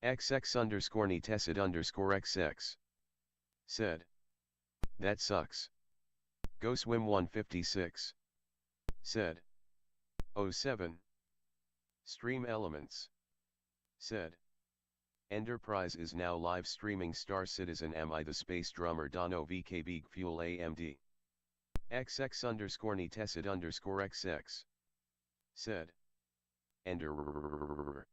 XX_ tested _XX. Said. That sucks. Go swim 156. Said. Oh 07. Stream elements. Said. Enterprise is now live streaming Star Citizen. Am I the space drummer? Dono VK Big Fuel AMD. XX_ tested _XX. Said. Ender.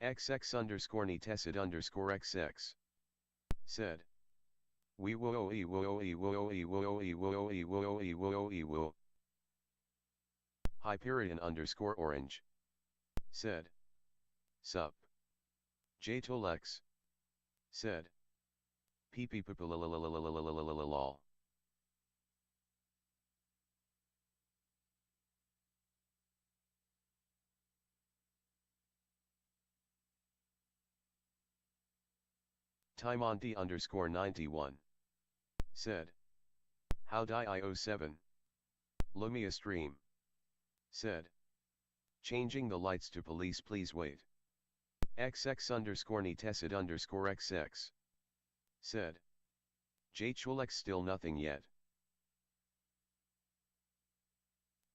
XX_ tested _XX. Said. We wo e wo e wo e wo e wo e wo e wo e wo. Hyperion _orange. Said. Sup. Jtolex. Said. Lol. Timonti_91. Said. How die I 07? Lumia stream. Said. Changing the lights to police, please wait. XX_ tested _XX. Said. Jchulex still nothing yet.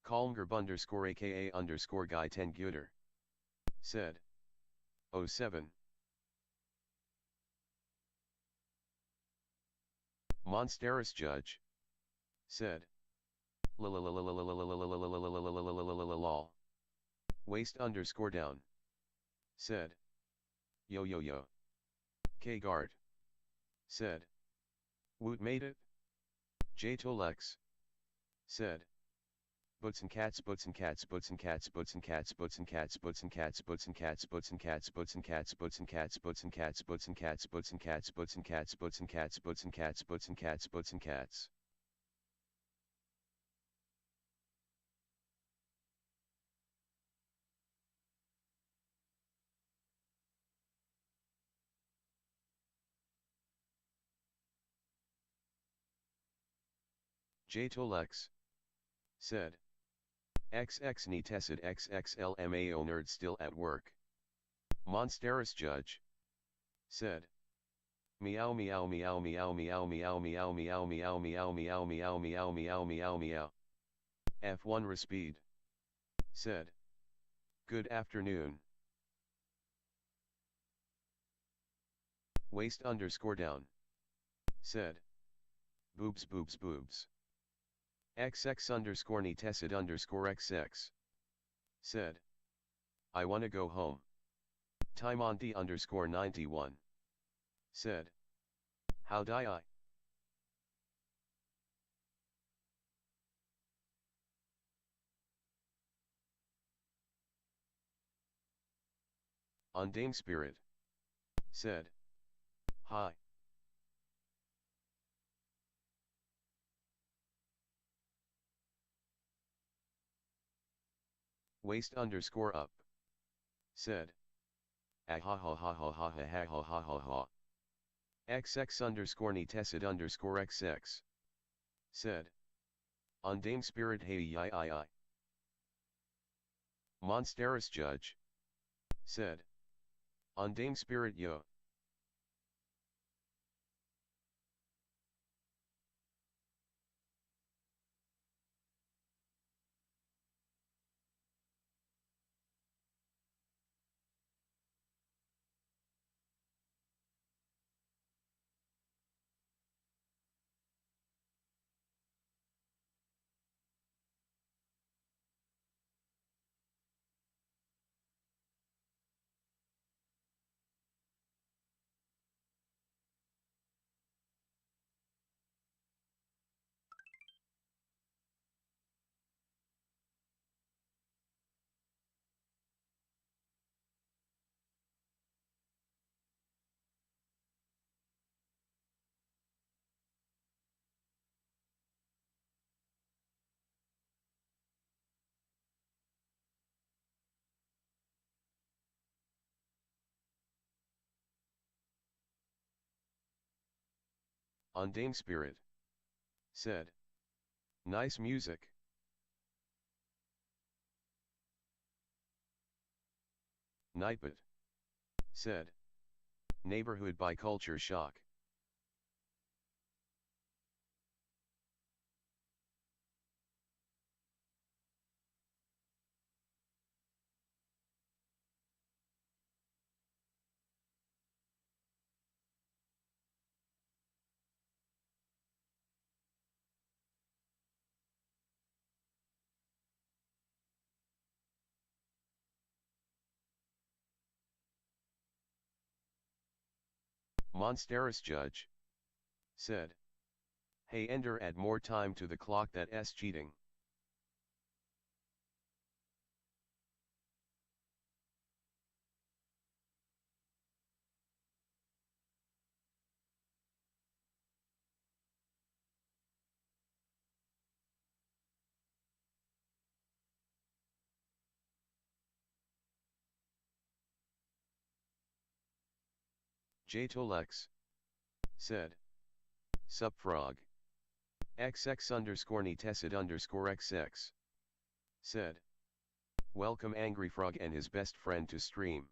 Calmgerb _aka _guy 10 Guter. Said. 07. Monsteris Judge. Said. Lol. Waist _down. Said. Yo yo yo. K guard. Said. Woot made it? Jtolex. Said. Boots and cats, boots and cats, boots and cats, boots and cats, boots and cats, boots and cats, boots and cats, boots and cats, boots and cats, boots and cats, boots and cats, boots and cats, boots and cats, boots and cats, boots and cats, boots and cats, boots and cats, boots and cats. Jtolex. Said. XX ni tested XXLMAO nerd still at work. Monsteris Judge. Said. Meow meow meow meow meow meow meow meow meow meow meow meow meow meow meow meow. F1 Respeed. Said. Good afternoon. Waist _down. Said. Boobs boobs boobs. XX_ tested _XX. Said. I wanna go home. Timonti_91. Said. How die I? Undame Spirit. Said. Hi. Waist _up. Said. Ah ha ha ha ha ha ha ha ha ha ha ha. XX_ tested _XX. Said. Undame Spirit hey yi I. Monsteris Judge. Said. Undame Spirit yo. Undame Spirit. Said. Nice music. Nightbot. Said. Neighborhood by culture shock. Monsteris judge. Said. Hey Ender, add more time to the clock, that's cheating. Jtolex. Said. Sup frog. XX underscore netessid underscore XX. Said. Welcome Angry Frog and his best friend to stream.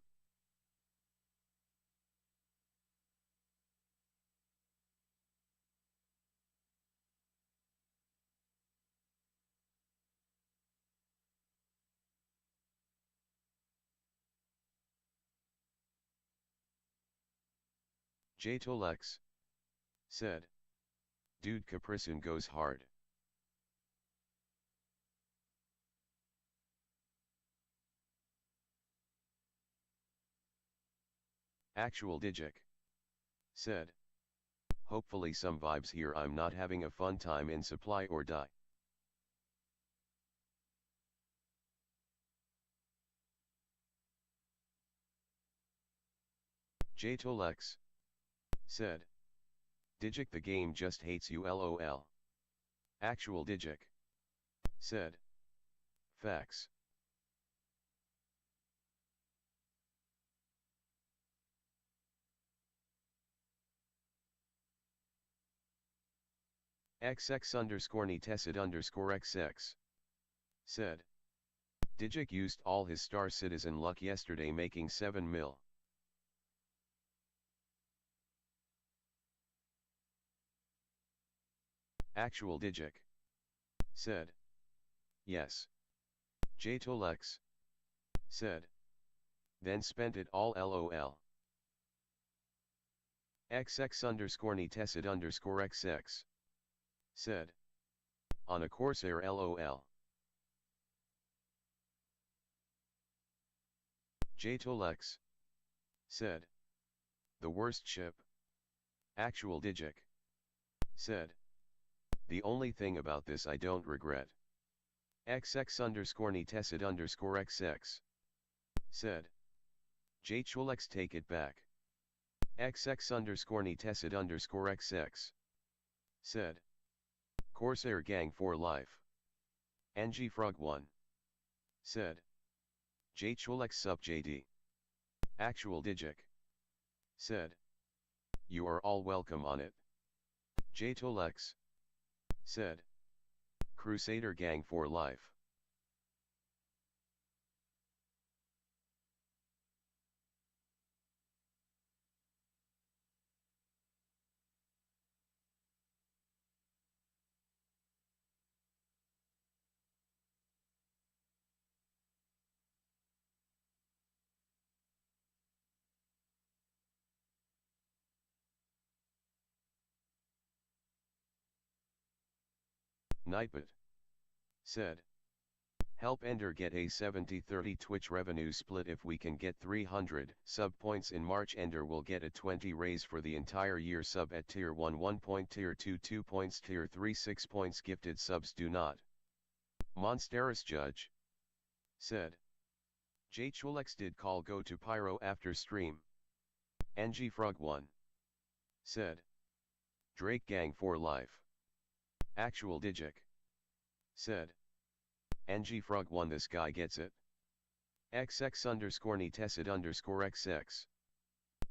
Jtolex. Said. Dude Capricin goes hard. Actual Digic. Said. Hopefully some vibes here, I'm not having a fun time in supply or die. Jtolex. Said. Digic, the game just hates you lol. Actual Digic. Said. Facts. XX underscore netessid underscore XX. Said. Digic used all his Star Citizen luck yesterday, making 7 mil. Actual Digic. Said. Yes. Jtolex. Said. Then spent it all lol. XX underscore netessid underscore XX. Said. On a Corsair lol. Jtolex. Said. The worst ship. Actual Digic. Said. The only thing about this I don't regret. XX underscore netessid underscore XX. Said. Jtolex, take it back. XX underscore netessid underscore XX. Said. Corsair gang for life. Ng Frog 1. Said. Jtolex sup JD. Actual Digic. Said. You are all welcome on it. Jtolex. Said. Crusader gang for life. Nightbot. Said. Help Ender get a 70-30 Twitch revenue split. If we can get 300 sub points in March, Ender will get a 20 raise for the entire year. Sub at tier 1 1 point, tier 2 2 points, tier 3 6 points. Gifted subs do not. Monsteris judge. Said. Jtolex did call go to Pyro after stream. Ng Frog 1. Said. Drake gang for life. Actual Digic. Said. Ng Frog 1, this guy gets it. XX underscore netessid underscore XX.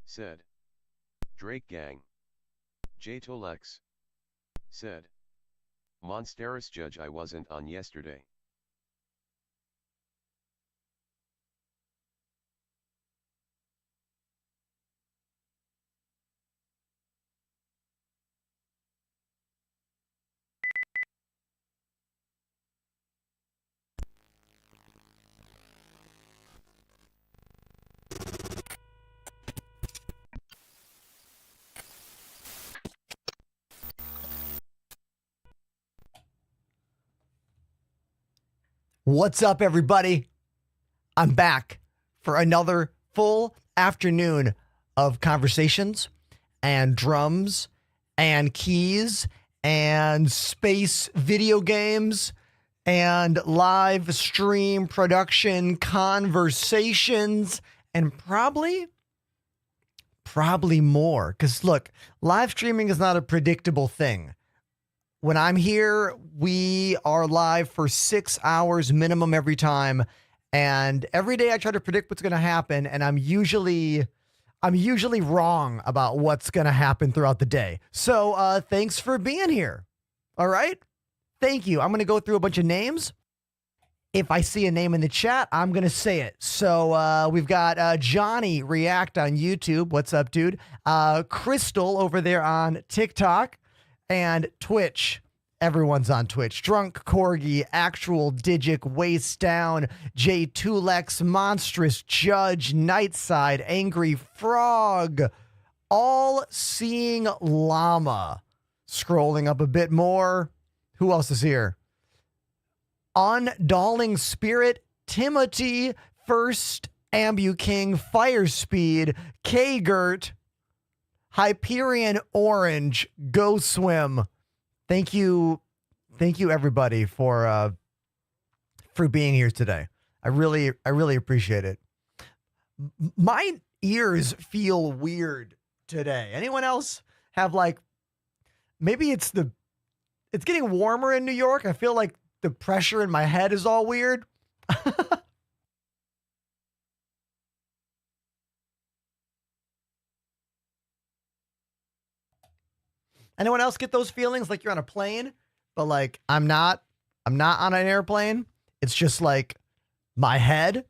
Said. Drake gang. Jtolex. Said. Monsteris judge, I wasn't on yesterday. What's up, everybody? I'm back for another full afternoon of conversations and drums and keys and space video games and live stream production conversations and probably more. Because look, live streaming is not a predictable thing. When I'm here, we are live for 6 hours minimum every time. And every day I try to predict what's going to happen. And I'm usually wrong about what's going to happen throughout the day. So thanks for being here. All right. Thank you. I'm going to go through a bunch of names. If I see a name in the chat, I'm going to say it. So we've got Johnny React on YouTube. What's up, dude? Crystal over there on TikTok. And Twitch. Everyone's on Twitch. Drunk Corgi, Actual Digic, Waist Down, J2Lex, Monstrous Judge, Nightside, Angry Frog, All Seeing Llama. Scrolling up a bit more. Who else is here? Undalling Spirit, Timothy, First Ambu King, Fire Speed, K-Gert, Hyperion Orange, Go Swim. Thank you everybody for being here today. I really appreciate it. My ears feel weird today. Anyone else have maybe it's getting warmer in New York. I feel like the pressure in my head is all weird. Anyone else get those feelings like you're on a plane, but I'm not on an airplane. It's just my head.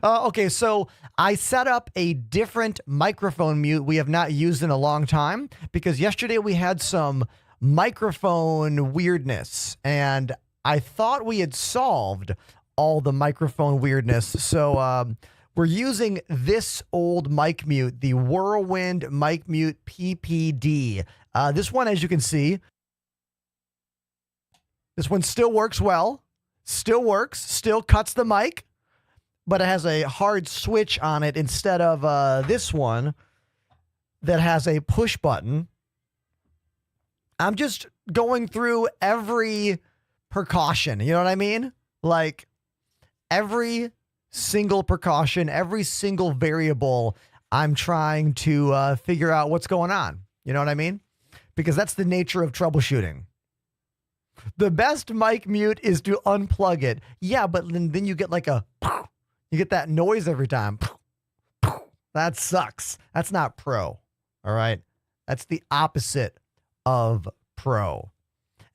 Okay, so I set up a different microphone mute we have not used in a long time because yesterday we had some microphone weirdness and I thought we had solved all the microphone weirdness. So we're using this old mic mute, the Whirlwind Mic Mute PPD. This one, as you can see, this one still works well, still works, still cuts the mic, but it has a hard switch on it instead of this one that has a push button. I'm just going through every precaution, you know what I mean? Like every single precaution, every single variable, I'm trying to figure out what's going on. You know what I mean? Because that's the nature of troubleshooting. The best mic mute is to unplug it. Yeah, but then you get you get that noise every time. That sucks. That's not pro. All right. That's the opposite of pro.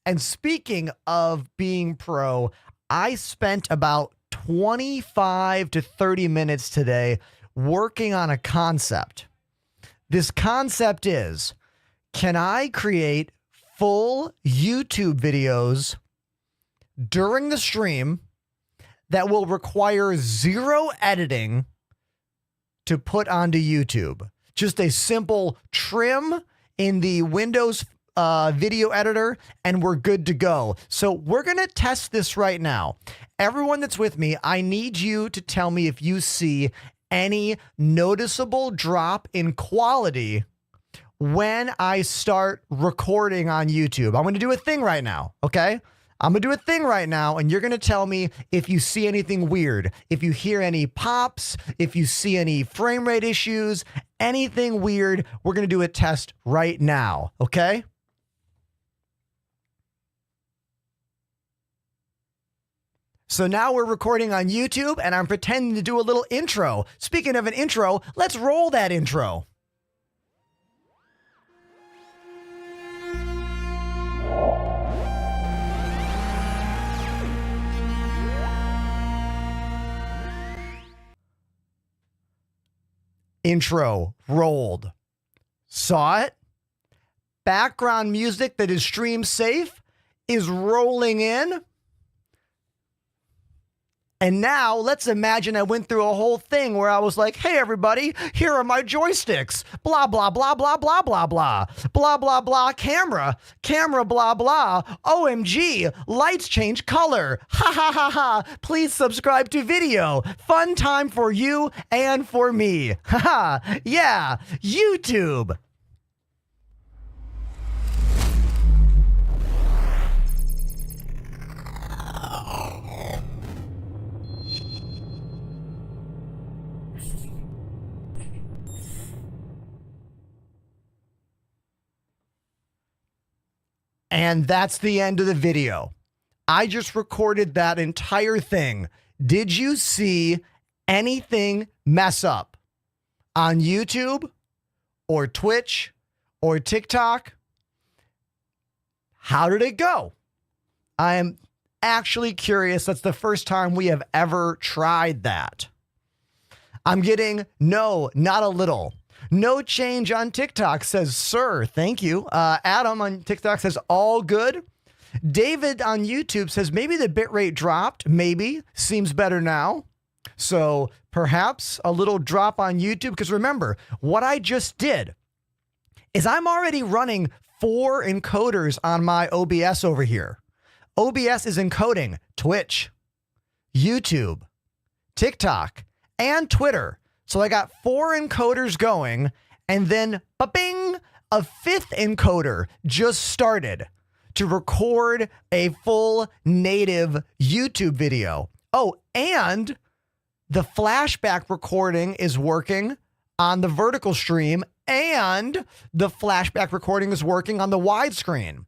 And speaking of being pro, I spent about 25 to 30 minutes today working on a concept. This concept is, can I create full YouTube videos during the stream that will require zero editing to put onto YouTube? Just a simple trim in the Windows video editor and we're good to go. So we're going to test this right now. Everyone that's with me, I need you to tell me if you see any noticeable drop in quality when I start recording on YouTube. I'm going to do a thing right now, okay? I'm going to do a thing right now, and you're going to tell me if you see anything weird, if you hear any pops, if you see any frame rate issues, anything weird. We're going to do a test right now, okay? So now we're recording on YouTube and I'm pretending to do a little intro. Speaking of an intro, let's roll that intro. Intro rolled. Saw it? Background music that is stream safe is rolling in. And now let's imagine I went through a whole thing where I was like, hey, everybody, here are my joysticks. Blah, blah, blah, blah, blah, blah, blah. Blah, blah, blah, camera, blah, blah. OMG, lights change color. Ha, ha, ha, ha. Please subscribe to video. Fun time for you and for me. Ha, ha. Yeah, YouTube. And that's the end of the video. I just recorded that entire thing. Did you see anything mess up on YouTube or Twitch or TikTok? How did it go? I am actually curious. That's the first time we have ever tried that. I'm getting no, not a little. No change on TikTok says, sir, thank you. Adam on TikTok says, all good. David on YouTube says, maybe the bitrate dropped. Maybe. Seems better now. So perhaps a little drop on YouTube. Because remember, what I just did is I'm already running 4 encoders on my OBS over here. OBS is encoding Twitch, YouTube, TikTok, and Twitter. So I got 4 encoders going, and then ba-bing, a 5th encoder just started to record a full native YouTube video. Oh, and the flashback recording is working on the vertical stream, and the flashback recording is working on the widescreen.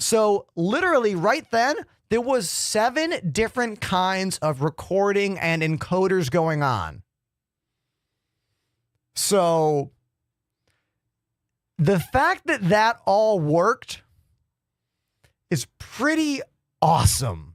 So literally right then, there was 7 different kinds of recording and encoders going on. So the fact that that all worked is pretty awesome.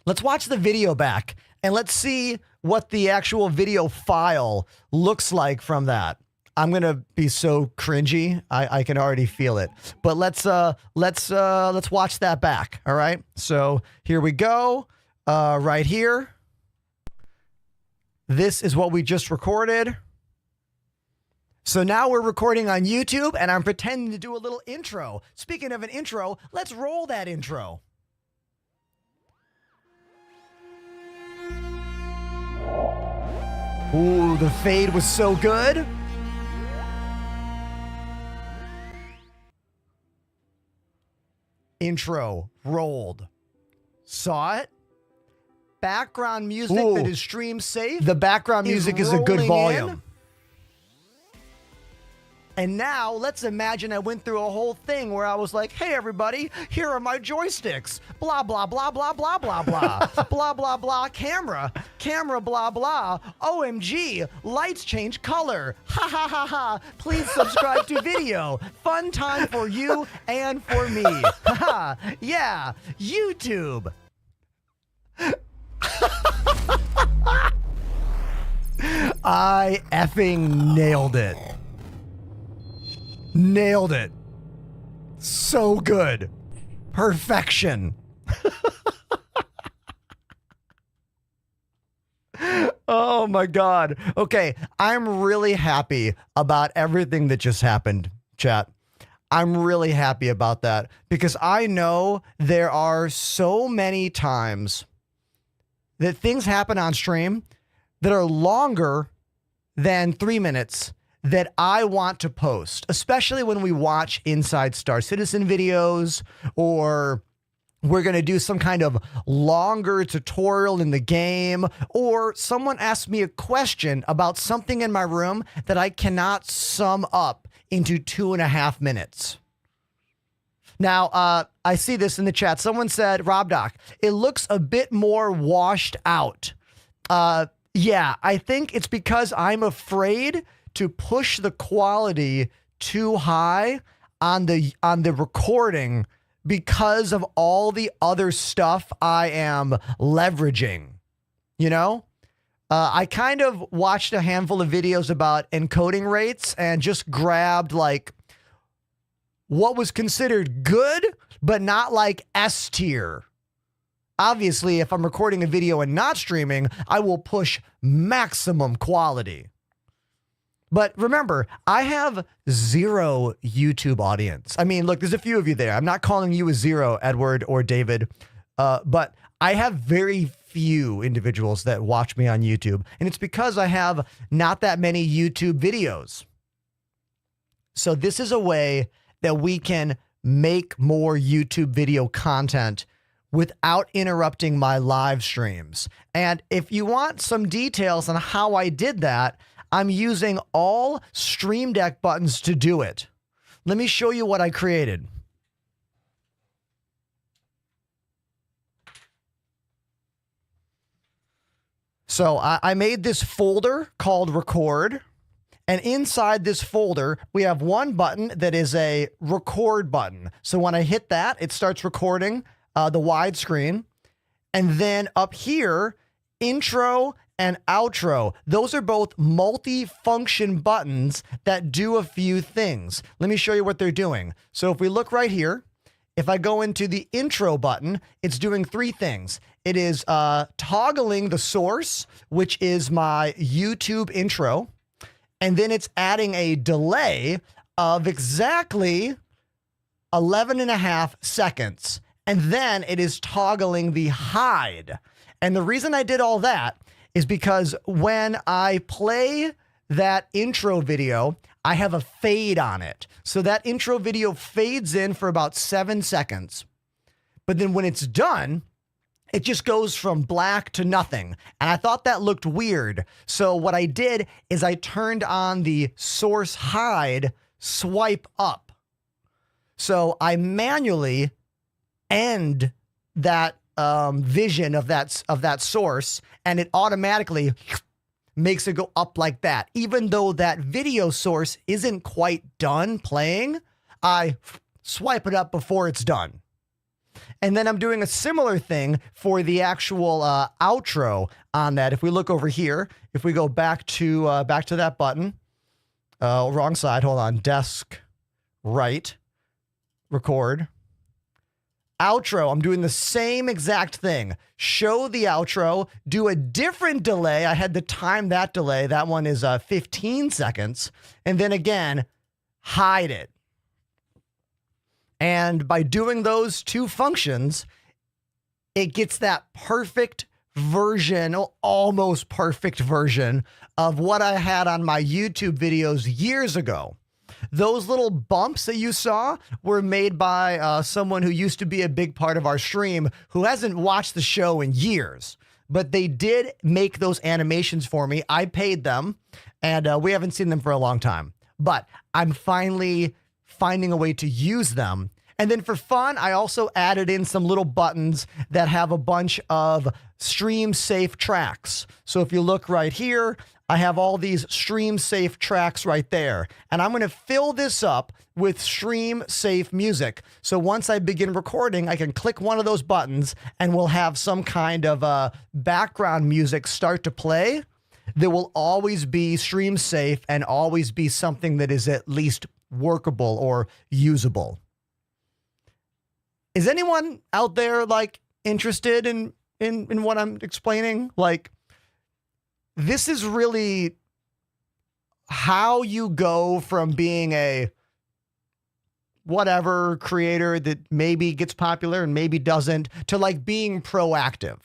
Let's watch the video back and let's see what the actual video file looks like from that. I'm going to be so cringy. I can already feel it. But let's watch that back. All right. So here we go. Right here. This is what we just recorded. So now we're recording on YouTube and I'm pretending to do a little intro. Speaking of an intro, let's roll that intro. Ooh, the fade was so good. Intro rolled. Saw it? Background music that is stream safe. The background music is a good volume. In. And now let's imagine I went through a whole thing where I was like, hey, everybody, here are my joysticks. Blah, blah, blah, blah, blah, blah, blah. Blah, blah, blah, camera, blah, blah. OMG, lights change color. Ha, ha, ha, ha. Please subscribe to video. Fun time for you and for me. Ha, ha. Yeah, YouTube. I effing nailed it. Nailed it. So good. Perfection. Oh my God. Okay. I'm really happy about everything that just happened, chat. I'm really happy about that because I know there are so many times that things happen on stream that are longer than 3 minutes that I want to post, especially when we watch Inside Star Citizen videos or we're going to do some kind of longer tutorial in the game, or someone asks me a question about something in my room that I cannot sum up into 2.5 minutes. Now, I see this in the chat. Someone said, Rob Doc, it looks a bit more washed out. Yeah, I think it's because I'm afraid to push the quality too high on the recording because of all the other stuff I am leveraging. You know, I kind of watched a handful of videos about encoding rates and just grabbed like what was considered good, but not like S tier. Obviously, if I'm recording a video and not streaming, I will push maximum quality. But remember, I have 0 YouTube audience. I mean, look, there's a few of you there. I'm not calling you a 0, Edward or David, but I have very few individuals that watch me on YouTube. And it's because I have not that many YouTube videos. So this is a way that we can make more YouTube video content without interrupting my live streams. And if you want some details on how I did that, I'm using all Stream Deck buttons to do it. Let me show you what I created. So I made this folder called Record. And inside this folder, we have one button that is a record button. So when I hit that, it starts recording the widescreen. And then up here, intro and outro. Those are both multi-function buttons that do a few things. Let me show you what they're doing. So if we look right here, if I go into the intro button, it's doing 3 things. It is toggling the source, which is my YouTube intro. And then it's adding a delay of exactly 11.5 seconds. And then it is toggling the hide. And the reason I did all that is because when I play that intro video, I have a fade on it. So that intro video fades in for about 7 seconds. But then when it's done, it just goes from black to nothing. And I thought that looked weird. So what I did is I turned on the source hide swipe up. So I manually end that vision of that source, and it automatically makes it go up like that. Even though that video source isn't quite done playing, I swipe it up before it's done. And then I'm doing a similar thing for the actual outro on that. If we look over here, if we go back to that button, wrong side, hold on, desk, right, record. Outro, I'm doing the same exact thing. Show the outro, do a different delay. I had to time that delay. That one is 15 seconds. And then again, hide it. And by doing those 2 functions, it gets that perfect version, almost perfect version of what I had on my YouTube videos years ago. Those little bumps that you saw were made by someone who used to be a big part of our stream who hasn't watched the show in years. But they did make those animations for me. I paid them, and we haven't seen them for a long time. But I'm finally finding a way to use them. And then for fun, I also added in some little buttons that have a bunch of stream safe tracks. So if you look right here, I have all these stream safe tracks right there. And I'm going to fill this up with stream safe music. So once I begin recording, I can click one of those buttons and we'll have some kind of background music start to play. There will always be stream safe and always be something that is at least workable or usable. Is anyone out there like interested in what I'm explaining? Like, this is really how you go from being a whatever creator that maybe gets popular and maybe doesn't to like being proactive,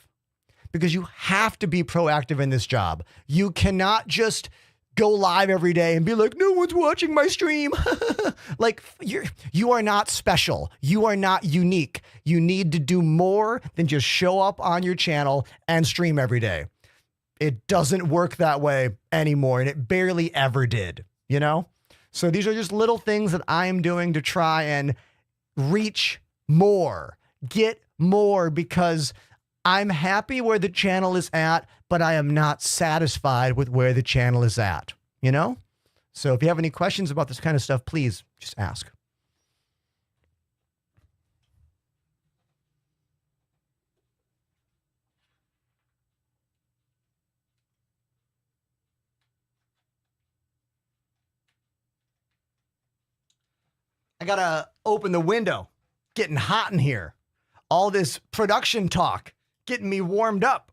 because you have to be proactive in this job. You cannot just go live every day and be like, no one's watching my stream. Like, you are not special. You are not unique. You need to do more than just show up on your channel and stream every day. It doesn't work that way anymore, and it barely ever did, you know? So these are just little things that I am doing to try and reach more, get more, because I'm happy where the channel is at, but I am not satisfied with where the channel is at, you know? So if you have any questions about this kind of stuff, please just ask. I gotta open the window. Getting hot in here. All this production talk Getting me warmed up.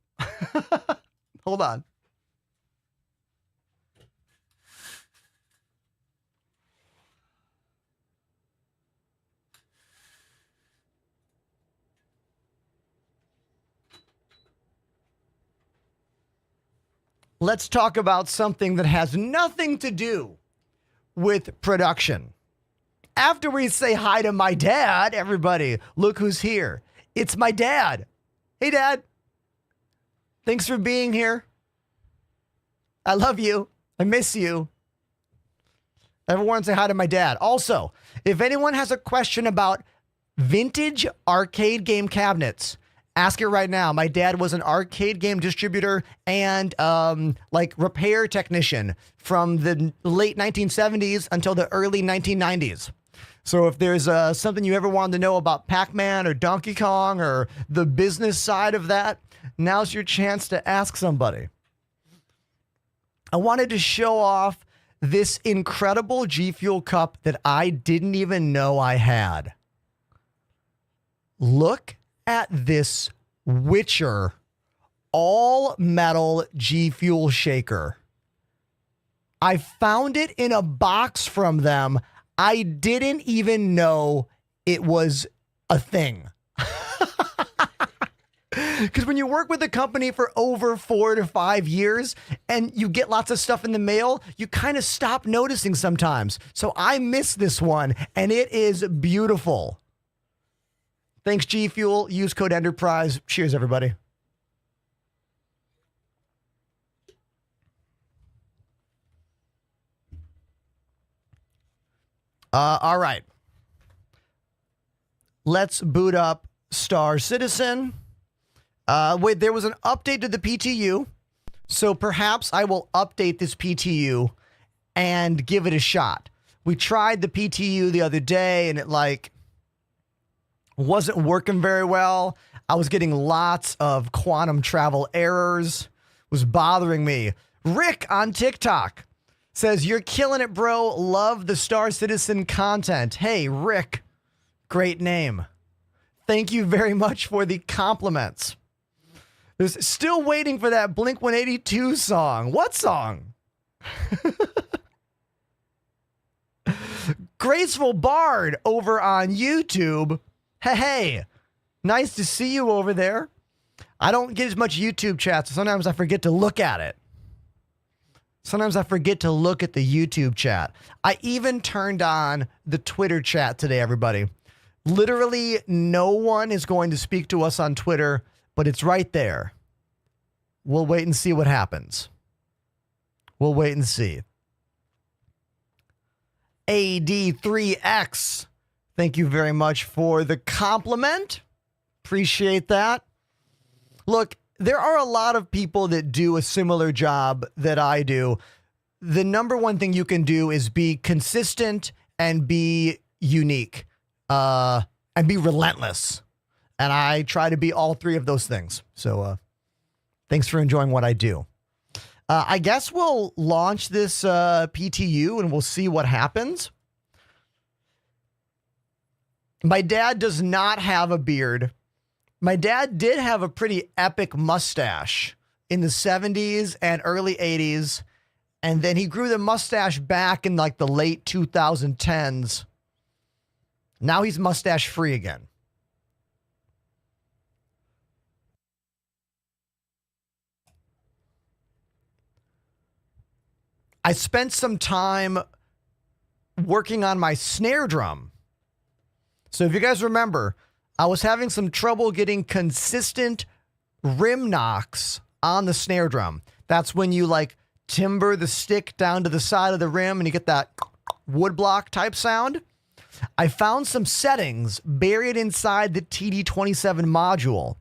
Hold on. Let's talk about something that has nothing to do with production. After we say hi to my dad, everybody, look who's here. It's my dad. Hey, Dad. Thanks for being here. I love you. I miss you. Everyone say hi to my dad. Also, if anyone has a question about vintage arcade game cabinets, ask it right now. My dad was an arcade game distributor and repair technician from the late 1970s until the early 1990s. So if there's something you ever wanted to know about Pac-Man or Donkey Kong or the business side of that, now's your chance to ask somebody. I wanted to show off this incredible G Fuel cup that I didn't even know I had. Look at this Witcher all metal G Fuel shaker. I found it in a box from them. I didn't even know it was a thing. Because when you work with a company for over 4 to 5 years and you get lots of stuff in the mail, you kind of stop noticing sometimes. So I missed this one and it is beautiful. Thanks, G Fuel. Use code Enterprise. Cheers, everybody. All right. Let's boot up Star Citizen. Wait, there was an update to the PTU. So perhaps I will update this PTU and give it a shot. We tried the PTU the other day and it wasn't working very well. I was getting lots of quantum travel errors. It was bothering me. Rick on TikTok says, "You're killing it, bro. Love the Star Citizen content." Hey, Rick. Great name. Thank you very much for the compliments. There's still waiting for that Blink-182 song. What song? Graceful Bard over on YouTube. Hey, nice to see you over there. I don't get as much YouTube chat, so sometimes I forget to look at it. Sometimes I forget to look at the YouTube chat. I even turned on the Twitter chat today, everybody. Literally no one is going to speak to us on Twitter, but it's right there. We'll wait and see what happens. We'll wait and see. AD3X, thank you very much for the compliment. Appreciate that. Look, there are a lot of people that do a similar job that I do. The number one thing you can do is be consistent and be unique, and be relentless. And I try to be all three of those things. So thanks for enjoying what I do. I guess we'll launch this PTU and we'll see what happens. My dad does not have a beard. My dad did have a pretty epic mustache in the 70s and early 80s. And then he grew the mustache back in like the late 2010s. Now he's mustache free again. I spent some time working on my snare drum. So if you guys remember, I was having some trouble getting consistent rim knocks on the snare drum. That's when you like timber the stick down to the side of the rim and you get that woodblock type sound. I found some settings buried inside the TD27 module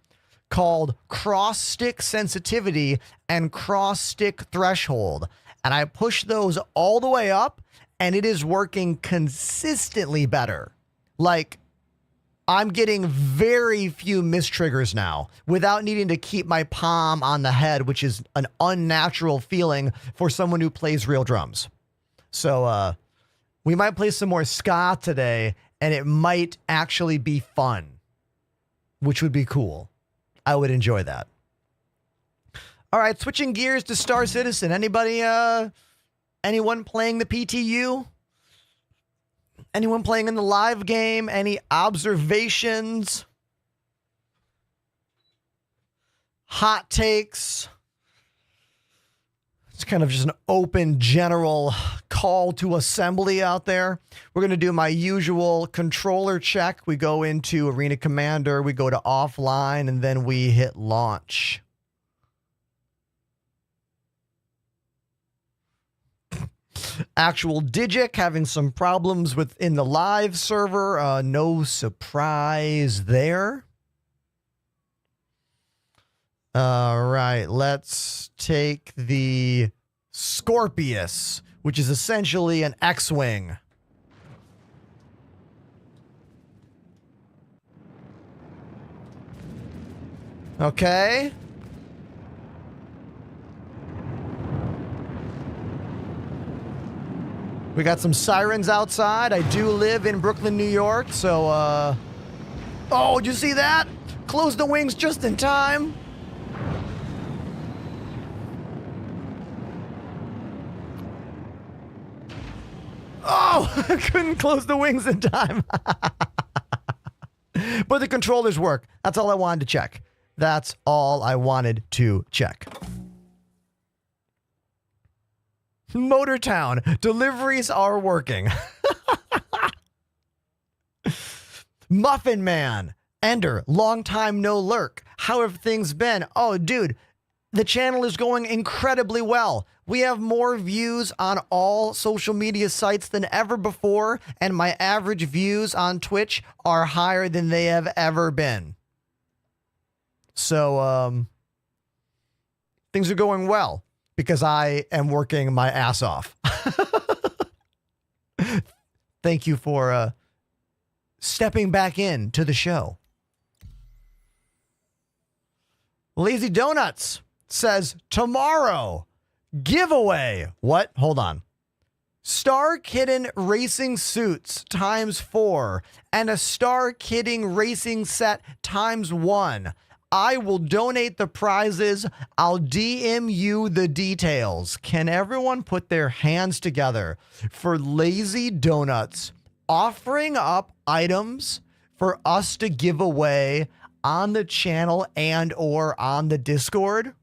called cross stick sensitivity and cross stick threshold. And I pushed those all the way up and it is working consistently better. Like, I'm getting very few mistriggers now without needing to keep my palm on the head, which is an unnatural feeling for someone who plays real drums. So we might play some more ska today, and it might actually be fun, which would be cool. I would enjoy that. All right, switching gears to Star Citizen. Anybody, anyone playing the PTU? Anyone playing in the live game? Any observations? Hot takes? It's kind of just an open general call to assembly out there. We're going to do my usual controller check. We go into Arena Commander, we go to offline, and then we hit launch. Actual Digic having some problems within the live server. No surprise there. All right, let's take the Scorpius, which is essentially an X-Wing. Okay. We got some sirens outside. I do live in Brooklyn, New York, so, oh, did you see that? Close the wings just in time. Oh, I couldn't close the wings in time. But the controllers work. That's all I wanted to check. That's all I wanted to check. Motortown, deliveries are working. Muffin Man, Ender, long time no lurk. How have things been? Oh, dude, the channel is going incredibly well. We have more views on all social media sites than ever before, and my average views on Twitch are higher than they have ever been. So, things are going well because I am working my ass off. Thank you for stepping back in to the show. Lazy Donuts says, tomorrow, giveaway. What? Hold on. Star Kitten Racing Suits ×4 and a Star Kidding Racing set ×1. I will donate the prizes. I'll DM you the details. Can everyone put their hands together for Lazy Donuts offering up items for us to give away on the channel and or on the Discord?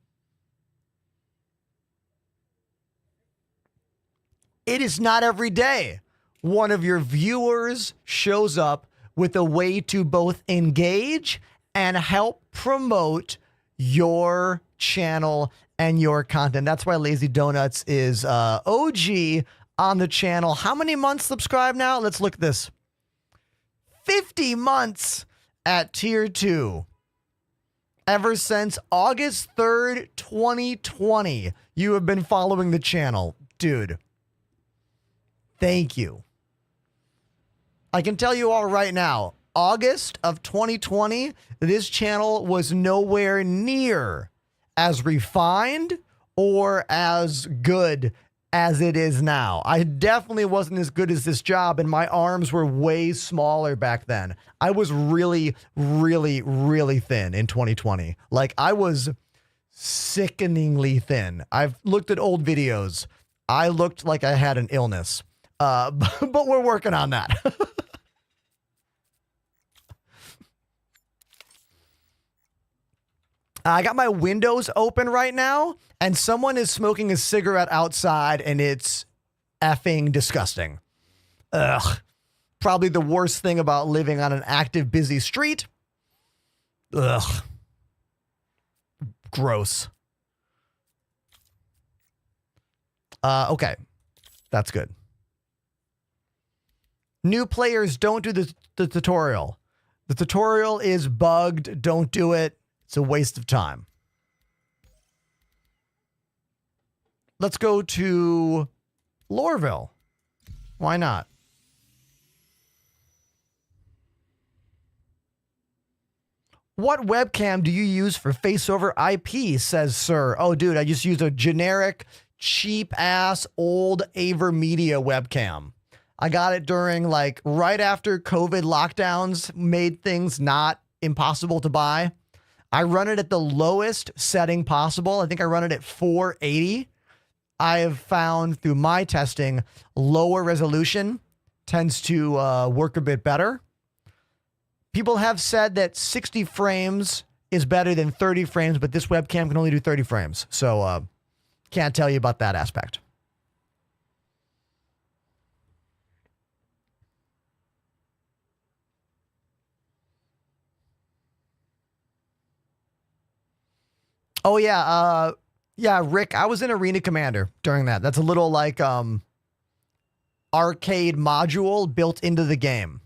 It is not every day one of your viewers shows up with a way to both engage and help promote your channel and your content. That's why Lazy Donuts is OG on the channel. How many months subscribed now? Let's look at this. 50 months at tier 2. Ever since August 3rd, 2020, you have been following the channel. Dude, thank you. I can tell you all right now, August of 2020, this channel was nowhere near as refined or as good as it is now. I definitely wasn't as good as this job, and my arms were way smaller back then. I was really, really, really thin in 2020. Like, I was sickeningly thin. I've looked at old videos. I looked like I had an illness. But we're working on that. I got my windows open right now, and someone is smoking a cigarette outside, and it's effing disgusting. Ugh. Probably the worst thing about living on an active, busy street. Ugh. Gross. Okay. That's good. New players don't do the tutorial. The tutorial is bugged. Don't do it. It's a waste of time. Let's go to Lorville. Why not? What webcam do you use for face over IP, says Sir. Oh, dude, I just use a generic, cheap-ass, old AverMedia webcam. I got it during, like, right after COVID lockdowns made things not impossible to buy. I run it at the lowest setting possible. I think I run it at 480. I have found through my testing, lower resolution tends to work a bit better. People have said that 60 frames is better than 30 frames, but this webcam can only do 30 frames. So can't tell you about that aspect. Oh, yeah. Yeah, Rick, I was in Arena Commander during that. That's a little like arcade module built into the game.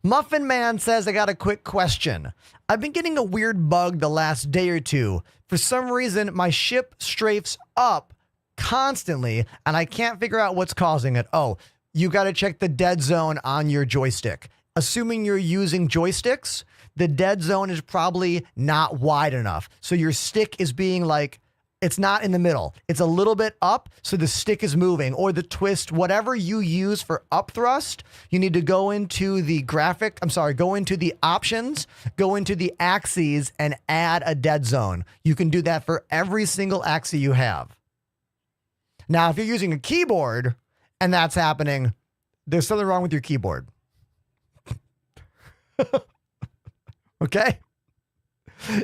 Muffin Man says, I got a quick question. I've been getting a weird bug the last day or two. For some reason, my ship strafes up constantly, and I can't figure out what's causing it. Oh, you got to check the dead zone on your joystick. Assuming you're using joysticks, the dead zone is probably not wide enough. So your stick is being like, it's not in the middle. It's a little bit up, so the stick is moving, or the twist, whatever you use for up thrust, you need to go into the go into the options, go into the axes, and add a dead zone. You can do that for every single axis you have. Now, if you're using a keyboard and that's happening, there's something wrong with your keyboard. Okay?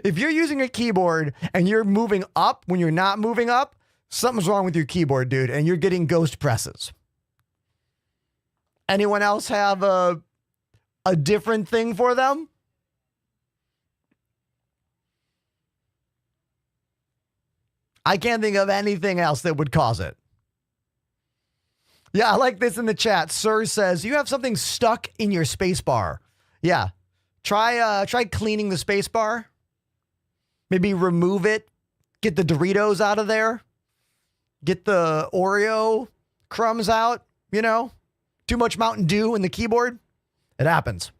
If you're using a keyboard and you're moving up when you're not moving up, something's wrong with your keyboard, dude, and you're getting ghost presses. Anyone else have a different thing for them? I can't think of anything else that would cause it. Yeah, I like this in the chat. Sir says, you have something stuck in your space bar. Yeah. Try cleaning the space bar. Maybe remove it. Get the Doritos out of there. Get the Oreo crumbs out, you know? Too much Mountain Dew in the keyboard. It happens.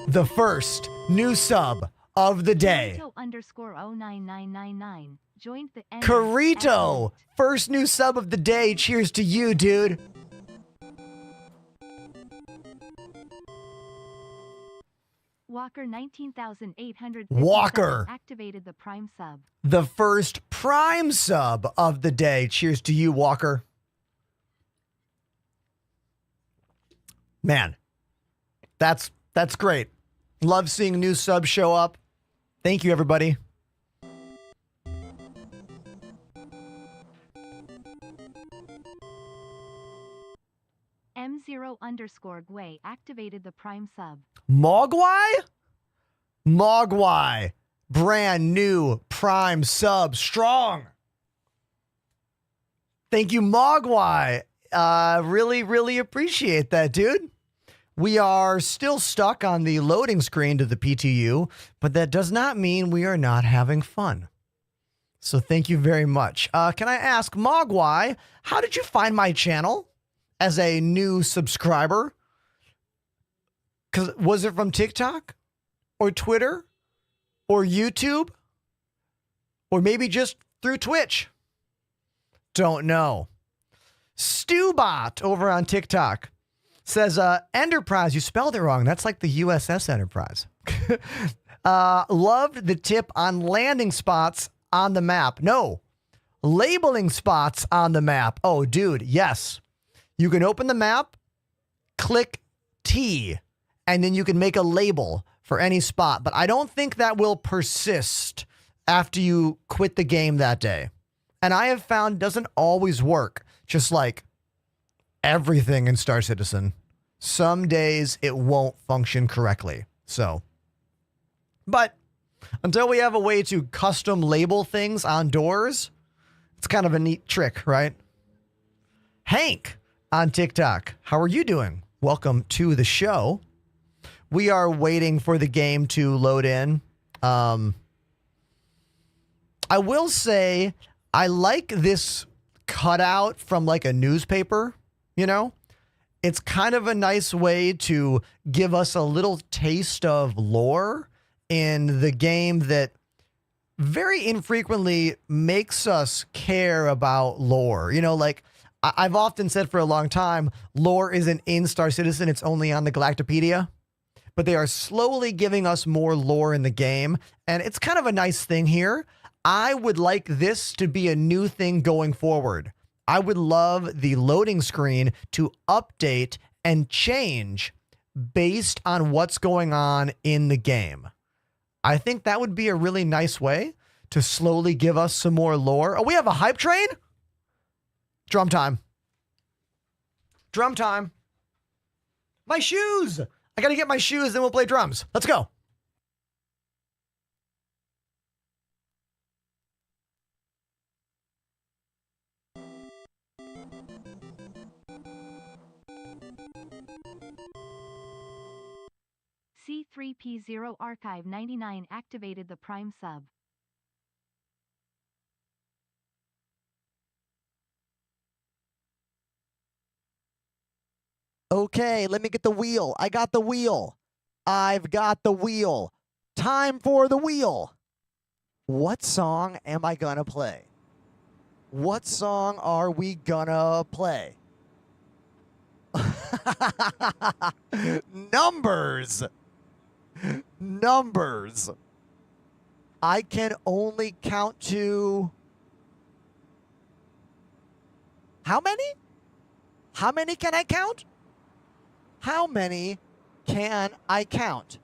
The first new sub of the day. Carito_09999 joined the Carito, first new sub of the day. Cheers to you, dude. Walker 19,800 Walker activated the Prime sub. The first Prime sub of the day. Cheers to you, Walker. Man, that's great. Love seeing new subs show up. Thank you, everybody. M0_Gway activated the Prime sub. Mogwai? Mogwai. Brand new Prime sub. Strong. Thank you, Mogwai. Really, really appreciate that, dude. We are still stuck on the loading screen to the PTU, but that does not mean we are not having fun. So thank you very much. Can I ask, Mogwai, how did you find my channel as a new subscriber? Was it from TikTok or Twitter or YouTube or maybe just through Twitch? Don't know. Stewbot over on TikTok says, Enterprise, you spelled it wrong. That's like the USS Enterprise. Loved the tip on landing spots on the map. No, labeling spots on the map. Oh, dude, yes. You can open the map, click T, and then you can make a label for any spot. But I don't think that will persist after you quit the game that day. And I have found doesn't always work, just like everything in Star Citizen. Some days it won't function correctly. So, but until we have a way to custom label things on doors, it's kind of a neat trick, right? Hank on TikTok, how are you doing? Welcome to the show. We are waiting for the game to load in. I will say I like this cutout from like a newspaper, you know? It's kind of a nice way to give us a little taste of lore in the game that very infrequently makes us care about lore. You know, like I've often said for a long time, lore isn't in Star Citizen, it's only on the Galactopedia. But they are slowly giving us more lore in the game, and it's kind of a nice thing here. I would like this to be a new thing going forward. I would love the loading screen to update and change based on what's going on in the game. I think that would be a really nice way to slowly give us some more lore. Oh, we have a hype train? Drum time. Drum time. My shoes. I got to get my shoes, then we'll play drums. Let's go. C3P0 Archive 99 activated the Prime sub. Okay, let me get the wheel. I got the wheel. I've got the wheel. Time for the wheel. What song am I gonna play? What song are we gonna play? Numbers. Numbers. I can only count to... How many? How many can I count? How many can I count?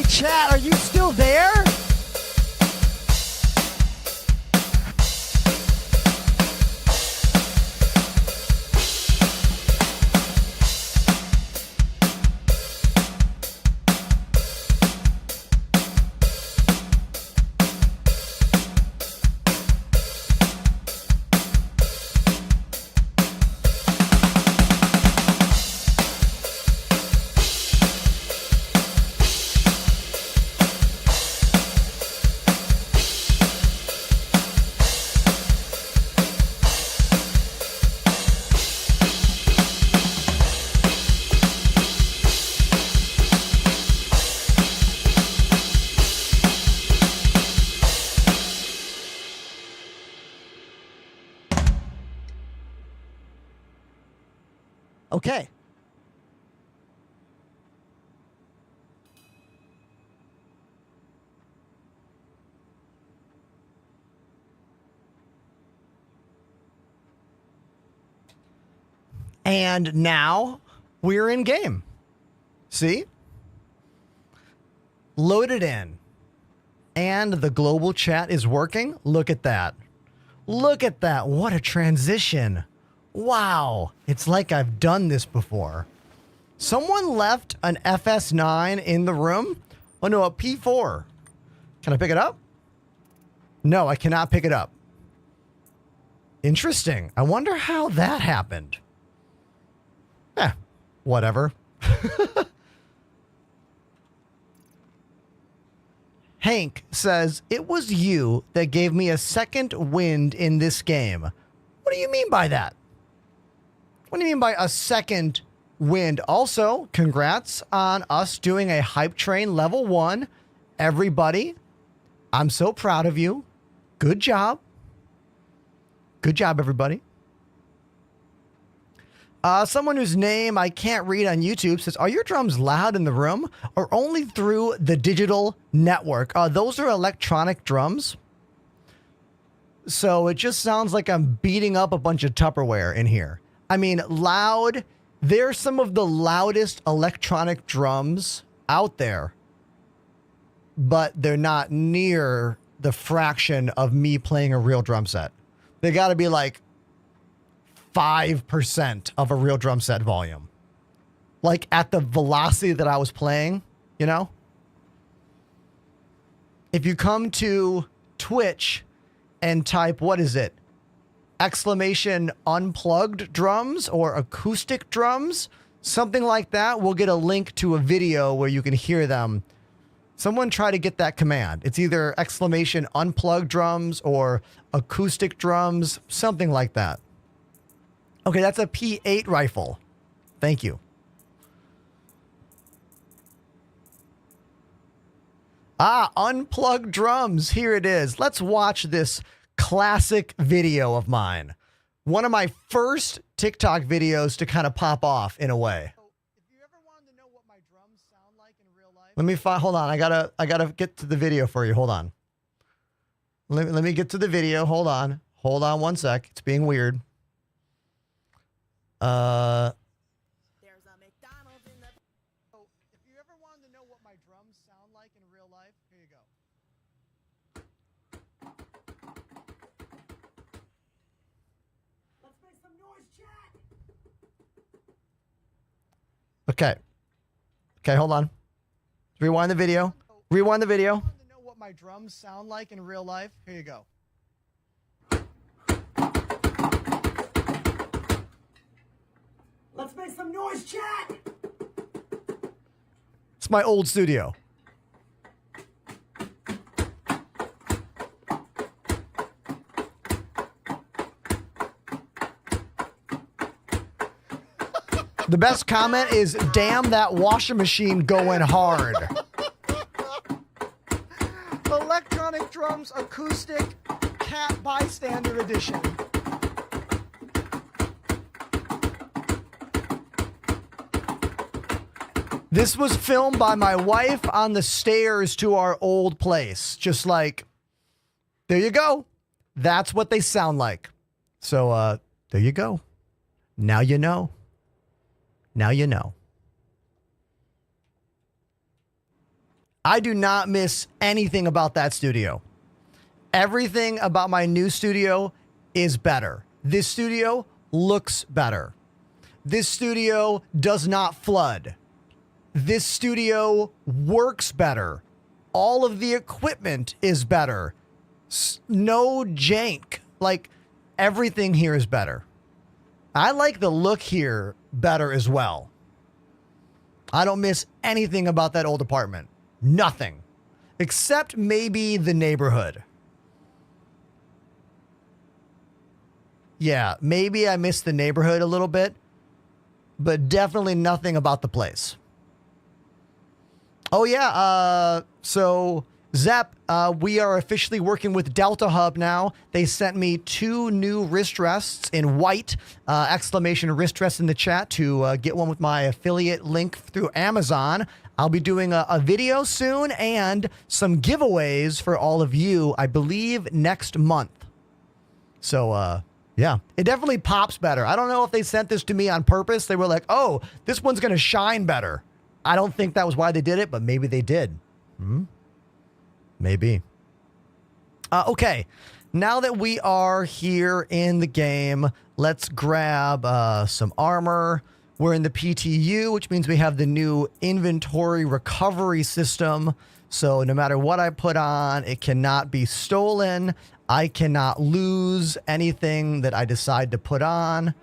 Chat, are you still there? Okay. And now we're in game. See? Loaded in. And the global chat is working. Look at that. Look at that. What a transition. Wow. It's like I've done this before. Someone left an FS9 in the room. Oh no, a P4. Can I pick it up? No, I cannot pick it up. Interesting. I wonder how that happened. Whatever. Hank says, it was you that gave me a second wind in this game. What do you mean by that? What do you mean by a second wind? Also, congrats on us doing a hype train level 1. Everybody, I'm so proud of you. Good job. Good job, everybody. Someone whose name I can't read on YouTube says, are your drums loud in the room or only through the digital network? Those are electronic drums. So it just sounds like I'm beating up a bunch of Tupperware in here. I mean, loud. They're some of the loudest electronic drums out there, but they're not near the fraction of me playing a real drum set. They got to be like 5% of a real drum set volume. Like at the velocity that I was playing, you know? If you come to Twitch and type, what is it? Exclamation unplugged drums or acoustic drums, something like that, we'll get a link to a video where you can hear them. Someone try to get that command. It's either exclamation unplugged drums or acoustic drums, something like that. Okay, that's a P8 rifle. Thank you. Unplugged drums. Here it is. Let's watch this classic video of mine. One of my first TikTok videos to kind of pop off in a way. If you ever wanted to know what my drums sound like in real life, let me find. Hold on. I gotta get to the video for you. Hold on. Let me get to the video. Hold on. Hold on one sec. It's being weird. There's a McDonald's in the... So, if you ever wanted to know what my drums sound like in real life, here you go. Let's make some noise, chat. Okay. Okay, hold on. Rewind the video. Rewind the video. If you want to know what my drums sound like in real life, here you go. Let's make some noise, chat! It's my old studio. The best comment is, damn that washing machine going hard. Electronic drums, acoustic, cat bystander edition. This was filmed by my wife on the stairs to our old place. Just like, there you go. That's what they sound like. So, there you go. Now you know. Now you know. I do not miss anything about that studio. Everything about my new studio is better. This studio looks better. This studio does not flood. This studio works better. All of the equipment is better. No jank. Like, everything here is better. I like the look here better as well. I don't miss anything about that old apartment. Nothing. Except maybe the neighborhood. Yeah, maybe I miss the neighborhood a little bit, but definitely nothing about the place. Oh yeah, so Zep, we are officially working with Delta Hub now. They sent me 2 new wrist rests in white, exclamation wrist rest in the chat to get one with my affiliate link through Amazon. I'll be doing a video soon and some giveaways for all of you, I believe, next month. So, yeah, it definitely pops better. I don't know if they sent this to me on purpose. They were like, oh, this one's going to shine better. I don't think that was why they did it, but maybe they did. Maybe. Okay, now that we are here in the game, let's grab some armor. We're in the PTU, which means we have the new inventory recovery system. So no matter what I put on, it cannot be stolen. I cannot lose anything that I decide to put on.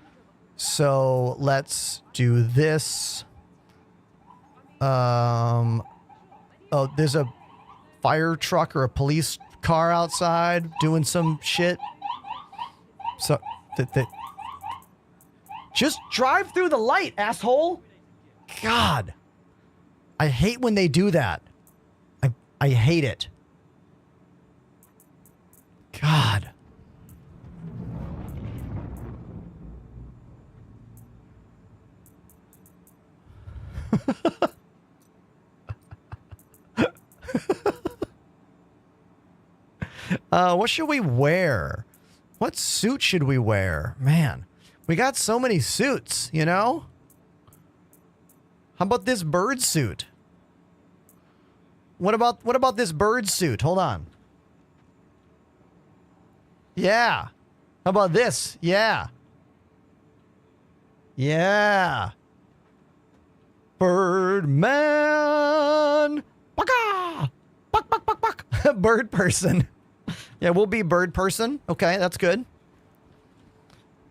So let's do this. Oh, there's a fire truck or a police car outside doing some shit. So, just drive through the light, asshole. God. I hate when they do that. I hate it. God. What should we wear? What suit should we wear? Man, we got so many suits, you know? How about this bird suit? What about this bird suit? Hold on. Yeah. How about this? Yeah. Yeah. Birdman. Baka! Buck, buck, buck, buck. Bird person. Yeah, we'll be bird person. Okay, that's good.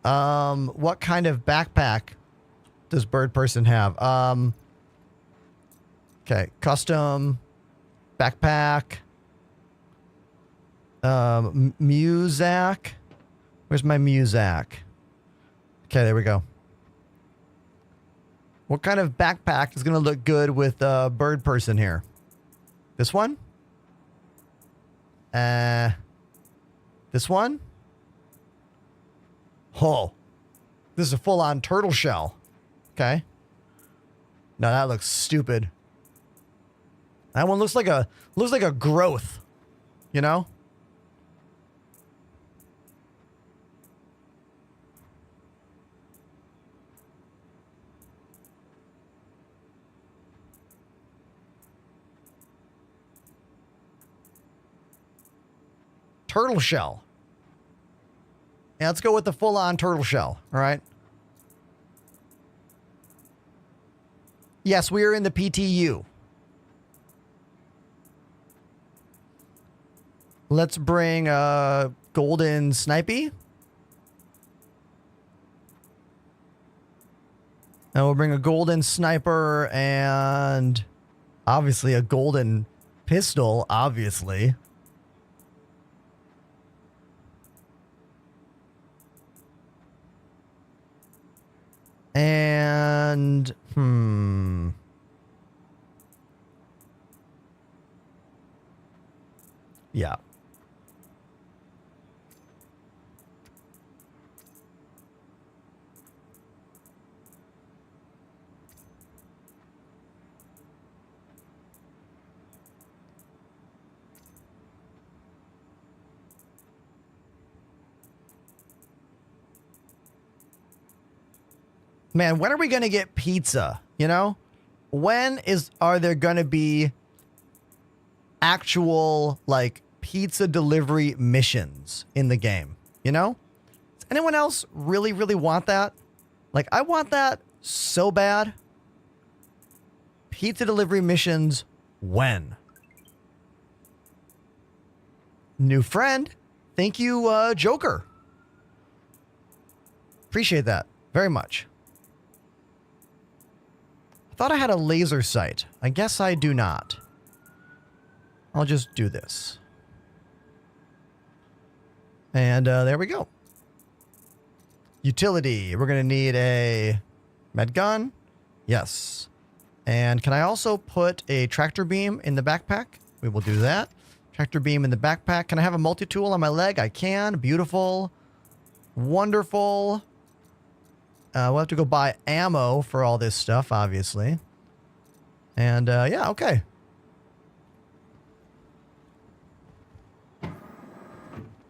What kind of backpack does bird person have? Okay, custom backpack. Muzak. Where's my Muzak? Okay, there we go. What kind of backpack is going to look good with bird person here? This one? This one? Oh, this is a full-on turtle shell. Okay. No, that looks stupid. That one looks like a growth, you know? Turtle shell. Yeah, let's go with the full-on turtle shell. All right. Yes, we are in the PTU. Let's bring golden snipey. And we'll bring a golden sniper and obviously a golden pistol, obviously. And, yeah. Man, when are we going to get pizza? You know, when are there going to be actual like pizza delivery missions in the game? You know, does anyone else really, really want that? Like, I want that so bad. Pizza delivery missions when? New friend. Thank you, Joker. Appreciate that very much. I thought I had a laser sight. I guess I do not. I'll just do this. And there we go. Utility. We're going to need a med gun. Yes. And can I also put a tractor beam in the backpack? We will do that. Tractor beam in the backpack. Can I have a multi-tool on my leg? I can. Beautiful. Wonderful. We'll have to go buy ammo for all this stuff, obviously. And, yeah, okay.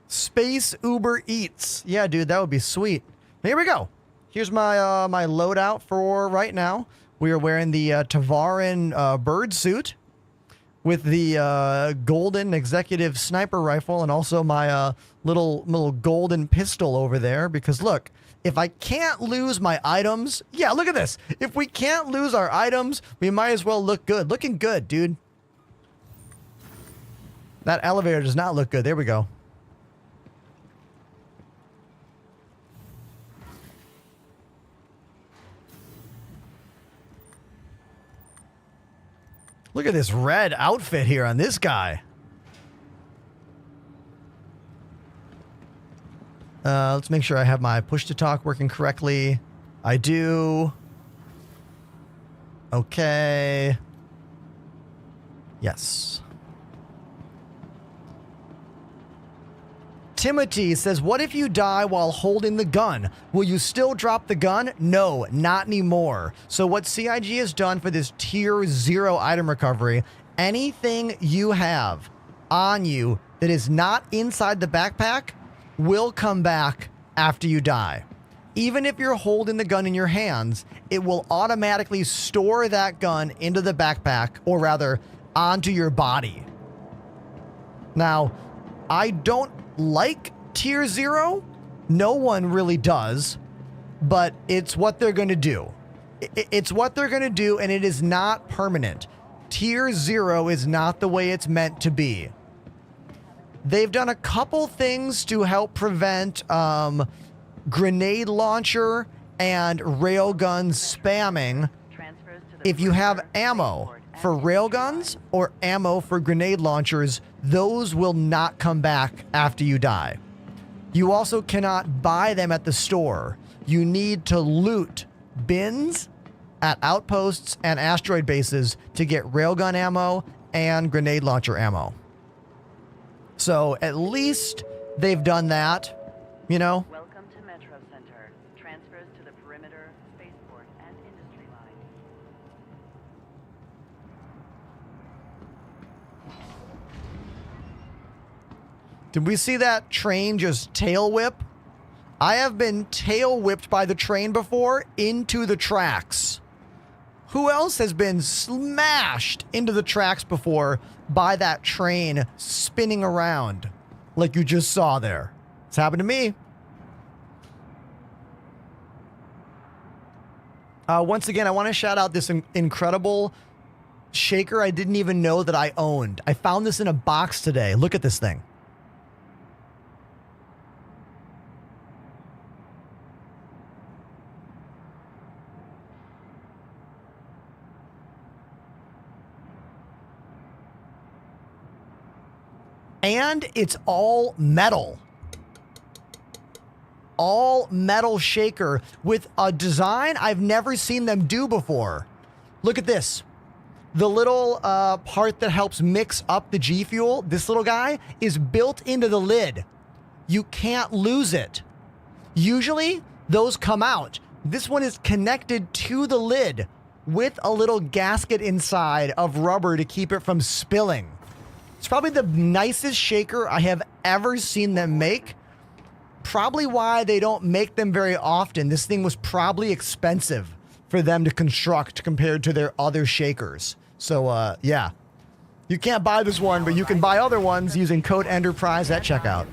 Space Uber Eats. Yeah, dude, that would be sweet. Here we go. Here's my my loadout for right now. We are wearing the Tavarin bird suit with the golden executive sniper rifle and also my little golden pistol over there. Because look, if I can't lose my items, yeah, look at this. If we can't lose our items, we might as well look good. Looking good, dude. That elevator does not look good. There we go. Look at this red outfit here on this guy. Let's make sure I have my push to talk working correctly. I do. Okay. Yes. Timothy says, what if you die while holding the gun? Will you still drop the gun? No, not anymore. So what CIG has done for this tier 0 item recovery, anything you have on you that is not inside the backpack will come back after you die. Even if you're holding the gun in your hands, it will automatically store that gun into the backpack, or rather, onto your body. Now, I don't like tier 0. No one really does, but it's what they're going to do. It's what they're going to do, and it is not permanent. Tier 0 is not the way it's meant to be. They've done a couple things to help prevent grenade launcher and railgun spamming. If you have ammo for railguns or ammo for grenade launchers, those will not come back after you die. You also cannot buy them at the store. You need to loot bins at outposts and asteroid bases to get railgun ammo and grenade launcher ammo. So at least they've done that, you know? Welcome to Metro Center. Transfers to the perimeter, spaceport, and industry line. Did we see that train just tail whip? I have been tail whipped by the train before into the tracks. Who else has been smashed into the tracks before by that train spinning around like you just saw there? It's happened to me. Once again, I want to shout out this incredible shaker I didn't even know that I owned. I found this in a box today. Look at this thing. And it's all metal. All metal shaker with a design I've never seen them do before. Look at this. The little part that helps mix up the G Fuel, this little guy, is built into the lid. You can't lose it. Usually, those come out. This one is connected to the lid with a little gasket inside of rubber to keep it from spilling. It's probably the nicest shaker I have ever seen them make. Probably why they don't make them very often. This thing was probably expensive for them to construct compared to their other shakers. So, yeah. You can't buy this one, but you can buy other ones using code ENTERPRISE at checkout.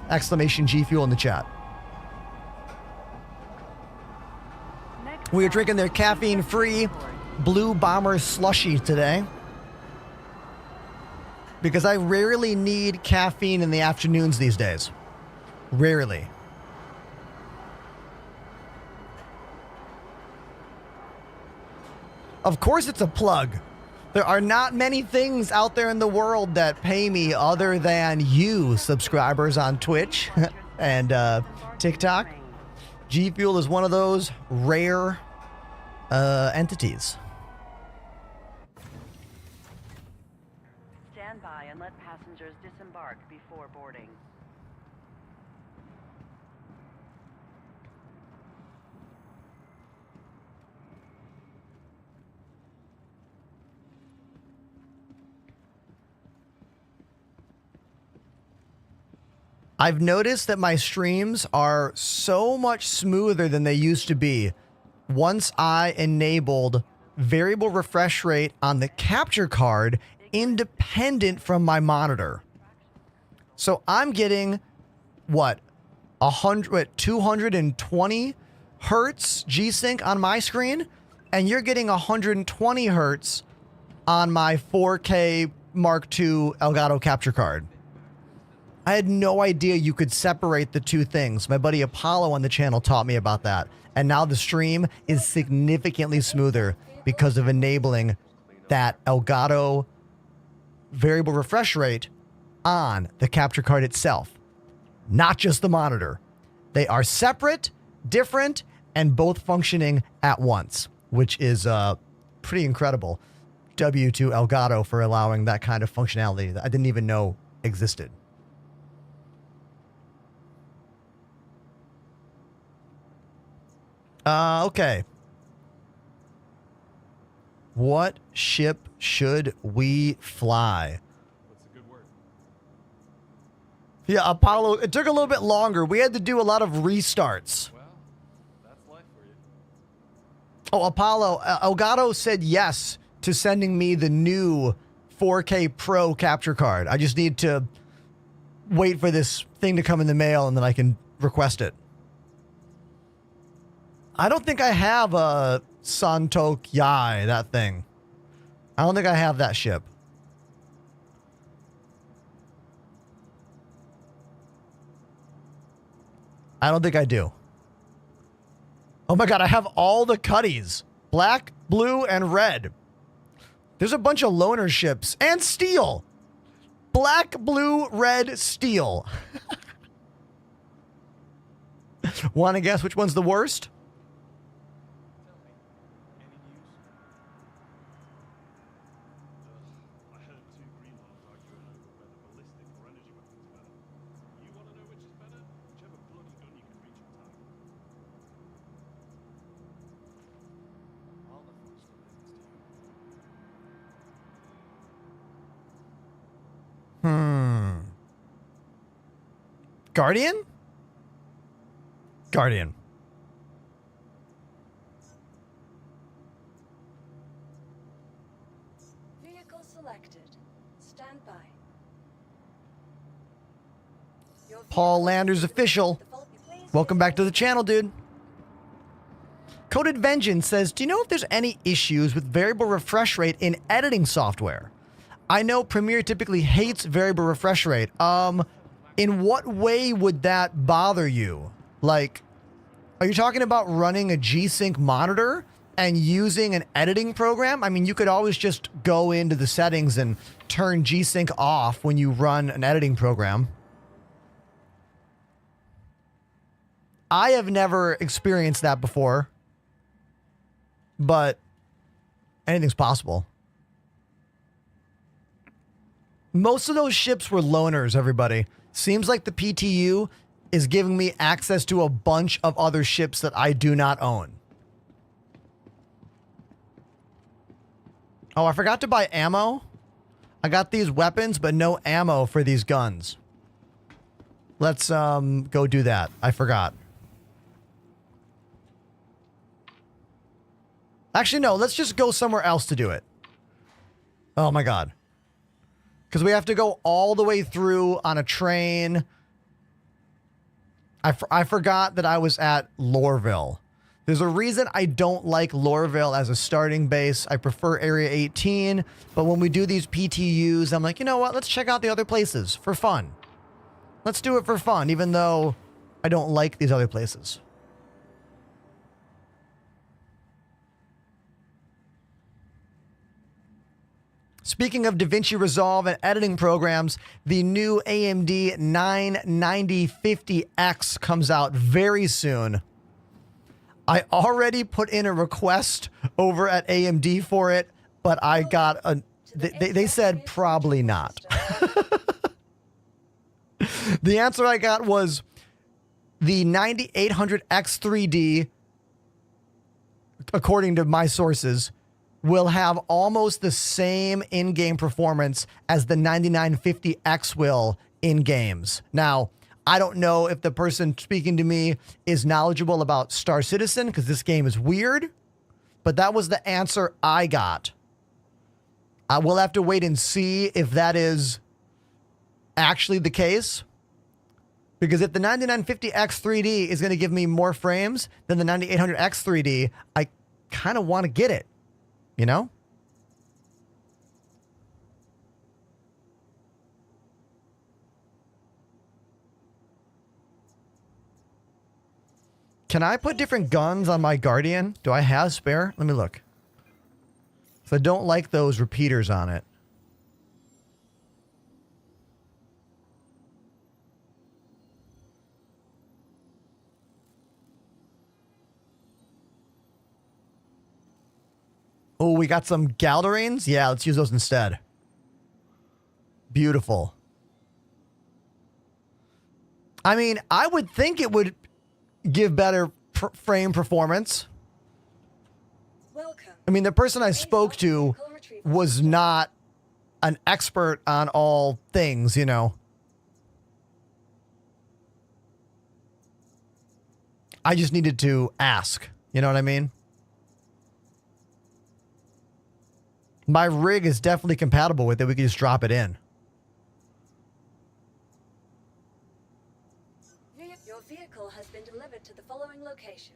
Exclamation G Fuel in the chat. We are drinking their caffeine-free Blue Bomber slushy today, because I rarely need caffeine in the afternoons these days. Rarely. Of course it's a plug. There are not many things out there in the world that pay me other than you subscribers on Twitch and TikTok. G Fuel is one of those rare entities. Stand by let passengers disembark before boarding. I've noticed that my streams are so much smoother than they used to be once I enabled variable refresh rate on the capture card independent from my monitor. So I'm getting, what, 220 hertz G-Sync on my screen, and you're getting 120 hertz on my 4K Mark II Elgato capture card. I had no idea you could separate the two things. My buddy Apollo on the channel taught me about that. And now the stream is significantly smoother because of enabling that Elgato variable refresh rate on the capture card itself, not just the monitor. They are separate, different, and both functioning at once, which is pretty incredible. W to Elgato for allowing that kind of functionality that I didn't even know existed. Okay. What ship should we fly? What's a good word? Yeah, Apollo, it took a little bit longer. We had to do a lot of restarts. Well, that's life for you. Oh, Apollo, Elgato said yes to sending me the new 4K Pro capture card. I just need to wait for this thing to come in the mail and then I can request it. I don't think I have a Santok Yai, that thing. I don't think I have that ship. I don't think I do. Oh my god, I have all the cutties. Black, blue, and red. There's a bunch of loaner ships. And steel. Black, blue, red, steel. Want to guess which one's the worst? I heard two greenhorns arguing over whether ballistic or energy weapons are better. You want to know which is better? Whichever bloody gun you can reach in time. I'll never understand this to you. Guardian? Guardian. Vehicle selected. Stand by. Your Paul vehicle Landers is official. default- please Welcome back to the channel, dude. Coded Vengeance says, do you know if there's any issues with variable refresh rate in editing software? I know Premiere typically hates variable refresh rate. In what way would that bother you? Like, are you talking about running a G-Sync monitor and using an editing program? I mean, you could always just go into the settings and turn G-Sync off when you run an editing program. I have never experienced that before, but anything's possible. Most of those ships were loaners, everybody. Seems like the PTU is giving me access to a bunch of other ships that I do not own. Oh, I forgot to buy ammo. I got these weapons, but no ammo for these guns. Let's go do that. I forgot. Actually, no, let's just go somewhere else to do it. Oh my god. Because we have to go all the way through on a train. I forgot that I was at Lorville. There's a reason I don't like Lorville as a starting base. I prefer Area 18. But when we do these PTUs, I'm like, you know what? Let's check out the other places for fun. Let's do it for fun, even though I don't like these other places. Speaking of DaVinci Resolve and editing programs, the new AMD 99050X comes out very soon. I already put in a request over at AMD for it, but I got a they said probably not. The answer I got was the 9800X3D, according to my sources, will have almost the same in-game performance as the 9950X will in games. Now, I don't know if the person speaking to me is knowledgeable about Star Citizen, because this game is weird, but that was the answer I got. I will have to wait and see if that is actually the case. Because if the 9950X 3D is going to give me more frames than the 9800X 3D, I kind of want to get it, you know? Can I put different guns on my Guardian? Do I have spare? Let me look. So I don't like those repeaters on it. Oh, we got some Galderines? Yeah, let's use those instead. Beautiful. I mean, I would think it would give better frame performance. Welcome. I mean, the person I spoke to was not an expert on all things, you know. I just needed to ask. You know what I mean? My rig is definitely compatible with it. We can just drop it in. Your vehicle has been delivered to the following location.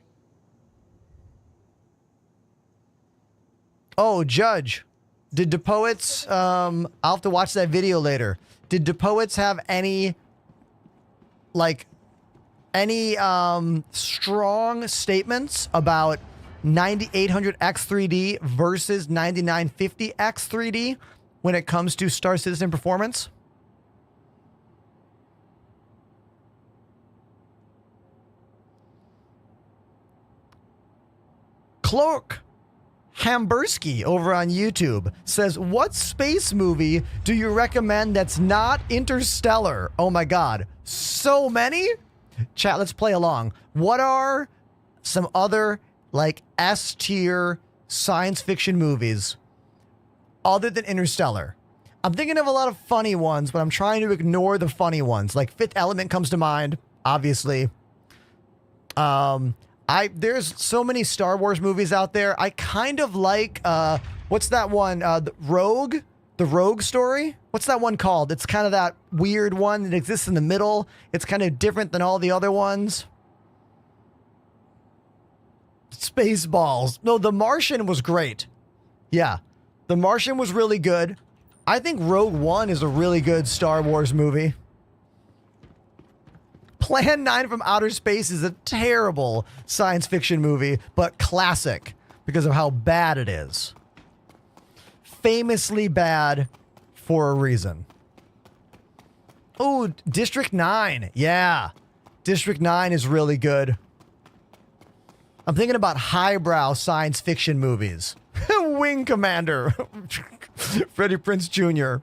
Oh, Judge, did DePoets, I'll have to watch that video later. Did DePoets have any, like, any strong statements about 9800X 3D versus 9950X 3D when it comes to Star Citizen performance? Cloak Hambursky over on YouTube says, what space movie do you recommend that's not Interstellar? Oh my God. So many? Chat, let's play along. What are some other like S-tier science fiction movies other than Interstellar? I'm thinking of a lot of funny ones, but I'm trying to ignore the funny ones. Like Fifth Element comes to mind, obviously. There's so many Star Wars movies out there. I kind of like, what's that one? The Rogue story? What's that one called? It's kind of that weird one that exists in the middle. It's kind of different than all the other ones. Spaceballs. No, The Martian was great. Yeah. The Martian was really good. I think Rogue One is a really good Star Wars movie. Plan 9 from Outer Space is a terrible science fiction movie, but classic because of how bad it is. Famously bad for a reason. Oh, District 9. Yeah. District 9 is really good. I'm thinking about highbrow science fiction movies. Wing Commander. Freddie Prinze Jr.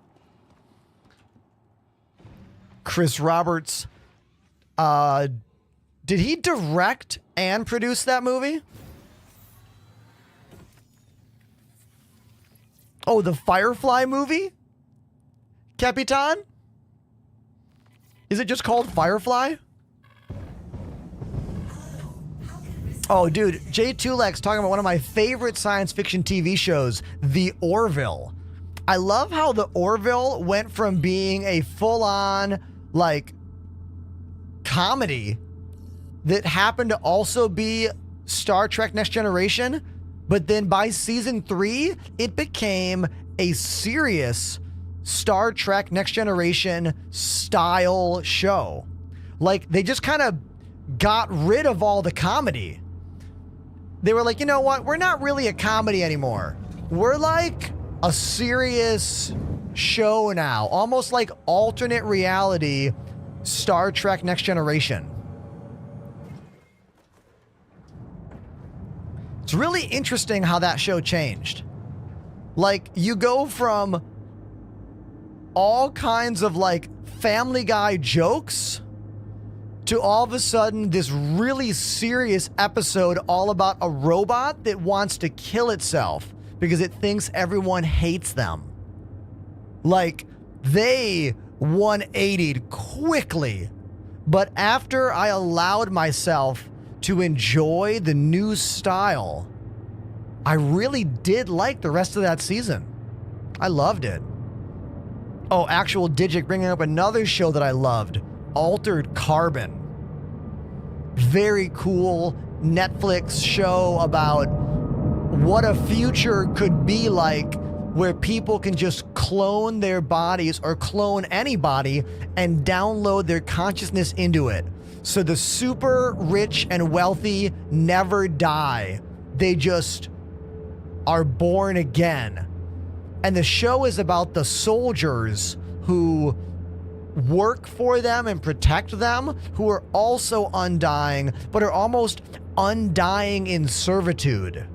Chris Roberts. Did he direct and produce that movie? Oh, the Firefly movie? Capitan? Is it just called Firefly? Oh, dude, Jay Tulek's talking about one of my favorite science fiction TV shows, The Orville. I love how The Orville went from being a full-on, like, comedy that happened to also be Star Trek Next Generation, but then by season 3, it became a serious Star Trek Next Generation style show. Like, they just kind of got rid of all the comedy. They were like, you know what? We're not really a comedy anymore. We're like a serious show now, almost like alternate reality Star Trek Next Generation. It's really interesting how that show changed. Like, you go from all kinds of like Family Guy jokes to all of a sudden this really serious episode all about a robot that wants to kill itself because it thinks everyone hates them. Like, they 180'd quickly. But after I allowed myself to enjoy the new style, I really did like the rest of that season. I loved it. Oh, Actual Digit bringing up another show that I loved, Altered Carbon. Very cool Netflix show about what a future could be like where people can just clone their bodies or clone anybody and download their consciousness into it. So the super rich and wealthy never die. They just are born again. And the show is about the soldiers who work for them and protect them, who are also undying, but are almost undying in servitude.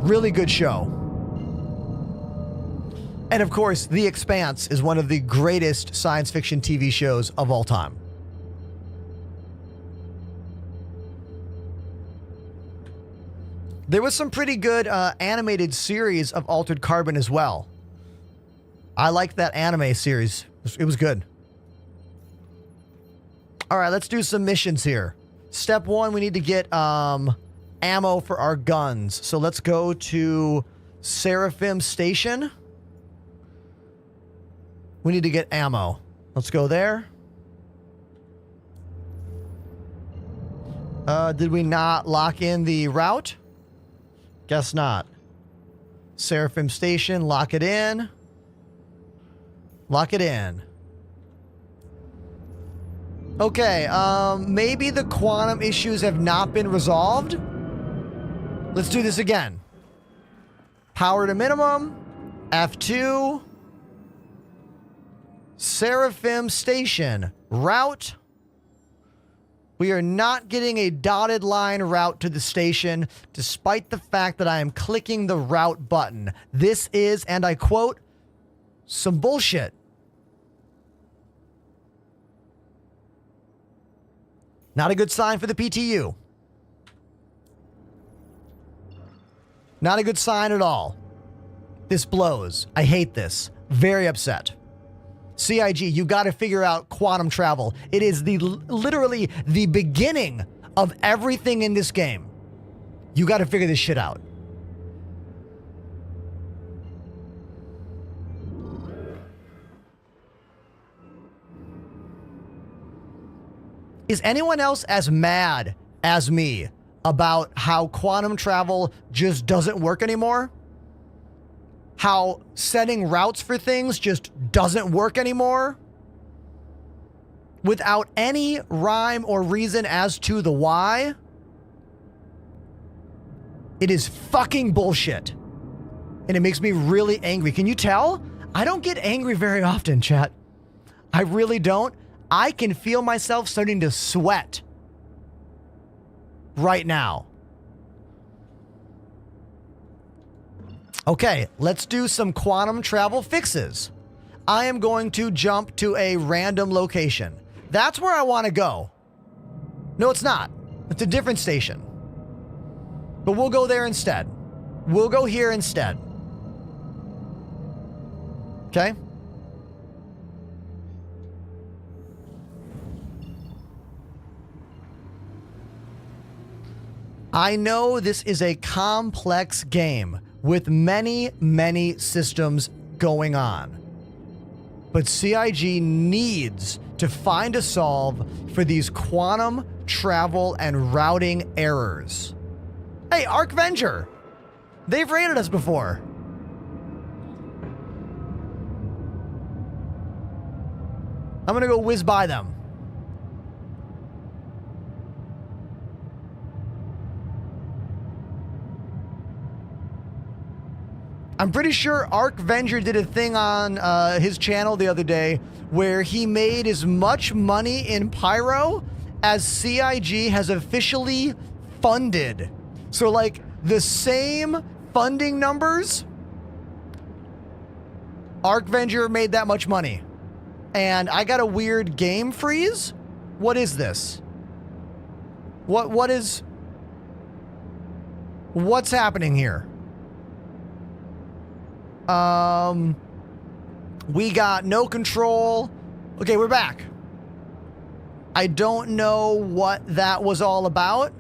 Really good show. And of course, The Expanse is one of the greatest science fiction TV shows of all time. There was some pretty good animated series of Altered Carbon as well. I liked that anime series. It was good. All right, let's do some missions here. Step 1, we need to get ammo for our guns. So let's go to Seraphim Station. We need to get ammo. Let's go there. Did we not lock in the route? Guess not. Seraphim Station, lock it in. Lock it in. Okay, maybe the quantum issues have not been resolved. Let's do this again. Power to minimum. F2. Seraphim Station. Route. We are not getting a dotted line route to the station, despite the fact that I am clicking the route button. This is, and I quote, some bullshit. Not a good sign for the PTU. Not a good sign at all. This blows. I hate this. Very upset. CIG, you got to figure out quantum travel. It is literally the beginning of everything in this game. You got to figure this shit out. Is anyone else as mad as me about how quantum travel just doesn't work anymore? How setting routes for things just doesn't work anymore? Without any rhyme or reason as to the why? It is fucking bullshit. And it makes me really angry. Can you tell? I don't get angry very often, chat. I really don't. I can feel myself starting to sweat right now. Okay, let's do some quantum travel fixes. I am going to jump to a random location. That's where I want to go. No, it's not. It's a different station. But we'll go there instead. We'll go here instead. Okay? I know this is a complex game with many, many systems going on. But CIG needs to find a solve for these quantum travel and routing errors. Hey, Archvenger! They've raided us before. I'm gonna go whiz by them. I'm pretty sure Archvenger did a thing on his channel the other day where he made as much money in Pyro as CIG has officially funded. So, like, the same funding numbers ArcVenger made that much money. And I got a weird game freeze? What is this? What's happening here? We got no control. Okay, we're back. I don't know what that was all about.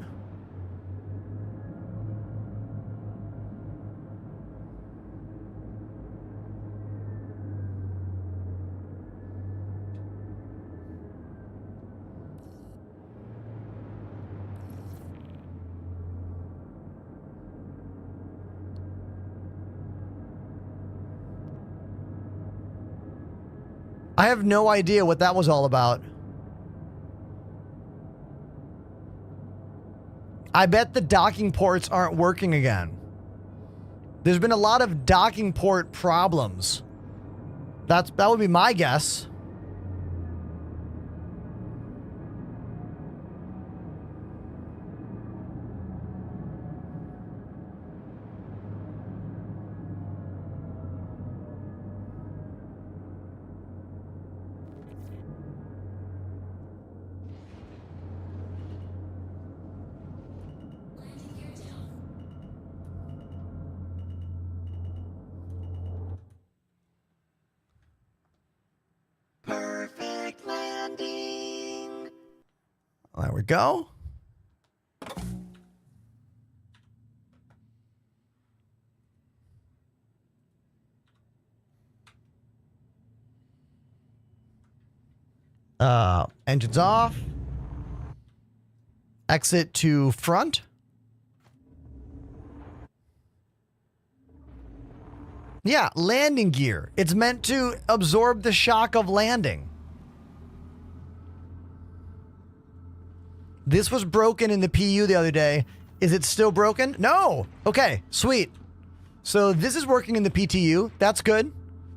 I have no idea what that was all about. I bet the docking ports aren't working again. There's been a lot of docking port problems. That would be my guess. Perfect landing. There we go. Engines off. Exit to front. Yeah, landing gear. It's meant to absorb the shock of landing. This was broken in the PU the other day. Is it still broken? No. Okay, sweet. So this is working in the PTU. That's good.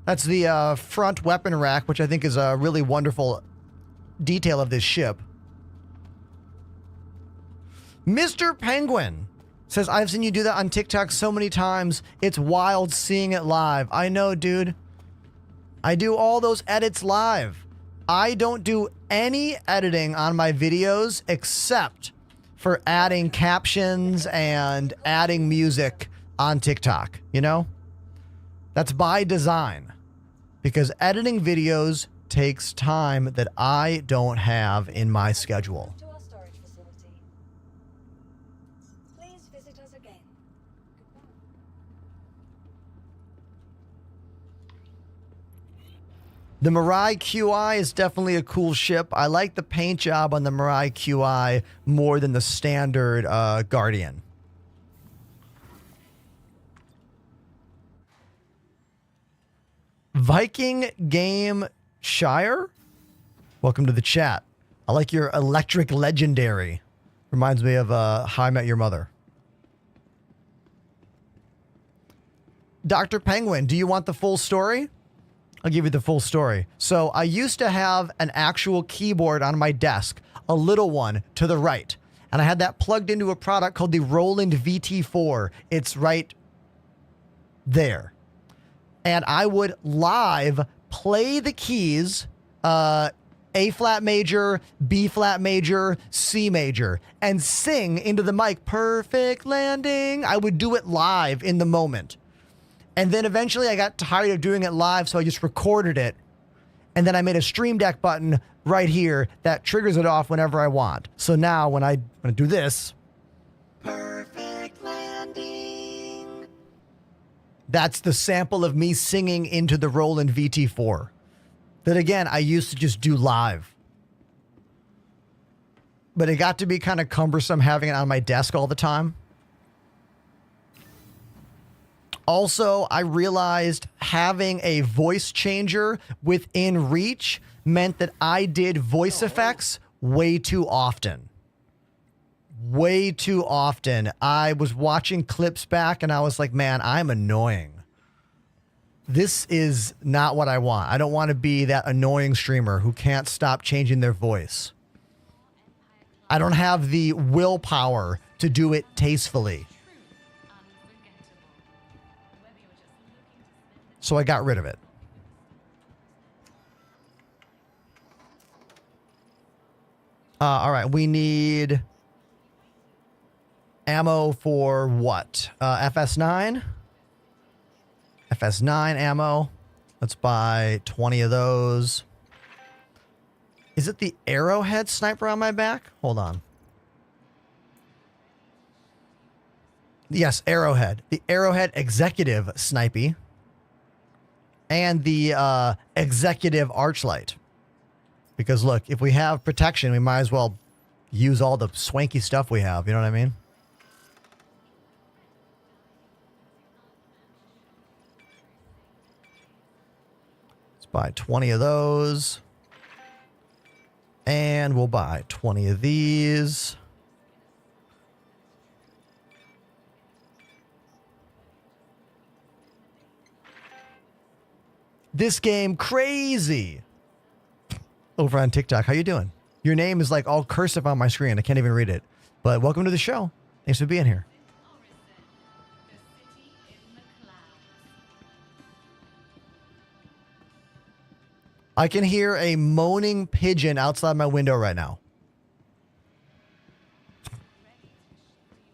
That's the front weapon rack, which I think is a really wonderful detail of this ship. Mr. Penguin says, I've seen you do that on TikTok so many times. It's wild seeing it live. I know, dude. I do all those edits live. I don't do any editing on my videos except for adding captions and adding music on TikTok, you know? That's by design. Because editing videos takes time that I don't have in my schedule. To our storage facility. Please visit us again. Goodbye. The Mirai QI is definitely a cool ship. I like the paint job on the Mirai QI more than the standard Guardian. Viking Game Shire? Welcome to the chat. I like your electric legendary. Reminds me of How I Met Your Mother. Dr. Penguin, do you want the full story? I'll give you the full story. So I used to have an actual keyboard on my desk, a little one to the right. And I had that plugged into a product called the Roland VT4. It's right there. And I would live play the keys, A flat major, B flat major, C major, and sing into the mic, perfect landing. I would do it live in the moment. And then eventually I got tired of doing it live, so I just recorded it. And then I made a Stream Deck button right here that triggers it off whenever I want. So now when I do this, perfect landing. That's the sample of me singing into the Roland VT4. That again, I used to just do live. But it got to be kind of cumbersome having it on my desk all the time. Also, I realized having a voice changer within reach meant that I did voice effects way too often. Way too often. I was watching clips back and I was like, man, I'm annoying. This is not what I want. I don't want to be that annoying streamer who can't stop changing their voice. I don't have the willpower to do it tastefully. So I got rid of it. All right, we need ammo for what? FS9? FS9 ammo. Let's buy 20 of those. Is it the Arrowhead sniper on my back? Hold on. Yes, Arrowhead. The Arrowhead Executive Snipey. And the Executive Archlight. Because look, if we have protection, we might as well use all the swanky stuff we have. You know what I mean? Let's buy 20 of those. And we'll buy 20 of these. This game crazy. Over on TikTok, how you doing? Your name is like all cursive on my screen. I can't even read it. But welcome to the show. Thanks for being here. I can hear a moaning pigeon outside my window right now.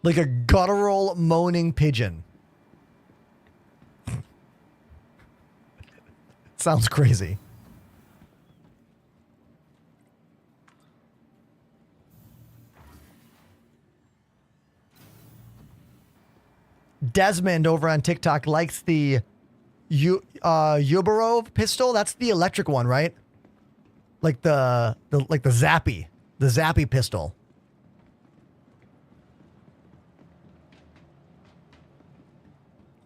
Like a guttural moaning pigeon. Sounds crazy. Desmond over on TikTok likes the Yubarov pistol. That's the electric one, right? Like the Zappy pistol.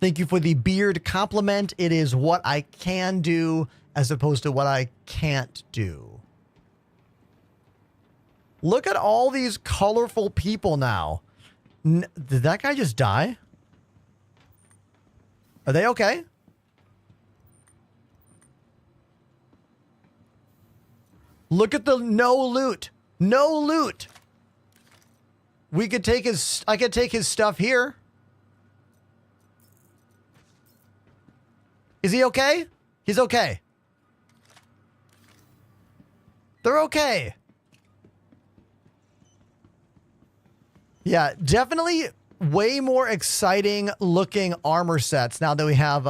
Thank you for the beard compliment. It is what I can do as opposed to what I can't do. Look at all these colorful people now. Did that guy just die? Are they okay? Look at the no loot. No loot. I could take his stuff here. Is he okay? He's okay. They're okay. Yeah, definitely way more exciting looking armor sets now that we have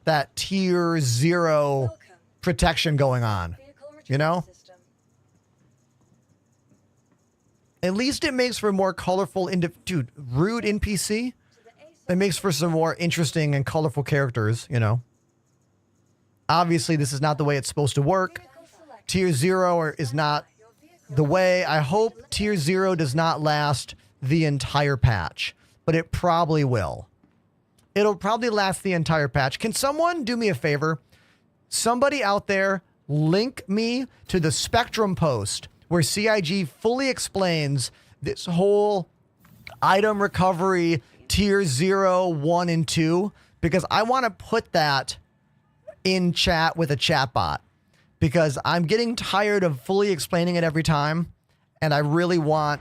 that tier 0 Welcome. protection going on. Vehicle retrieval You know? system. At least it makes for more colorful dude, rude NPC. To the A It makes for some more interesting and colorful characters, you know. Obviously, this is not the way it's supposed to work. vehicle select. Tier 0 is not Your vehicle the way. I hope tier 0 does not last the entire patch, but it probably will. It'll probably last the entire patch. Can someone do me a favor? Somebody out there link me to the Spectrum post where CIG fully explains this whole item recovery tier 0, 1, and 2, because I want to put that in chat with a chat bot, because I'm getting tired of fully explaining it every time, and I really want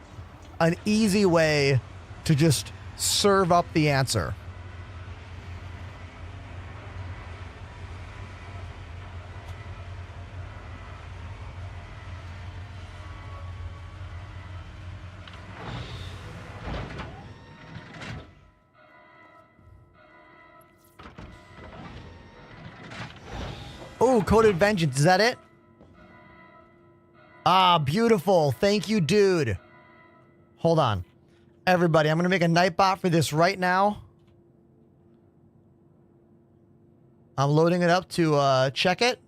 an easy way to just serve up the answer. Oh, Coded Vengeance. Is that it? Ah, beautiful. Thank you, dude. Hold on. Everybody, I'm going to make a Nightbot for this right now. I'm loading it up to check it.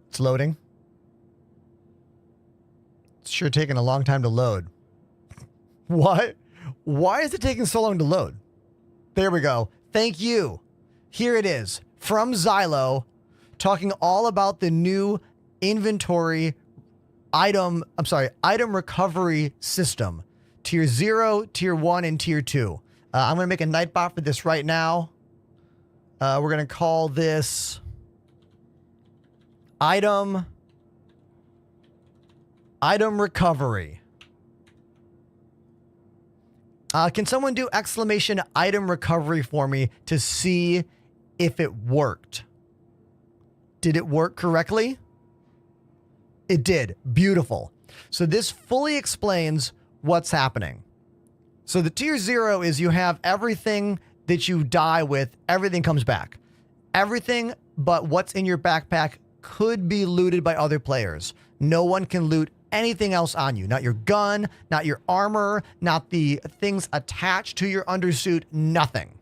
It's loading. It's sure taking a long time to load. What? Why is it taking so long to load? There we go. Thank you. Here it is from Xylo, talking all about the new inventory item recovery system. Tier 0, Tier 1, and Tier 2. I'm going to make a Nightbot for this right now. We're going to call this item recovery. Can someone do exclamation item recovery for me to see if it worked? Did it work correctly? It did. Beautiful. So this fully explains what's happening. So the tier 0 is you have everything that you die with, everything comes back. Everything but what's in your backpack could be looted by other players. No one can loot anything else on you. Not your gun, not your armor, not the things attached to your undersuit, nothing.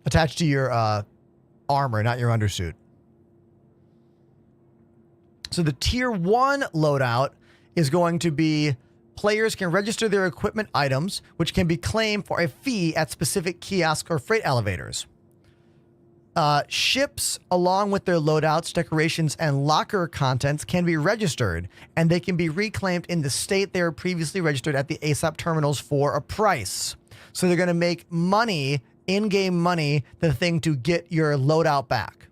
Attached to your armor, not your undersuit. So the tier 1 loadout is going to be players can register their equipment items, which can be claimed for a fee at specific kiosks or freight elevators. Ships, along with their loadouts, decorations, and locker contents, can be registered, and they can be reclaimed in the state they were previously registered at the ASAP terminals for a price. So they're going to make money, in-game money, the thing to get your loadout back.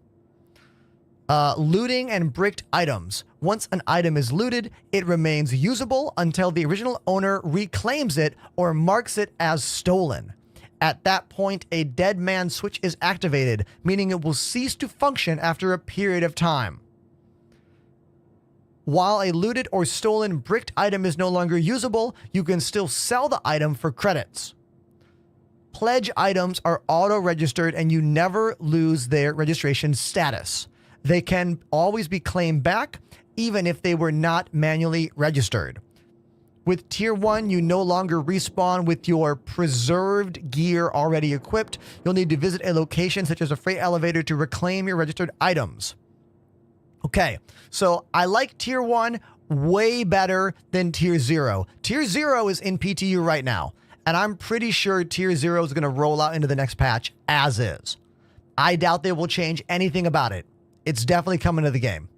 Looting and bricked items. Once an item is looted, it remains usable until the original owner reclaims it or marks it as stolen. At that point, a dead man switch is activated, meaning it will cease to function after a period of time. While a looted or stolen bricked item is no longer usable, you can still sell the item for credits. Pledge items are auto-registered and you never lose their registration status. They can always be claimed back, even if they were not manually registered. With Tier 1, you no longer respawn with your preserved gear already equipped. You'll need to visit a location such as a freight elevator to reclaim your registered items. Okay, so I like Tier 1 way better than Tier 0. Tier 0 is in PTU right now, and I'm pretty sure Tier 0 is going to roll out into the next patch as is. I doubt they will change anything about it. It's definitely coming to the game.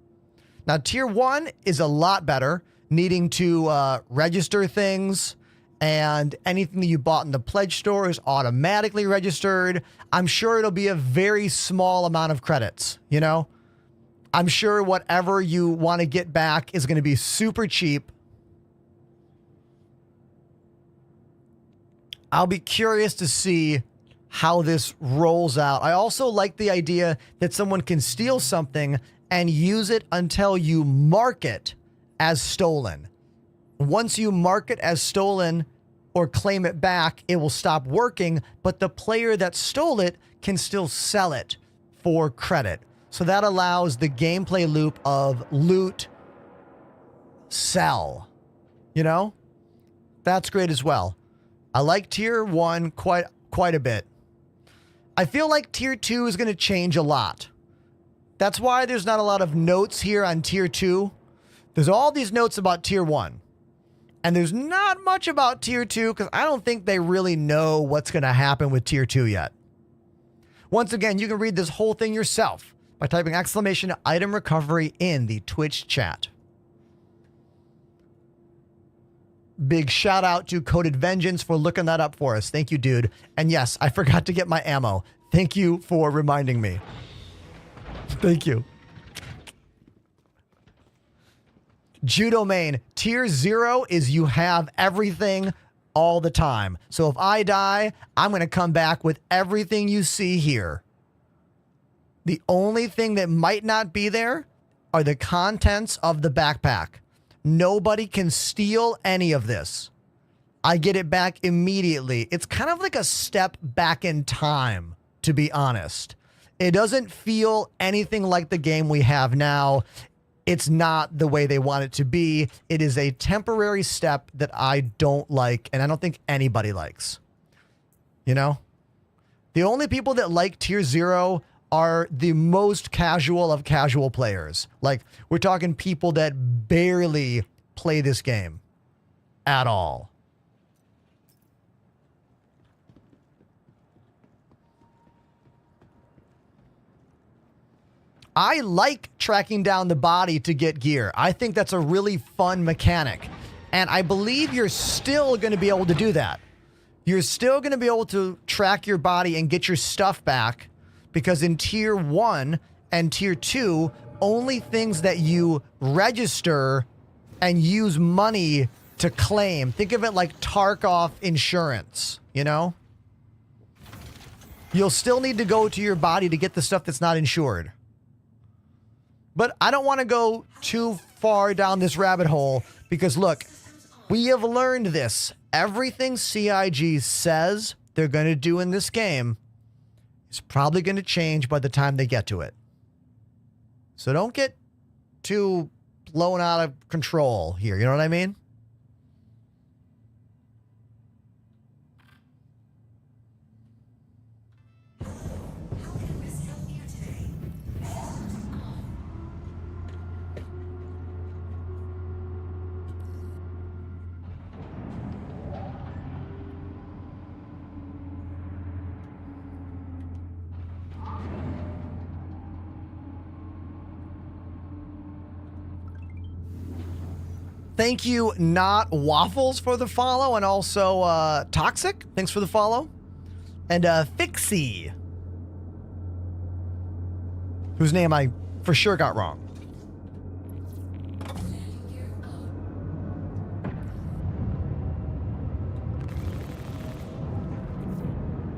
Now, Tier 1 is a lot better, needing to register things, and anything that you bought in the pledge store is automatically registered. I'm sure it'll be a very small amount of credits, you know? I'm sure whatever you want to get back is going to be super cheap. I'll be curious to see how this rolls out. I also like the idea that someone can steal something and use it until you mark it as stolen. Once you mark it as stolen or claim it back, it will stop working, but the player that stole it can still sell it for credit. So that allows the gameplay loop of loot, sell. You know? That's great as well. I like Tier 1 quite a bit. I feel like Tier 2 is going to change a lot. That's why there's not a lot of notes here on Tier 2. There's all these notes about Tier 1. And there's not much about Tier 2 because I don't think they really know what's going to happen with Tier 2 yet. Once again, you can read this whole thing yourself by typing !item recovery in the Twitch chat. Big shout out to Coded Vengeance for looking that up for us. Thank you, dude. And yes, I forgot to get my ammo. Thank you for reminding me. Thank you. Judo main, Tier 0 is you have everything all the time. So if I die, I'm going to come back with everything you see here. The only thing that might not be there are the contents of the backpack. Nobody can steal any of this. I get it back immediately. It's kind of like a step back in time, to be honest. It doesn't feel anything like the game we have now. It's not the way they want it to be. It is a temporary step that I don't like, and I don't think anybody likes. You know? The only people that like Tier 0 are the most casual of casual players. Like, we're talking people that barely play this game at all. I like tracking down the body to get gear. I think that's a really fun mechanic. And I believe you're still going to be able to do that. You're still going to be able to track your body and get your stuff back, because in Tier 1 and Tier 2, only things that you register and use money to claim. Think of it like Tarkov insurance, you know? You'll still need to go to your body to get the stuff that's not insured. But I don't want to go too far down this rabbit hole because, look, we have learned this. Everything CIG says they're going to do in this game is probably going to change by the time they get to it. So don't get too blown out of control here. You know what I mean? Thank you, Not Waffles, for the follow, and also Toxic, thanks for the follow, and Fixie, whose name I for sure got wrong.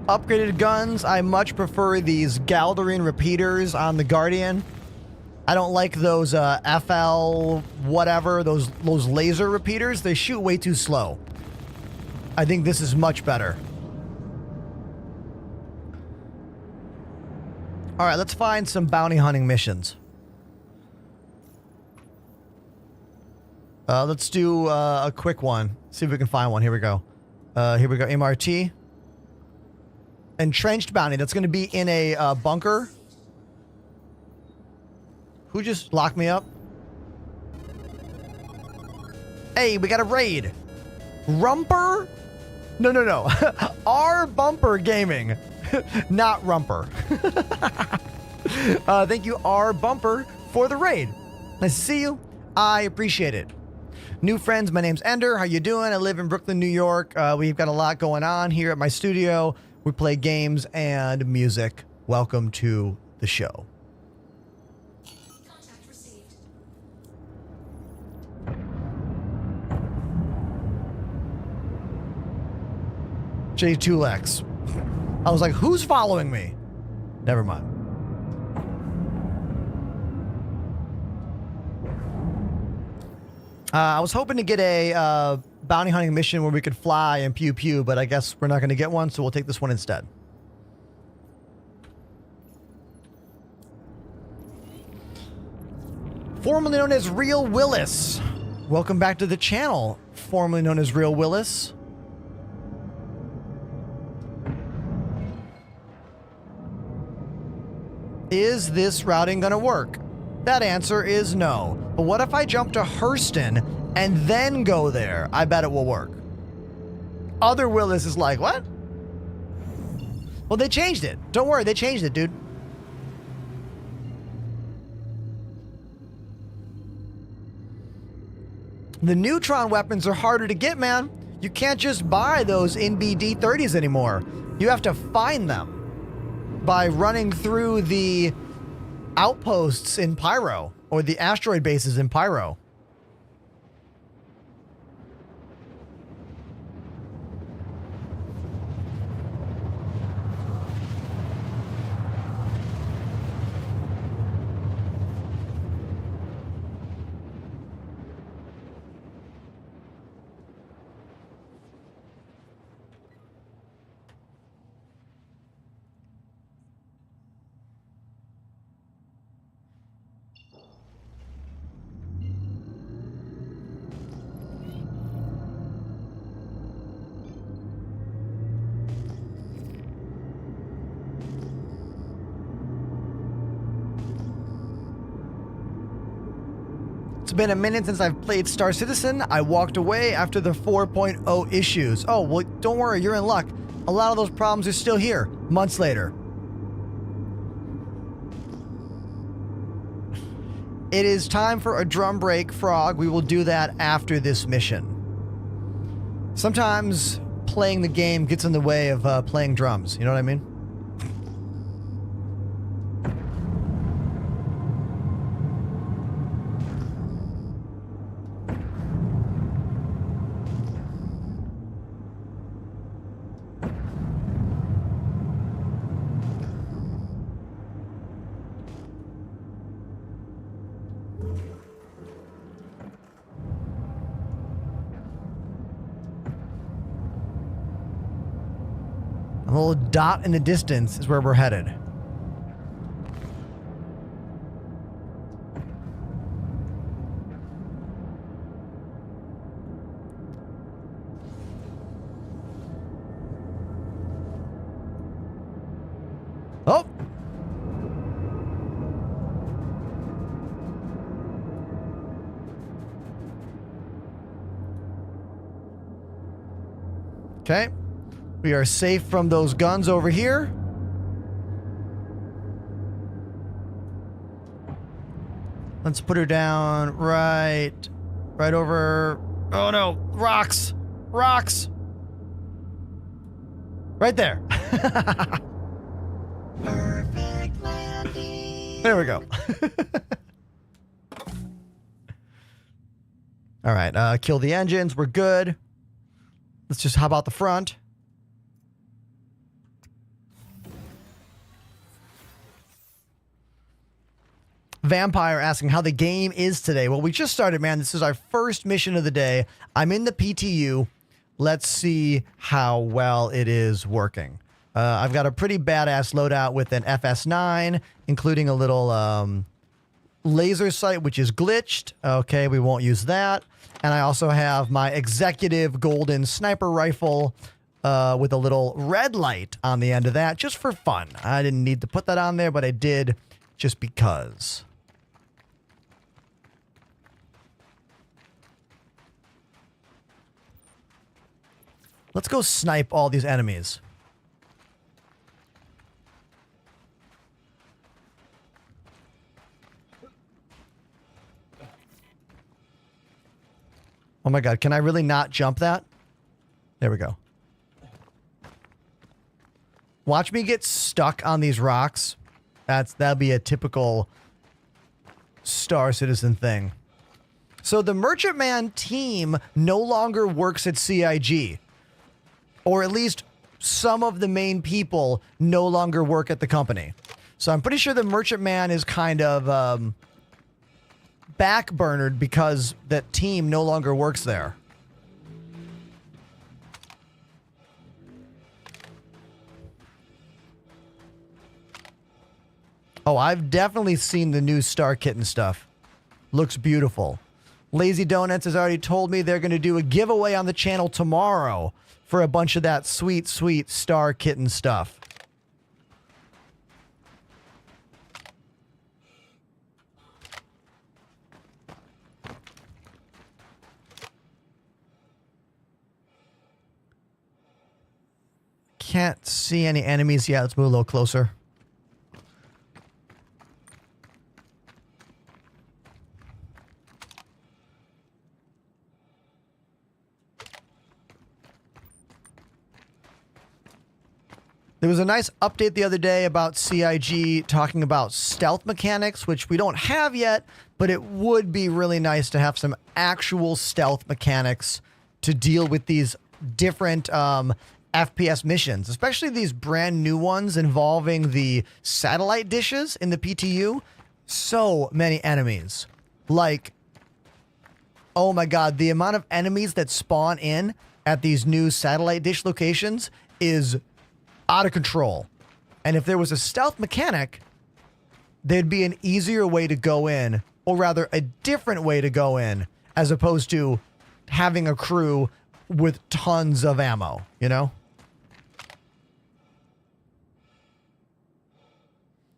Upgraded guns, I much prefer these Galdarine repeaters on the Guardian. I don't like those FL whatever, those laser repeaters. They shoot way too slow. I think this is much better. All right, let's find some bounty hunting missions. Let's do a quick one. See if we can find one. Here we go. Here we go. MRT. Entrenched bounty. That's going to be in a bunker. Who just locked me up? Hey, we got a raid. Rumper? No. R Bumper Gaming. Not Rumper. Thank you, R Bumper, for the raid. Nice to see you. I appreciate it. New friends, my name's Ender. How you doing? I live in Brooklyn, New York. We've got a lot going on here at my studio. We play games and music. Welcome to the show. J2Lex. I was like, who's following me? Never mind. I was hoping to get a bounty hunting mission where we could fly and pew pew, but I guess we're not going to get one, so we'll take this one instead. Formerly known as Real Willis. Welcome back to the channel. Formerly known as Real Willis. Is this routing going to work? That answer is no. But what if I jump to Hurston and then go there? I bet it will work. Other Willis is like, what? Well, they changed it. Don't worry, they changed it, dude. The neutron weapons are harder to get, man. You can't just buy those NBD-30s anymore. You have to find them by running through the outposts in Pyro, or the asteroid bases in Pyro. It's been a minute since I've played Star Citizen. I walked away after the 4.0 issues. Oh, well, don't worry, you're in luck. A lot of those problems are still here, months later. It is time for a drum break, Frog. We will do that after this mission. Sometimes playing the game gets in the way of playing drums. You know what I mean? A little dot in the distance is where we're headed. Oh! Okay. We are safe from those guns over here. Let's put her down right over. Oh no, rocks. Rocks. Right there. Perfect landing. There we go. All right, kill the engines. We're good. Let's just hop out the front. Vampire asking how the game is today. Well, we just started, man. This is our first mission of the day. I'm in the PTU. Let's see how well it is working. I've got a pretty badass loadout with an FS9, including a little laser sight, which is glitched. Okay, we won't use that. And I also have my executive golden sniper rifle with a little red light on the end of that, just for fun. I didn't need to put that on there, but I did just because. Let's go snipe all these enemies. Oh my god, can I really not jump that? There we go. Watch me get stuck on these rocks. That'd be a typical Star Citizen thing. So the Merchantman team no longer works at CIG. Or at least some of the main people no longer work at the company. So I'm pretty sure the Merchantman is kind of backburnered because that team no longer works there. Oh, I've definitely seen the new Star Kitten stuff. Looks beautiful. Lazy Donuts has already told me they're going to do a giveaway on the channel tomorrow for a bunch of that sweet, sweet Star Kitten stuff. Can't see any enemies yet. Let's move a little closer. There was a nice update the other day about CIG talking about stealth mechanics, which we don't have yet, but it would be really nice to have some actual stealth mechanics to deal with these different FPS missions, especially these brand new ones involving the satellite dishes in the PTU. So many enemies. Like, oh my god, the amount of enemies that spawn in at these new satellite dish locations is out of control. And if there was a stealth mechanic, there'd be an easier way to go in, or rather a different way to go in, as opposed to having a crew with tons of ammo, you know?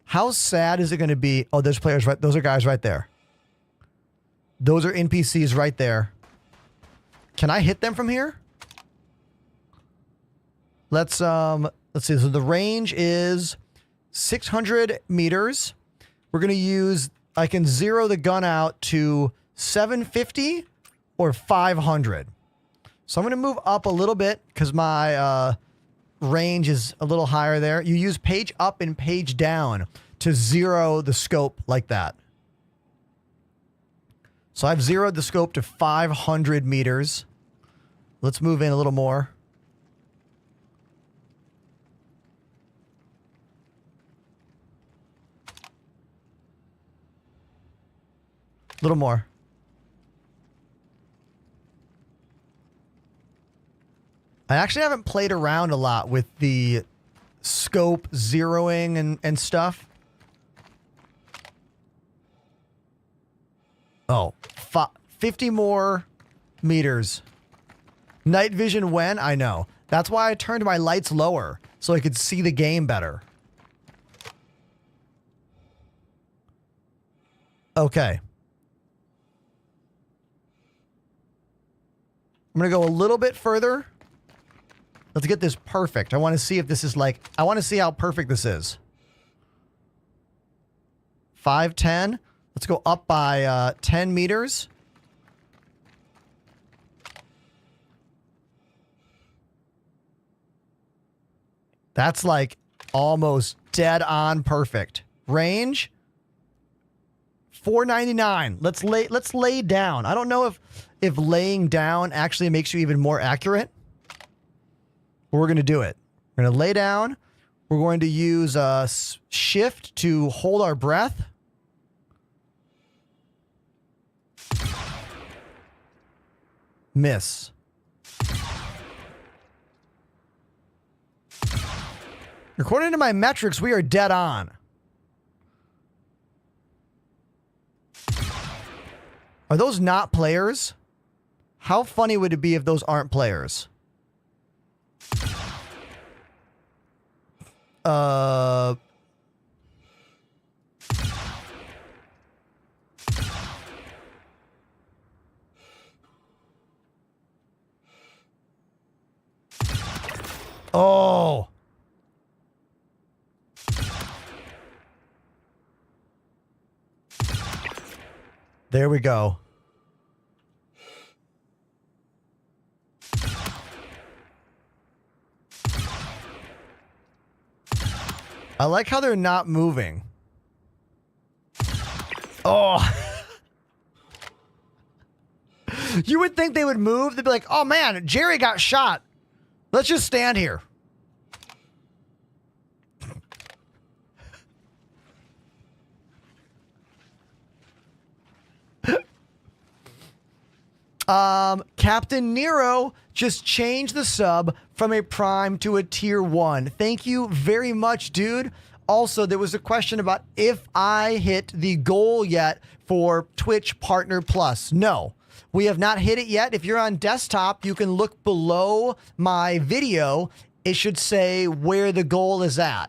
How sad is it going to be? Oh, there's players right. Those are guys right there. Those are NPCs right there. Can I hit them from here? Let's see. So the range is 600 meters. We're going to use, I can zero the gun out to 750 or 500. So I'm going to move up a little bit because my range is a little higher there. You use page up and page down to zero the scope like that. So I've zeroed the scope to 500 meters. Let's move in a little more. A little more. I actually haven't played around a lot with the scope zeroing and stuff. Oh, 50 more meters. Night vision when? I know. That's why I turned my lights lower so I could see the game better. Okay. I'm going to go a little bit further. Let's get this perfect. I want to see if this is like, I want to see how perfect this is. 510. Let's go up by 10 meters. That's like almost dead on perfect. Range 499. Let's lay down. I don't know if laying down actually makes you even more accurate. But we're going to do it. We're going to lay down. We're going to use shift to hold our breath. Miss. According to my metrics, we are dead on. Are those not players? How funny would it be if those aren't players? Oh. There we go. I like how they're not moving. Oh. You would think they would move. They'd be like, oh man, Jerry got shot. Let's just stand here. Captain Nero just changed the sub from a prime to a tier 1. Thank you very much, dude. Also, there was a question about if I hit the goal yet for Twitch Partner Plus. No, we have not hit it yet. If you're on desktop, you can look below my video. It should say where the goal is at,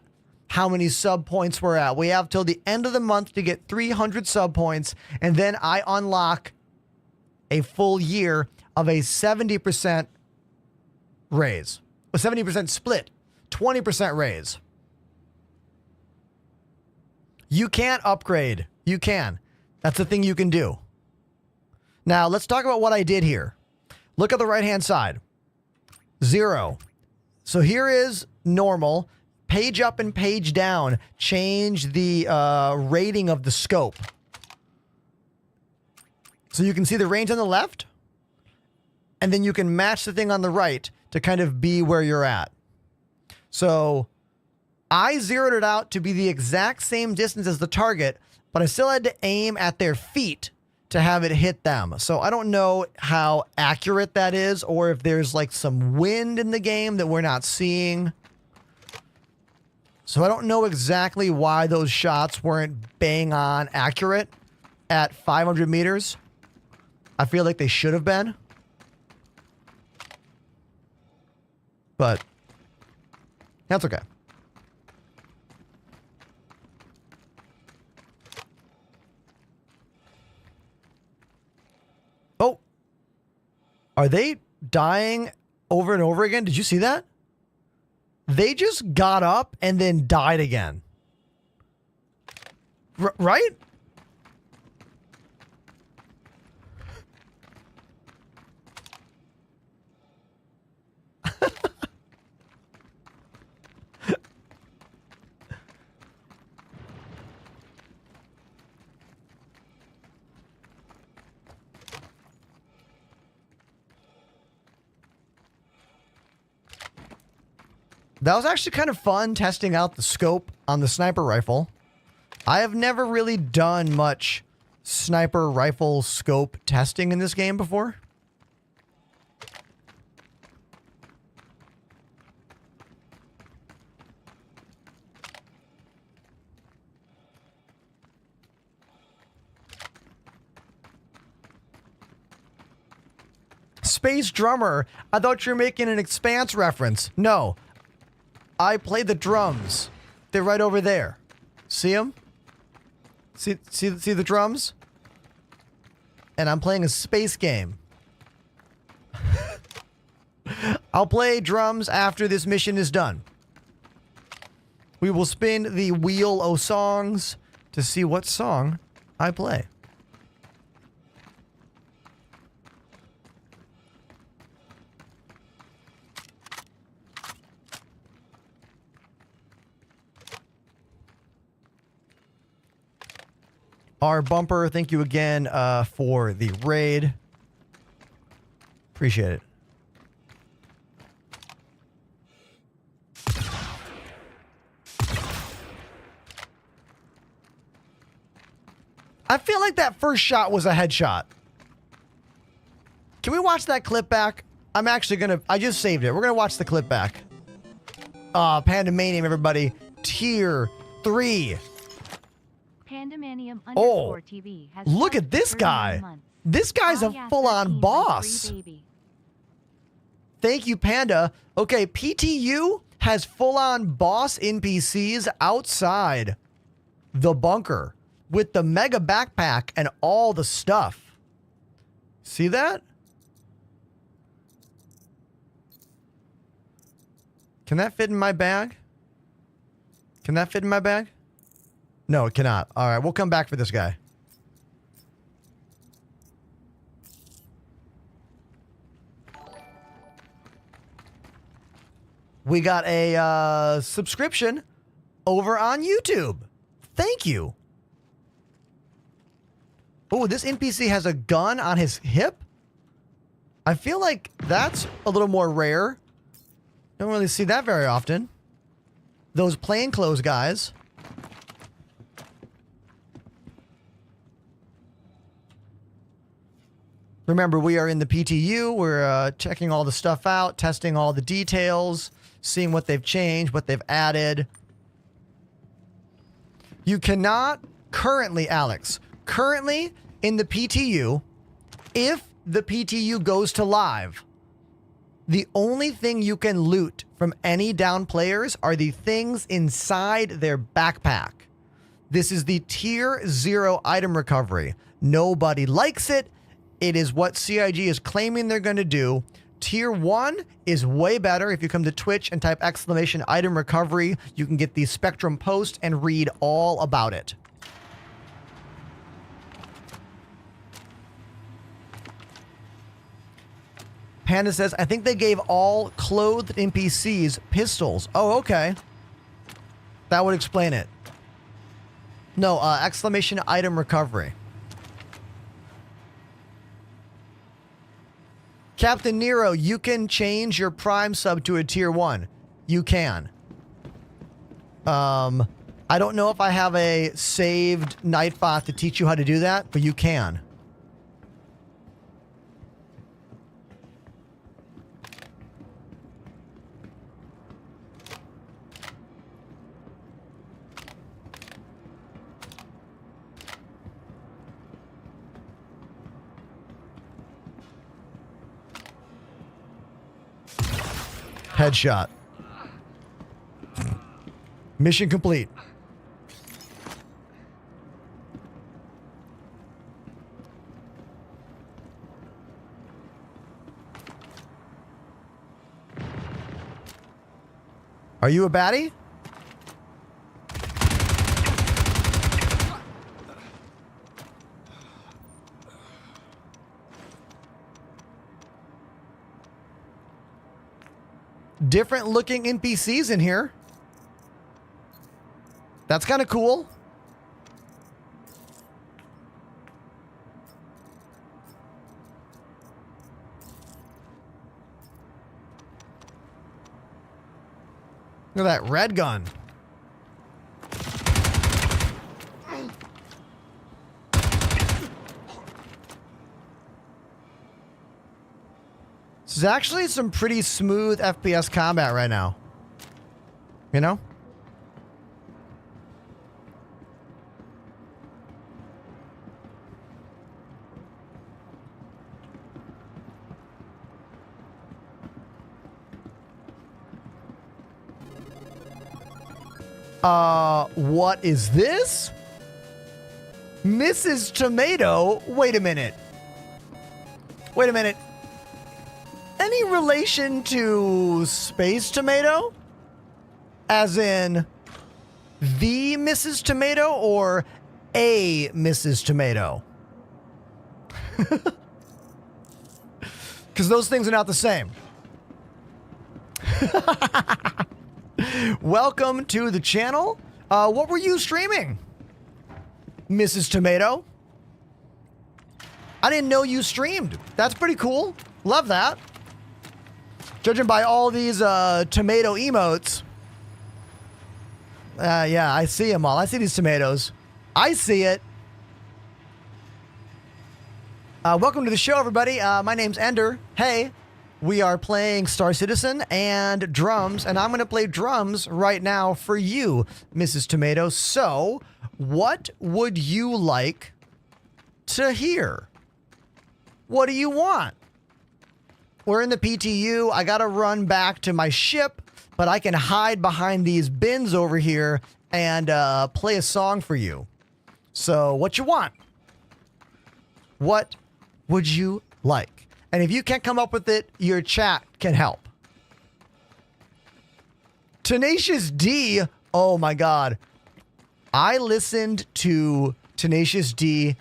how many sub points we're at. We have till the end of the month to get 300 sub points, and then I unlock a full year of a 70% raise, a 70% split, 20% raise. You can't upgrade. You can. That's a thing you can do. Now, let's talk about what I did here. Look at the right-hand side. 0. So here is normal. Page up and page down. Change the rating of the scope. So you can see the range on the left, and then you can match the thing on the right to kind of be where you're at. So I zeroed it out to be the exact same distance as the target, but I still had to aim at their feet to have it hit them. So I don't know how accurate that is, or if there's like some wind in the game that we're not seeing. So I don't know exactly why those shots weren't bang on accurate at 500 meters. I feel like they should have been. But that's okay. Oh. Are they dying over and over again? Did you see that? They just got up and then died again. Right? That was actually kind of fun testing out the scope on the sniper rifle. I have never really done much sniper rifle scope testing in this game before. Space Drummer. I thought you were making an Expanse reference. No. I play the drums. They're right over there. See them? See the drums? And I'm playing a space game. I'll play drums after this mission is done. We will spin the wheel o' songs to see what song I play. Our bumper, thank you again for the raid. Appreciate it. I feel like that first shot was a headshot. Can we watch that clip back? I'm actually gonna, I just saved it. We're gonna watch the clip back. Pandemanium, everybody. Tier 3. Pandemanium Oh, underscore TV has look subbed at this 39 guy. months. This guy's a Alias full-on 13.3 boss. baby. Thank you, Panda. Okay, PTU has full-on boss NPCs outside the bunker with the mega backpack and all the stuff. See that? Can that fit in my bag? Can that fit in my bag? No, it cannot. All right, we'll come back for this guy. We got a subscription over on YouTube. Thank you. Oh, this NPC has a gun on his hip? I feel like that's a little more rare. Don't really see that very often. Those plainclothes guys. Remember, we are in the PTU. We're checking all the stuff out, testing all the details, seeing what they've changed, what they've added. You cannot currently, Alex, currently in the PTU, if the PTU goes to live, the only thing you can loot from any down players are the things inside their backpack. This is the tier 0 item recovery. Nobody likes it. It is what CIG is claiming they're going to do. Tier 1 is way better. If you come to Twitch and type !item recovery, you can get the Spectrum post and read all about it. Panda says, I think they gave all clothed NPCs pistols. Oh, okay. That would explain it. No, !item recovery. Captain Nero, you can change your Prime sub to a tier 1. You can. I don't know if I have a saved Nightbot to teach you how to do that, but you can. Headshot. Mission complete. Are you a baddie? Different looking NPCs in here. That's kind of cool. Look at that red gun. This is actually some pretty smooth FPS combat right now. You know? What is this? Mrs. Tomato? Wait a minute. Wait a minute. Any relation to Space Tomato? As in the Mrs. Tomato or a Mrs. Tomato? Because those things are not the same. Welcome to the channel. What were you streaming, Mrs. Tomato? I didn't know you streamed. That's pretty cool. Love that. Judging by all these tomato emotes. Yeah, I see them all. I see these tomatoes. I see it. Welcome to the show, everybody. My name's Ender. Hey, we are playing Star Citizen and drums, and I'm going to play drums right now for you, Mrs. Tomato. So, what would you like to hear? What do you want? We're in the PTU. I got to run back to my ship, but I can hide behind these bins over here and play a song for you. So, what you want? What would you like? And if you can't come up with it, your chat can help. Tenacious D. Oh my God. I listened to Tenacious D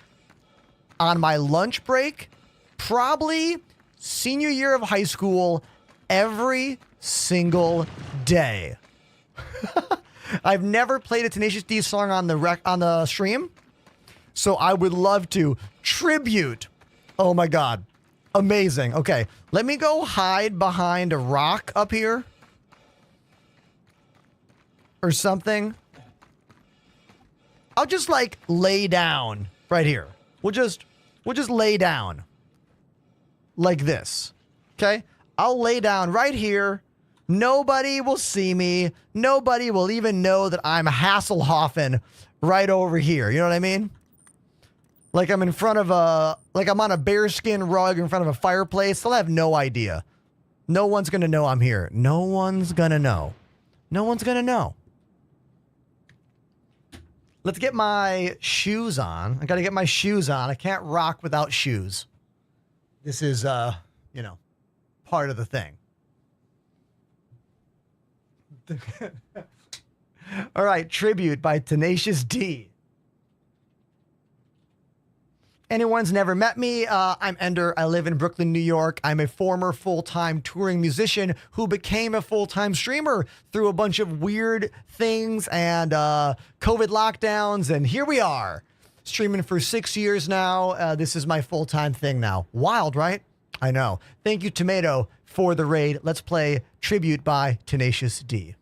on my lunch break, probably senior year of high school, every single day. I've never played a Tenacious D song on the stream, so I would love to tribute. Oh my God. Amazing. Okay, let me go hide behind a rock up here. Or something. I'll just like lay down right here. We'll just lay down. Like this. Okay? I'll lay down right here. Nobody will see me. Nobody will even know that I'm Hasselhoffen right over here. You know what I mean? Like I'm in front of like I'm on a bearskin rug in front of a fireplace. They'll have no idea. No one's going to know I'm here. No one's going to know. No one's going to know. Let's get my shoes on. I got to get my shoes on. I can't rock without shoes. This is, you know, part of the thing. All right, Tribute by Tenacious D. Anyone's never met me, I'm Ender. I live in Brooklyn, New York. I'm a former full-time touring musician who became a full-time streamer through a bunch of weird things and COVID lockdowns, and here we are. Streaming for 6 years now. This is my full-time thing now. Wild, right? I know. Thank you, Tomato, for the raid. Let's play Tribute by Tenacious D.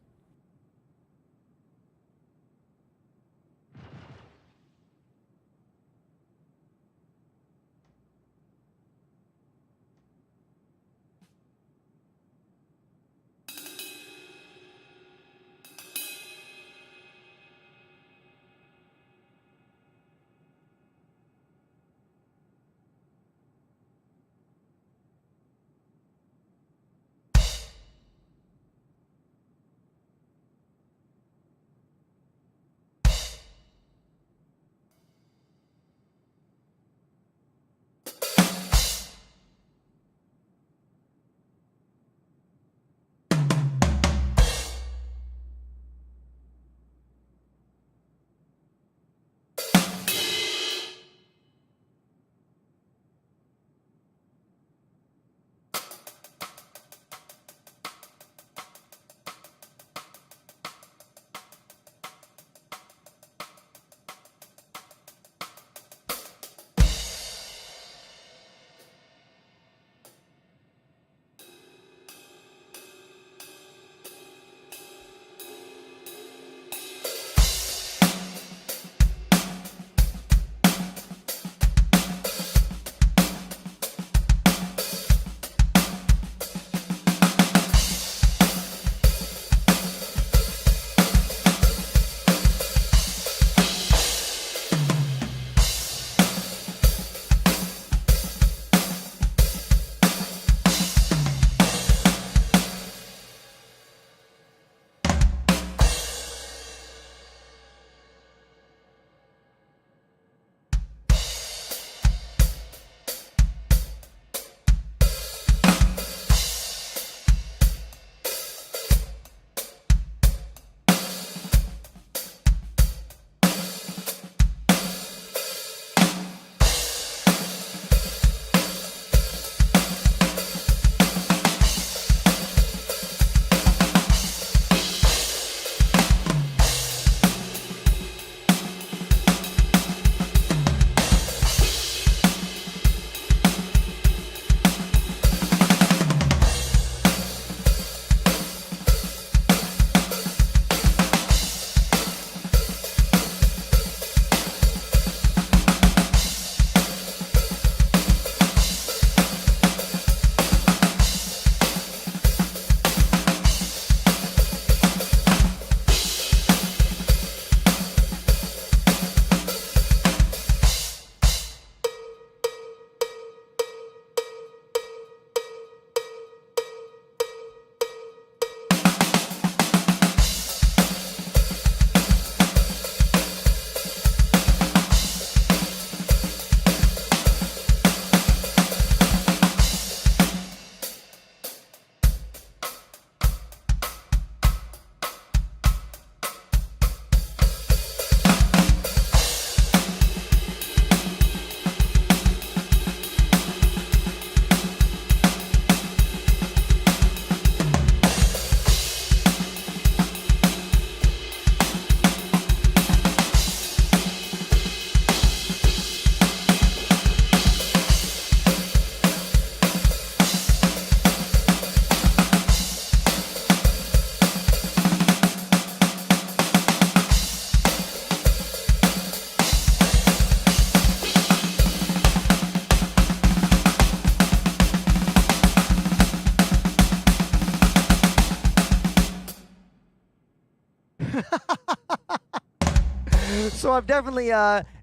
So I've definitely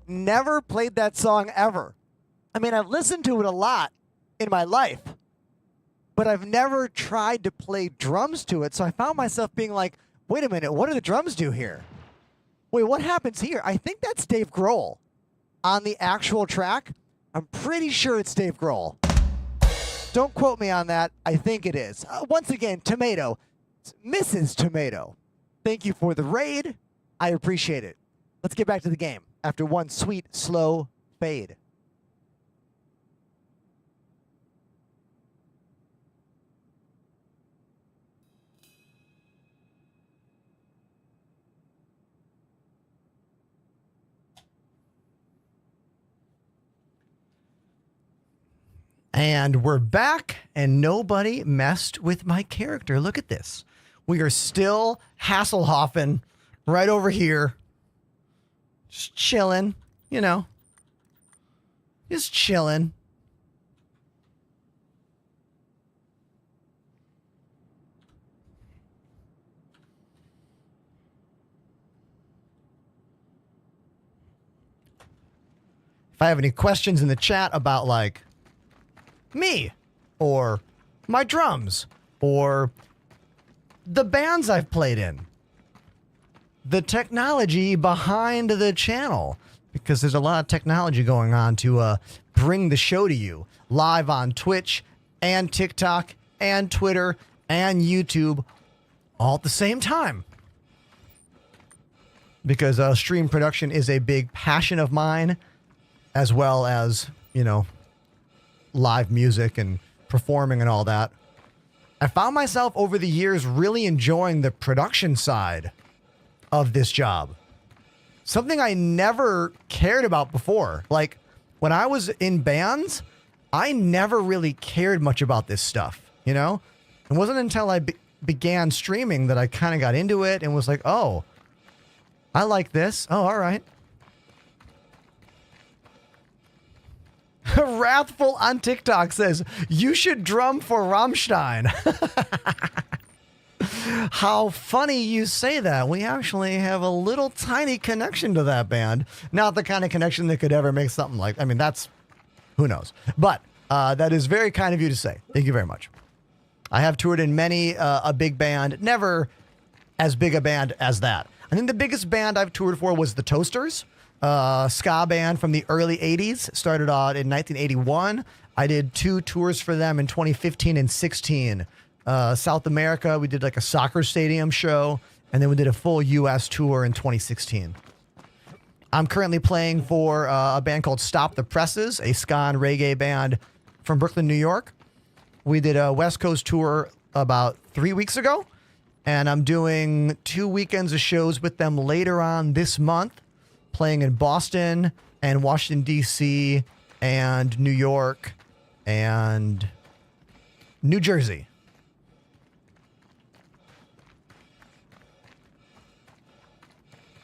never played that song ever. I mean, I've listened to it a lot in my life, but I've never tried to play drums to it. So I found myself being like, wait a minute, what do the drums do here? Wait, what happens here? I think that's Dave Grohl on the actual track. I'm pretty sure it's Dave Grohl. Don't quote me on that. I think it is. Once again, Tomato. It's Mrs. Tomato. Thank you for the raid. I appreciate it. Let's get back to the game after one sweet, slow fade. And we're back, and nobody messed with my character. Look at this. We are still Hasselhoffen right over here. Just chilling, you know. Just chilling. If I have any questions in the chat about, like, me or my drums or the bands I've played in, the technology behind the channel, because there's a lot of technology going on to bring the show to you live on Twitch and TikTok and Twitter and YouTube all at the same time, because stream production is a big passion of mine, as well as, you know, live music and performing and all that. I found myself over the years really enjoying the production side of this job. Something I never cared about before. Like, when I was in bands, I never really cared much about this stuff, you know? It wasn't until I began streaming that I kind of got into it and was like, oh, I like this. Oh, all right. Wrathful on TikTok says, you should drum for Rammstein. How funny you say that. We actually have a little tiny connection to that band. Not the kind of connection that could ever make something like, I mean, that's, who knows. But that is very kind of you to say. Thank you very much. I have toured in many a big band, never as big a band as that. I think the biggest band I've toured for was the Toasters. Ska band from the early 80s. Started out in 1981. I did 2 tours for them in 2015 and 16. South America, we did like a soccer stadium show, and then we did a full U.S. tour in 2016. I'm currently playing for a band called Stop the Presses, a ska and reggae band from Brooklyn, New York. We did a West Coast tour about 3 weeks ago, and I'm doing 2 weekends of shows with them later on this month, playing in Boston and Washington, D.C., and New York and New Jersey.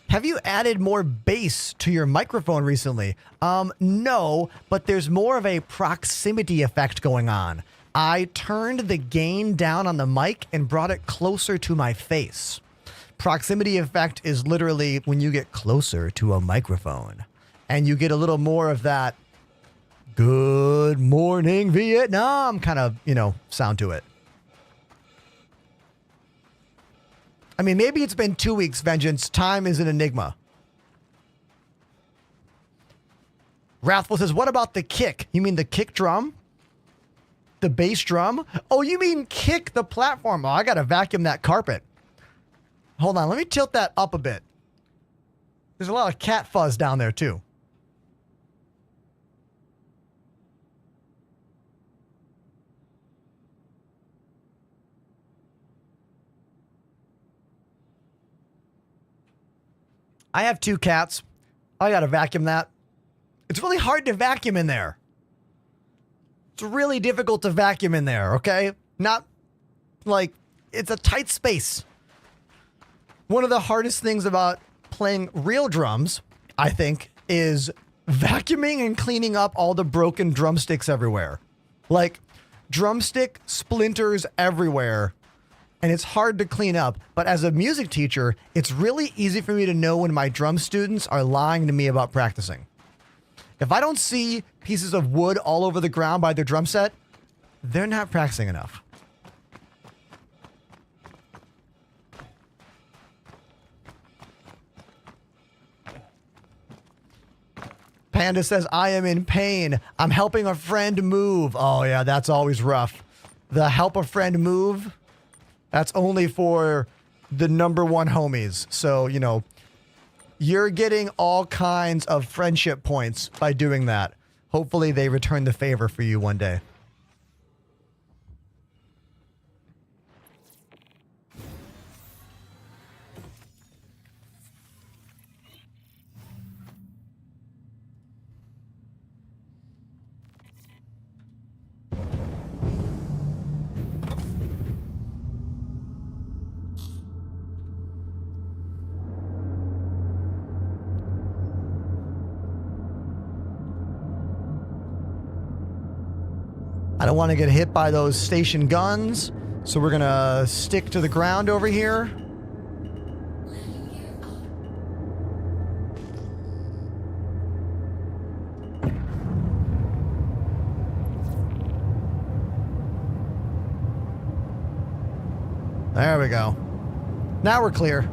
Have you added more bass to your microphone recently? No, but there's more of a proximity effect going on. I turned the gain down on the mic and brought it closer to my face. Proximity effect is literally when you get closer to a microphone and you get a little more of that good morning Vietnam kind of, you know, sound to it. I mean, maybe it's been 2 weeks, Vengeance. Time is an enigma. Wrathful says, what about the kick? You mean the kick drum? The bass drum? Oh, you mean kick the platform. Oh, I got to vacuum that carpet. Hold on, let me tilt that up a bit. There's a lot of cat fuzz down there, too. I have 2 cats. I gotta vacuum that. It's really hard to vacuum in there. It's really difficult to vacuum in there, okay? Not like, it's a tight space. One of the hardest things about playing real drums, I think, is vacuuming and cleaning up all the broken drumsticks everywhere. Like, drumstick splinters everywhere and it's hard to clean up. But as a music teacher, it's really easy for me to know when my drum students are lying to me about practicing. If I don't see pieces of wood all over the ground by their drum set, they're not practicing enough. Panda says, I am in pain. I'm helping a friend move. Oh, yeah, that's always rough. The help a friend move, that's only for the number one homies. So, you know, you're getting all kinds of friendship points by doing that. Hopefully they return the favor for you one day. I don't want to get hit by those station guns, so we're going to stick to the ground over here. There we go. Now we're clear.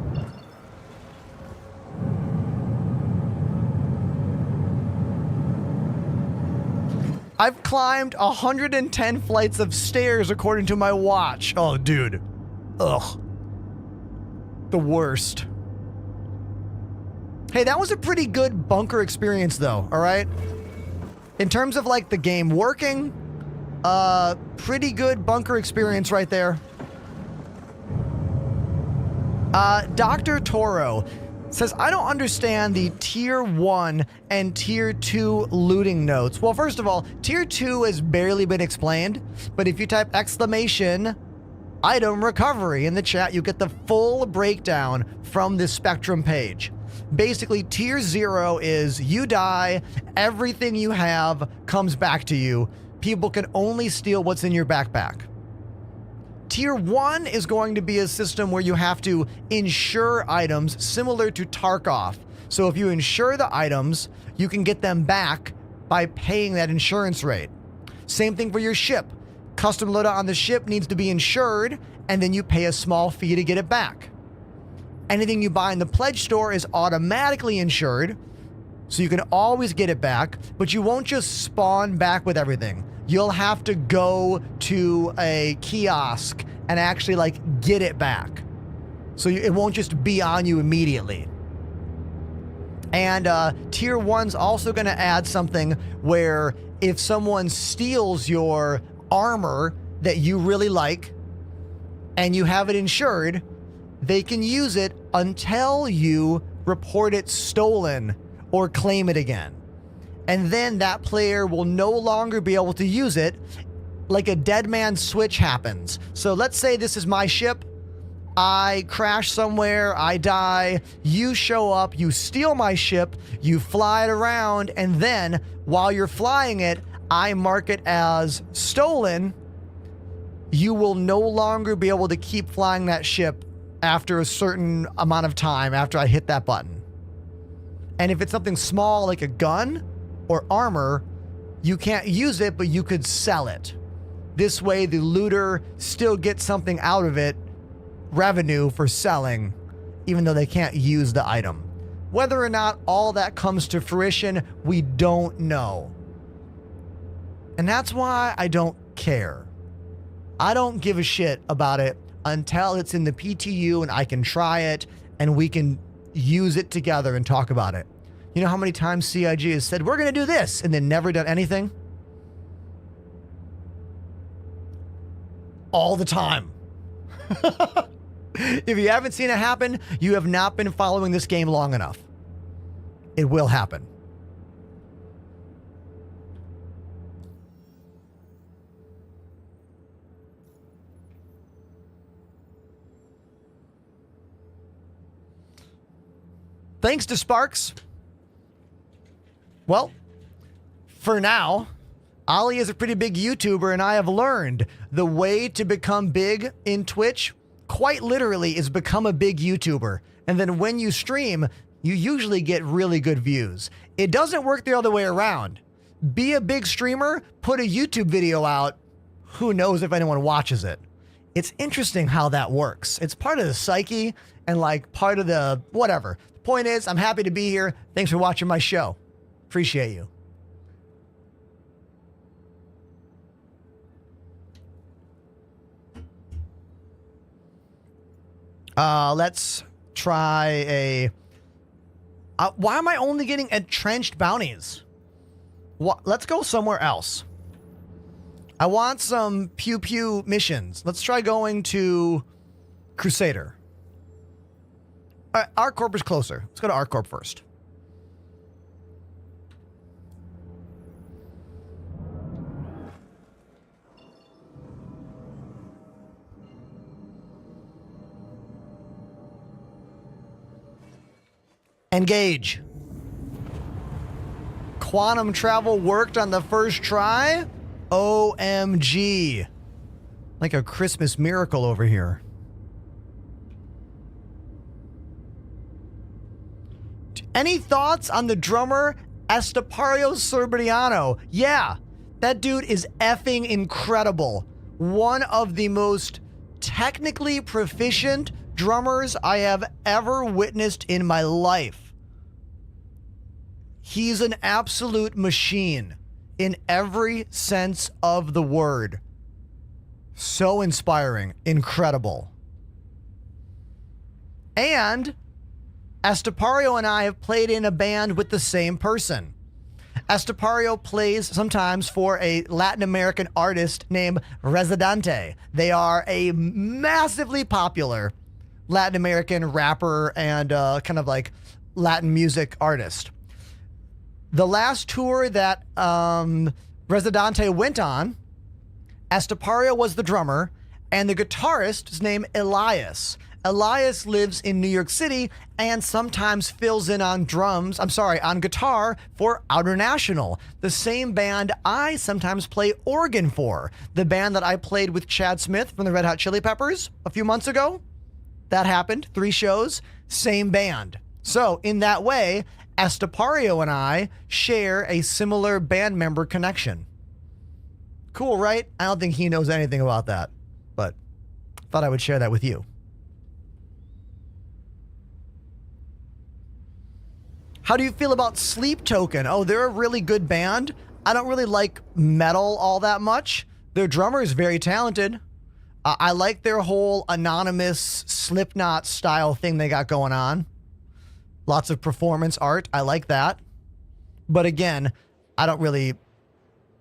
I've climbed 110 flights of stairs according to my watch. Oh, dude. Ugh. The worst. Hey, that was a pretty good bunker experience, though, all right? In terms of, like, the game working, pretty good bunker experience right there. Dr. Toro says, I don't understand the tier 1 and tier 2 looting notes. Well, first of all, tier 2 has barely been explained, but if you type exclamation item recovery in the chat, you get the full breakdown from this Spectrum page. Basically, tier 0 is you die, everything you have comes back to you. People can only steal what's in your backpack. Tier 1 is going to be a system where you have to insure items similar to Tarkov. So if you insure the items, you can get them back by paying that insurance rate. Same thing for your ship. Custom loadout on the ship needs to be insured, and then you pay a small fee to get it back. Anything you buy in the pledge store is automatically insured, so you can always get it back, but you won't just spawn back with everything. You'll have to go to a kiosk and actually, like, get it back. So it won't just be on you immediately. And tier 1's also going to add something where if someone steals your armor that you really like and you have it insured, they can use it until you report it stolen or claim it again. And then that player will no longer be able to use it, like a dead man switch happens. So let's say this is my ship. I crash somewhere, I die, you show up, you steal my ship, you fly it around, and then while you're flying it, I mark it as stolen. You will no longer be able to keep flying that ship after a certain amount of time after I hit that button. And if it's something small like a gun or armor, you can't use it, but you could sell it. This way, the looter still gets something out of it, revenue for selling, even though they can't use the item. Whether or not all that comes to fruition, we don't know. And that's why I don't care. I don't give a shit about it until it's in the PTU and I can try it and we can use it together and talk about it. You know how many times CIG has said, we're going to do this, and then never done anything? All the time. If you haven't seen it happen, you have not been following this game long enough. It will happen. Thanks to Sparks. Well, for now, Ollie is a pretty big YouTuber, and I have learned the way to become big in Twitch quite literally is become a big YouTuber. And then when you stream, you usually get really good views. It doesn't work the other way around. Be a big streamer, put a YouTube video out, who knows if anyone watches it. It's interesting how that works. It's part of the psyche and like part of the whatever. The point is, I'm happy to be here. Thanks for watching my show. Appreciate you. Let's try a... why am I only getting entrenched bounties? Let's go somewhere else. I want some pew-pew missions. Let's try going to Crusader. ArcCorp is closer. Let's go to ArcCorp first. Engage. Quantum travel worked on the first try? OMG. Like a Christmas miracle over here. Any thoughts on the drummer Estepario Sorbriano? Yeah, that dude is effing incredible. One of the most technically proficient drummers I have ever witnessed in my life. He's an absolute machine in every sense of the word. So inspiring, incredible. And Estepario and I have played in a band with the same person. Estepario plays sometimes for a Latin American artist named Residente. They are a massively popular Latin American rapper and kind of like Latin music artist. The last tour that Residente went on, Estepario was the drummer, and the guitarist is named Elias. Elias lives in New York City and sometimes fills in on on guitar for Outer National, the same band I sometimes play organ for. The band that I played with Chad Smith from the Red Hot Chili Peppers a few months ago. That happened, 3 shows, same band. So in that way, Estepario and I share a similar band member connection. Cool, right? I don't think he knows anything about that, but thought I would share that with you. How do you feel about Sleep Token? Oh, they're a really good band. I don't really like metal all that much. Their drummer is very talented. I like their whole anonymous Slipknot style thing they got going on. Lots of performance art. I like that. But again, I don't really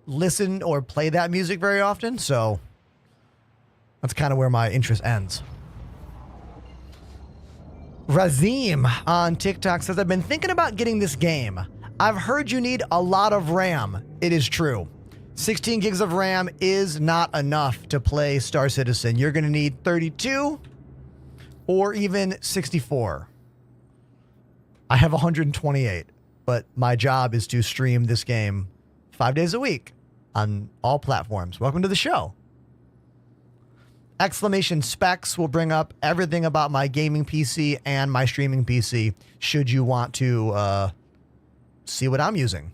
listen or play that music very often, so that's kind of where my interest ends. Razim on TikTok says, I've been thinking about getting this game. I've heard you need a lot of RAM. It is true. 16 gigs of RAM is not enough to play Star Citizen. You're going to need 32 or even 64. I have 128, but my job is to stream this game 5 days a week on all platforms. Welcome to the show. Exclamation specs will bring up everything about my gaming PC and my streaming PC should you want to see what I'm using.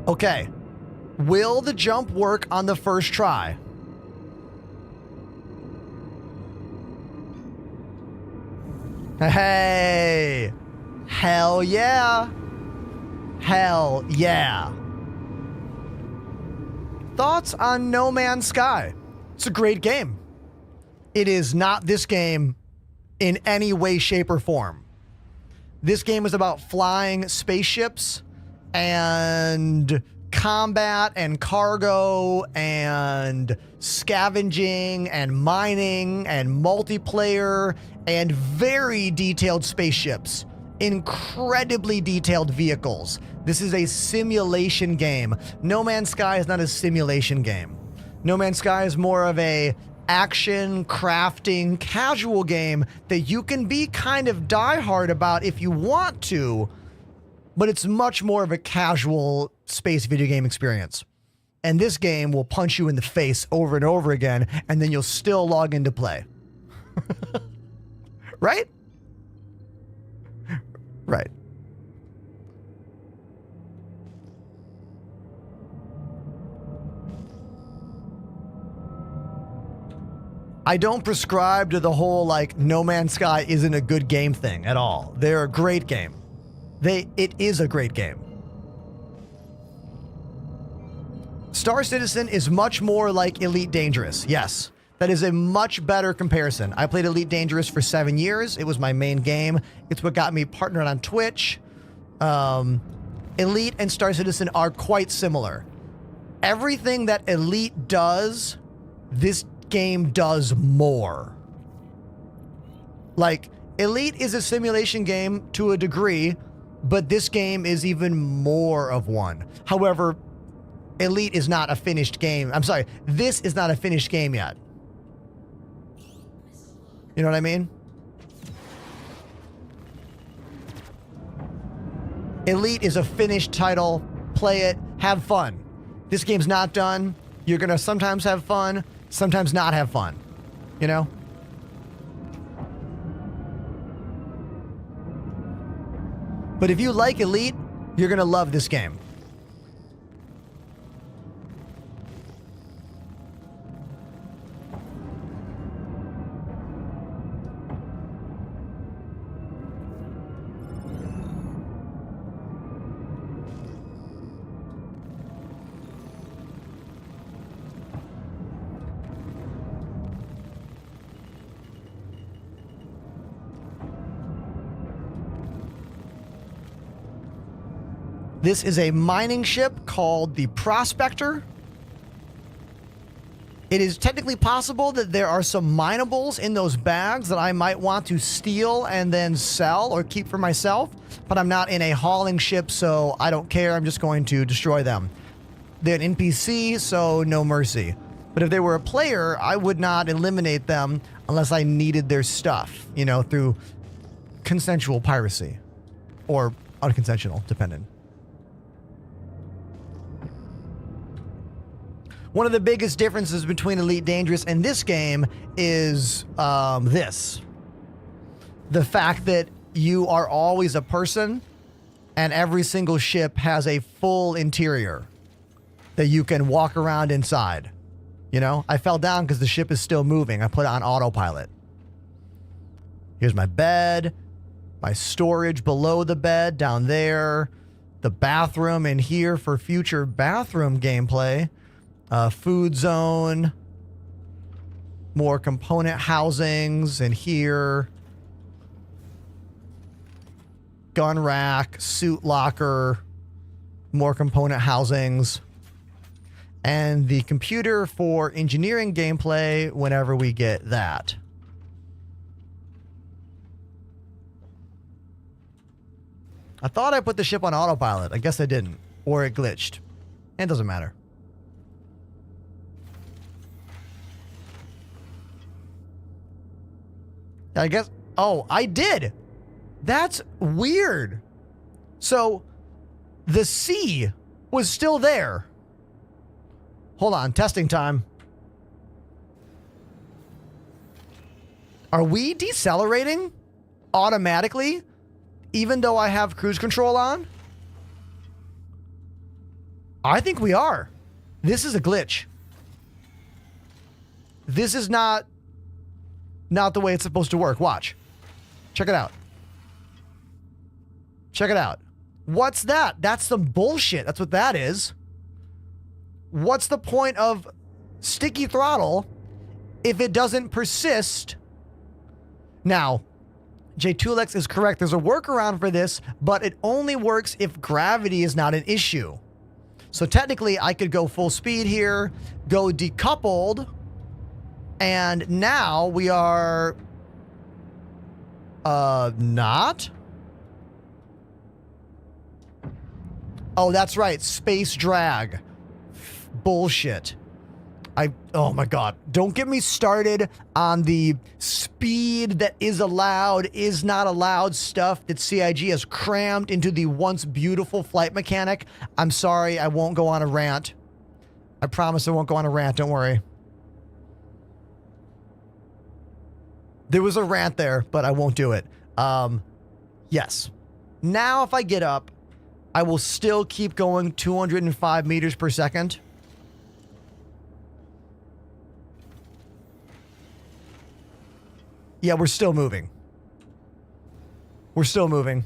Okay. Will the jump work on the first try? Hey! Hell yeah! Hell yeah! Thoughts on No Man's Sky? It's a great game. It is not this game in any way, shape, or form. This game is about flying spaceships and combat and cargo and scavenging and mining and multiplayer and very detailed spaceships, incredibly detailed vehicles. This is a simulation game. No Man's Sky is not a simulation game. No Man's Sky is more of a action, crafting, casual game that you can be kind of diehard about if you want to, but it's much more of a casual space video game experience. And this game will punch you in the face over and over again, and then you'll still log in to play. Right? Right. I don't prescribe to the whole, like, No Man's Sky isn't a good game thing at all. They're a great game. It is a great game. Star Citizen is much more like Elite Dangerous. Yes, that is a much better comparison. I played Elite Dangerous for 7 years. It was my main game. It's what got me partnered on Twitch. Elite and Star Citizen are quite similar. Everything that Elite does, this game does more. Like, Elite is a simulation game to a degree, but this game is even more of one. However, Elite is not a finished game. I'm sorry, this is not a finished game yet. You know what I mean? Elite is a finished title. Play it, have fun. This game's not done. You're gonna sometimes have fun, sometimes not have fun. You know? But if you like Elite, you're gonna love this game. This is a mining ship called the Prospector. It is technically possible that there are some minables in those bags that I might want to steal and then sell or keep for myself, but I'm not in a hauling ship, so I don't care. I'm just going to destroy them. They're an NPC, so no mercy. But if they were a player, I would not eliminate them unless I needed their stuff, you know, through consensual piracy or unconsensual, depending. One of the biggest differences between Elite Dangerous and this game is this. The fact that you are always a person and every single ship has a full interior that you can walk around inside. You know, I fell down because the ship is still moving. I put it on autopilot. Here's my bed, my storage below the bed down there, the bathroom in here for future bathroom gameplay. Food zone, more component housings in here, gun rack, suit locker, more component housings, and the computer for engineering gameplay whenever we get that. I thought I put the ship on autopilot. I guess I didn't, or it glitched. It doesn't matter. I guess, oh, I did. That's weird. So the C was still there. Hold on, testing time. Are we decelerating automatically, even though I have cruise control on? I think we are. This is a glitch. This is not the way it's supposed to work. Watch. Check it out. Check it out. What's that? That's some bullshit. That's what that is. What's the point of sticky throttle if it doesn't persist? Now, J2Lex is correct. There's a workaround for this, but it only works if gravity is not an issue. So technically, I could go full speed here, go decoupled, and now we are not. Oh, that's right. Space drag. Bullshit. Oh my God. Don't get me started on the speed that is allowed, is not allowed stuff that CIG has crammed into the once beautiful flight mechanic. I'm sorry, I won't go on a rant. I promise I won't go on a rant, don't worry. There was a rant there, but I won't do it. Yes. Now if I get up, I will still keep going 205 meters per second. Yeah, we're still moving. We're still moving.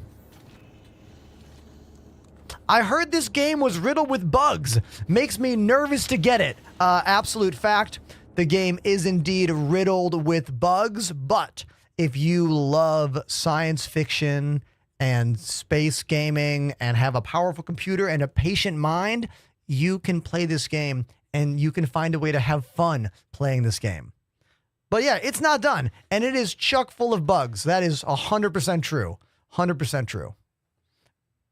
I heard this game was riddled with bugs. Makes me nervous to get it. Absolute fact. The game is indeed riddled with bugs, but if you love science fiction and space gaming and have a powerful computer and a patient mind, you can play this game and you can find a way to have fun playing this game. But yeah, it's not done, and it is chock full of bugs. That is 100% true. 100% true.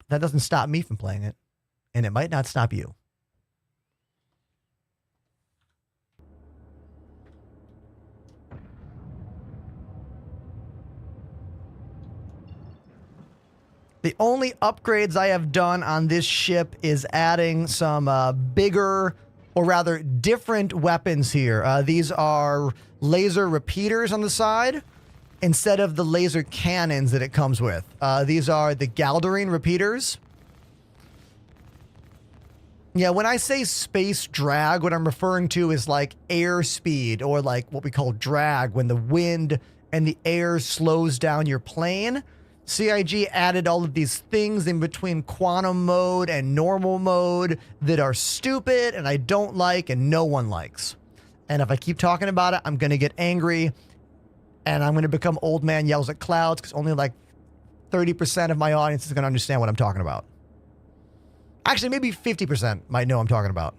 That doesn't stop me from playing it, and it might not stop you. The only upgrades I have done on this ship is adding some bigger, or rather different weapons here. These are laser repeaters on the side instead of the laser cannons that it comes with. These are the Galderine repeaters. Yeah, when I say space drag, what I'm referring to is like air speed, or like what we call drag, when the wind and the air slows down your plane. CIG added all of these things in between quantum mode and normal mode that are stupid and I don't like and no one likes. And if I keep talking about it, I'm going to get angry and I'm going to become old man yells at clouds, because only like 30% of my audience is going to understand what I'm talking about. Actually, maybe 50% might know what I'm talking about.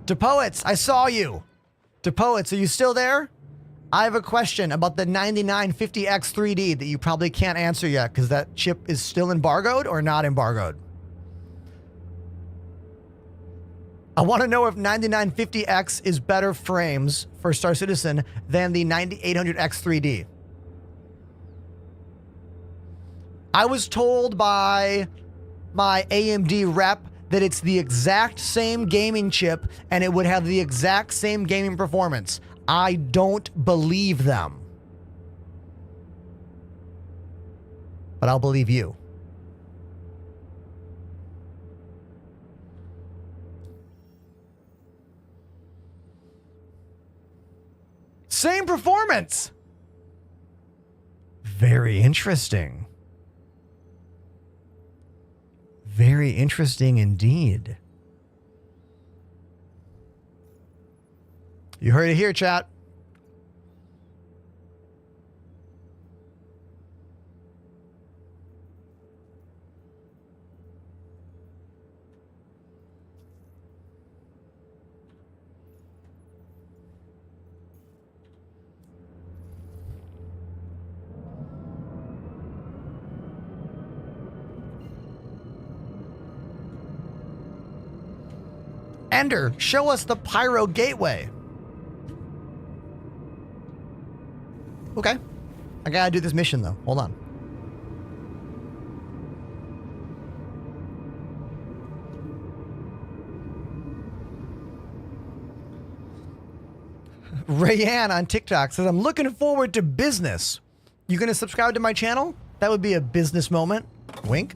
DePoets, I saw you. DePoets, are you still there? I have a question about the 9950X 3D that you probably can't answer yet because that chip is still embargoed or not embargoed. I want to know if 9950X is better frames for Star Citizen than the 9800X 3D. I was told by my AMD rep that it's the exact same gaming chip and it would have the exact same gaming performance. I don't believe them. But I'll believe you. Same performance. Very interesting. Very interesting indeed. You heard it here, chat. Ender, show us the Pyro Gateway. Okay. I gotta do this mission, though. Hold on. Rayanne on TikTok says, I'm looking forward to business. You gonna subscribe to my channel? That would be a business moment. Wink.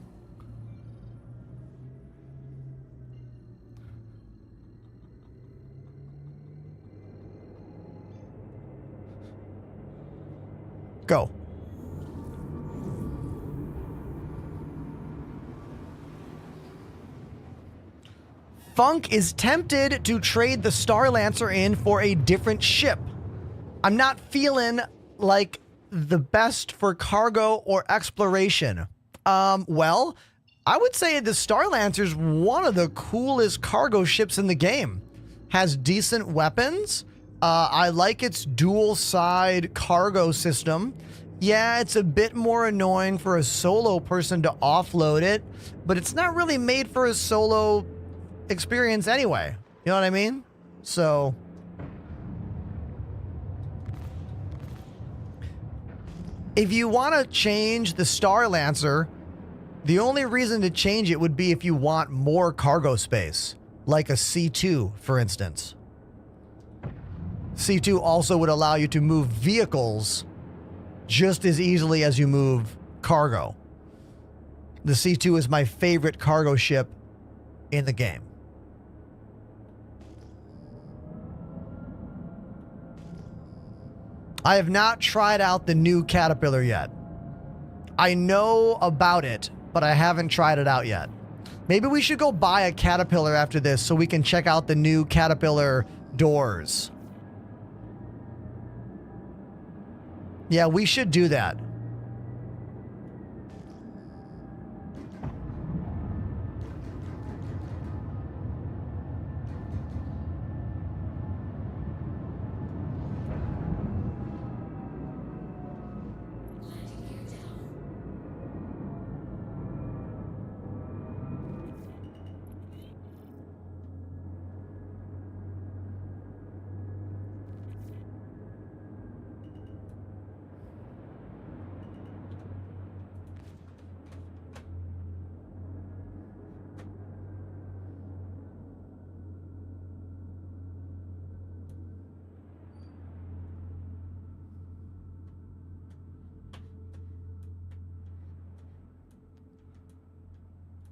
Go. Funk is tempted to trade the Star Lancer in for a different ship. I'm not feeling like the best for cargo or exploration. Well, I would say the Star Lancer's one of the coolest cargo ships in the game. Has decent weapons. I like its dual side cargo system. Yeah, it's a bit more annoying for a solo person to offload it, but it's not really made for a solo experience anyway. You know what I mean? So if you want to change the Star Lancer, the only reason to change it would be if you want more cargo space, like a C2, for instance. C2 also would allow you to move vehicles just as easily as you move cargo. The C2 is my favorite cargo ship in the game. I have not tried out the new Caterpillar yet. I know about it, but I haven't tried it out yet. Maybe we should go buy a Caterpillar after this so we can check out the new Caterpillar doors. Yeah, we should do that.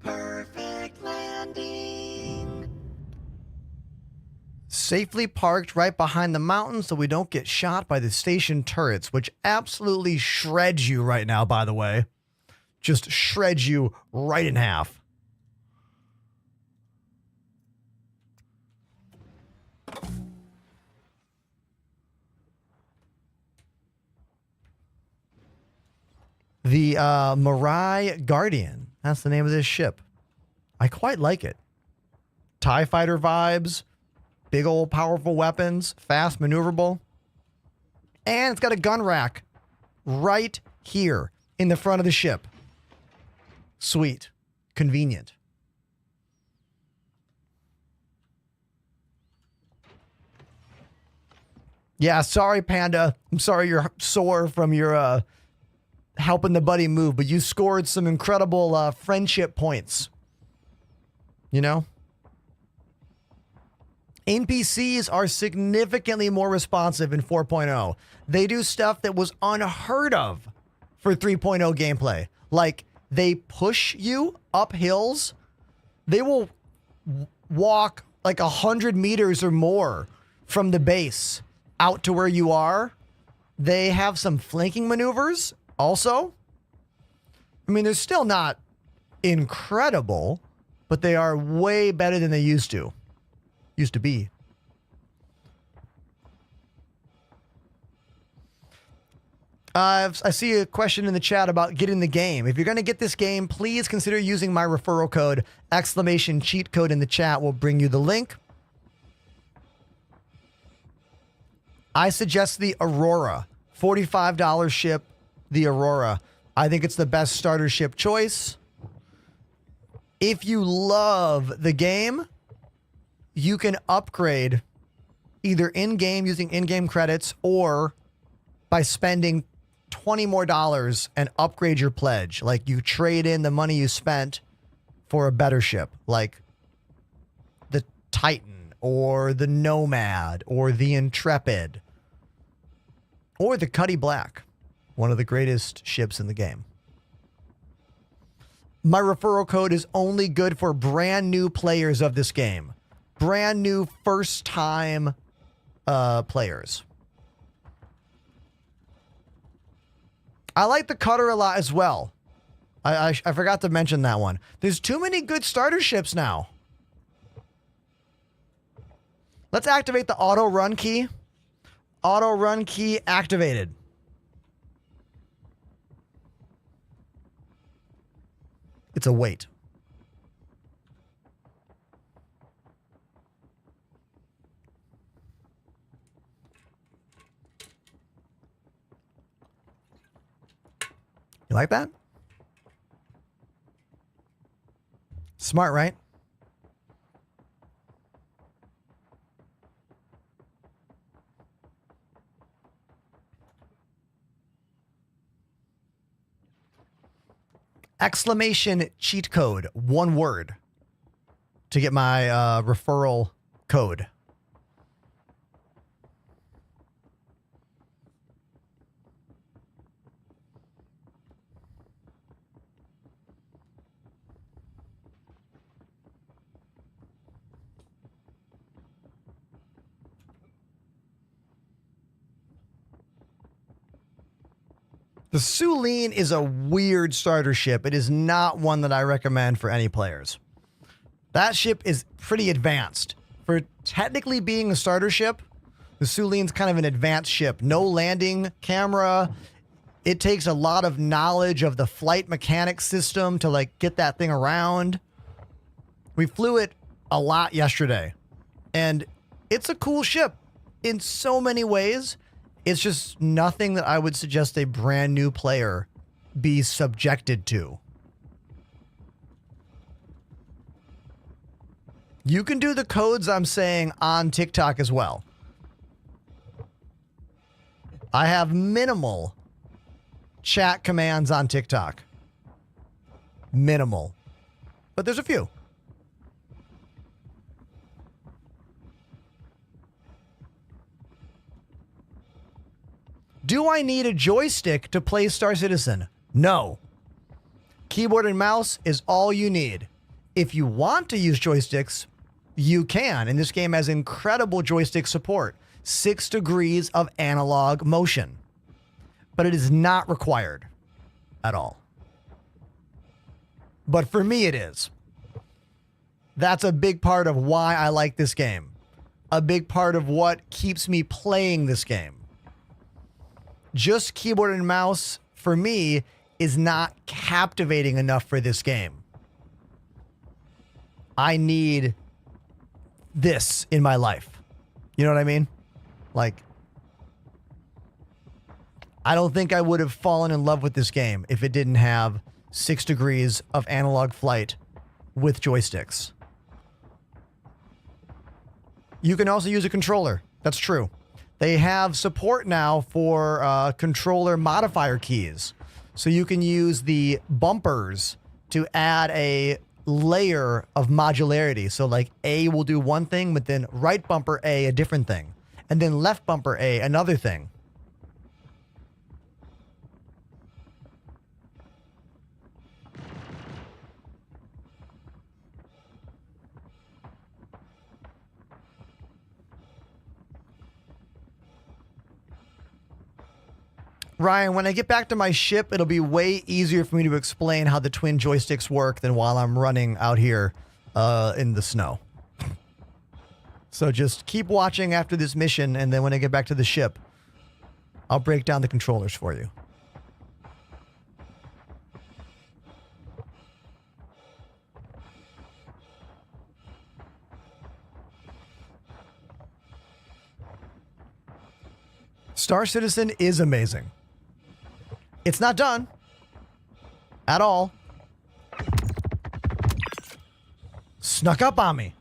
Perfect landing. Safely parked right behind the mountain so we don't get shot by the station turrets, which absolutely shreds you right now, by the way. Just shreds you right in half. The Mirai Guardian. That's the name of this ship. I quite like it. TIE fighter vibes. Big old powerful weapons. Fast maneuverable. And it's got a gun rack right here in the front of the ship. Sweet. Convenient. Yeah, sorry, Panda. I'm sorry you're sore from your helping the buddy move, but you scored some incredible friendship points. You know? NPCs are significantly more responsive in 4.0. They do stuff that was unheard of for 3.0 gameplay. Like, they push you up hills. They will walk like 100 meters or more from the base out to where you are. They have some flanking maneuvers also. I mean, they're still not incredible, but they are way better than they used to be. I see a question in the chat about getting the game. If you're going to get this game, please consider using my referral code. !cheat code in the chat will bring you the link. I suggest the Aurora. $45 ship, the Aurora. I think it's the best starter ship choice. If you love the game, you can upgrade either in-game using in-game credits or by spending $20 more and upgrade your pledge. Like, you trade in the money you spent for a better ship, like the Titan or the Nomad or the Intrepid or the Cuddy Black, one of the greatest ships in the game. My referral code is only good for brand new players of this game. Brand new first time players. I like the Cutter a lot as well. I forgot to mention that one. There's too many good starter ships now. Let's activate the auto run key. Auto run key activated. It's a wait. You like that? Smart, right? Exclamation cheat code, one word, to get my referral code. The Suline is a weird starter ship. It is not one that I recommend for any players. That ship is pretty advanced. For technically being a starter ship, the Suline's kind of an advanced ship. No landing camera. It takes a lot of knowledge of the flight mechanics system to like get that thing around. We flew it a lot yesterday, and it's a cool ship in so many ways. It's just nothing that I would suggest a brand new player be subjected to. You can do the codes I'm saying on TikTok as well. I have minimal chat commands on TikTok. Minimal. But there's a few. Do I need a joystick to play Star Citizen? No. Keyboard and mouse is all you need. If you want to use joysticks, you can. And this game has incredible joystick support. 6 degrees of analog motion. But it is not required at all. But for me, it is. That's a big part of why I like this game. A big part of what keeps me playing this game. Just keyboard and mouse, for me, is not captivating enough for this game. I need this in my life. You know what I mean? Like, I don't think I would have fallen in love with this game if it didn't have 6 degrees of analog flight with joysticks. You can also use a controller. That's true. They have support now for controller modifier keys. So you can use the bumpers to add a layer of modularity. So like A will do one thing, but then right bumper A, a different thing. And then left bumper A, another thing. Ryan, when I get back to my ship, it'll be way easier for me to explain how the twin joysticks work than while I'm running out here in the snow. So just keep watching after this mission, and then when I get back to the ship, I'll break down the controllers for you. Star Citizen is amazing. It's not done at all. Snuck up on me.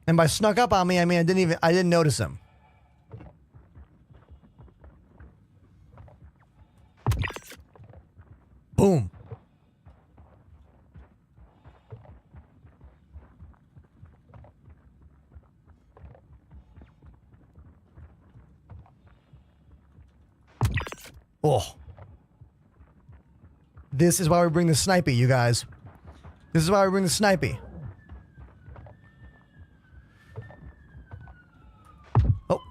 And by snuck up on me, I mean I didn't notice him. Boom. Oh. This is why we bring the snipey, you guys. This is why we bring the snipey. Oh.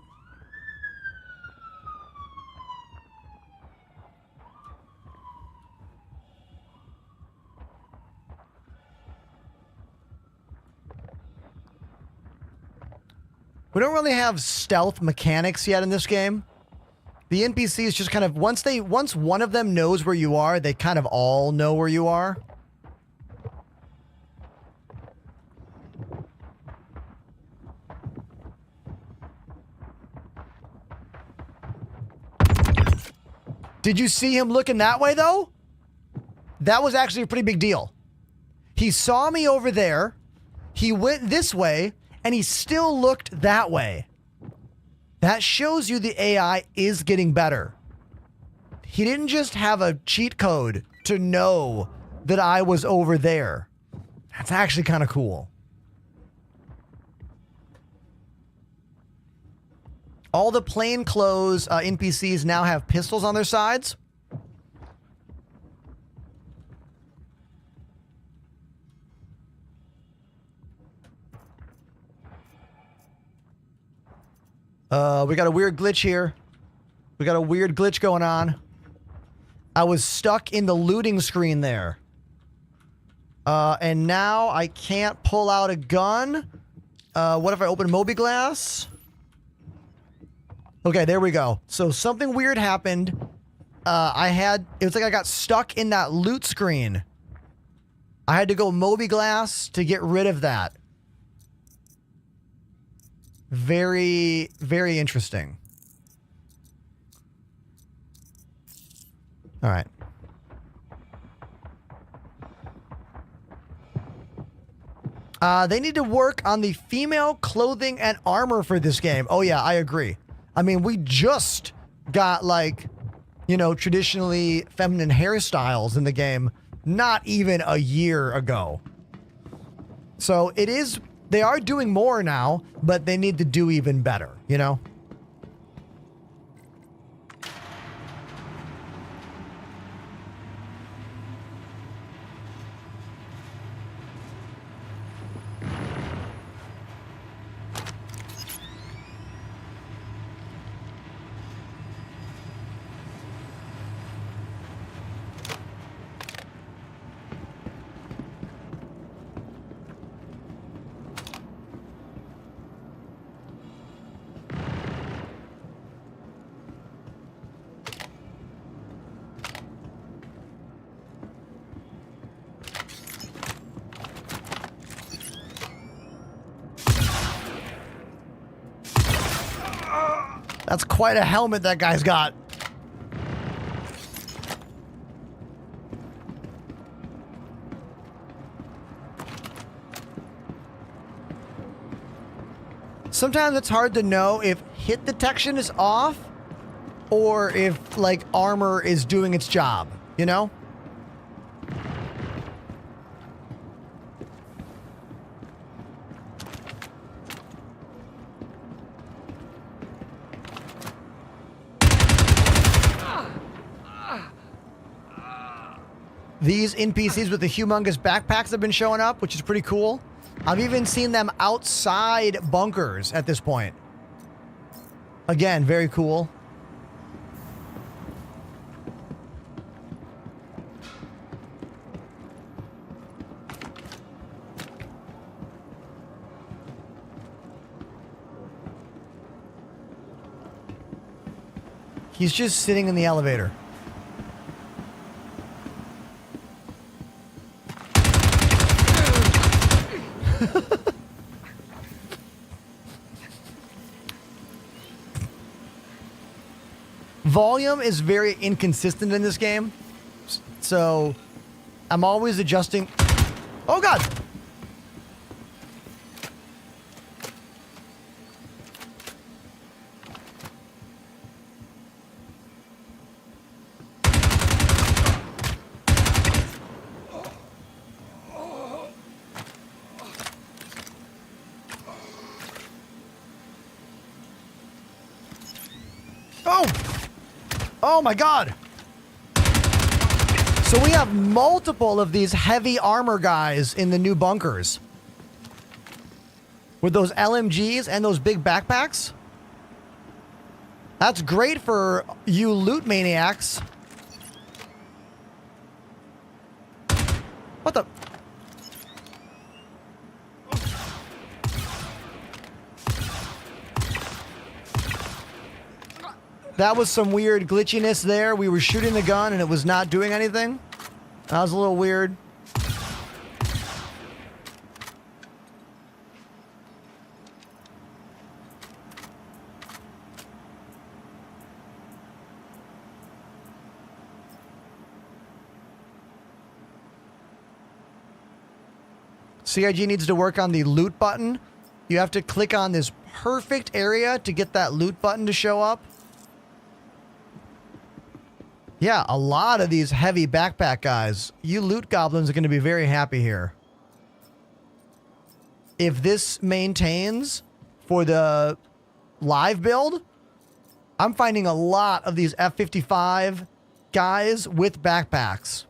We don't really have stealth mechanics yet in this game. The NPCs just kind of, once one of them knows where you are, they kind of all know where you are. Did you see him looking that way, though? That was actually a pretty big deal. He saw me over there, he went this way, and he still looked that way. That shows you the AI is getting better. He didn't just have a cheat code to know that I was over there. That's actually kind of cool. All the plainclothes NPCs now have pistols on their sides. We got a weird glitch here. We got a weird glitch going on. I was stuck in the looting screen there. And now I can't pull out a gun. What if I open Moby Glass? Okay, there we go. So something weird happened. It was like I got stuck in that loot screen. I had to go Moby Glass to get rid of that. Very, very interesting. All right. They need to work on the female clothing and armor for this game. Oh, yeah, I agree. I mean, we just got, like, you know, traditionally feminine hairstyles in the game not even a year ago. So it is, they are doing more now, but they need to do even better, you know? That's quite a helmet that guy's got. Sometimes it's hard to know if hit detection is off or if, like, armor is doing its job, you know? These NPCs with the humongous backpacks have been showing up, which is pretty cool. I've even seen them outside bunkers at this point. Again, very cool. He's just sitting in the elevator. Volume is very inconsistent in this game, so I'm always adjusting. Oh God! Oh! Oh my God! So we have multiple of these heavy armor guys in the new bunkers. With those LMGs and those big backpacks. That's great for you loot maniacs. What the? That was some weird glitchiness there. We were shooting the gun and it was not doing anything. That was a little weird. CIG needs to work on the loot button. You have to click on this perfect area to get that loot button to show up. Yeah, a lot of these heavy backpack guys. You loot goblins are going to be very happy here. If this maintains for the live build, I'm finding a lot of these F-55 guys with backpacks.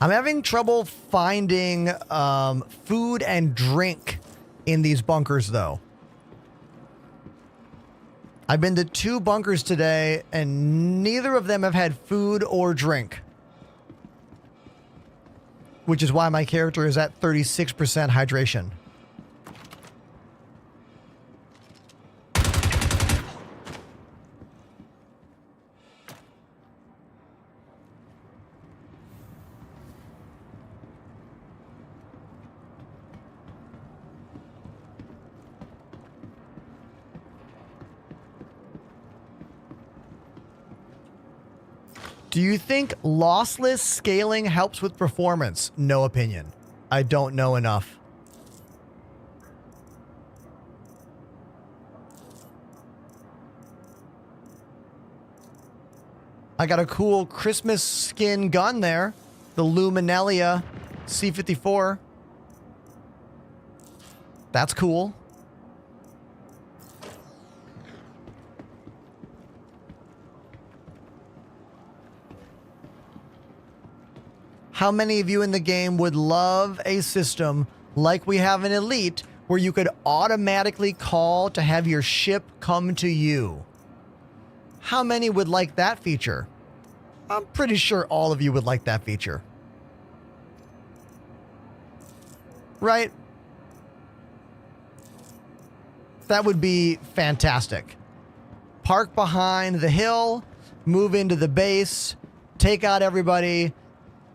I'm having trouble finding food and drink in these bunkers, though. I've been to 2 bunkers today, and neither of them have had food or drink. Which is why my character is at 36% hydration. Do you think lossless scaling helps with performance? No opinion. I don't know enough. I got a cool Christmas skin gun there. The Luminelia C54. That's cool. How many of you in the game would love a system like we have in Elite where you could automatically call to have your ship come to you? How many would like that feature? I'm pretty sure all of you would like that feature. Right? That would be fantastic. Park behind the hill, move into the base, take out everybody,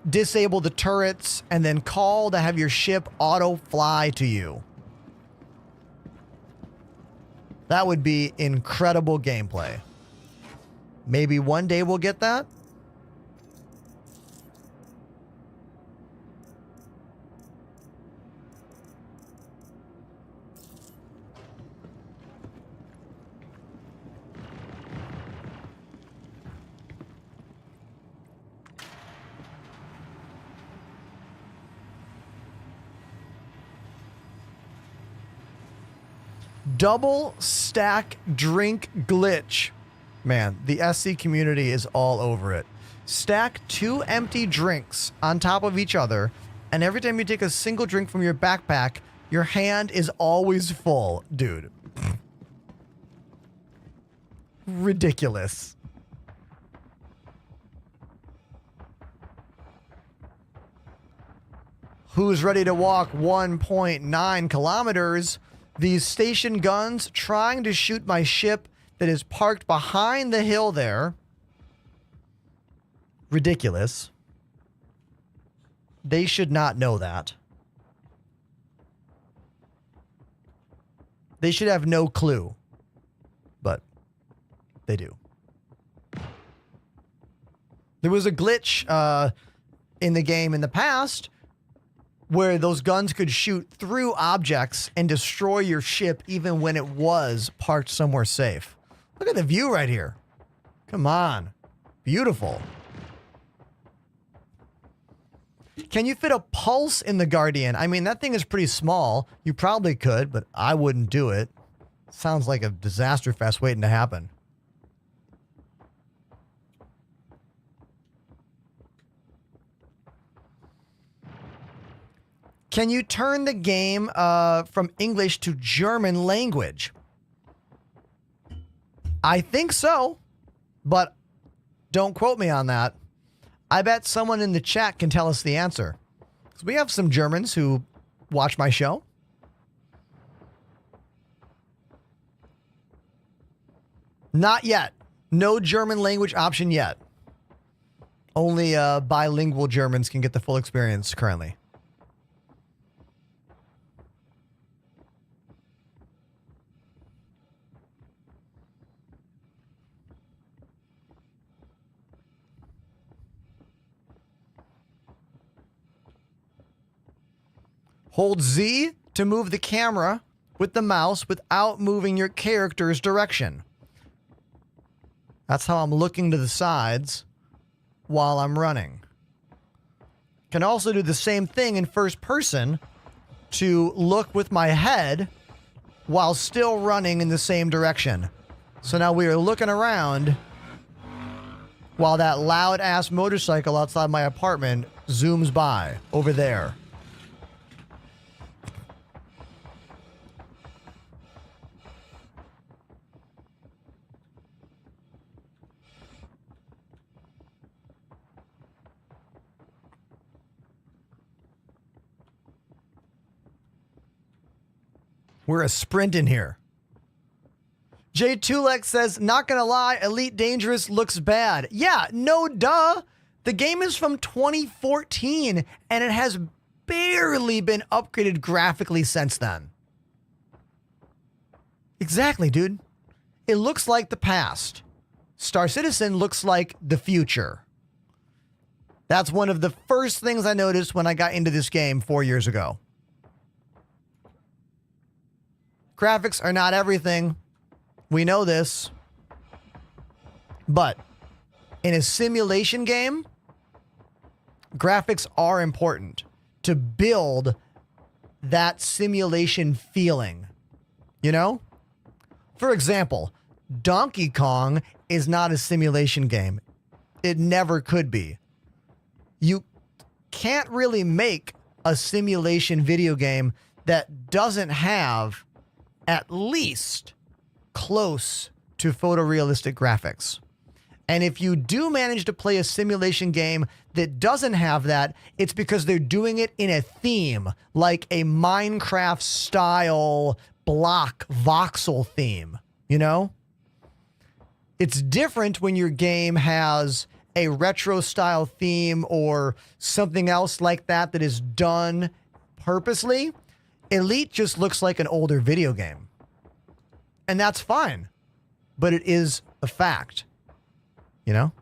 disable the turrets, and then call to have your ship auto fly to you. That would be incredible gameplay. Maybe one day we'll get that. Double stack drink glitch. Man, the SC community is all over it. Stack 2 empty drinks on top of each other, and every time you take a single drink from your backpack, your hand is always full. Dude. Ridiculous. Who's ready to walk 1.9 kilometers? These station guns trying to shoot my ship that is parked behind the hill there. Ridiculous. They should not know that. They should have no clue. But they do. There was a glitch in the game in the past where those guns could shoot through objects and destroy your ship even when it was parked somewhere safe. Look at the view right here. Come on. Beautiful. Can you fit a pulse in the Guardian? I mean, that thing is pretty small. You probably could, but I wouldn't do it. Sounds like a disaster fest waiting to happen. Can you turn the game from English to German language? I think so, but don't quote me on that. I bet someone in the chat can tell us the answer. 'Cause we have some Germans who watch my show. Not yet. No German language option yet. Only bilingual Germans can get the full experience currently. Hold Z to move the camera with the mouse without moving your character's direction. That's how I'm looking to the sides while I'm running. Can also do the same thing in first person to look with my head while still running in the same direction. So now we are looking around while that loud ass motorcycle outside my apartment zooms by over there. We're a sprint in here. J Tulek says, not gonna lie, Elite Dangerous looks bad. Yeah, no duh. The game is from 2014 and it has barely been upgraded graphically since then. Exactly, dude. It looks like the past. Star Citizen looks like the future. That's one of the first things I noticed when I got into this game 4 years ago. Graphics are not everything. We know this. But in a simulation game, graphics are important to build that simulation feeling. You know? For example, Donkey Kong is not a simulation game. It never could be. You can't really make a simulation video game that doesn't have at least close to photorealistic graphics. And if you do manage to play a simulation game that doesn't have that, it's because they're doing it in a theme, like a Minecraft style block voxel theme, you know? It's different when your game has a retro style theme or something else like that that is done purposely. Elite just looks like an older video game. And that's fine. But it is a fact. You know?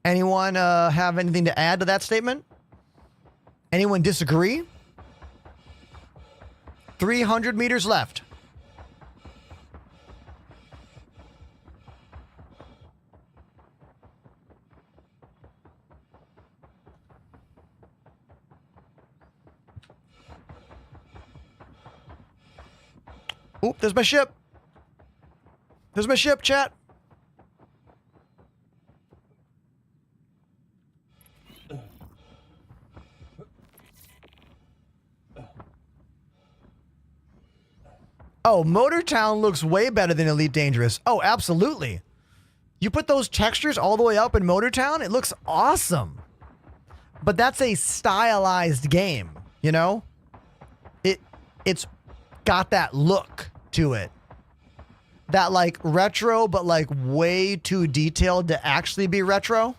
Anyone have anything to add to that statement? Anyone disagree? 300 meters left. Oop, there's my ship. There's my ship, chat. Oh, Motortown looks way better than Elite Dangerous. Oh, absolutely. You put those textures all the way up in Motortown, it looks awesome. But that's a stylized game, you know? It's got that look to it. That like retro, but like way too detailed to actually be retro.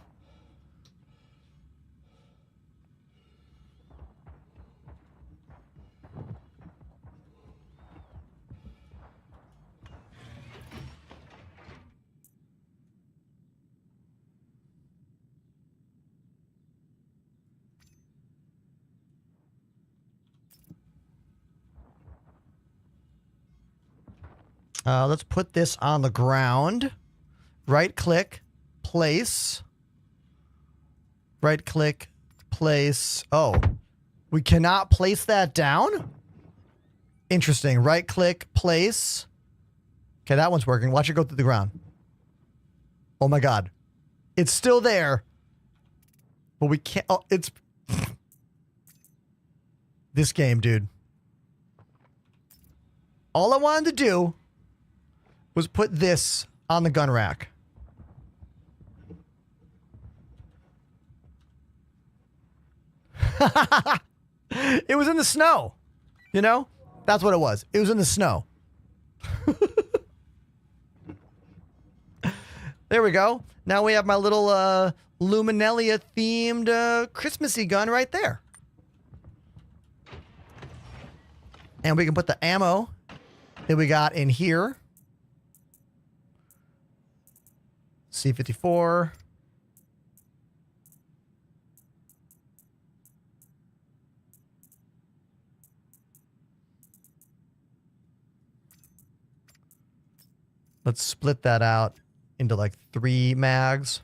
Let's put this on the ground. Right click, place. Right click, place. Oh, we cannot place that down? Interesting. Right click, place. Okay, that one's working. Watch it go through the ground. Oh my God. It's still there. But we can't. Oh, it's. This game, dude. All I wanted to do was put this on the gun rack. It was in the snow. You know? That's what it was. It was in the snow. There we go. Now we have my little Luminalia themed Christmassy gun right there. And we can put the ammo that we got in here. C54. Let's split that out into like 3 mags.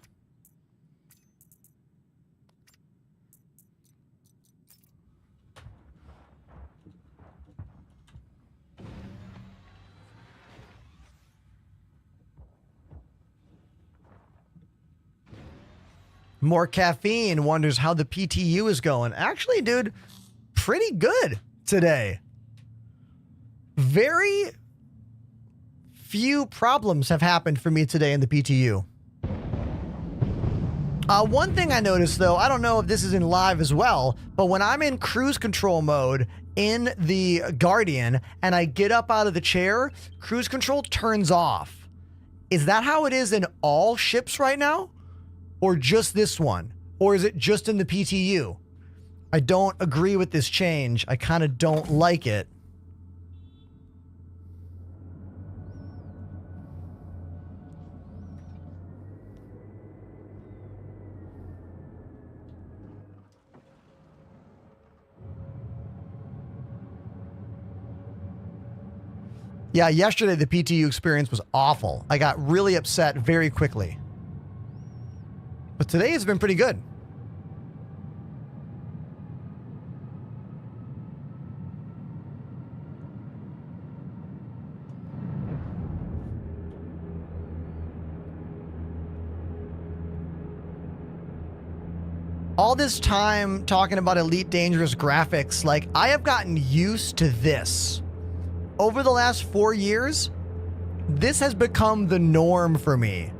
More caffeine wonders how the PTU is going. Actually, dude, pretty good today. Very few problems have happened for me today in the PTU. One thing I noticed, though, I don't know if this is in live as well, but when I'm in cruise control mode in the Guardian and I get up out of the chair, cruise control turns off. Is that how it is in all ships right now? Or just this one? Or is it just in the PTU? I don't agree with this change. I kind of don't like it. Yeah, yesterday the PTU experience was awful. I got really upset very quickly. But today has been pretty good. All this time talking about Elite Dangerous graphics, like, I have gotten used to this. Over the last 4 years, this has become the norm for me.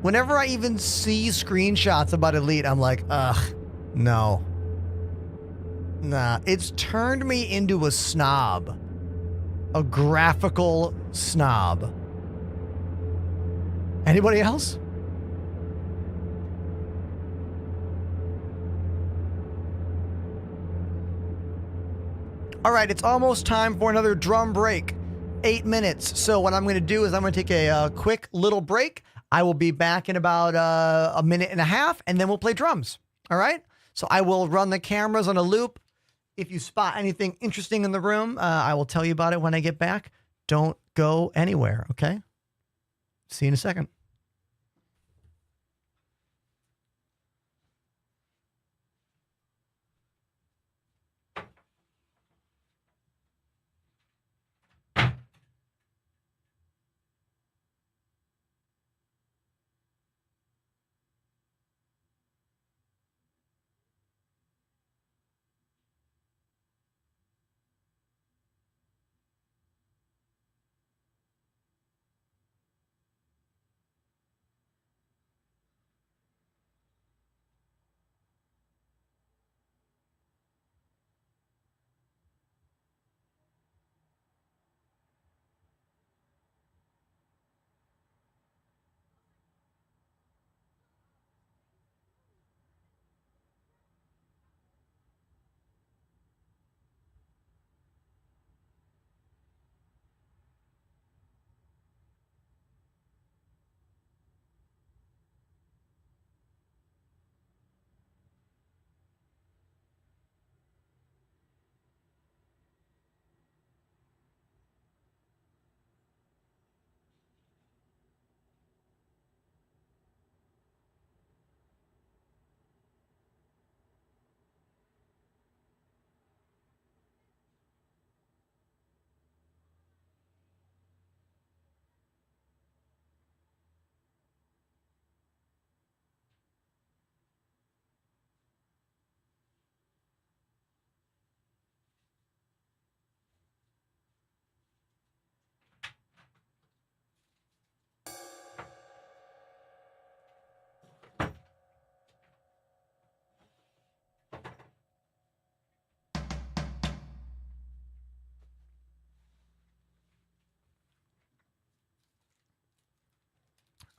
Whenever I even see screenshots about Elite, I'm like, ugh, no. Nah, it's turned me into a snob. A graphical snob. Anybody else? All right, it's almost time for another drum break. 8 minutes. So what I'm going to do is I'm going to take a quick little break. I will be back in about a minute and a half, and then we'll play drums. All right? So I will run the cameras on a loop. If you spot anything interesting in the room, I will tell you about it when I get back. Don't go anywhere, okay? See you in a second.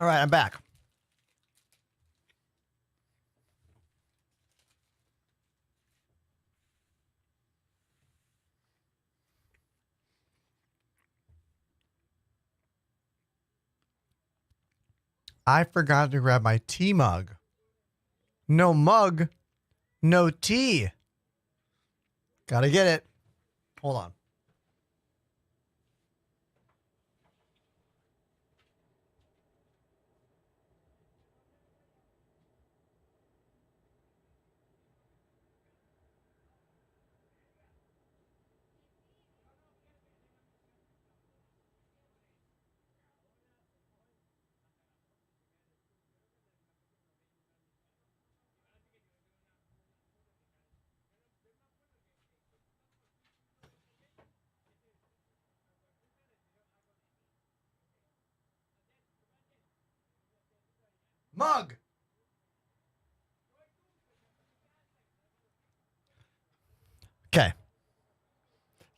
All right, I'm back. I forgot to grab my tea mug. No mug, no tea. Gotta get it. Hold on. Mug. Okay.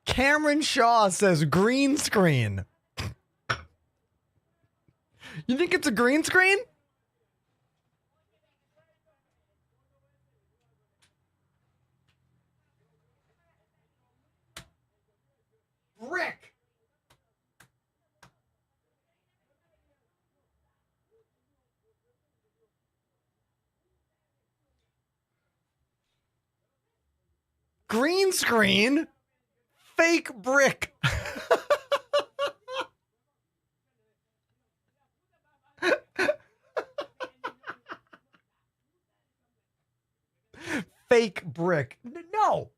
Cameron Shaw says green screen. You think it's a green screen? Brick. Green screen. Fake brick. Fake brick. No.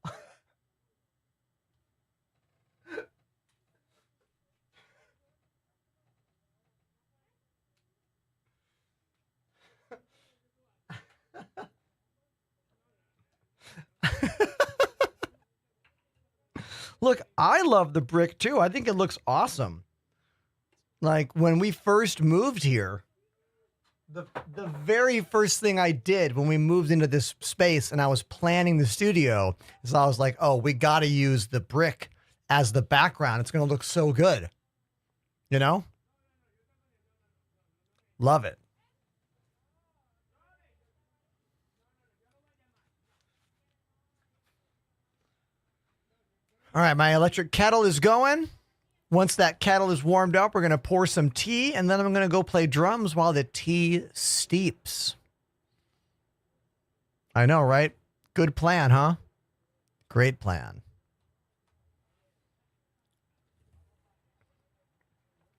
Look, I love the brick too. I think it looks awesome. Like when we first moved here, the very first thing I did when we moved into this space and I was planning the studio is I was like, oh, we got to use the brick as the background. It's going to look so good. You know? Love it. All right, my electric kettle is going. Once that kettle is warmed up, we're going to pour some tea, and then I'm going to go play drums while the tea steeps. I know, right? Good plan, huh? Great plan.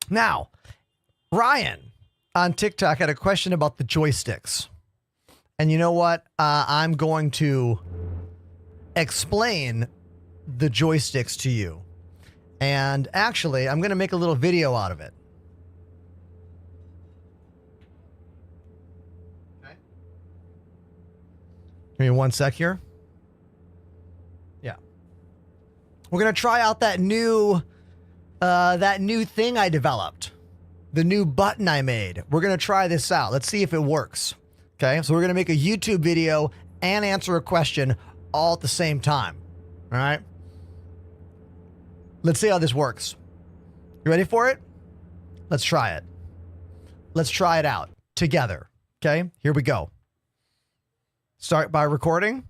Now, Ryan on TikTok had a question about the joysticks. And you know what? I'm going to explain the joysticks to you. And actually, I'm going to make a little video out of it. Okay. Give me one sec here. Yeah. We're going to try out that new thing I developed. The new button I made. We're going to try this out. Let's see if it works. Okay. So we're going to make a YouTube video and answer a question all at the same time. All right. Let's see how this works. You ready for it? Let's try it. Let's try it out together. Okay, here we go. Start by recording.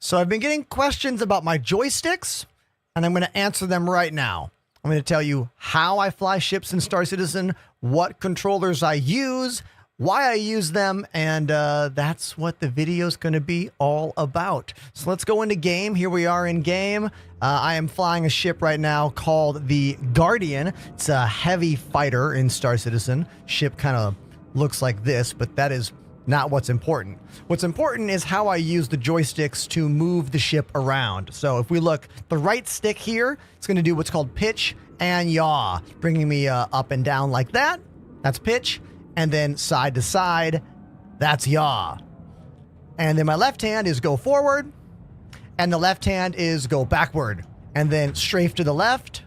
So I've been getting questions about my joysticks, and I'm going to answer them right now. I'm going to tell you how I fly ships in Star Citizen, what controllers I use, why I use them, and that's what the video is going to be all about. So let's go into game. Here we are in game. I am flying a ship right now called the Guardian. It's a heavy fighter in Star Citizen. Ship kind of looks like this, but that is not what's important. What's important is how I use the joysticks to move the ship around. So if we look, the right stick here, it's going to do what's called pitch and yaw, bringing me up and down like that. That's pitch. And then side to side, that's yaw. And then my left hand is go forward, and the left hand is go backward, and then strafe to the left,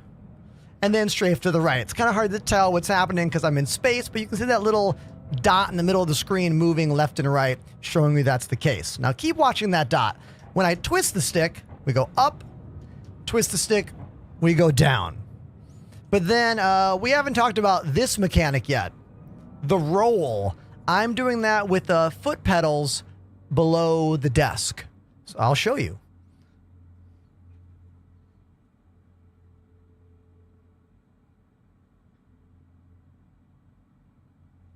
and then strafe to the right. It's kind of hard to tell what's happening because I'm in space, but you can see that little dot in the middle of the screen moving left and right, showing me that's the case. Now keep watching that dot. When I twist the stick, we go up. Twist the stick, we go down. But then we haven't talked about this mechanic yet. The roll. I'm doing that with foot pedals below the desk. So I'll show you.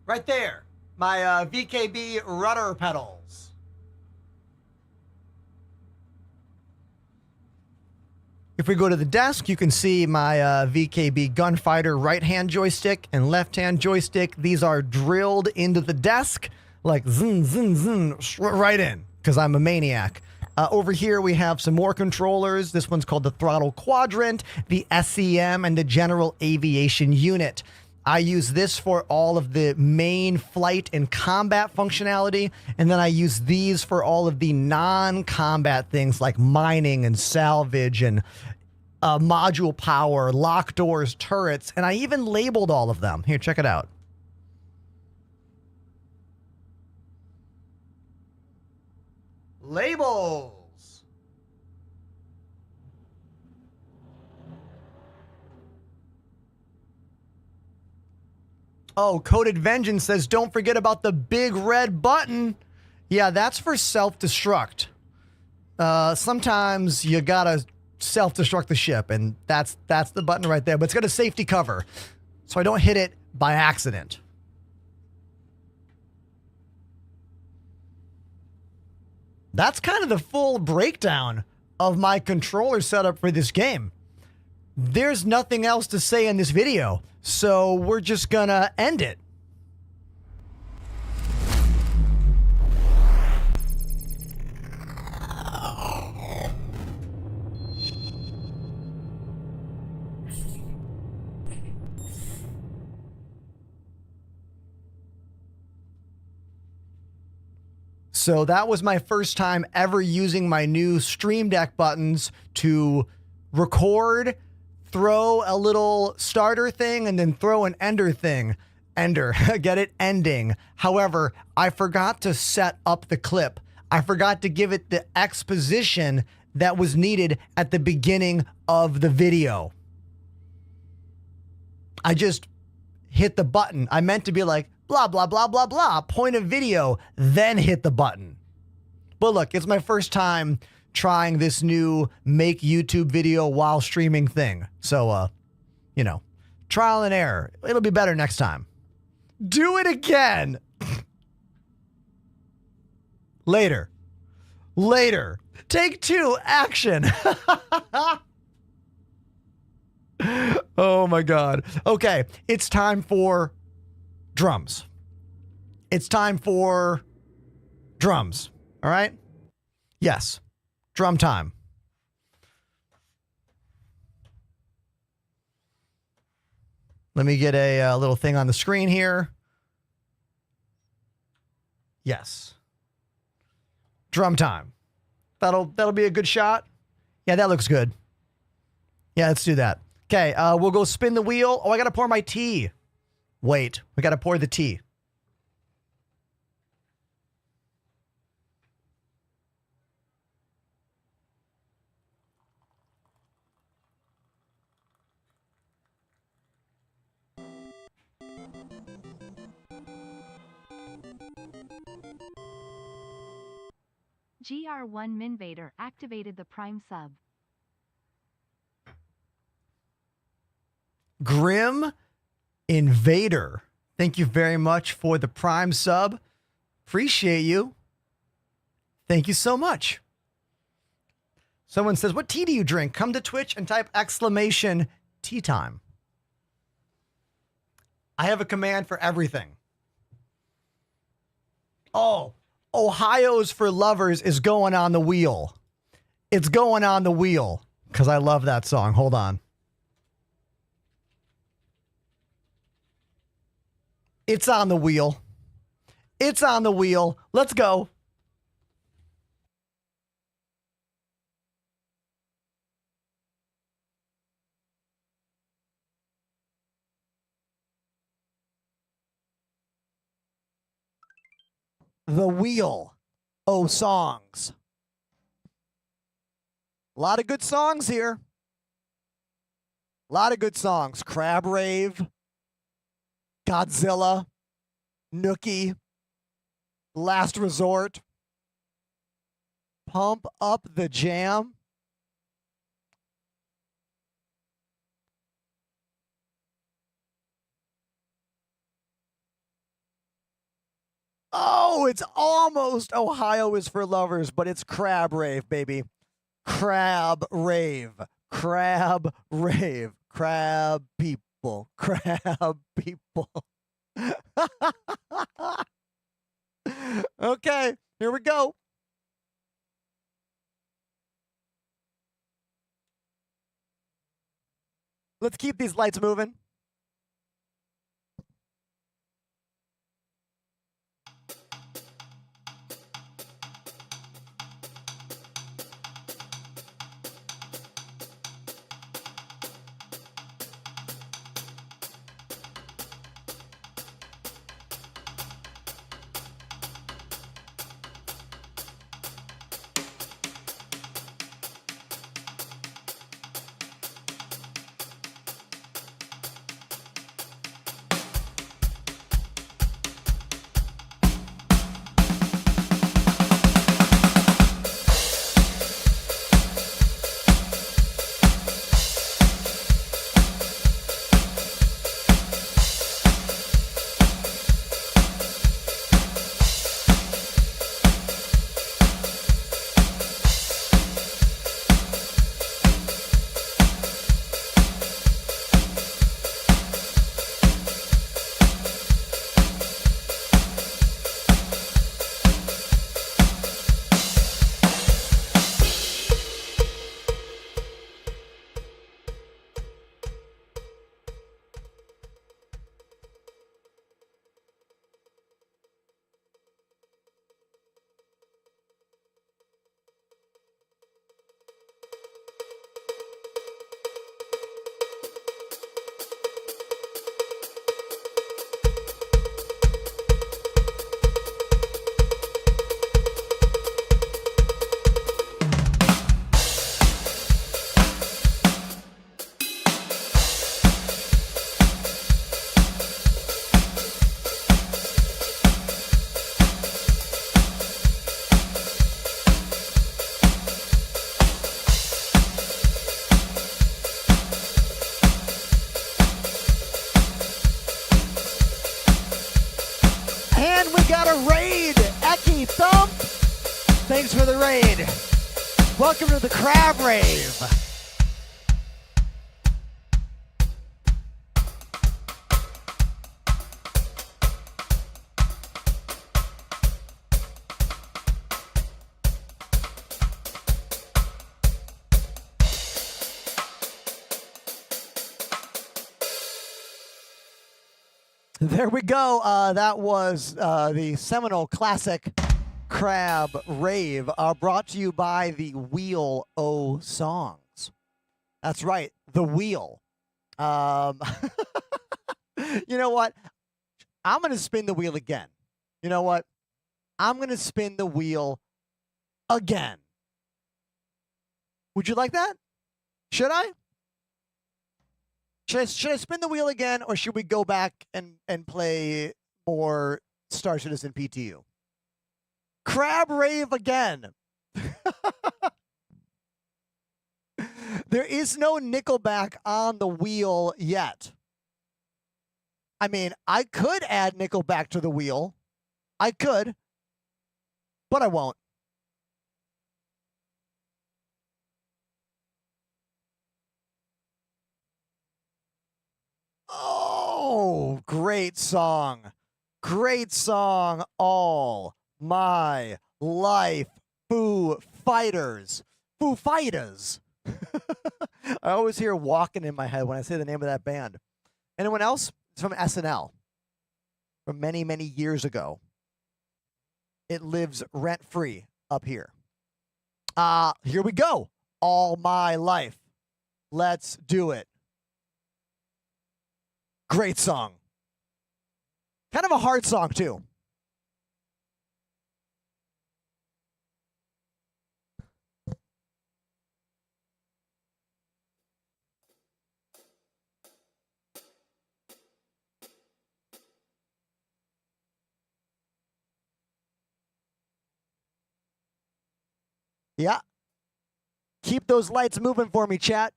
Right there, my VKB rudder pedals. If we go to the desk, you can see my VKB Gunfighter right-hand joystick and left-hand joystick. These are drilled into the desk like zin, zin, zin, right in, because I'm a maniac. Over here, we have some more controllers. This one's called the Throttle Quadrant, the SEM, and the General Aviation Unit. I use this for all of the main flight and combat functionality, and then I use these for all of the non-combat things like mining and salvage and module power, lock doors, turrets, and I even labeled all of them. Here, check it out. Labels. Oh, Coded Vengeance says, don't forget about the big red button. Yeah, that's for self-destruct. Sometimes you gotta self-destruct the ship, and that's the button right there. But it's got a safety cover, so I don't hit it by accident. That's kind of the full breakdown of my controller setup for this game. There's nothing else to say in this video, so we're just gonna end it. So that was my first time ever using my new Stream Deck buttons to record, throw a little starter thing, and then throw an ender thing. Ender, get it? Ending. However, I forgot to set up the clip. I forgot to give it the exposition that was needed at the beginning of the video. I just hit the button. I meant to be like, blah, blah, blah, blah, blah, point of video, then hit the button. But look, it's my first time trying this new make YouTube video while streaming thing. So, you know, trial and error. It'll be better next time. Do it again. Later. Later. Take 2, action. Oh my God. Okay, it's time for drums. It's time for drums. All right? Yes. Drum time. Let me get a little thing on the screen here. Yes. Drum time. That'll be a good shot. Yeah, that looks good. Yeah, let's do that. Okay, we'll go spin the wheel. Oh, I gotta pour my tea. Wait, we gotta pour the tea. GR1 Minvader activated the Prime sub. Grim Invader. Thank you very much for the Prime sub. Appreciate you. Thank you so much. Someone says, what tea do you drink? Come to Twitch and type exclamation tea time. I have a command for everything. Oh, Ohio's for Lovers is going on the wheel. It's going on the wheel because I love that song. Hold on. It's on the wheel. It's on the wheel. Let's go. The wheel. Oh, songs. A lot of good songs here. A lot of good songs. Crab Rave, Godzilla, Nookie, Last Resort, Pump Up the Jam. Oh, it's almost Ohio is for Lovers, but it's Crab Rave, baby. Crab Rave. Crab Rave. Crab people. Crab people. Okay, here we go. Let's keep these lights moving. And we got a raid. Eki Thump. Thanks for the raid. Welcome to the Crab Rave. There we go. That was the seminal classic Crab Rave, brought to you by the Wheel O Songs. That's right, the Wheel. You know what? I'm going to spin the wheel again. You know what? I'm going to spin the wheel again. Would you like that? Should I? Should I spin the wheel again, or should we go back and play more Star Citizen PTU? Crab Rave again. There is no Nickelback on the wheel yet. I mean, I could add Nickelback to the wheel. I could, but I won't. Oh, great song. Great song. All My Life. Foo Fighters. Foo Fighters. I always hear walking in my head when I say the name of that band. Anyone else? It's from SNL. From many, many years ago. It lives rent-free up here. Here we go. All My Life. Let's do it. Great song. Kind of a hard song, too. Yeah. Keep those lights moving for me, chat.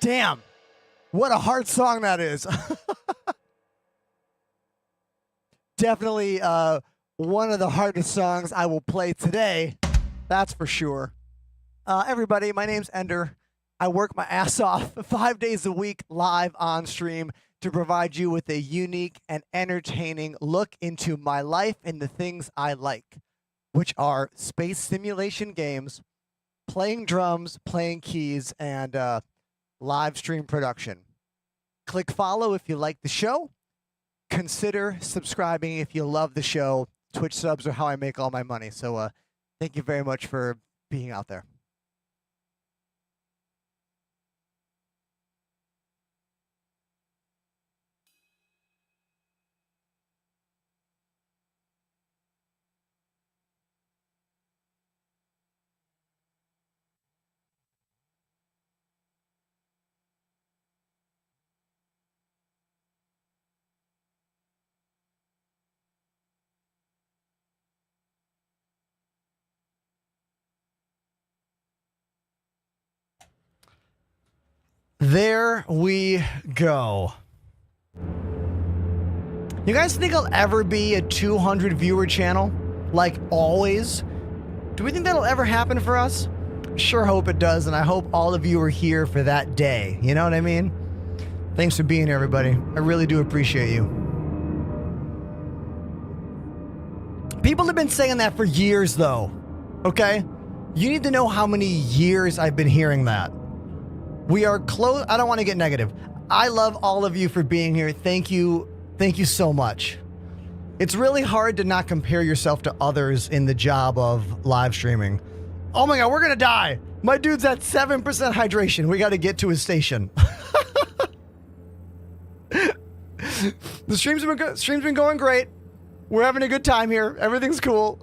Damn. What a hard song that is. Definitely one of the hardest songs I will play today. That's for sure. Everybody, my name's Ender. I work my ass off 5 days a week live on stream to provide you with a unique and entertaining look into my life and the things I like, which are space simulation games, playing drums, playing keys, and live stream production. Click follow if you like the show. Consider subscribing if you love the show. Twitch subs are how I make all my money. So thank you very much for being out there. There we go. You guys think I'll ever be a 200 viewer channel? Like always? Do we think that'll ever happen for us? Sure hope it does, and I hope all of you are here for that day. You know what I mean? Thanks for being here, everybody. I really do appreciate you. People have been saying that for years, though. Okay? You need to know how many years I've been hearing that. We are close. I don't want to get negative. I love all of you for being here. Thank you. Thank you so much. It's really hard to not compare yourself to others in the job of live streaming. Oh my God, we're going to die. My dude's at 7% hydration. We got to get to his station. The stream's been good. Stream's been going great. We're having a good time here. Everything's cool.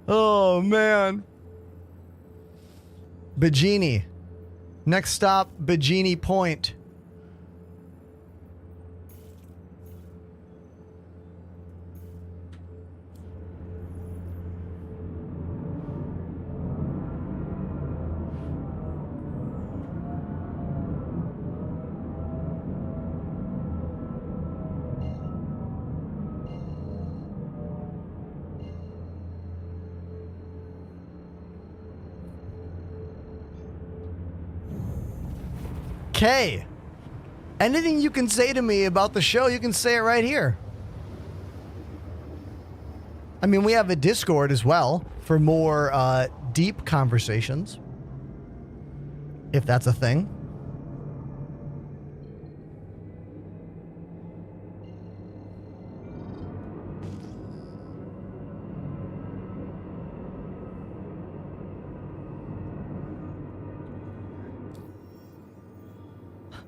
Oh, man. Bajini. Next stop, Bajini Point. Okay. Anything you can say to me about the show, you can say it right here. I mean, we have a Discord as well for more deep conversations, if that's a thing.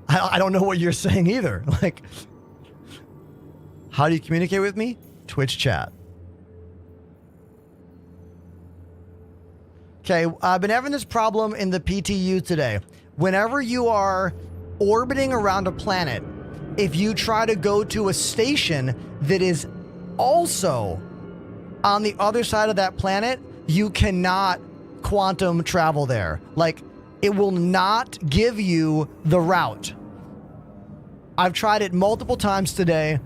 I don't know what you're saying either. Like, how do you communicate with me? Twitch chat. Okay, I've been having this problem in the PTU today. Whenever you are orbiting around a planet, if you try to go to a station that is also on the other side of that planet, you cannot quantum travel there. Like, it will not give you the route. I've tried it multiple times today.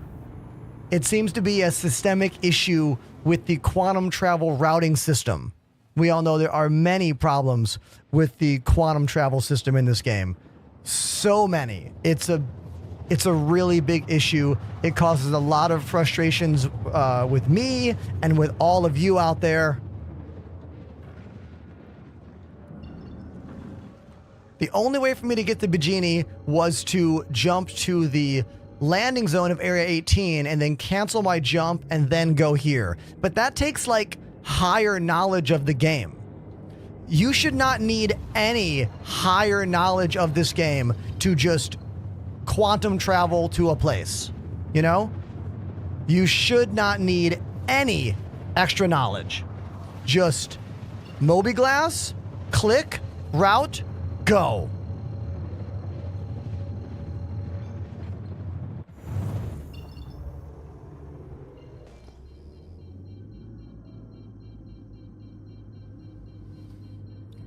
It seems to be a systemic issue with the quantum travel routing system. We all know there are many problems with the quantum travel system in this game. So many. It's a really big issue. It causes a lot of frustrations with me and with all of you out there. The only way for me to get to Bajini was to jump to the landing zone of Area 18 and then cancel my jump and then go here. But that takes like higher knowledge of the game. You should not need any higher knowledge of this game to just quantum travel to a place. You know? You should not need any extra knowledge. Just Moby-Glass, click, route, go.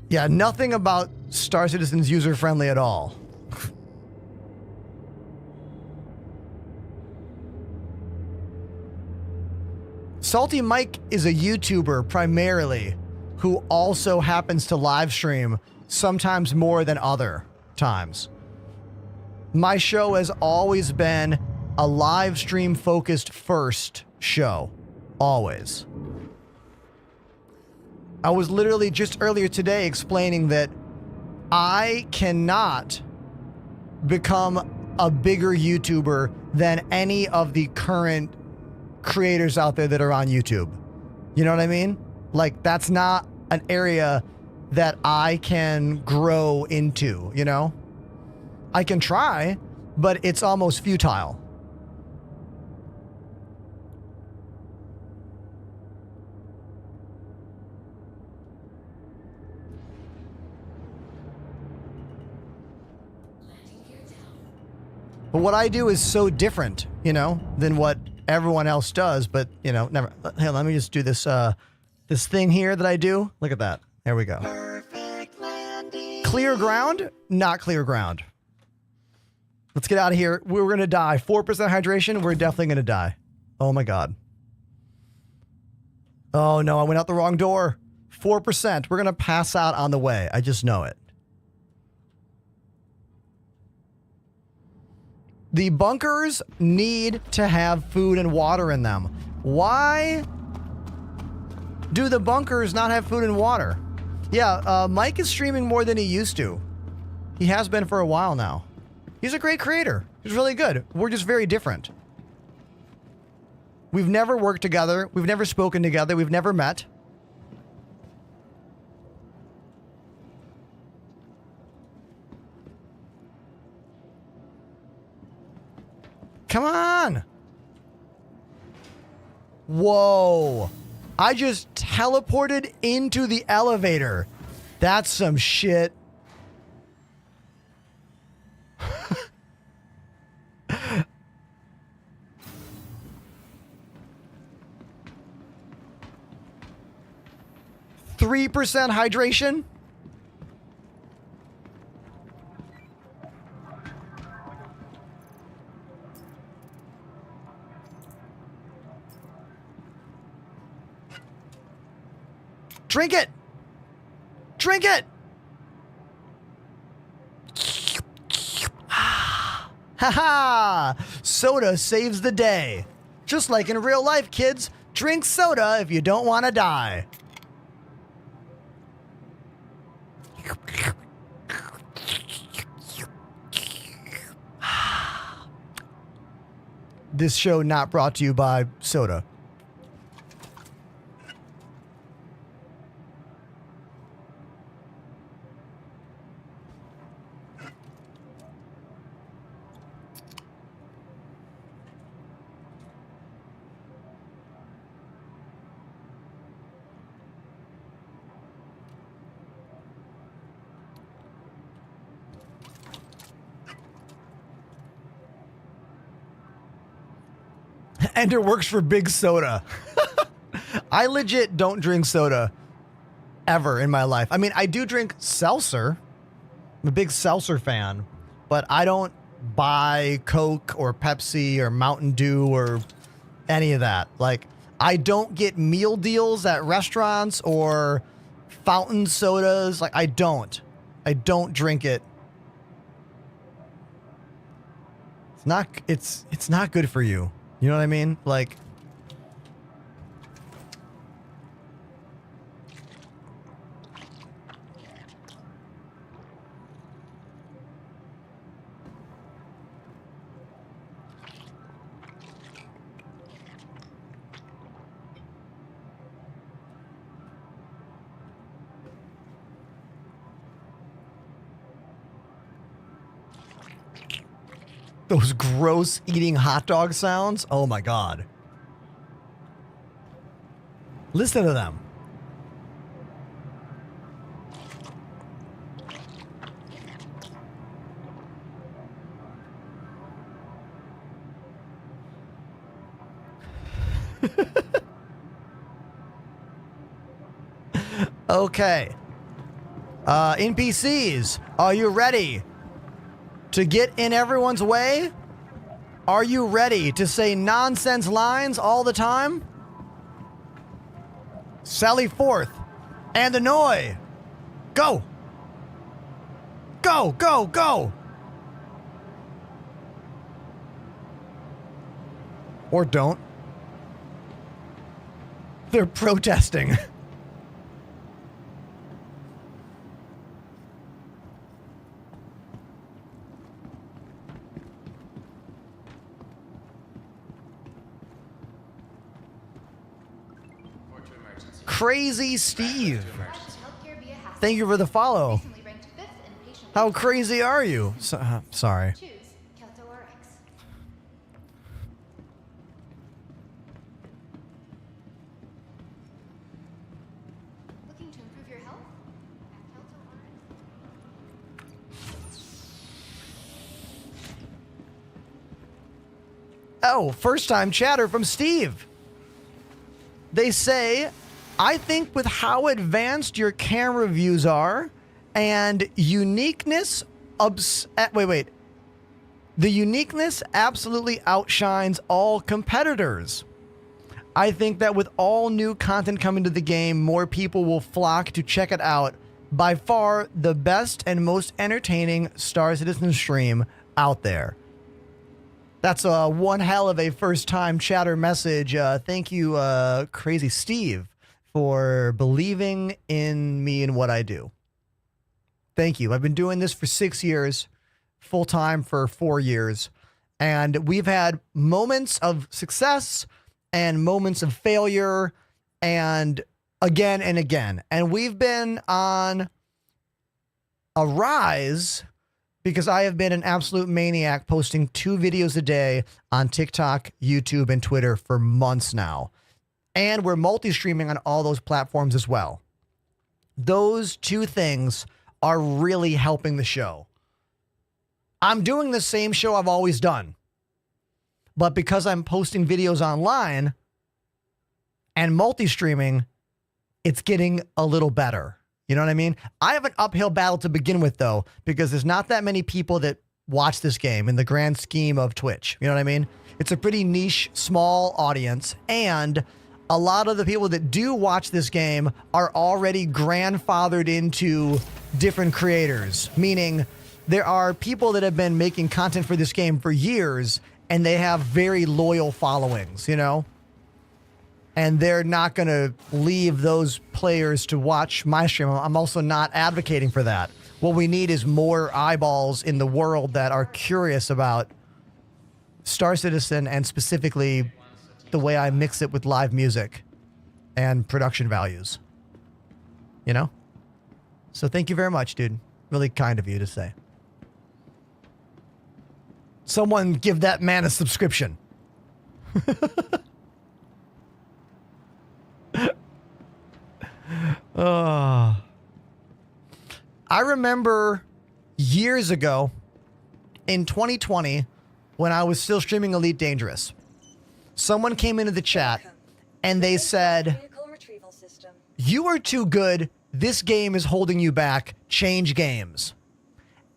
Yeah, nothing about Star Citizen's user-friendly at all. Salty Mike is a YouTuber primarily who also happens to live stream sometimes more than other times. My show has always been a live stream focused first show. Always. I was literally just earlier today explaining that I cannot become a bigger YouTuber than any of the current creators out there that are on YouTube. You know what I mean? Like, that's not an area that I can grow into, you know? I can try, but it's almost futile. But what I do is so different, you know, than what everyone else does. But, you know, never. Hey, let me just do this this thing here that I do. Look at that. There we go. Clear ground? Not clear ground. Let's get out of here. We're going to die. 4% hydration. We're definitely going to die. Oh my God. Oh no, I went out the wrong door. 4%. We're going to pass out on the way. I just know it. The bunkers need to have food and water in them. Why do the bunkers not have food and water? Yeah, Mike is streaming more than he used to. He has been for a while now. He's a great creator. He's really good. We're just very different. We've never worked together. We've never spoken together. We've never met. Come on. Whoa. I just teleported into the elevator. That's some shit. Three percent hydration. Drink it! Drink it! Ha-ha! Soda saves the day. Just like in real life, kids. Drink soda if you don't want to die. This show not brought to you by soda. Ender works for Big Soda. I legit don't drink soda ever in my life. I mean, I do drink seltzer. I'm a big seltzer fan, but I don't buy Coke or Pepsi or Mountain Dew or any of that. Like, I don't get meal deals at restaurants or fountain sodas. Like, I don't drink it. It's not good for you. You know what I mean? Like, those gross eating hot dog sounds. Oh my God. Listen to them. Okay. NPCs, are you ready to get in everyone's way? Are you ready to say nonsense lines all the time? Sally forth and annoy. Go. Go, go, go. Or don't. They're protesting. Crazy Steve. Thank you for the follow. How crazy are you? Sorry. Looking to improve your health? Oh, first time chatter from Steve. They say, I think with how advanced your camera views are And uniqueness, wait. The uniqueness absolutely outshines all competitors. I think that with all new content coming to the game, more people will flock to check it out. By far, the best and most entertaining Star Citizen stream out there. That's one hell of a first-time chatter message. Thank you, Crazy Steve, for believing in me and what I do. Thank you. I've been doing this for 6 years, full-time for 4 years, and we've had moments of success and moments of failure and again and again. And we've been on a rise because I have been an absolute maniac posting 2 videos a day on TikTok, YouTube, and Twitter for months now. And we're multi-streaming on all those platforms as well. Those 2 things are really helping the show. I'm doing the same show I've always done. But because I'm posting videos online and multi-streaming, it's getting a little better. You know what I mean? I have an uphill battle to begin with, though, because there's not that many people that watch this game in the grand scheme of Twitch. You know what I mean? It's a pretty niche, small audience, and a lot of the people that do watch this game are already grandfathered into different creators, meaning there are people that have been making content for this game for years, and they have very loyal followings, you know? And they're not going to leave those players to watch my stream. I'm also not advocating for that. What we need is more eyeballs in the world that are curious about Star Citizen and specifically the way I mix it with live music and production values. You know? So thank you very much, dude. Really kind of you to say. Someone give that man a subscription. I remember years ago in 2020 when I was still streaming Elite Dangerous. Someone came into the chat and they said, Vehicle retrieval system. "You are too good. This game is holding you back. Change games."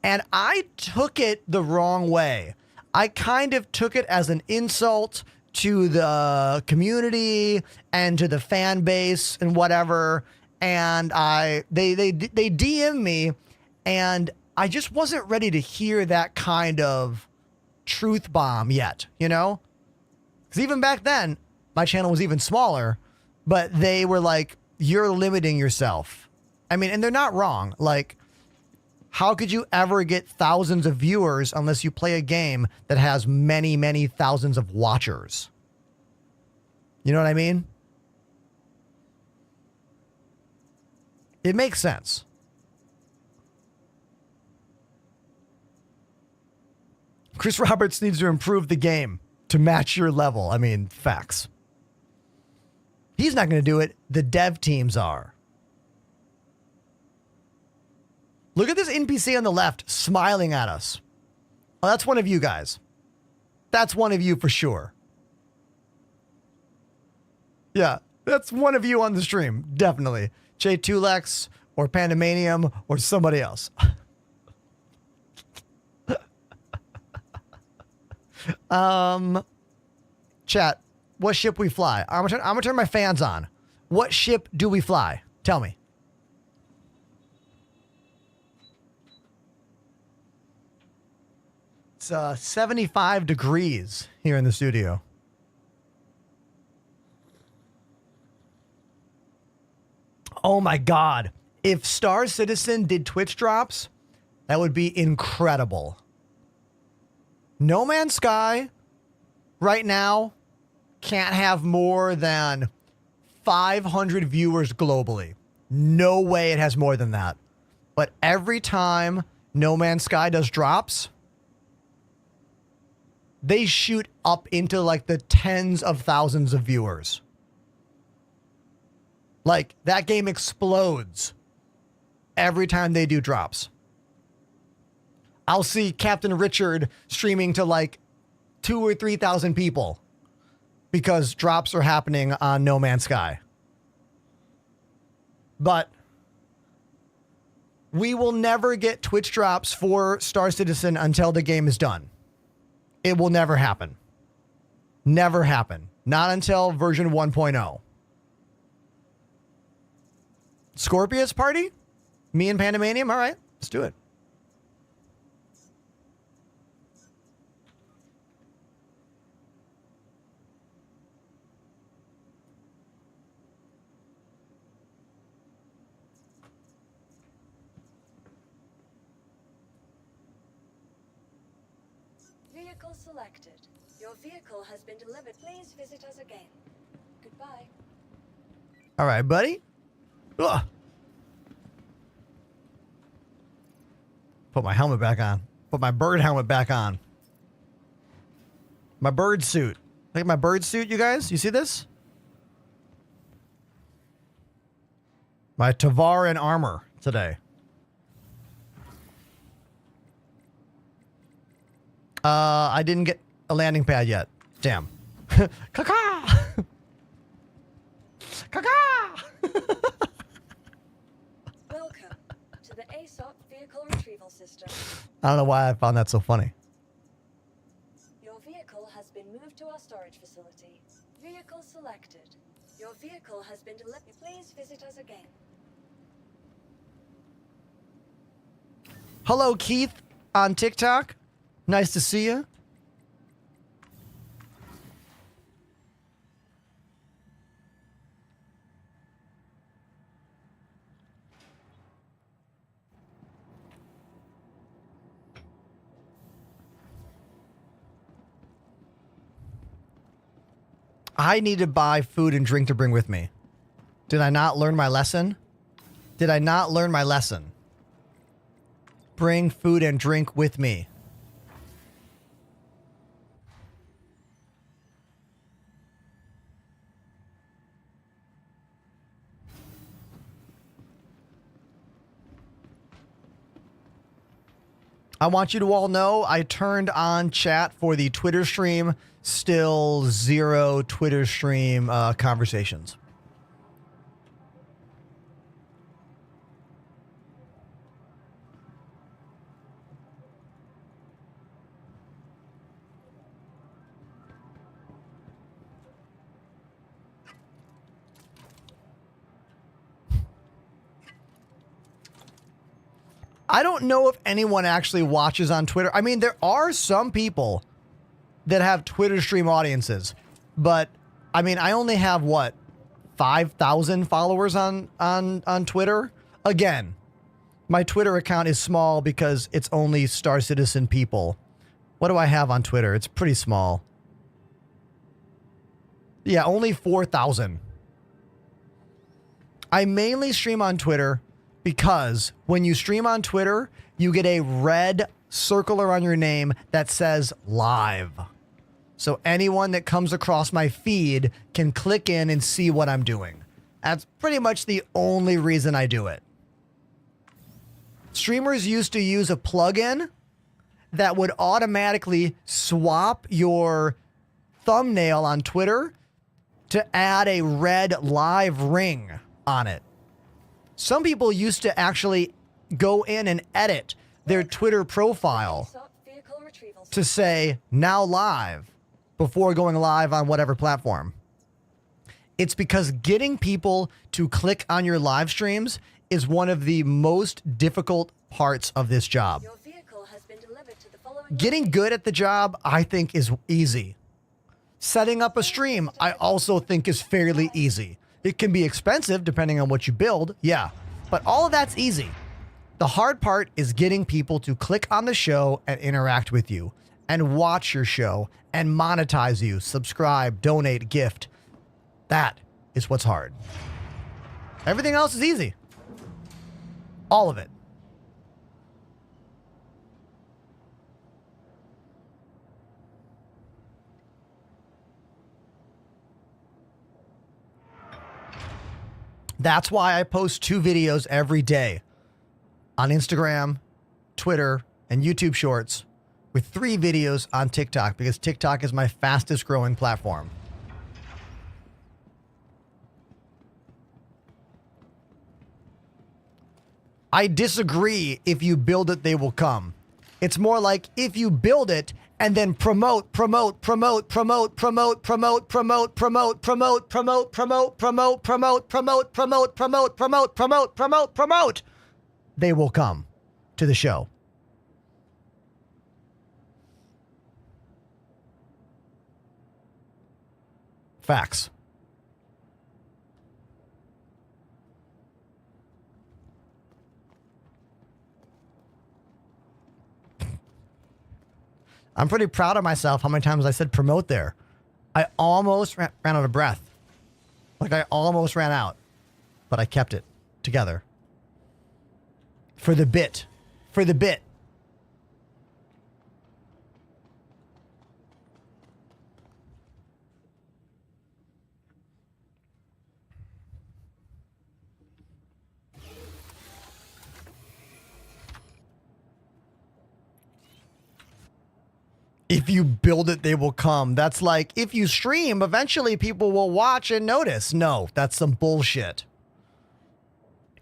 And I took it the wrong way. I kind of took it as an insult to the community and to the fan base and whatever. And they DM me, and I just wasn't ready to hear that kind of truth bomb yet, you know? Because even back then, my channel was even smaller, but they were like, "You're limiting yourself." I mean, and they're not wrong. Like, how could you ever get thousands of viewers unless you play a game that has many, many thousands of watchers? You know what I mean? It makes sense. Chris Roberts needs to improve the game to match your level. I mean, facts. He's not going to do it. The dev teams are. Look at this NPC on the left smiling at us. Oh, that's one of you guys. That's one of you for sure. Yeah, that's one of you on the stream. Definitely. J2Lex or Pandemanium or somebody else. Chat, what ship we fly? I'm gonna turn my fans on. What ship do we fly? Tell me. It's 75 degrees here in the studio. Oh my God. If Star Citizen did Twitch drops, that would be incredible. No Man's Sky right now can't have more than 500 viewers globally. No way it has more than that. But every time No Man's Sky does drops, they shoot up into like the tens of thousands of viewers. Like, that game explodes every time they do drops. I'll see Captain Richard streaming to like 2,000 or 3,000 people because drops are happening on No Man's Sky. But We will never get Twitch drops for Star Citizen until the game is done. It will never happen. Never happen. Not until version 1.0. Scorpius party? Me and Pandemanium? All right, let's do it. Vehicle selected. Your vehicle has been delivered. Please visit us again. Goodbye. All right, buddy. Ugh. Put my helmet back on. Put my bird helmet back on. My bird suit. Look at my bird suit, you guys. You see this? My Tavaran armor today. I didn't get a landing pad yet. Damn. Caca! Caca! Welcome to the ASOP vehicle retrieval system. I don't know why I found that so funny. Your vehicle has been moved to our storage facility. Vehicle selected. Your vehicle has been delivered. Please visit us again. Hello, Keith on TikTok. Nice to see you. I need to buy food and drink to bring with me. Did I not learn my lesson? Did I not learn my lesson? Bring food and drink with me. I want you to all know I turned on chat for the Twitter stream. Still 0 Twitter stream conversations. I don't know if anyone actually watches on Twitter. I mean, there are some people that have Twitter stream audiences, but I mean, I only have what, 5,000 followers on Twitter. Again, my Twitter account is small because it's only Star Citizen people. What do I have on Twitter? It's pretty small. Yeah, only 4,000. I mainly stream on Twitter because when you stream on Twitter, you get a red circle around your name that says live. So anyone that comes across my feed can click in and see what I'm doing. That's pretty much the only reason I do it. Streamers used to use a plugin that would automatically swap your thumbnail on Twitter to add a red live ring on it. Some people used to actually go in and edit their Twitter profile to say now live before going live on whatever platform. It's because getting people to click on your live streams is one of the most difficult parts of this job. Your vehicle has been delivered to the following. Getting good at the job, I think, is easy. Setting up a stream, I also think is fairly easy. It can be expensive depending on what you build, yeah, but all of that's easy. The hard part is getting people to click on the show and interact with you and watch your show and monetize you, subscribe, donate, gift. That is what's hard. Everything else is easy. All of it. That's why I post 2 videos every day on Instagram, Twitter, and YouTube Shorts, with 3 videos on TikTok, because TikTok is my fastest growing platform. I disagree. If you build it, they will come. It's more like if you build it and then promote, they will come to the show. Facts. I'm pretty proud of myself how many times I said promote there. I almost ran out of breath. Like I almost ran out. But I kept it together. For the bit. For the bit. If you build it, they will come. That's like, if you stream, eventually people will watch and notice. No, that's some bullshit.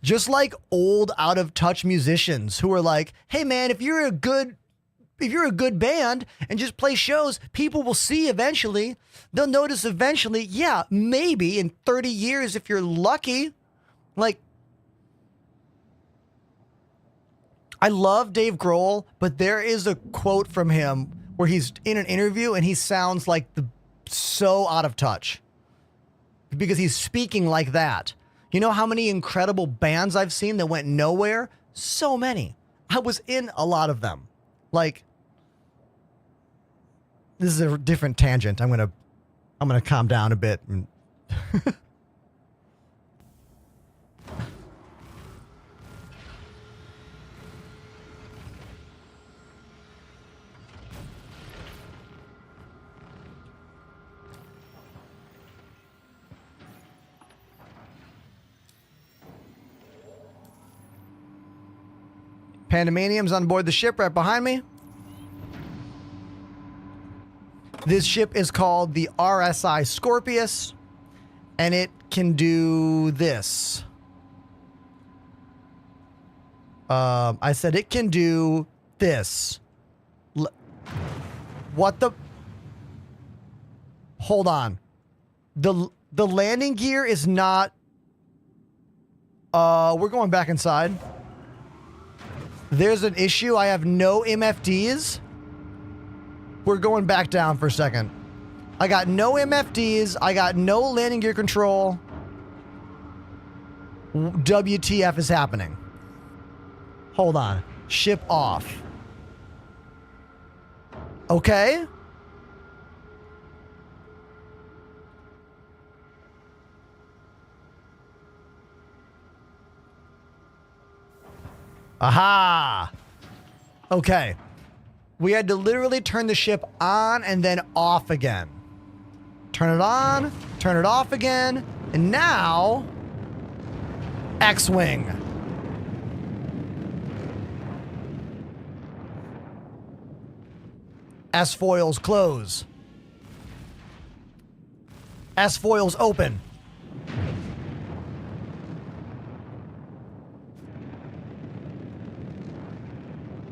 Just like old, out of touch musicians who are like, hey man, if you're a good band and just play shows, people will see eventually. They'll notice eventually. Yeah, maybe in 30 years if you're lucky. Like, I love Dave Grohl, but there is a quote from him where he's in an interview and he sounds like so out of touch because he's speaking like that. You know how many incredible bands I've seen that went nowhere? So many. I was in a lot of them. Like, this is a different tangent. I'm gonna calm down a bit. Pandemanium's on board the ship right behind me. This ship is called the RSI Scorpius, and it can do this. I said it can do this. What the? Hold on. The landing gear is not. We're going back inside. There's an issue. I have no MFDs. We're going back down for a second. I got no MFDs. I got no landing gear control. WTF is happening? Hold on. Ship off. Okay. Aha! Okay. We had to literally turn the ship on and then off again. Turn it on, turn it off again, and now... X-Wing. S-foils close. S-foils open.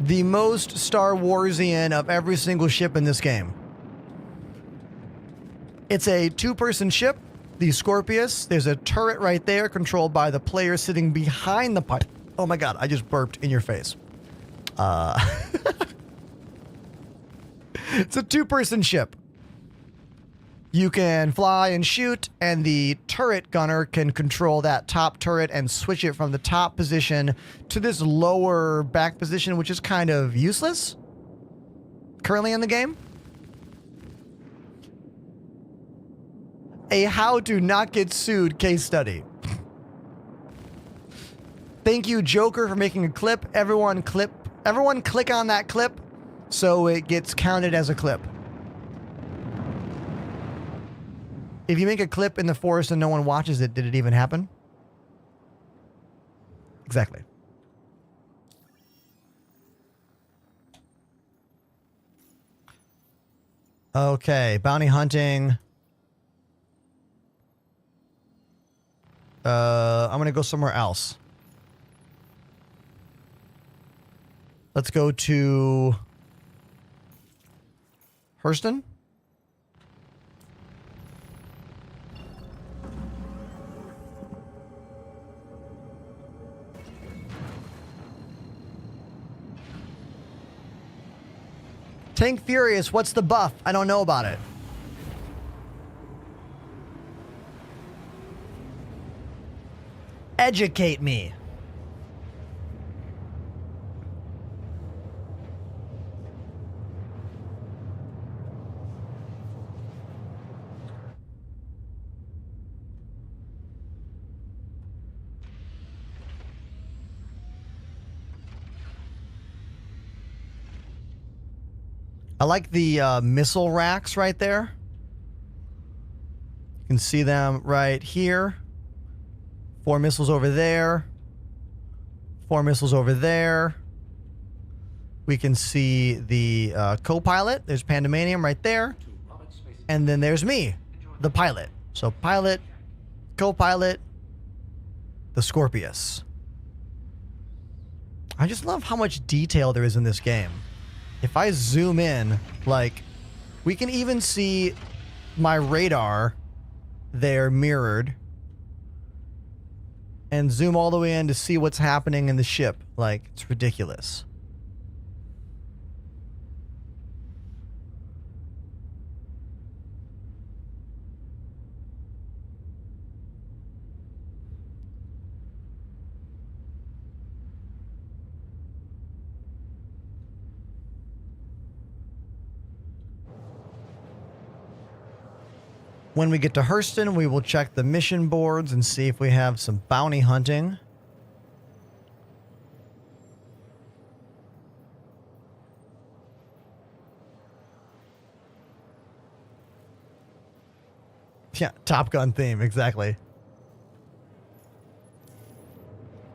The most Star Warsian of every single ship in this game. It's a two-person ship, the Scorpius. There's a turret right there controlled by the player sitting behind the pilot. Oh my god, I just burped in your face. It's a two-person ship. You can fly and shoot, and the turret gunner can control that top turret and switch it from the top position to this lower back position, which is kind of useless currently in the game. A how to not get sued case study. Thank you, Joker, for making a clip. Everyone click on that clip so it gets counted as a clip. If you make a clip in the forest and no one watches it, did it even happen? Exactly. Okay, bounty hunting. I'm gonna go somewhere else. Let's go to Hurston. Tank Furious, what's the buff? I don't know about it. Educate me. I like the missile racks right there. You can see them right here. 4 missiles over there. 4 missiles over there. We can see the co-pilot. There's Pandemanium right there. And then there's me, the pilot. So pilot, co-pilot, the Scorpius. I just love how much detail there is in this game. If I zoom in, like, we can even see my radar there mirrored. And zoom all the way in to see what's happening in the ship. Like, it's ridiculous. When we get to Hurston, we will check the mission boards and see if we have some bounty hunting. Yeah, Top Gun theme, exactly.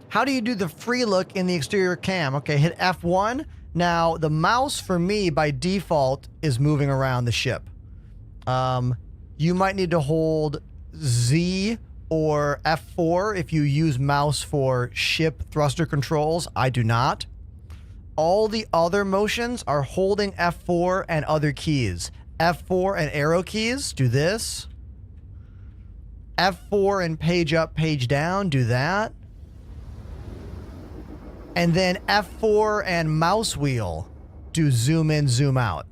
How do you do the free look in the exterior cam? Okay, hit F1. Now, the mouse for me by default is moving around the ship. You might need to hold Z or F4 if you use mouse for ship thruster controls. I do not. All the other motions are holding F4 and other keys. F4 and arrow keys, do this. F4 and page up, page down, do that. And then F4 and mouse wheel, do zoom in, zoom out.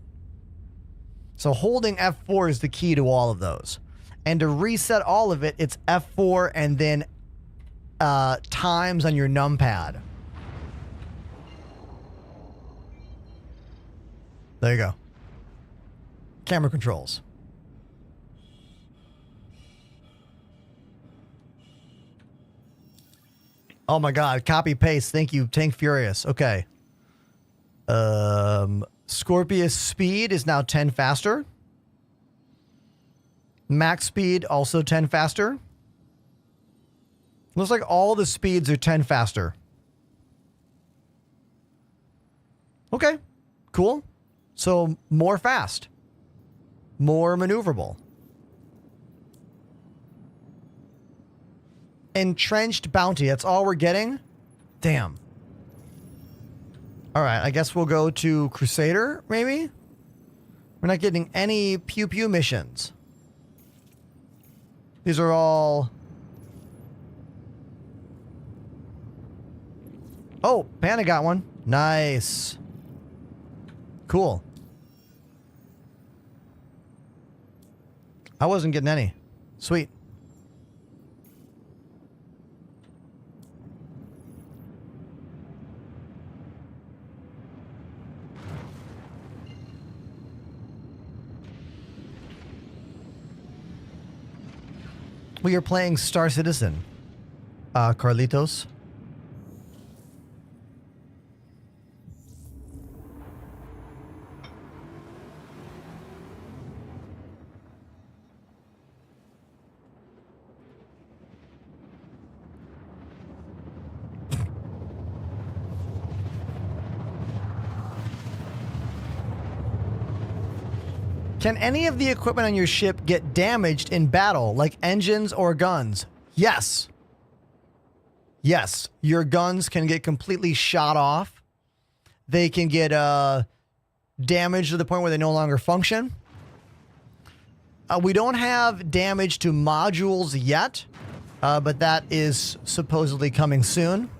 So holding F4 is the key to all of those. And to reset all of it, it's F4 and then times on your numpad. There you go. Camera controls. Oh my God, copy paste. Thank you, Tank Furious. Okay. Scorpius speed is now 10 faster. Max speed also 10 faster. Looks like all the speeds are 10 faster. Okay, cool. So more fast. More maneuverable. Entrenched bounty. That's all we're getting? Damn. All right, I guess we'll go to Crusader, maybe? We're not getting any pew-pew missions. These are all... Oh, Panda got one. Nice. Cool. I wasn't getting any. Sweet. We are playing Star Citizen, Carlitos. Can any of the equipment on your ship get damaged in battle, like engines or guns? Yes. Yes, your guns can get completely shot off. They can get damaged to the point where they no longer function. We don't have damage to modules yet, but that is supposedly coming soon.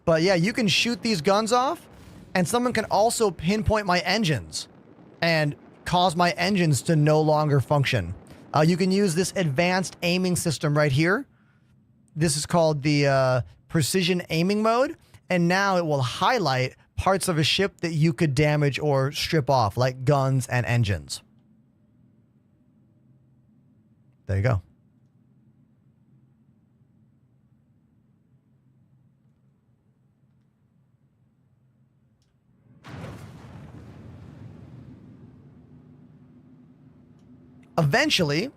But yeah, you can shoot these guns off, and someone can also pinpoint my engines and cause my engines to no longer function. You can use this advanced aiming system right here. This is called the precision aiming mode, and now it will highlight parts of a ship that you could damage or strip off, like guns and engines. There you go. Eventually,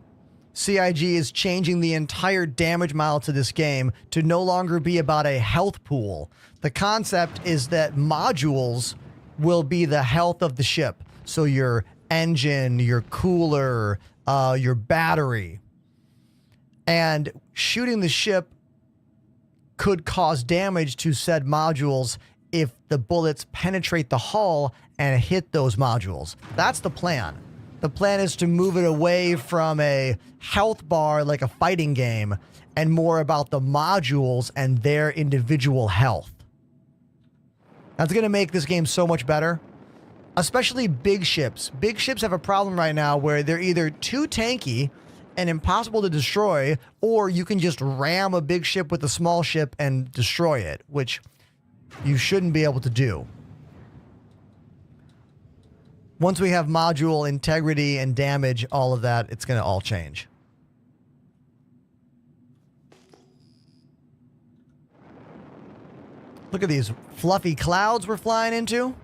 CIG is changing the entire damage model to this game to no longer be about a health pool. The concept is that modules will be the health of the ship. So your engine, your cooler, your battery. And shooting the ship could cause damage to said modules if the bullets penetrate the hull and hit those modules. That's the plan. The plan is to move it away from a health bar like a fighting game and more about the modules and their individual health. That's going to make this game so much better. Especially big ships. Big ships have a problem right now where they're either too tanky and impossible to destroy, or you can just ram a big ship with a small ship and destroy it, which you shouldn't be able to do. Once we have module integrity and damage, all of that, it's going to all change. Look at these fluffy clouds we're flying into.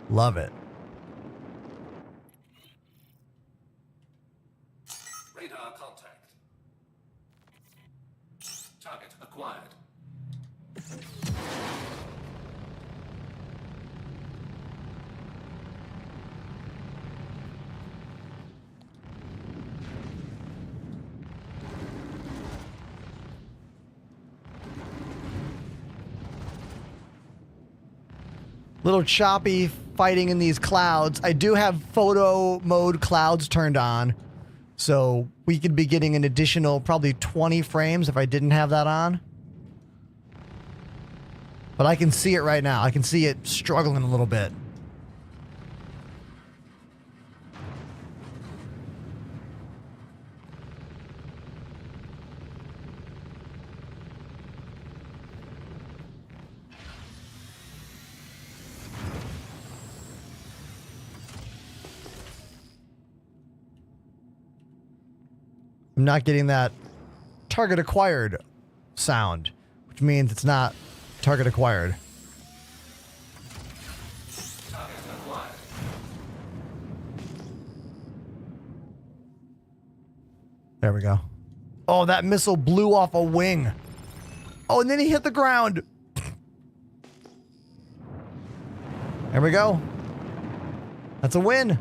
Love it. Radar contact. Target acquired. Little choppy fighting in these clouds. I do have photo mode clouds turned on, so we could be getting an additional probably 20 frames if I didn't have that on. But I can see it right now. I can see it struggling a little bit. I'm not getting that target acquired sound, which means it's not target acquired. There we go. Oh, that missile blew off a wing. Oh, and then he hit the ground. There we go. That's a win.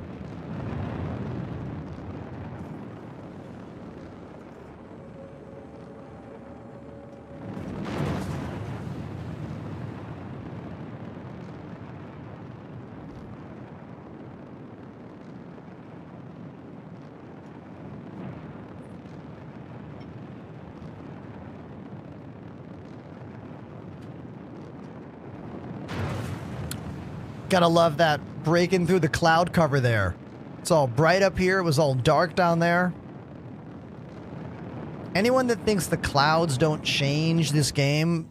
Gotta love that breaking through the cloud cover there. It's all bright up here. It was all dark down there. Anyone that thinks the clouds don't change this game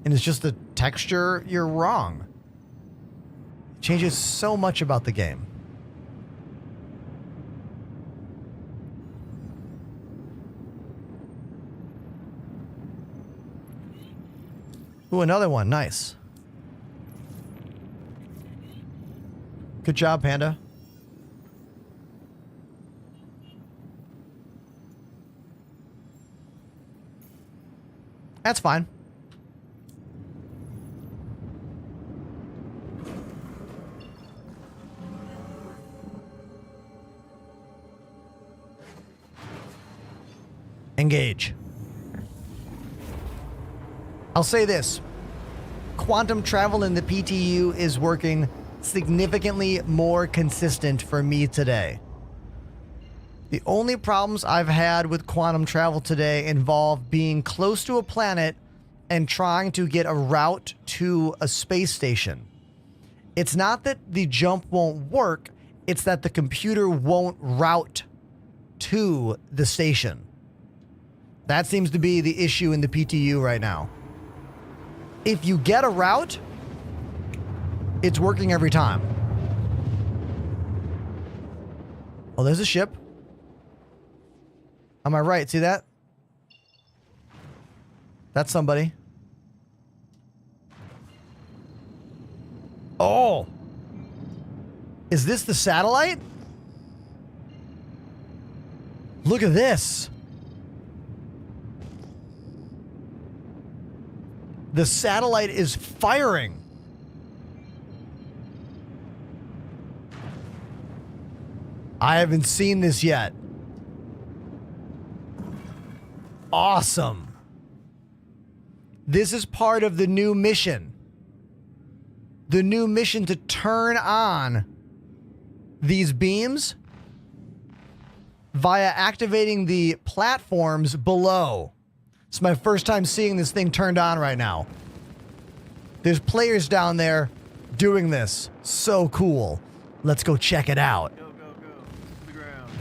and it's just the texture, you're wrong. It changes so much about the game. Ooh, another one. Nice. Good job, Panda. That's fine. I'll say this. Quantum travel in the PTU is working significantly more consistent for me today. The only problems I've had with quantum travel today involve being close to a planet and trying to get a route to a space station. It's not that the jump won't work, it's that the computer won't route to the station. That seems to be the issue in the PTU right now. If you get a route, it's working every time. Oh, there's a ship. Am I right? See that? That's somebody. Oh! Is this the satellite? Look at this. The satellite is firing. I haven't seen this yet. Awesome. This is part of the new mission. The new mission to turn on these beams via activating the platforms below. It's my first time seeing this thing turned on right now. There's players down there doing this. So cool. Let's go check it out. Go, go, go. To the ground.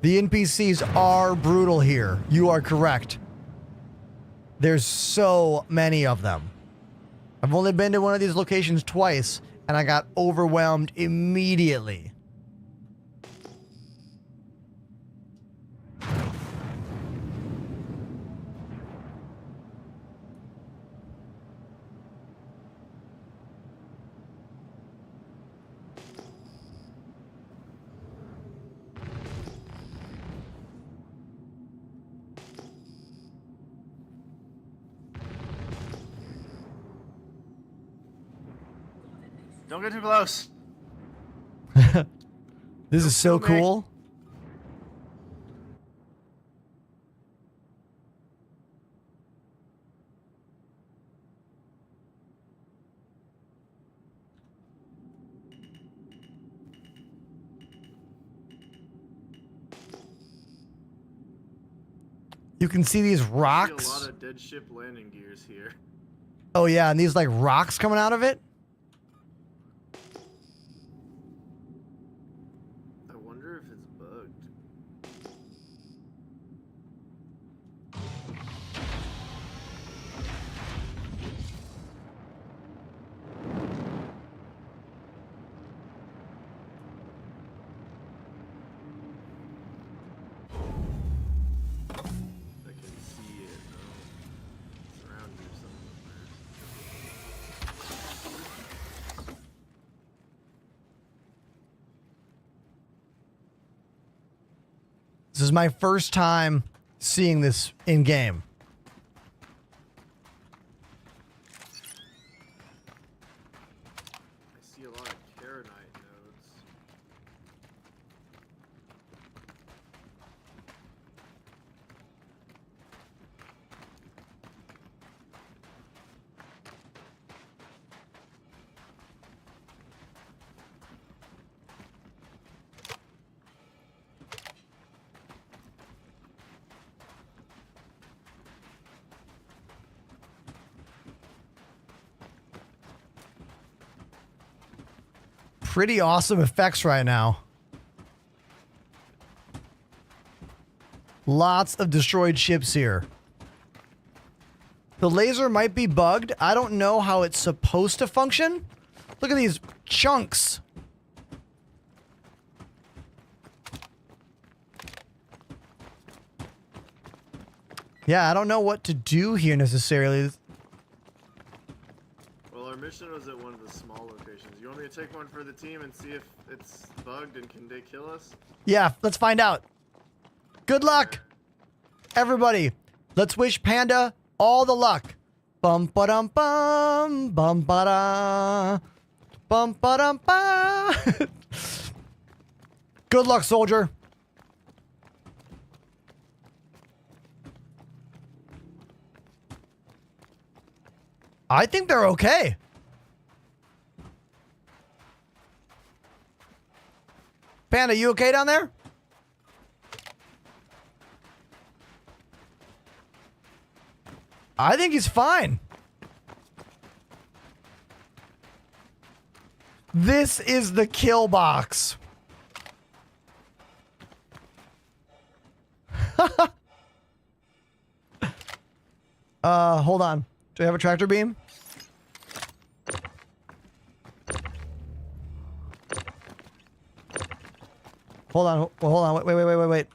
The NPCs are brutal here. You are correct. There's so many of them. I've only been to one of these locations twice, and I got overwhelmed immediately. Don't get too close. This is so kill me. cool. You can see these I see a rocks. lot of dead ship landing gears here. Oh yeah, and these like rocks coming out of it. I wonder if it's bugged. I can see it. It's around here somewhere. This is my first time seeing this in game. I see a lot of Karenite nodes. Pretty awesome effects right now. Lots of destroyed ships here. The laser might be bugged. I don't know how it's supposed to function. Look at these chunks. Yeah, I don't know what to do here necessarily. Well, our mission was at one of the small locations. You want me to take one for the team and see if it's bugged and can they kill us? Yeah, let's find out. Good luck, everybody. Let's wish Panda all the luck. Bum ba dum bum ba da bum ba dum ba. Good luck, soldier. I think they're okay. Panda, you okay down there? I think he's fine. This is the kill box. Hold on. Do I have a tractor beam? Hold on. Hold on. Wait.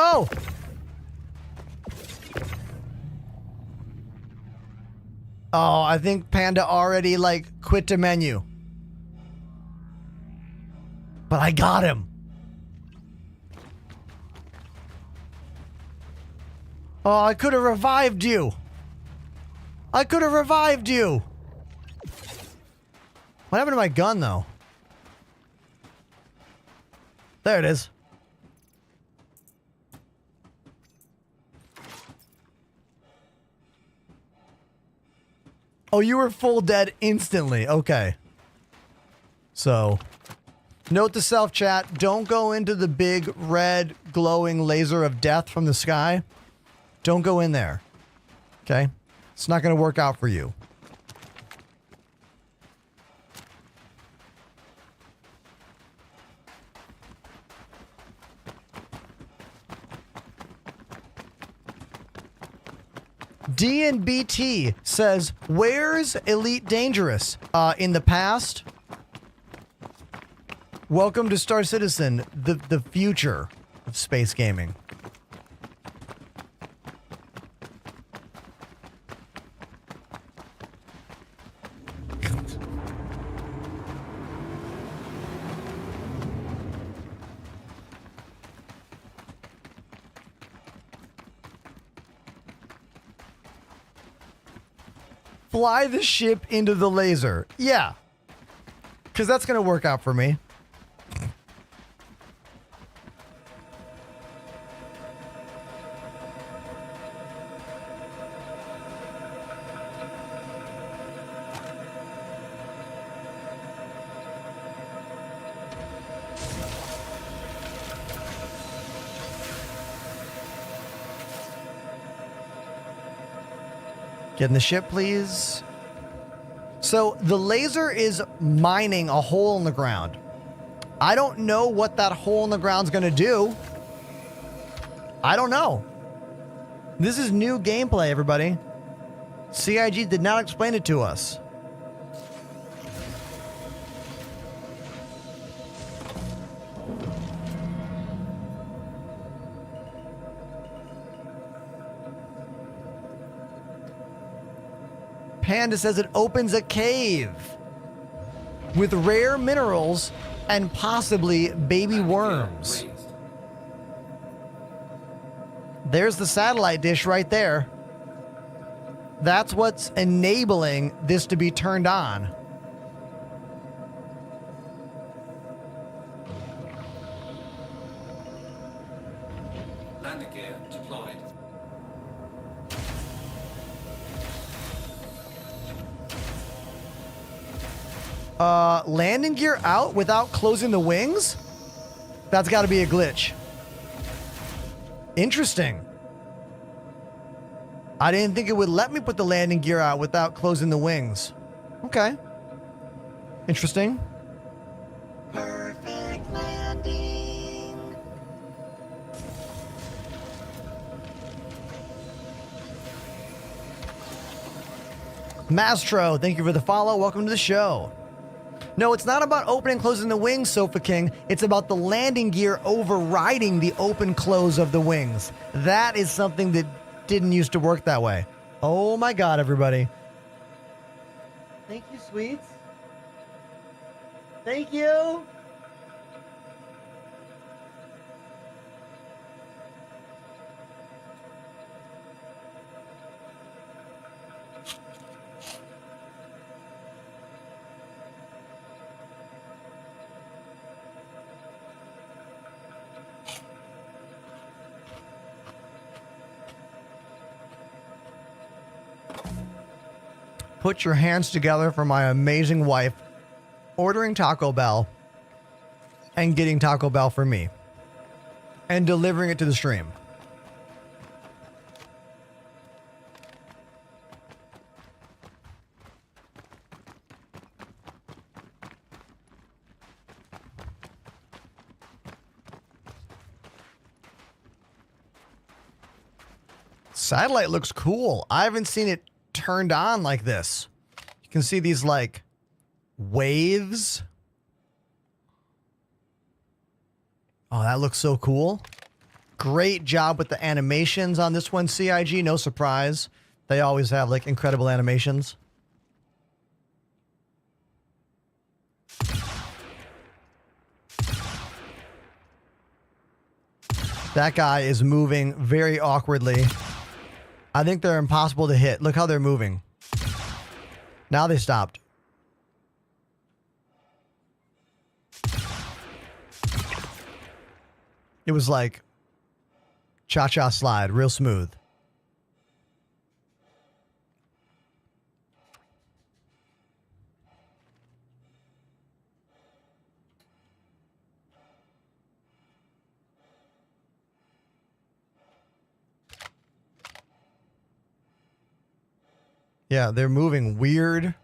Oh! Oh, I think Panda already, like, quit the menu. But I got him. Oh, I could have revived you. I could have revived you. What happened to my gun, though? There it is. Oh, you were full dead instantly. Okay. So, note to self, chat. Don't go into the big red glowing laser of death from the sky. Don't go in there. Okay? It's not going to work out for you. DNBT says, where's Elite Dangerous? In the past. Welcome to Star Citizen, the future of space gaming. Fly the ship into the laser. Yeah. Because that's going to work out for me. Get in the ship, please. So the laser is mining a hole in the ground. I don't know what that hole in the ground's going to do. I don't know. This is new gameplay, everybody. CIG did not explain it to us. Panda says it opens a cave with rare minerals and possibly baby worms. There's the satellite dish right there. That's what's enabling this to be turned on. Landing gear deployed. Landing gear out without closing the wings? That's got to be a glitch. Interesting. I didn't think it would let me put the landing gear out without closing the wings. Okay. Interesting. Perfect landing. Mastro, thank you for the follow. Welcome to the show. No, it's not about opening and closing the wings, Sofa King. It's about the landing gear overriding the open close of the wings. That is something that didn't used to work that way. Oh my God, everybody. Thank you, sweets. Thank you. Put your hands together for my amazing wife ordering Taco Bell and getting Taco Bell for me and delivering it to the stream. Satellite looks cool. I haven't seen it turned on like this. You can see these like waves. Oh, that looks so cool. Great job with the animations on this one, CIG. No surprise. They always have like incredible animations. That guy is moving very awkwardly. I think they're impossible to hit. Look how they're moving. Now they stopped. It was like cha-cha slide, real smooth. Yeah, they're moving weird.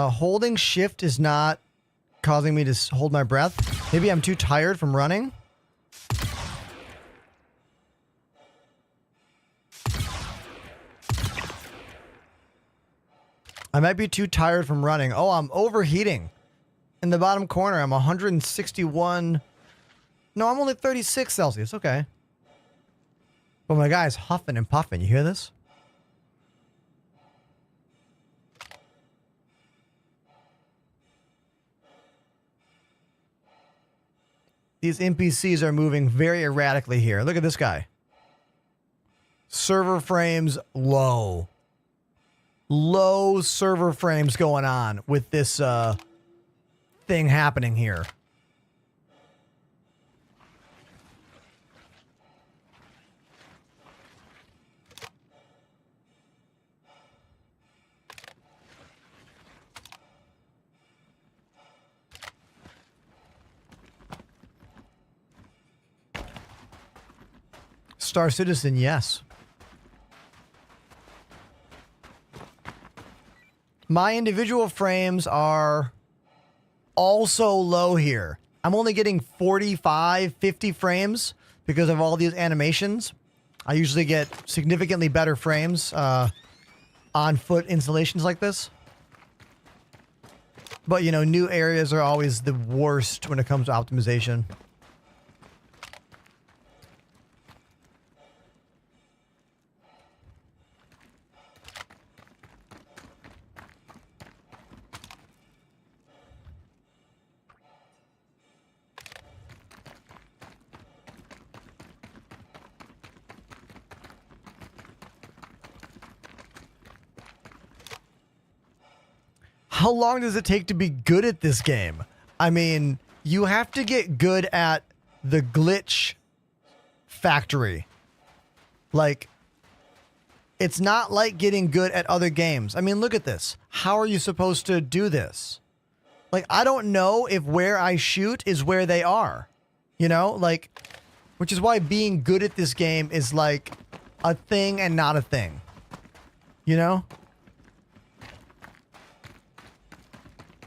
Holding shift is not causing me to hold my breath. Maybe I'm too tired from running. I might be too tired from running. Oh, I'm overheating. In the bottom corner, I'm 161. No, I'm only 36 Celsius. Okay. But my guy's huffing and puffing. You hear this? These NPCs are moving very erratically here. Look at this guy. Server frames low. Low server frames going on with this thing happening here. Star Citizen, yes. My individual frames are also low here. I'm only getting 45, 50 frames because of all these animations. I usually get significantly better frames on foot installations like this. But, you know, new areas are always the worst when it comes to optimization. How long does it take to be good at this game? I mean, you have to get good at the glitch factory. Like, it's not like getting good at other games. I mean, look at this. How are you supposed to do this? Like, I don't know if where I shoot is where they are. You know, like, which is why being good at this game is like a thing and not a thing. You know?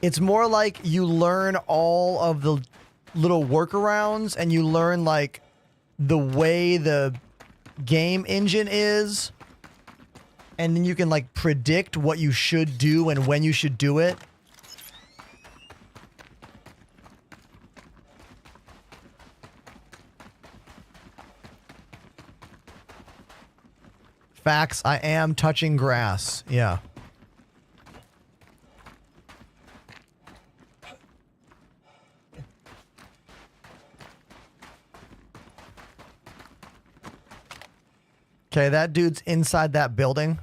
It's more like you learn all of the little workarounds and you learn like the way the game engine is and then you can like predict what you should do and when you should do it. Facts, I am touching grass. Yeah. Okay, that dude's inside that building.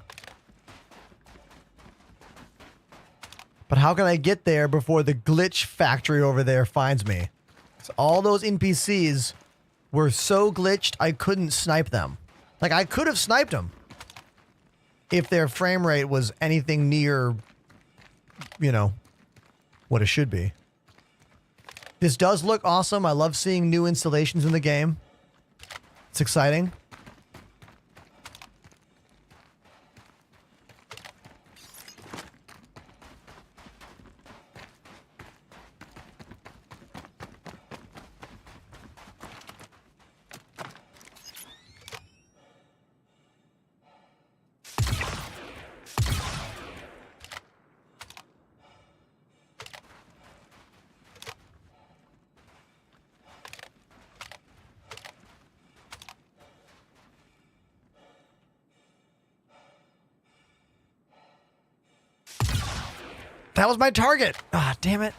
But how can I get there before the glitch factory over there finds me? So all those NPCs were so glitched I couldn't snipe them. Like, I could have sniped them if their frame rate was anything near, you know, what it should be. This does look awesome. I love seeing new installations in the game. It's exciting. That was my target. Ah, damn it.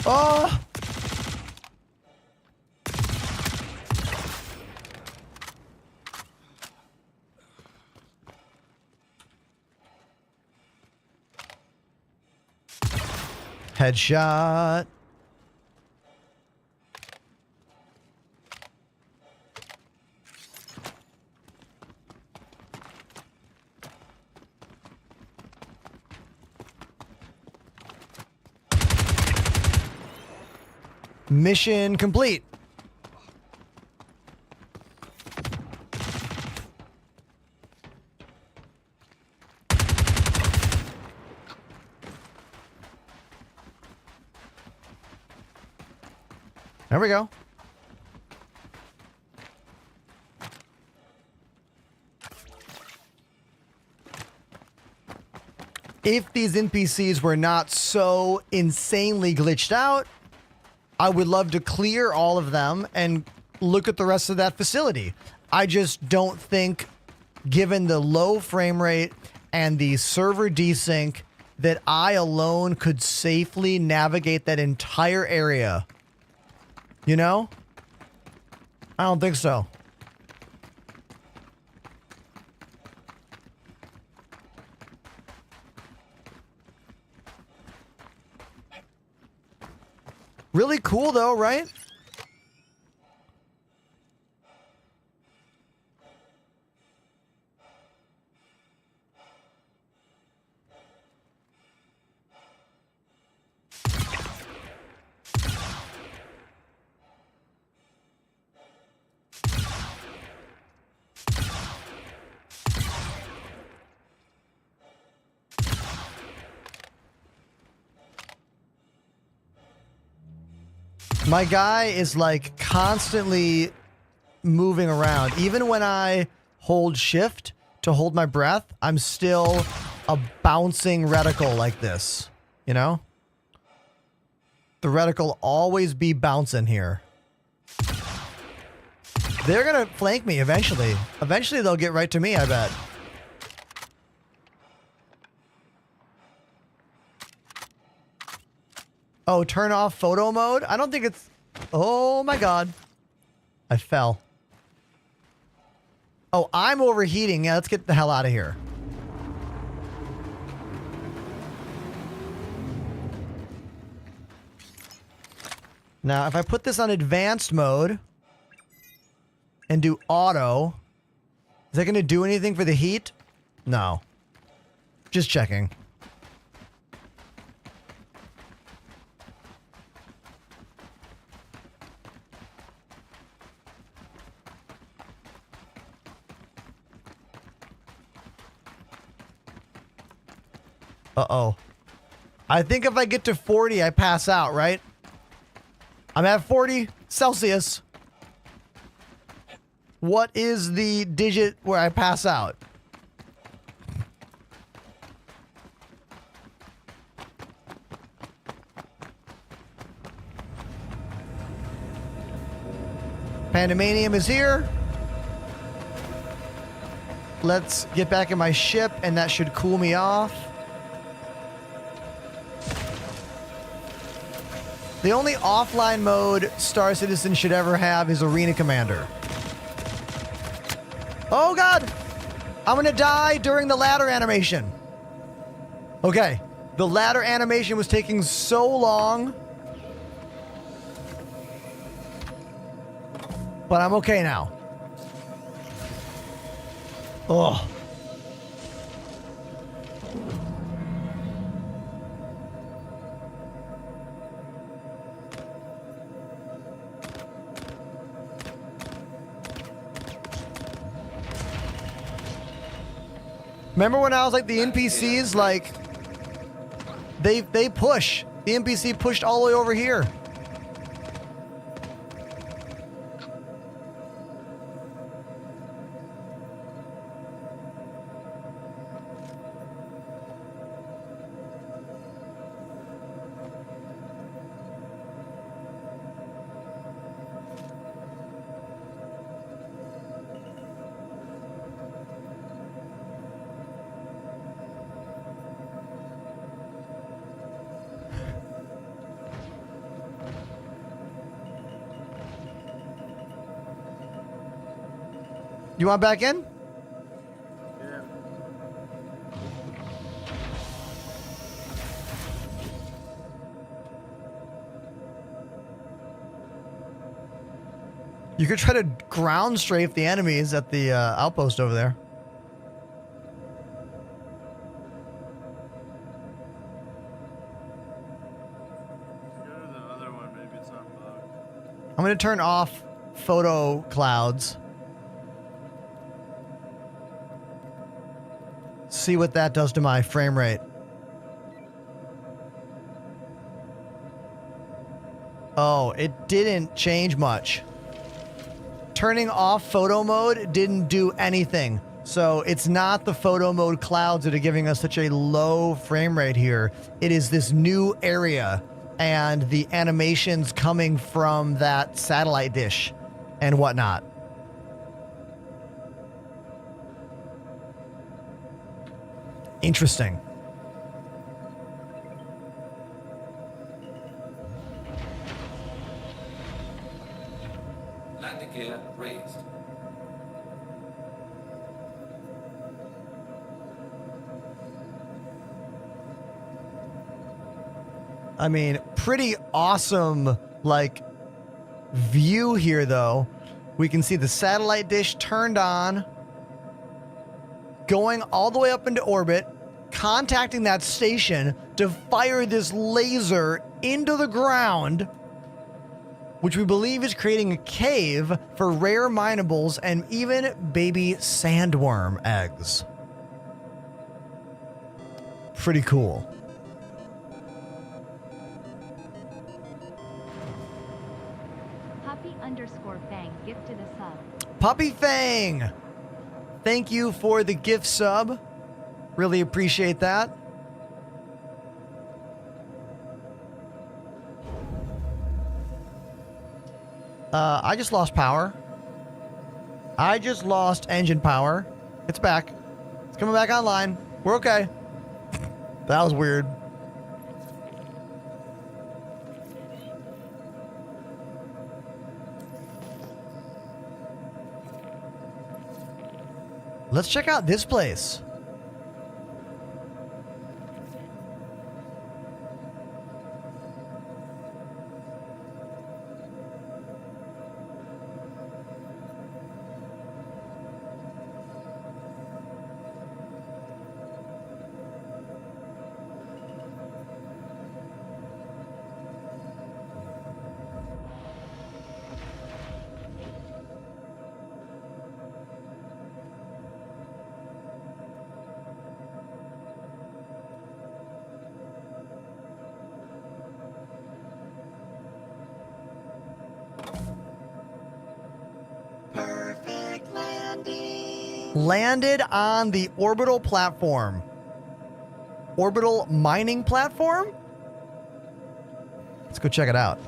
Oh! Headshot. Mission complete. There we go. If these NPCs were not so insanely glitched out, I would love to clear all of them and look at the rest of that facility. I just don't think, given the low frame rate and the server desync, that I alone could safely navigate that entire area. You know? I don't think so. Really cool though, right? My guy is like constantly moving around. Even when I hold shift to hold my breath, I'm still a bouncing reticle like this, you know? The reticle always be bouncing here. They're gonna flank me eventually. Eventually they'll get right to me, I bet. Oh, turn off photo mode? I don't think it's... Oh my god. I fell. Oh, I'm overheating. Yeah, let's get the hell out of here. Now, if I put this on advanced mode and do auto, is that going to do anything for the heat? No. Just checking. Uh-oh. I think if I get to 40, I pass out, right? I'm at 40 Celsius. What is the digit where I pass out? Pandemanium is here. Let's get back in my ship, and that should cool me off. The only offline mode Star Citizen should ever have is Arena Commander. Oh god! I'm gonna die during the ladder animation. Okay. The ladder animation was taking so long. But I'm okay now. Oh. Remember when I was like the NPCs, like they push. The NPC pushed all the way over here. You want back in? Yeah. You could try to ground strafe the enemies at the outpost over there. Go to the other one, maybe it's not bugged. I'm going to turn off photo clouds. See what that does to my frame rate. Oh, it didn't change much. Turning off photo mode didn't do anything. So it's not the photo mode clouds that are giving us such a low frame rate here. It is this new area and the animations coming from that satellite dish and whatnot. Interesting. Landing gear raised. I mean, pretty awesome, like, view here, though. We can see the satellite dish turned on, going all the way up into orbit, contacting that station to fire this laser into the ground, which we believe is creating a cave for rare minables and even baby sandworm eggs. Pretty cool. Puppy_Fang gifted a sub. Puppy Fang! Thank you for the gift sub. Really appreciate that. I just lost power. I just lost engine power. It's back. It's coming back online. We're okay. That was weird. Let's check out this place. landed on the orbital platform. Orbital mining platform? Let's go check it out.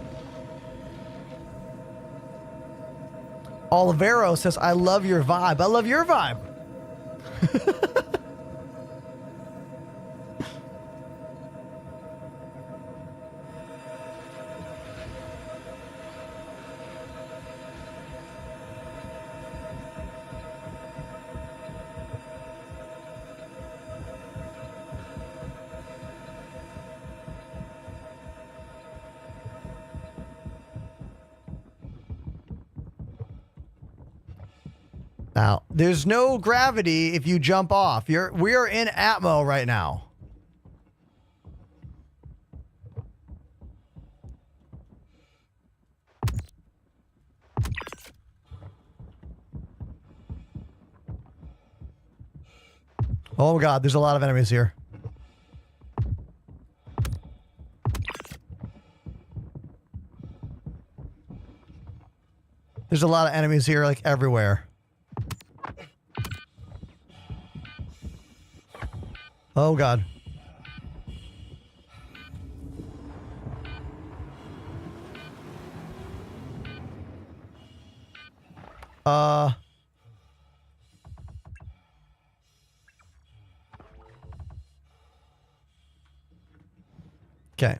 Olivero says, I love your vibe. I love your vibe. Now, there's no gravity if you jump off. We are in Atmo right now. Oh god, there's a lot of enemies here. There's a lot of enemies here, like everywhere. Oh god. Okay.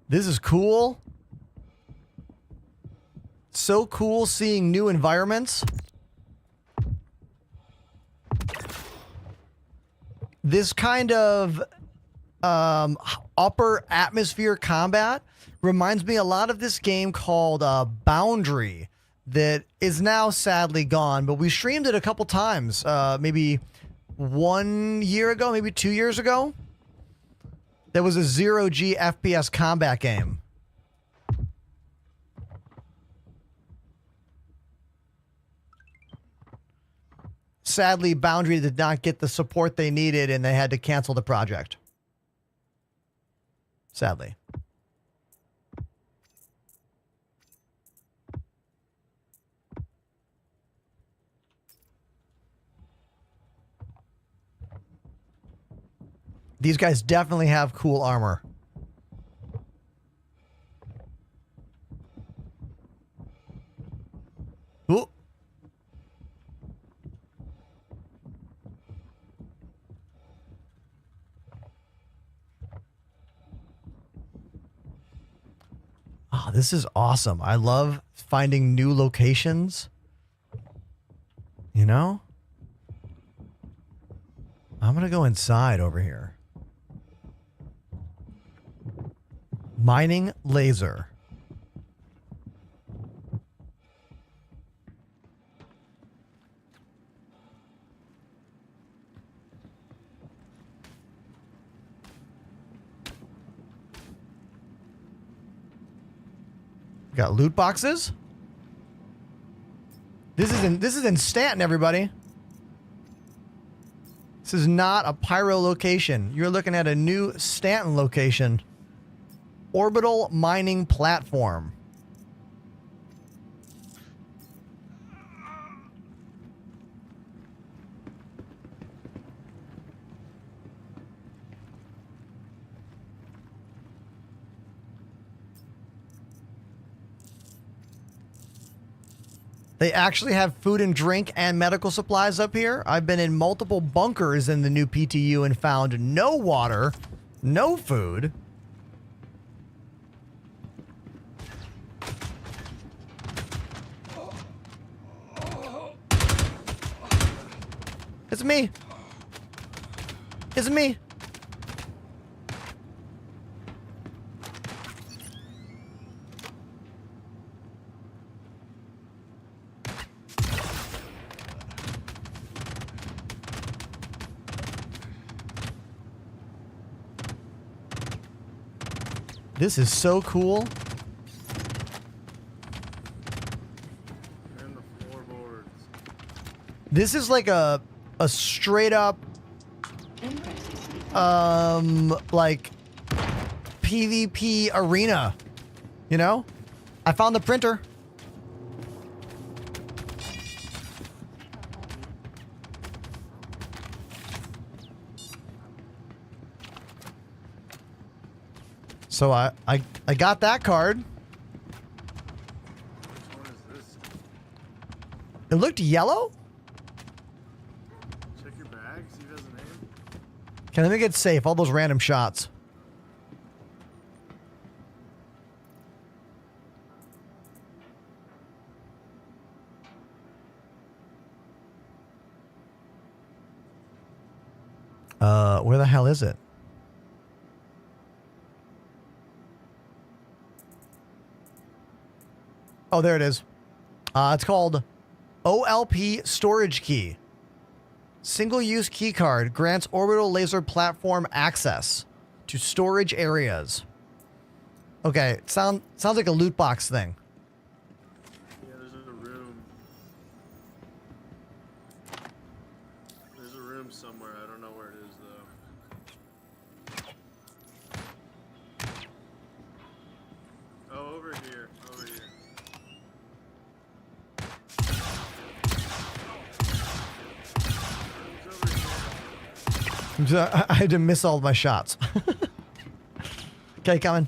This is cool. So cool seeing new environments. This kind of upper atmosphere combat reminds me a lot of this game called Boundary that is now sadly gone, but we streamed it a couple times, maybe 1 year ago, maybe 2 years ago. That was a 0G FPS combat game. Sadly, Boundary did not get the support they needed and they had to cancel the project. Sadly. These guys definitely have cool armor. Ooh. Oh, this is awesome. I love finding new locations. You know? I'm going to go inside over here. Mining laser. Got loot boxes. This is in Stanton, everybody. This is not a pyro location. You're looking at a new Stanton location. Orbital mining platform. They actually have food and drink and medical supplies up here. I've been in multiple bunkers in the new PTU and found no water, no food. It's me. It's me. This is so cool. And the floorboards. This is like a straight up like PvP arena. You know? I found the printer. So I got that card. Which one is this? It looked yellow? Check your bag, see if it has a name. Okay, let me get safe. All those random shots. Where the hell is it? Oh, there it is. It's called OLP Storage Key. Single-use key card grants orbital laser platform access to storage areas. Okay, sounds like a loot box thing. Yeah, there's a room. There's a room somewhere. I don't know where it is though. Oh, over here. Over here. Room's over here. I had to miss all of my shots. Okay, coming.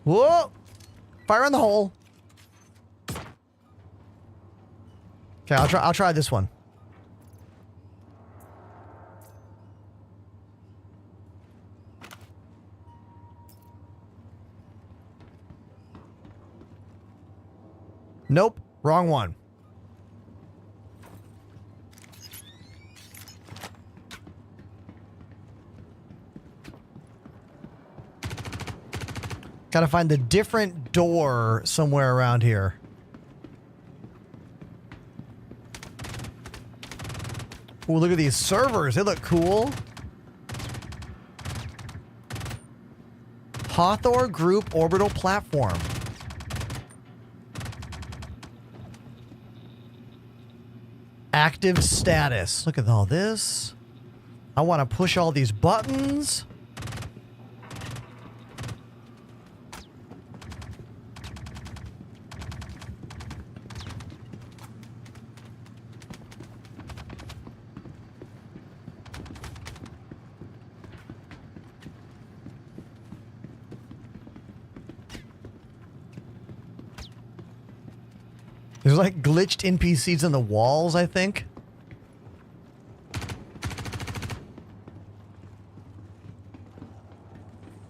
Whoa! Fire in the hole. Okay, I'll try this one. Nope, wrong one. Gotta find the different door somewhere around here. Ooh, look at these servers. They look cool. Hawthorne Group Orbital Platform. Active status. Look at all this. I want to push all these buttons. There's like glitched NPCs in the walls, I think.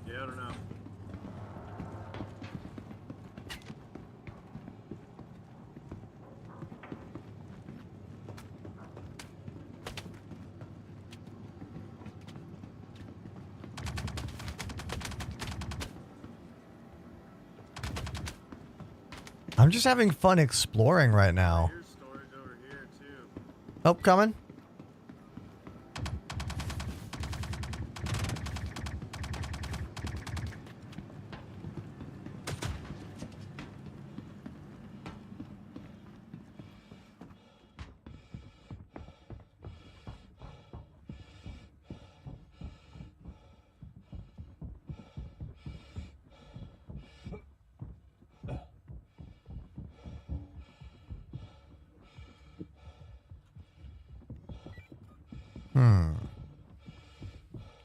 Yeah, I don't know. I'm just having fun exploring right now. Here's storage over here too. Oh, coming.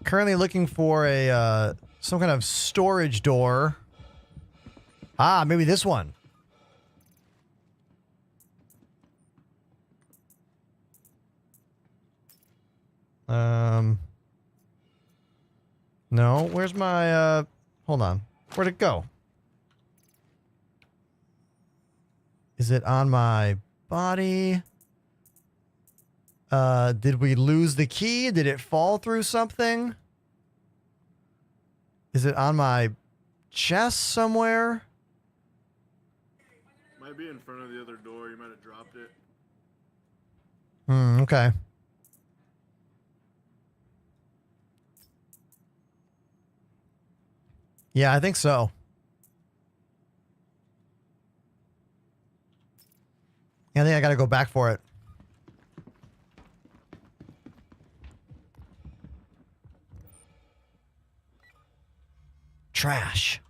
Currently looking for a some kind of storage door. Ah, maybe this one. No, where's my hold on. Where'd it go? Is it on my body? Did we lose the key? Did it fall through something? Is it on my chest somewhere? Might be in front of the other door. You might have dropped it. Okay. Yeah, I think so. I think I gotta go back for it. Trash.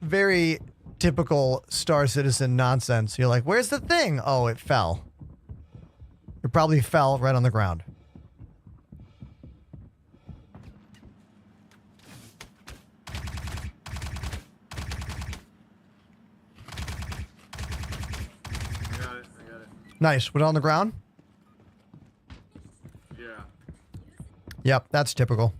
Very typical Star Citizen nonsense. You're like, where's the thing? Oh, it fell. It probably fell right on the ground. I got it. Nice. Put it on the ground? Yeah. Yep, that's typical.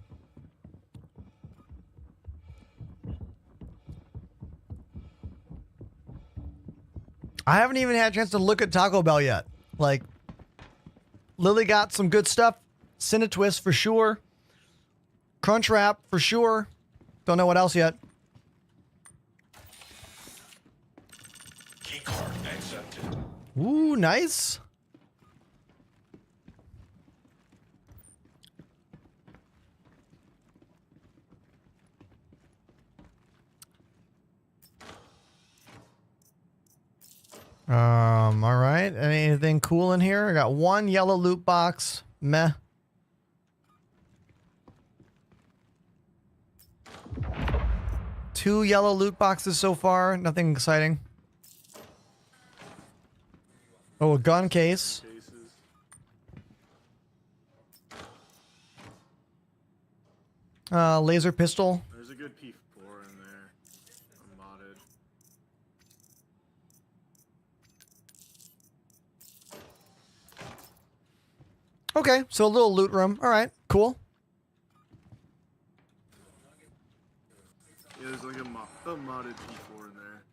I haven't even had a chance to look at Taco Bell yet. Like, Lily got some good stuff. Cinna Twist for sure. Crunch Wrap for sure. Don't know what else yet. Keycard accepted. Ooh, nice. All right. Anything cool in here? I got one yellow loot box. Meh. Two yellow loot boxes so far. Nothing exciting. Oh, a gun case. Cases. Laser pistol. There's a good P4 in there. Unmodded. Okay, so a little loot room. All right, cool. Yeah, there's like a modded P4 in there.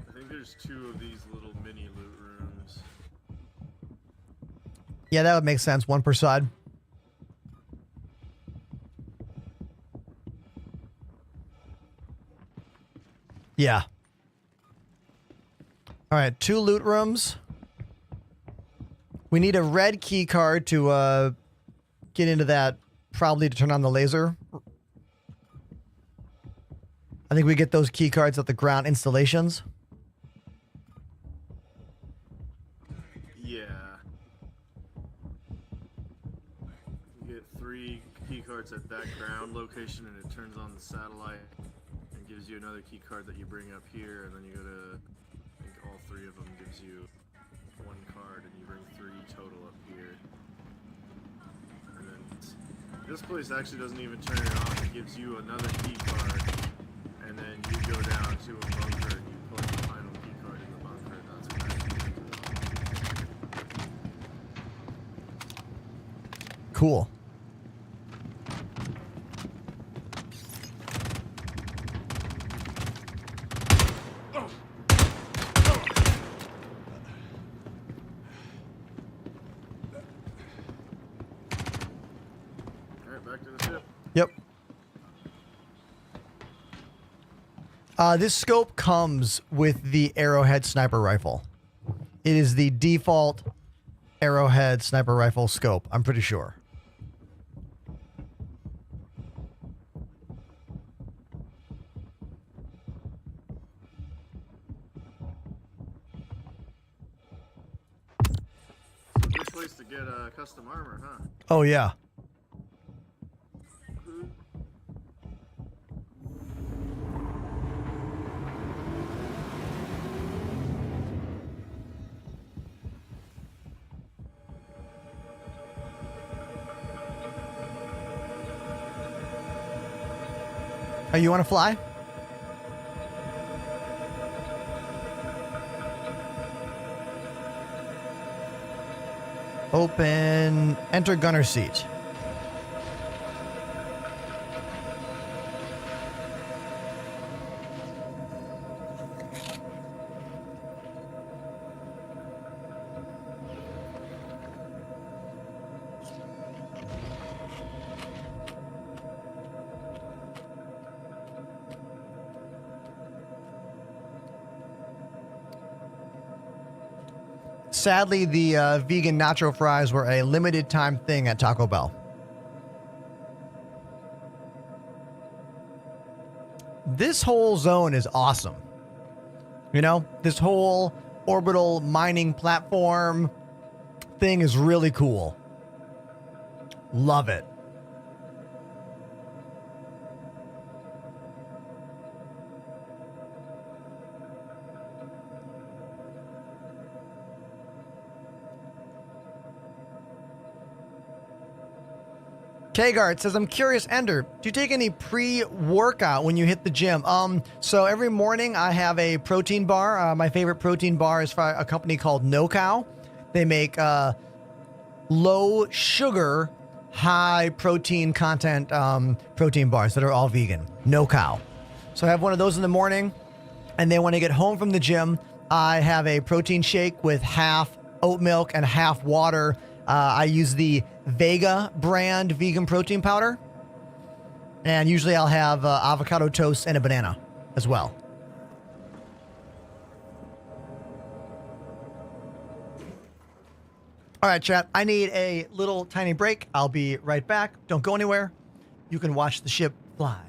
I think there's two of these little mini loot rooms. Yeah, that would make sense. One per side. Yeah. All right, two loot rooms. We need a red key card to get into that, probably to turn on the laser. I think we get those key cards at the ground installations. Yeah. You get 3 key cards at that ground location and it turns on the satellite and gives you another key card that you bring up here, and then you go to, I think all 3 of them gives you 1 card, and you bring 3 total up here. And then this place actually doesn't even turn it on, it gives you another key card, and then you go down to a bunker and you put the final key card in the bunker, and that's what actually turns it on. Cool. Alright, back to the ship. Yep. This scope comes with the Arrowhead sniper rifle. It is the default Arrowhead sniper rifle scope, I'm pretty sure. So good place to get custom armor, huh? Oh, yeah. Oh, you want to fly? Open, enter gunner seat. Sadly, the vegan nacho fries were a limited time thing at Taco Bell. This whole zone is awesome. You know, this whole orbital mining platform thing is really cool. Love it. Kagart says, I'm curious, Ender, do you take any pre-workout when you hit the gym? So every morning I have a protein bar. My favorite protein bar is from a company called No Cow. They make low sugar, high protein content protein bars that are all vegan. No Cow. So I have one of those in the morning. And then when I get home from the gym, I have a protein shake with half oat milk and half water. I use the Vega brand vegan protein powder. And usually I'll have avocado toast and a banana as well. All right, chat. I need a little tiny break. I'll be right back. Don't go anywhere. You can watch the ship fly.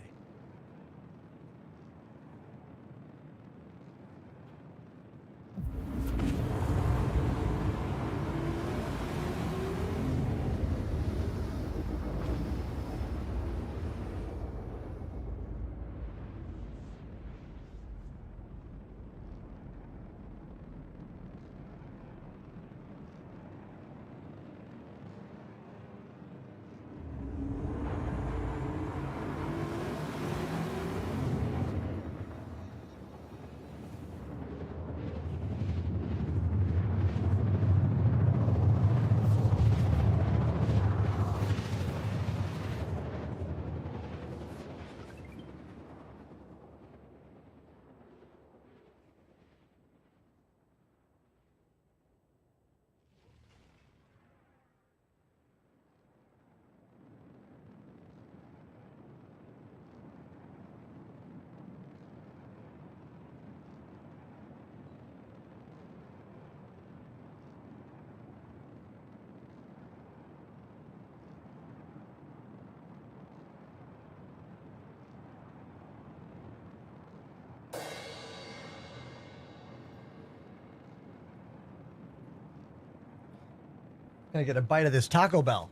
Gonna get a bite of this Taco Bell.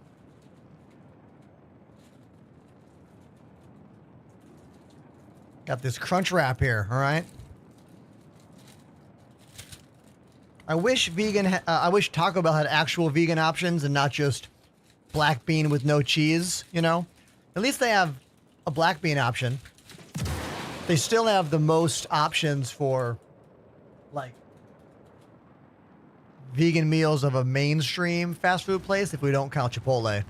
Got this crunch wrap here, all right? I wish Taco Bell had actual vegan options and not just black bean with no cheese, you know? At least they have a black bean option. They still have the most options for, like, vegan meals of a mainstream fast food place if we don't count Chipotle.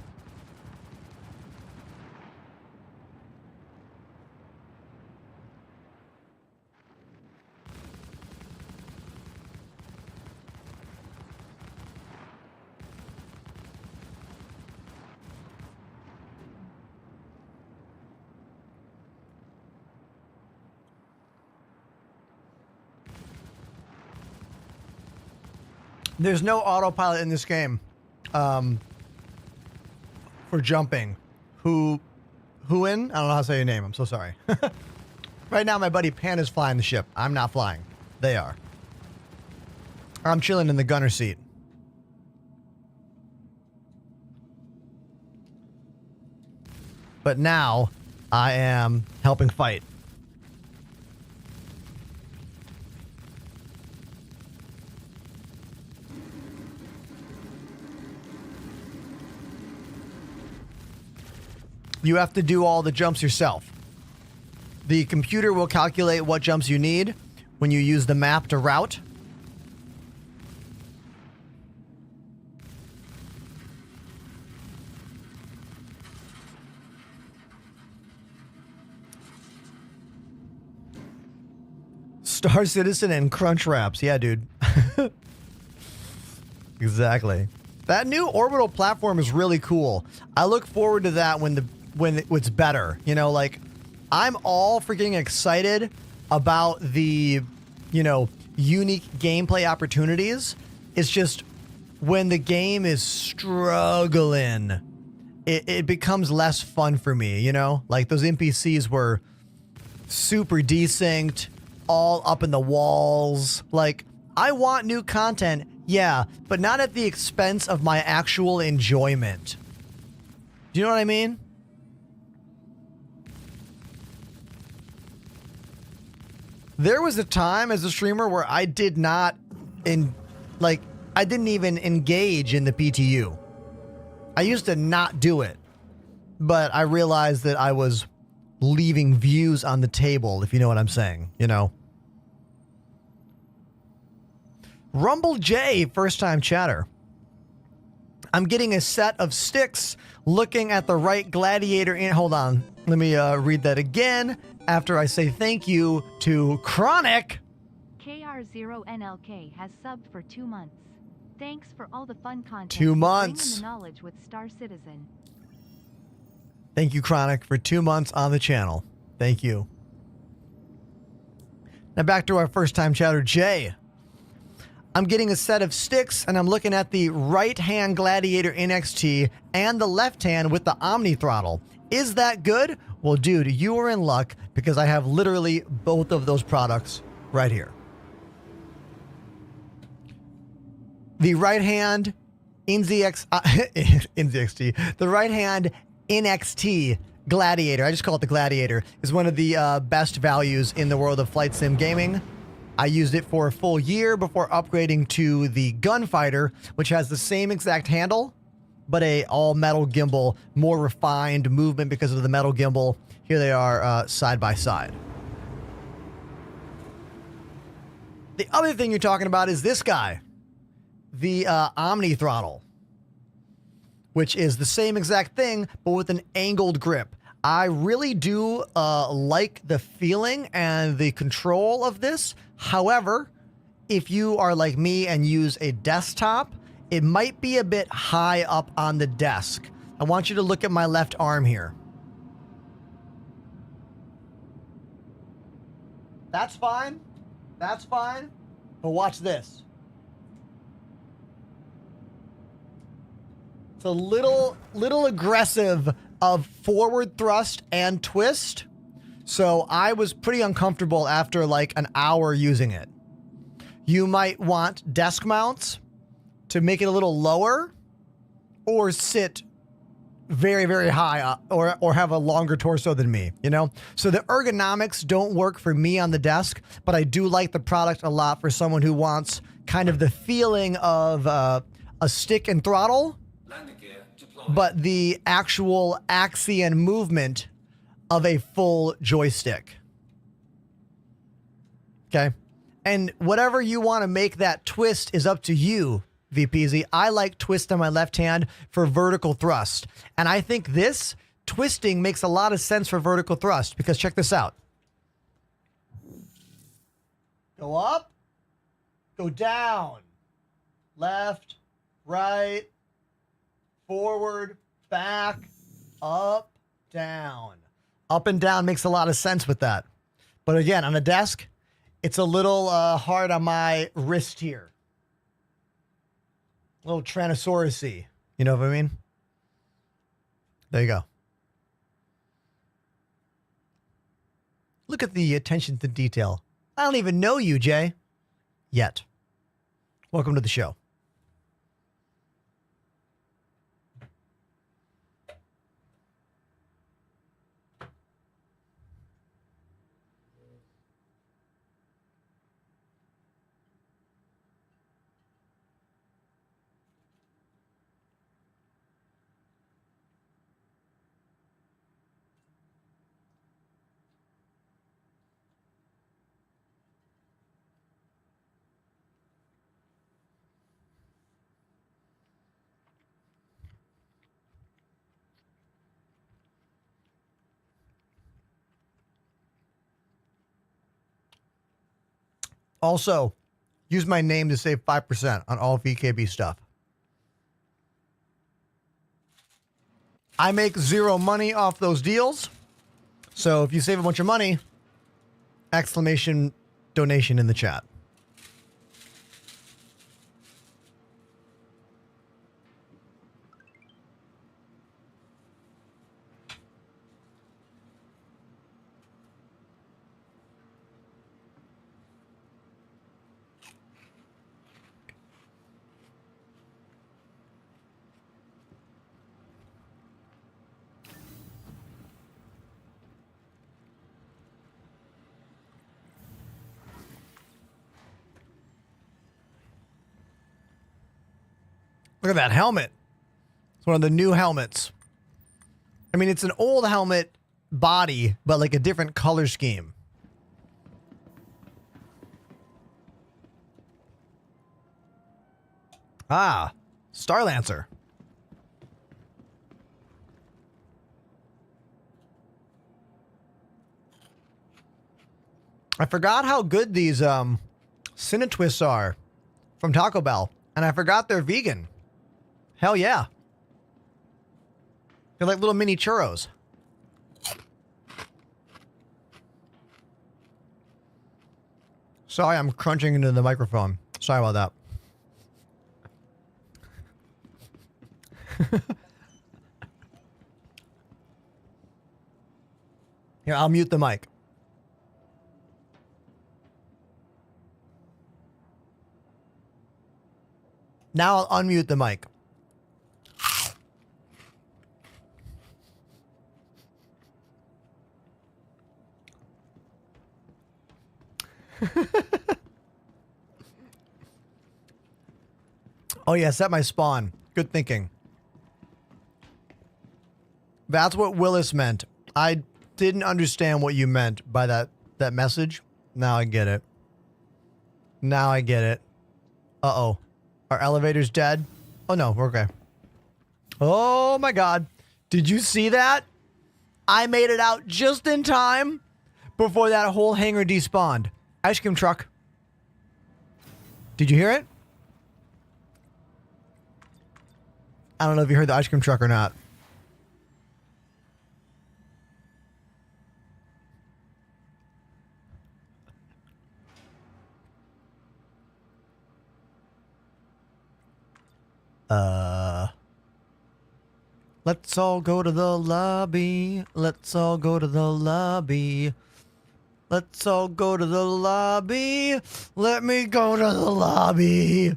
There's no autopilot in this game for jumping. Huin? I don't know how to say your name. I'm so sorry. Right now, my buddy Pan is flying the ship. I'm not flying. They are. I'm chilling in the gunner seat. But now, I am helping fight. You have to do all the jumps yourself. The computer will calculate what jumps you need when you use the map to route. Star Citizen and Crunch Wraps. Yeah, dude. Exactly. That new orbital platform is really cool. I look forward to that when it's better. You know, like I'm all freaking excited about the, you know, unique gameplay opportunities. It's just when the game is struggling, it becomes less fun for me, you know? Like those NPCs were super desynced, all up in the walls. Like, I want new content, yeah, but not at the expense of my actual enjoyment. Do you know what I mean? There was a time as a streamer where I did not I didn't even engage in the PTU. I used to not do it, but I realized that I was leaving views on the table, if you know what I'm saying, you know? Rumble J, first time chatter. I'm getting a set of sticks looking at the right gladiator in. Hold on. Let me read that again after I say thank you to Chronic. KR0NLK has subbed for 2 months. Thanks for all the fun content. 2 months. Bringing the knowledge with Star Citizen. Thank you, Chronic, for 2 months on the channel. Thank you. Now back to our first time chatter, Jay. I'm getting a set of sticks and I'm looking at the right hand Gladiator NXT and the left hand with the Omni throttle. Is that good? Well, dude, you are in luck because I have literally both of those products right here. The right hand NZXT, the right hand NXT Gladiator, I just call it the Gladiator, is one of the best values in the world of flight sim gaming. I used it for a full year before upgrading to the Gunfighter, which has the same exact handle, but a all metal gimbal, more refined movement because of the metal gimbal. Here they are side by side. The other thing you're talking about is this guy, the Omni throttle, which is the same exact thing, but with an angled grip. I really do like the feeling and the control of this. However, if you are like me and use a desktop, it might be a bit high up on the desk. I want you to look at my left arm here. That's fine. That's fine. But watch this. It's a little aggressive of forward thrust and twist. So I was pretty uncomfortable after like an hour using it. You might want desk mounts to make it a little lower or sit very, very high up, or have a longer torso than me, you know? So the ergonomics don't work for me on the desk, but I do like the product a lot for someone who wants kind of the feeling of a stick and throttle, but the actual axion movement of a full joystick. Okay? And whatever you want to make that twist is up to you, VPZ. I like twist on my left hand for vertical thrust. And I think this twisting makes a lot of sense for vertical thrust because check this out. Go up, go down, left, right, forward, back, up, down. Up and down makes a lot of sense with that. But again, on a desk, it's a little hard on my wrist here. A little Tyrannosaurus-y. You know what I mean? There you go. Look at the attention to detail. I don't even know you, Jay. Yet. Welcome to the show. Also, use my name to save 5% on all VKB stuff. I make zero money off those deals. So if you save a bunch of money, exclamation donation in the chat. Look at that helmet. It's one of the new helmets. I mean, it's an old helmet body, but like a different color scheme. Ah, Starlancer. I forgot how good these Cinetwists are from Taco Bell, and I forgot they're vegan. Hell yeah. They're like little mini churros. Sorry, I'm crunching into the microphone. Sorry about that. Here, I'll mute the mic. Now I'll unmute the mic. Oh yeah, set my spawn. Good thinking. That's what Willis meant. I didn't understand what you meant by that message. Now I get it. Now I get it. Uh-oh. Our elevator's dead? Oh no, we're okay. Oh my god. Did you see that? I made it out just in time before that whole hangar despawned. Ice cream truck. Did you hear it? I don't know if you heard the ice cream truck or not. Let's all go to the lobby. Let's all go to the lobby. Let's all go to the lobby. Let me go to the lobby.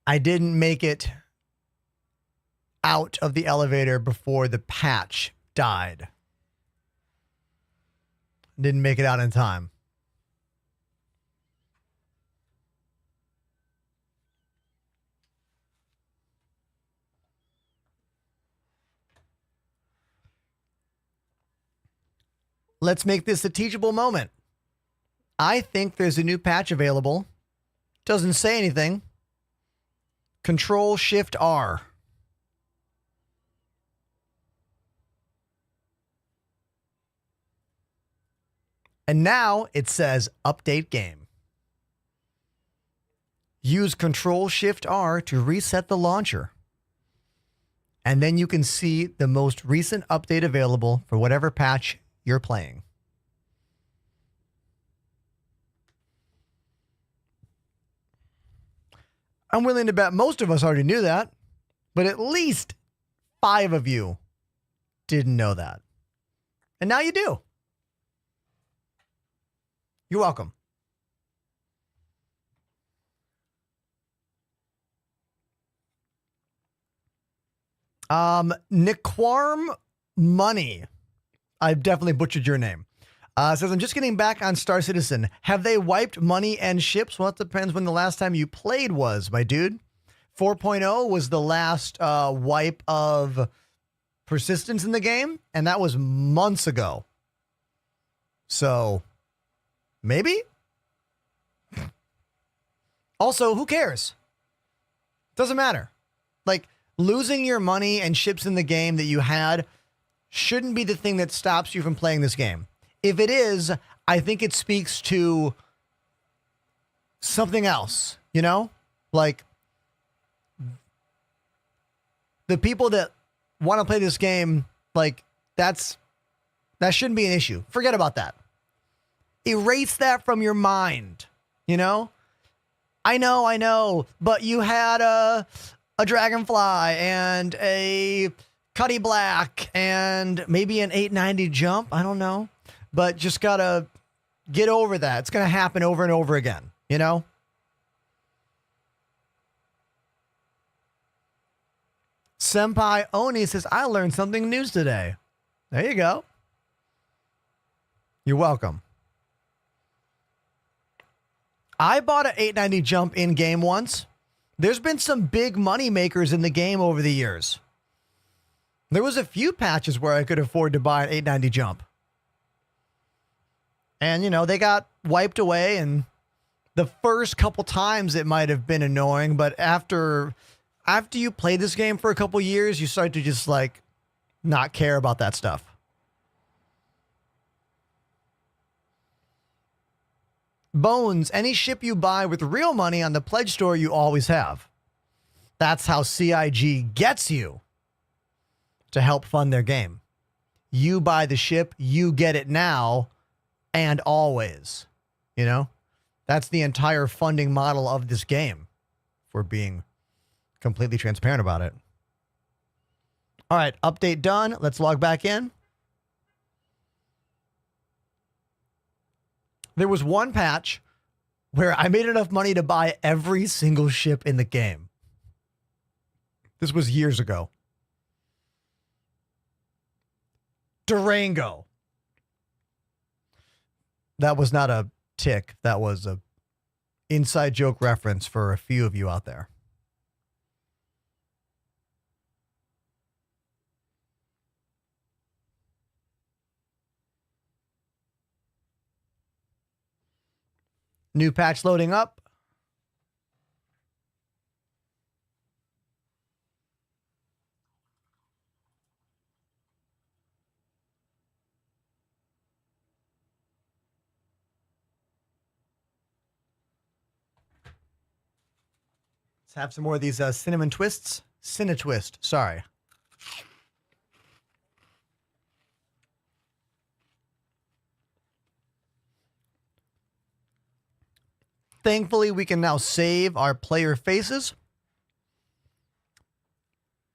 I didn't make it out of the elevator before the patch died. Didn't make it out in time. let's make this a teachable moment. I think there's a new patch available. Doesn't say anything. Control Shift R. And now it says update game. Use Control Shift R to reset the launcher. And then you can see the most recent update available for whatever patch you're playing. I'm willing to bet most of us already knew that, but at least 5 of you didn't know that. And now you do. You're welcome. Nickwarm Money. I definitely butchered your name. Says, I'm just getting back on Star Citizen. Have they wiped money and ships? Well, it depends when the last time you played was, my dude. 4.0 was the last wipe of persistence in the game, and that was months ago. So, maybe? Also, who cares? Doesn't matter. Like, losing your money and ships in the game that you had shouldn't be the thing that stops you from playing this game. If it is, I think it speaks to something else, you know? Like, the people that want to play this game, like, that shouldn't be an issue. Forget about that. Erase that from your mind, you know? I know, but you had a Dragonfly and a Cuddy Black and maybe an 890 jump. I don't know. But just gotta get over that. It's gonna happen over and over again, you know? Senpai Oni says, I learned something new today. There you go. You're welcome. I bought an 890 jump in game once. There's been some big money makers in the game over the years. There was a few patches where I could afford to buy an 890 jump. And, you know, they got wiped away, and the first couple times it might have been annoying, but after you play this game for a couple years, you start to just, like, not care about that stuff. Bones, any ship you buy with real money on the pledge store, you always have. That's how CIG gets you to help fund their game. You buy the ship, you get it now and always. You know? That's the entire funding model of this game, if we're being completely transparent about it. All right, update done. Let's log back in. There was one patch where I made enough money to buy every single ship in the game. This was years ago. Durango. That was not a tick. That was a inside joke reference for a few of you out there. New patch loading up. Let's have some more of these cinnamon twists. Cinnatwist, sorry. Thankfully, we can now save our player faces.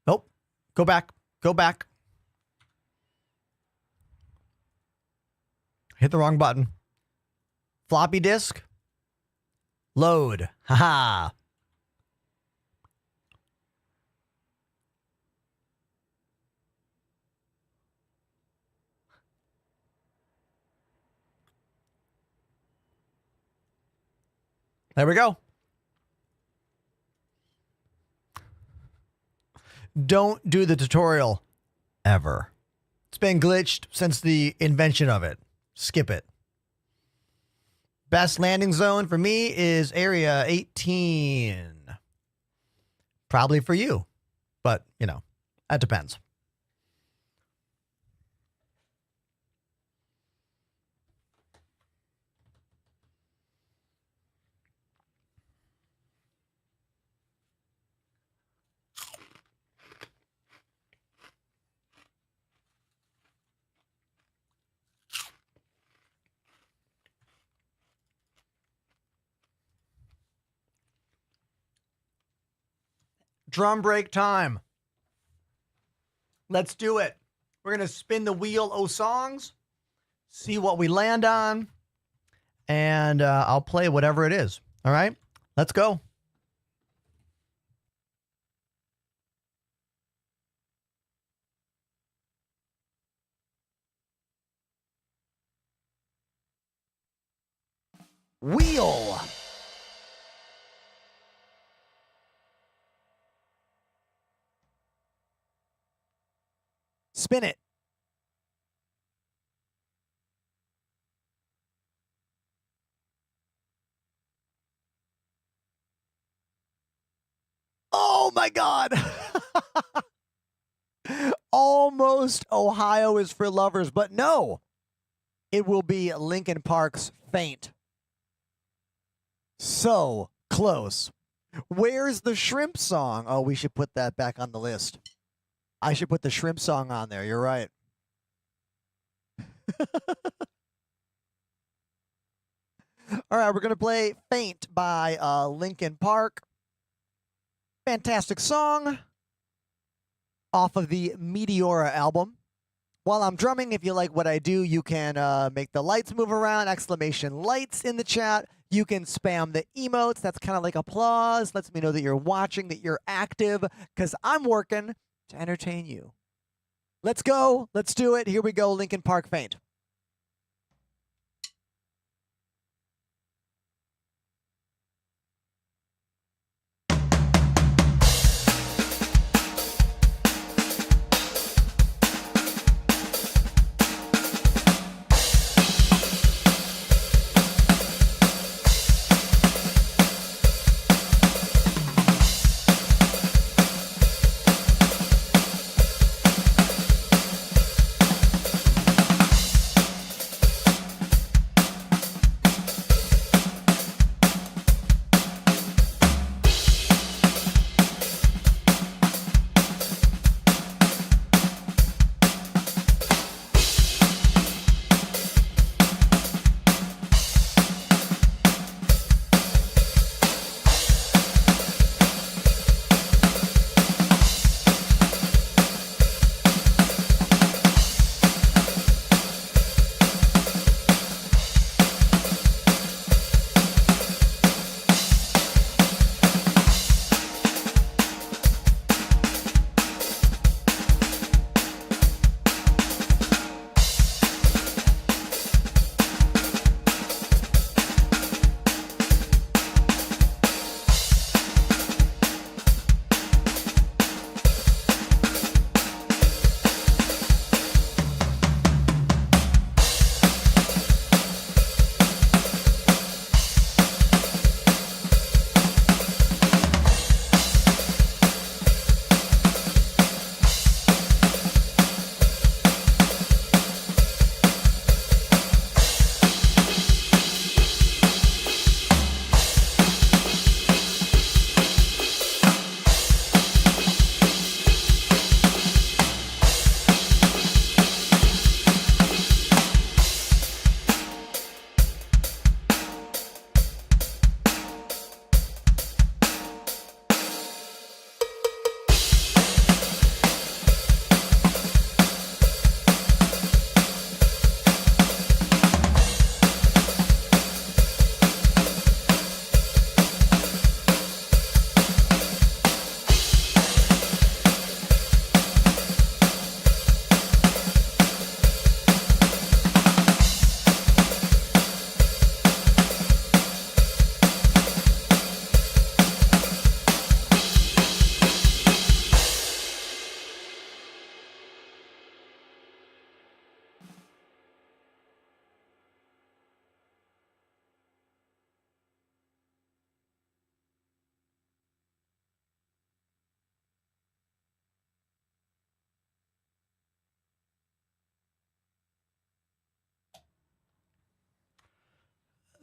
Nope. Go back. Go back. Hit the wrong button. Floppy disk. Load. Haha. There we go. Don't do the tutorial ever. It's been glitched since the invention of it. skip it. Best landing zone for me is Area 18. Probably for you, but, you know, that depends. Drum break time. Let's do it. We're going to spin the wheel of songs, see what we land on, and I'll play whatever it is. All right? Let's go. Wheel. Spin it. Oh my God. Almost Ohio is for lovers, but no. It will be Linkin Park's Faint. So close. Where's the shrimp song? Oh, we should put that back on the list. I should put the shrimp song on there. You're right. All right, we're going to play Faint by Linkin Park. Fantastic song off of the Meteora album. While I'm drumming, if you like what I do, you can make the lights move around, exclamation lights in the chat. You can spam the emotes. That's kind of like applause. Lets me know that you're watching, that you're active, because I'm working to entertain you. Let's go. Let's do it. Here we go. Linkin Park Faint.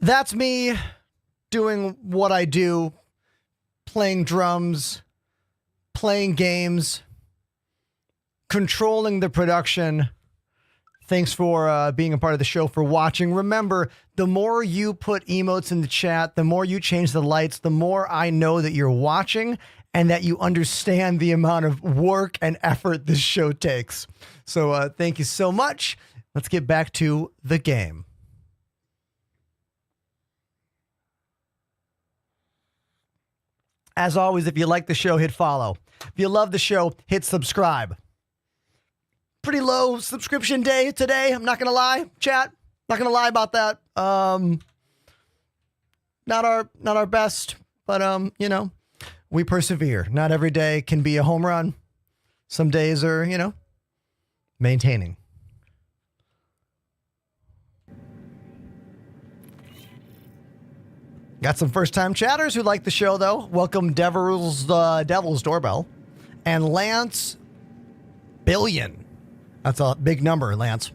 That's me doing what I do, playing drums, playing games, controlling the production. Thanks for being a part of the show, for watching. Remember, the more you put emotes in the chat, the more you change the lights, the more I know that you're watching and that you understand the amount of work and effort this show takes. So thank you so much. Let's get back to the game. As always, if you like the show, hit follow. If you love the show, hit subscribe. Pretty low subscription day today. I'm not going to lie, chat. Not going to lie about that. Not our best, but you know, we persevere. Not every day can be a home run. Some days are, you know, maintaining. Got some first-time chatters who like the show, though. Welcome, Devil's Doorbell. And Lance Billion. That's a big number, Lance.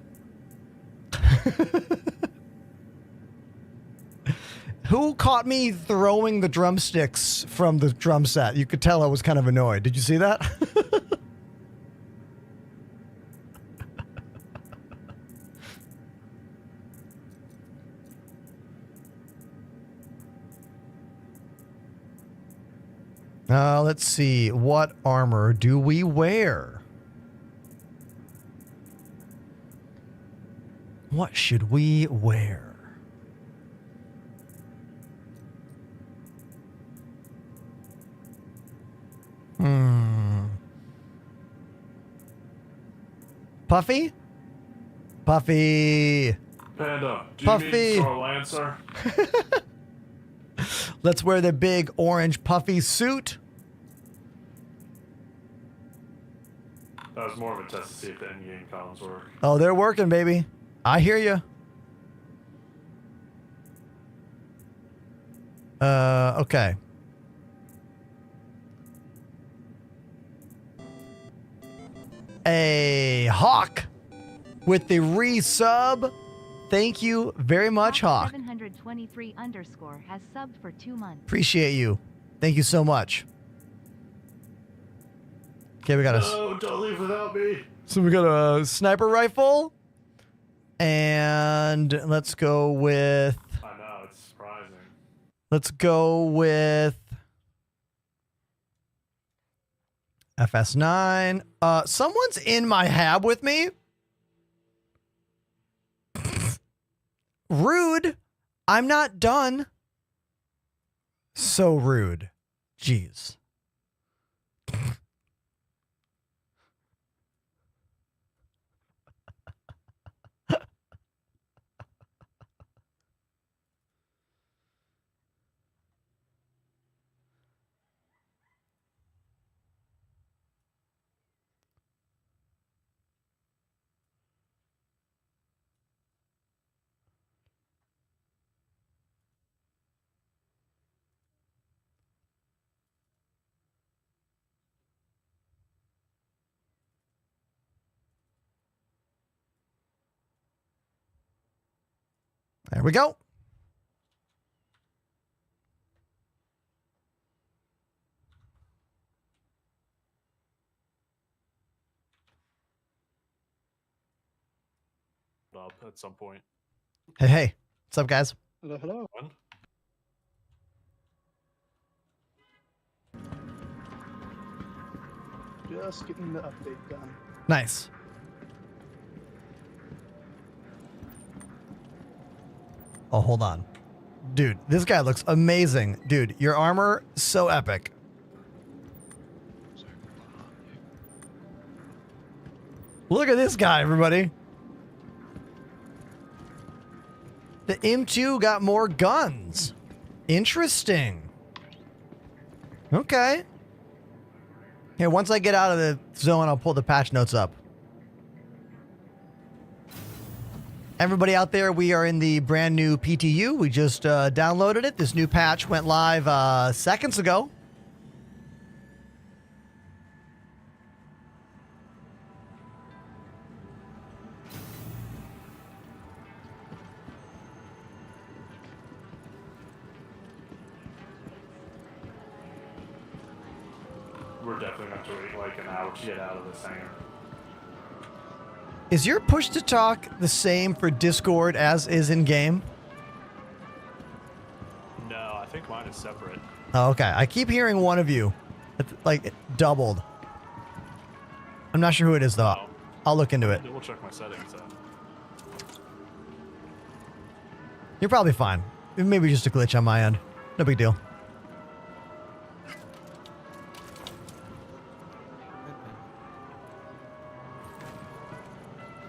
Who caught me throwing the drumsticks from the drum set? You could tell I was kind of annoyed. Did you see that? Let's see. What armor do we wear? What should we wear? Puffy? Puffy. Panda, do Puffy. you mean Star Lancer? Let's wear the big orange puffy suit. That was more of a test to see if the endgame columns work. Oh, they're working, baby. I hear you. Okay. A Hawk with the resub. Thank you very much, Hawk. 723 underscore has subbed for 2 months. Appreciate you. Thank you so much. Okay, we got No, don't leave without me. So we got a sniper rifle. And let's go with... I know, it's surprising. Let's go with... FS9. Someone's in my hab with me. Rude. I'm not done. So rude. Jeez. There we go. Up at some point. Hey, hey. What's up, guys? Hello, hello. Just getting the update done. Nice. Oh, hold on. Dude, this guy looks amazing. Dude, your armor, so epic. Look at this guy, everybody. The M2 got more guns. Interesting. Okay. Here, once I get out of the zone, I'll pull the patch notes up. Everybody out there, we are in the brand new PTU. We just downloaded it. This new patch went live seconds ago. we're definitely going to have to wait like an hour to get out of this hangar. Is your push to talk the same for Discord as is in game? No, I think mine is separate. Oh, okay. I keep hearing one of you, like, doubled. I'm not sure who it is, though. Oh. I'll look into it. We'll check my settings then. You're probably fine. Maybe just a glitch on my end. No big deal.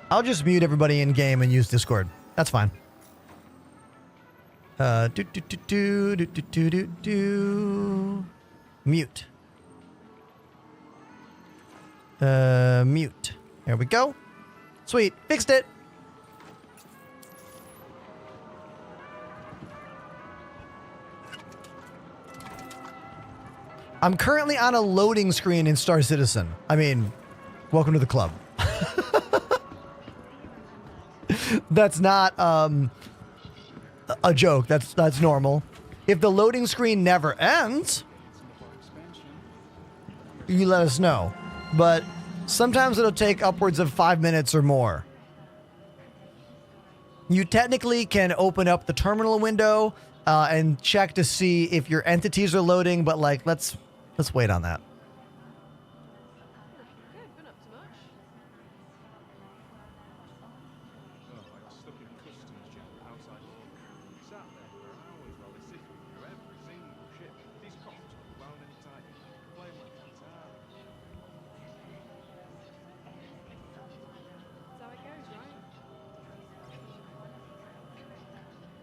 I'll just mute everybody in game and use Discord. That's fine. Mute. Mute. There we go. Sweet. Fixed it. I'm currently on a loading screen in Star Citizen. I mean, welcome to the club. That's not a joke. That's normal. If the loading screen never ends, you let us know. But sometimes it'll take upwards of 5 minutes or more. You technically can open up the terminal window and check to see if your entities are loading, but like let's wait on that.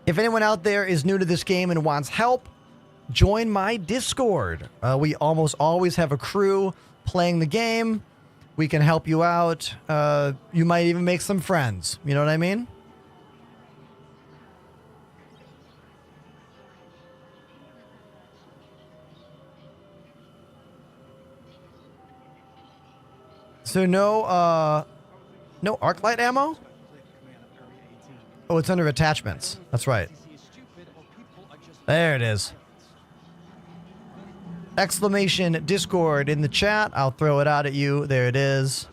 If anyone out there is new to this game and wants help, join my Discord. We almost always have a crew playing the game. We can help you out. You might even make some friends. You know what I mean? So no arc light ammo? Oh, it's under attachments. That's right. There it is. Exclamation Discord in the chat. I'll throw it out at you. There it is.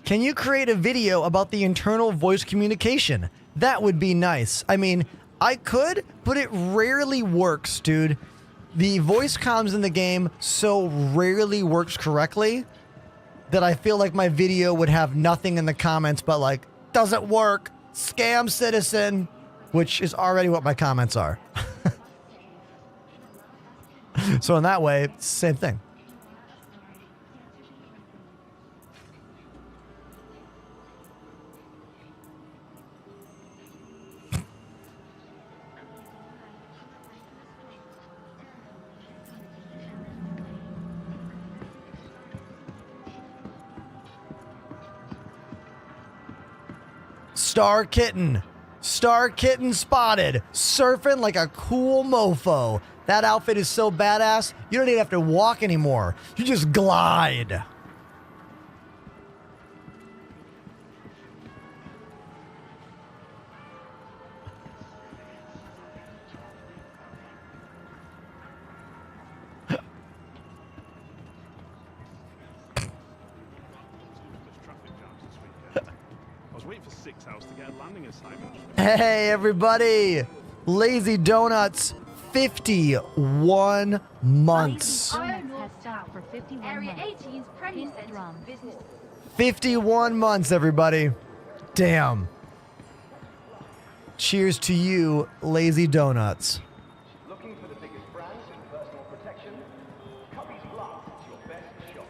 Can you create a video about the internal voice communication? That would be nice. I mean, I could, but it rarely works, dude. The voice comms in the game so rarely works correctly that I feel like my video would have nothing in the comments but like, doesn't work, scam citizen, which is already what my comments are. So in that way, it's the same thing. Star Kitten. Star Kitten spotted. Surfing like a cool mofo. That outfit is so badass, you don't even have to walk anymore. You just glide. Hey, everybody. Lazy Donuts, 51 months. 51 months, everybody. Damn. Cheers to you, Lazy Donuts. Looking for the biggest brands in personal protection? Cubby's Blast is your best shot.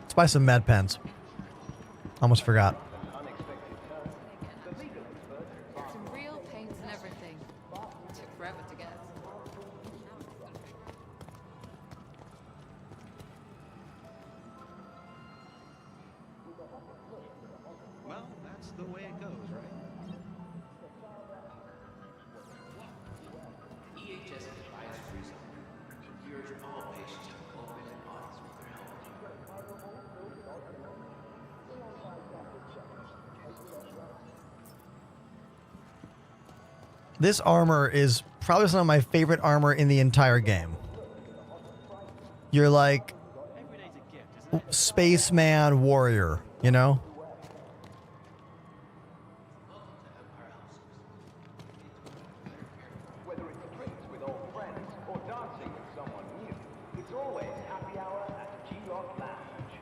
Let's buy some med pens. Almost forgot. Some real paints and everything. Took forever to get. Well, that's the way it goes, right? This armor is probably some of my favorite armor in the entire game. You're like spaceman warrior, you know? Whether it's drinks with old friends or dancing with someone new, it's always happy hour at G-Rock Lounge.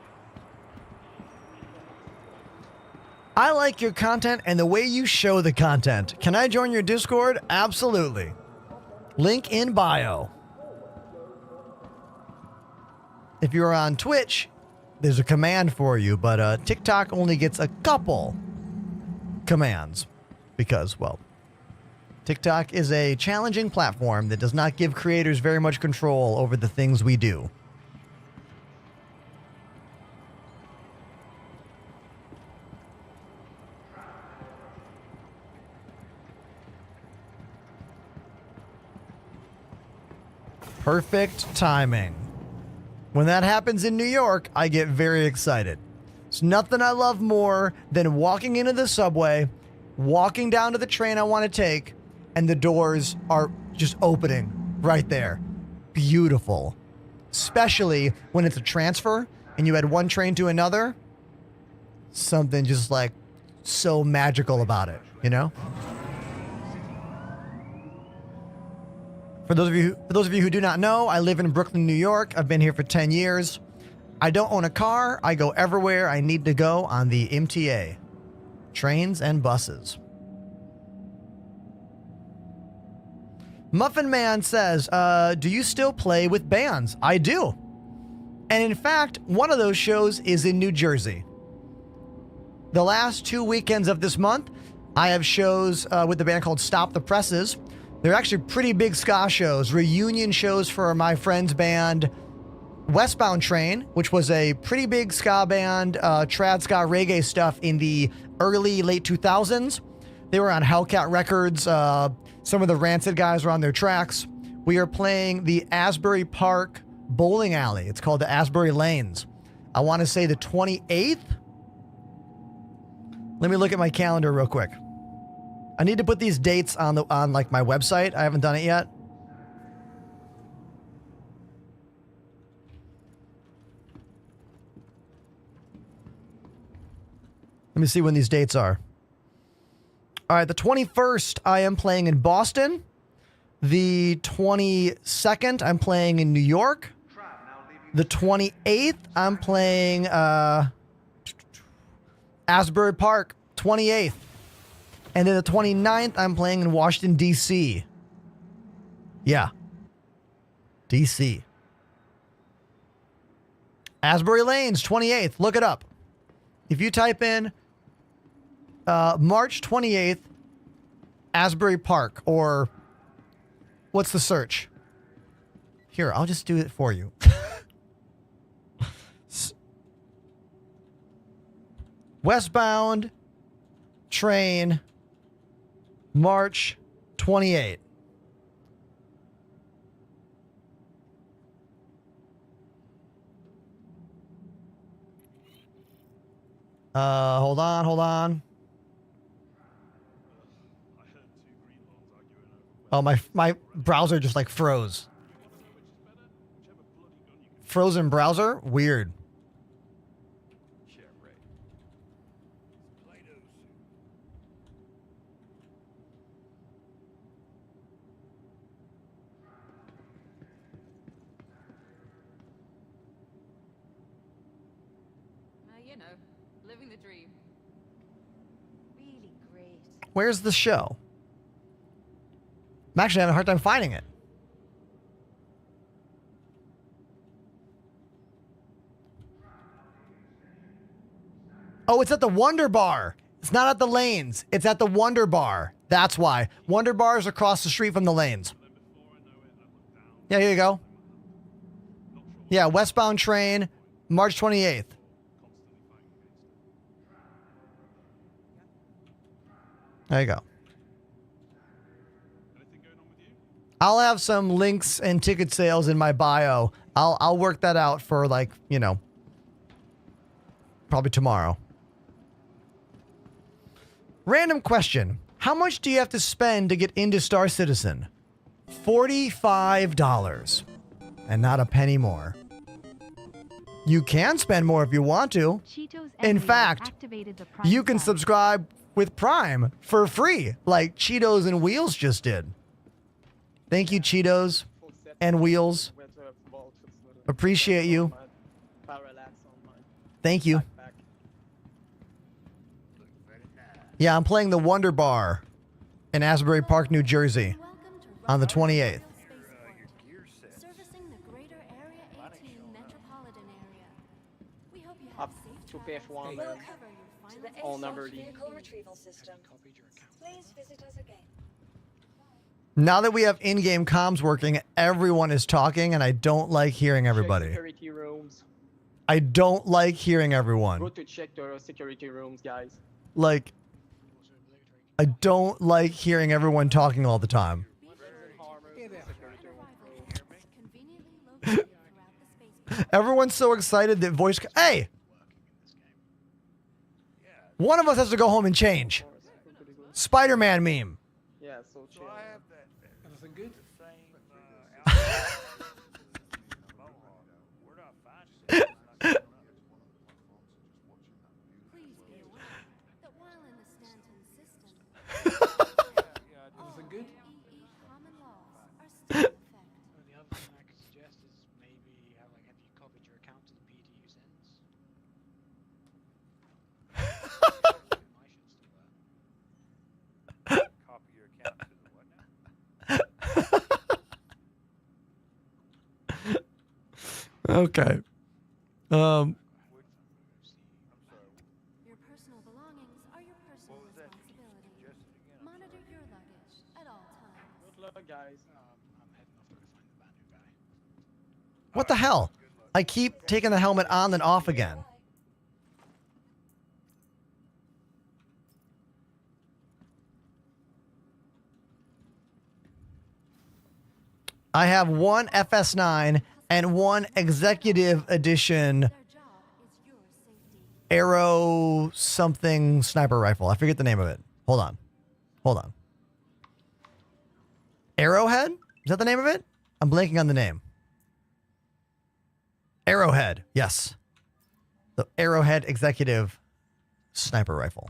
I like your content and the way you show the content. Can I join your Discord? Absolutely. Link in bio. If you're on Twitch, there's a command for you, but TikTok only gets a couple commands because, well, TikTok is a challenging platform that does not give creators very much control over the things we do. Perfect timing. When that happens in New York, I get very excited. There's nothing I love more than walking into the subway, walking down to the train I want to take, and the doors are just opening right there. Beautiful. Especially when it's a transfer and you had one train to another. Something just like so magical about it, you know? For those of you who do not know, I live in Brooklyn, New York. I've been here for 10 years. I don't own a car. I go everywhere I need to go on the MTA. Trains and buses. Muffin Man says, do you still play with bands? I do. And in fact, one of those shows is in New Jersey. The last 2 weekends of this month, I have shows with the band called Stop the Presses. They're actually pretty big ska shows, reunion shows for my friend's band, Westbound Train, which was a pretty big ska band, trad ska reggae stuff in the late 2000s. They were on Hellcat Records. Some of the Rancid guys were on their tracks. We are playing the Asbury Park bowling alley. It's called the Asbury Lanes. I want to say the 28th. Let me look at my calendar real quick. I need to put these dates on like my website. I haven't done it yet. Let me see when these dates are. All right, the 21st, I am playing in Boston. The 22nd, I'm playing in New York. The 28th, I'm playing Asbury Park, 28th. And then the 29th, I'm playing in Washington, D.C. Yeah. D.C. Asbury Lanes, 28th. Look it up. If you type in March 28th, Asbury Park, or what's the search? Here, I'll just do it for you. Westbound Train, March 28th. Hold on. Oh, my browser just like froze. Frozen browser? Weird. You know, living the dream. Really great. Where's the show? I'm actually having a hard time finding it. Oh, it's at the Wonder Bar. It's not at the Lanes. It's at the Wonder Bar. That's why. Wonder Bar is across the street from the Lanes. Yeah, here you go. Yeah, Westbound Train, March 28th. There you go. I'll have some links and ticket sales in my bio. I'll work that out for like, you know, probably tomorrow. Random question. How much do you have to spend to get into Star Citizen? $45. And not a penny more. You can spend more if you want to. Cheetos In Embryo fact, activated the Prime you can sub. subscribe with Prime for free, like Cheetos and Wheels just did. Thank you, Cheetos and Wheels. Appreciate you. Thank you. Yeah, I'm playing the Wonder Bar in Asbury Park, New Jersey on the 28th. Servicing the greater Area 18 metropolitan area. We hope you have Up safe to travels. PF1 We'll and cover your to final the all number vehicle retrieval system. Please visit us again. Now that we have in-game comms working, everyone is talking, and I don't like hearing everybody. security rooms. I don't like hearing everyone. Go to check the security rooms, guys. Like, I don't like hearing everyone talking all the time. Everyone's so excited that voice... Hey! One of us has to go home and change. Spider-Man meme. Yeah, so chill. Anything good? Please be aware that while in the Stanton system, Anything good? EE common laws are still in effect. The other thing I could suggest is maybe have you copied your account to the PTU sentence? Copy your account to the what now? Okay. Your personal belongings are your personal responsibility. Monitor your luggage at all times. Good luck, guys. I'm heading off to go find the bad new guy. What the hell? I keep taking the helmet on then off again. I have one FS9 and one Executive Edition Their job is your safety. Arrow something sniper rifle. I forget the name of it. Hold on. Hold on. Arrowhead? Is that the name of it? I'm blanking on the name. Arrowhead. Yes. The Arrowhead Executive Sniper Rifle.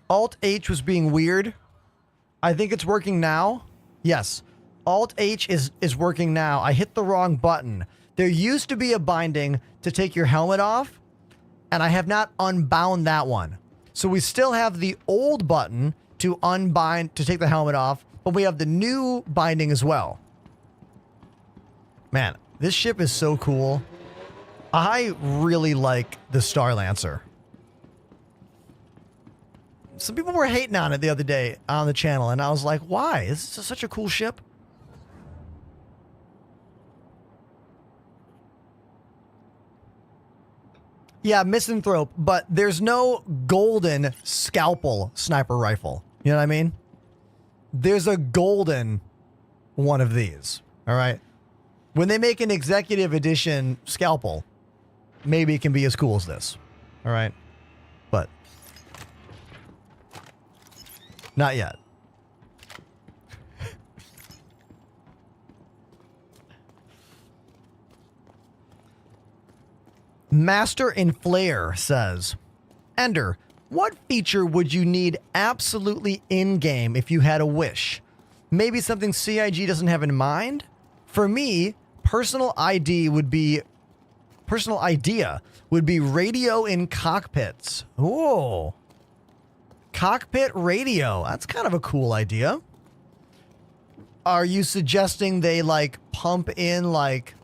Alt-H was being weird. I think it's working now. Yes. Alt-H is working now. I hit the wrong button. There used to be a binding to take your helmet off, and I have not unbound that one. So we still have the old button to unbind, to take the helmet off, but we have the new binding as well. Man, this ship is so cool. I really like the Star Lancer. Some people were hating on it the other day on the channel, and I was like, why? This is such a cool ship. Yeah, misanthrope, but there's no golden scalpel sniper rifle. You know what I mean? There's a golden one of these. All right. When they make an executive edition scalpel, maybe it can be as cool as this. All right. But not yet. Master Inflayer says, Ender, what feature would you need absolutely in-game if you had a wish? Maybe something CIG doesn't have in mind? For me, personal idea would be radio in cockpits. Whoa. Cockpit radio. That's kind of a cool idea. Are you suggesting they like pump in like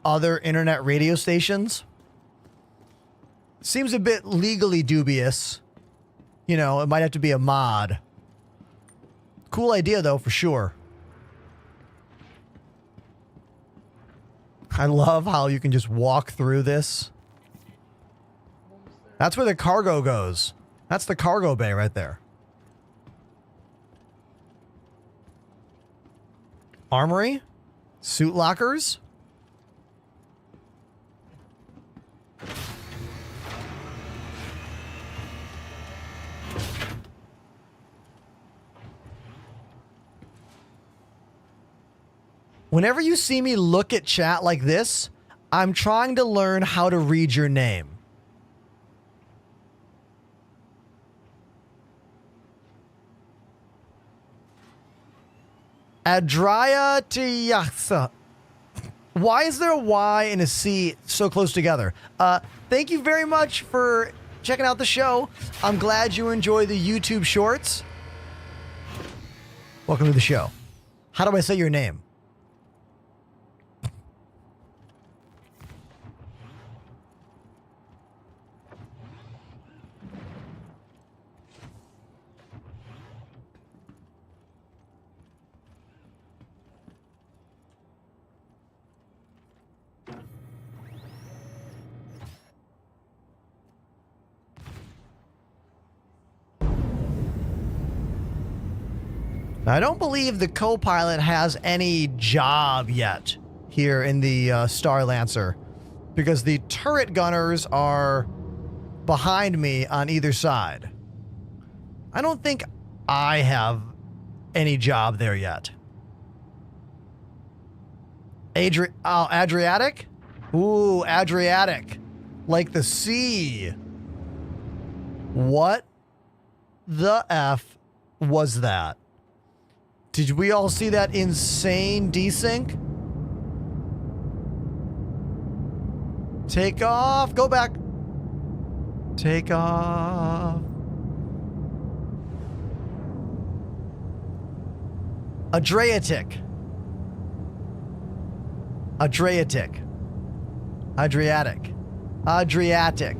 other internet radio stations? Seems a bit legally dubious. You know, it might have to be a mod. Cool idea though, for sure. I love how you can just walk through this. That's where the cargo goes. That's the cargo bay right there. Armory? Suit lockers? Whenever you see me look at chat like this, I'm trying to learn how to read your name. Adriatiasa. Why is there a Y and a C so close together? Thank you very much for checking out the show. I'm glad you enjoy the YouTube shorts. Welcome to the show. How do I say your name? I don't believe the co-pilot has any job yet here in the Star Lancer, because the turret gunners are behind me on either side. I don't think I have any job there yet. Adriatic? Ooh, Adriatic. Like the sea. What the F was that? Did we all see that insane desync? Take off. Go back. Take off. Adriatic. Adriatic. Adriatic. Adriatic.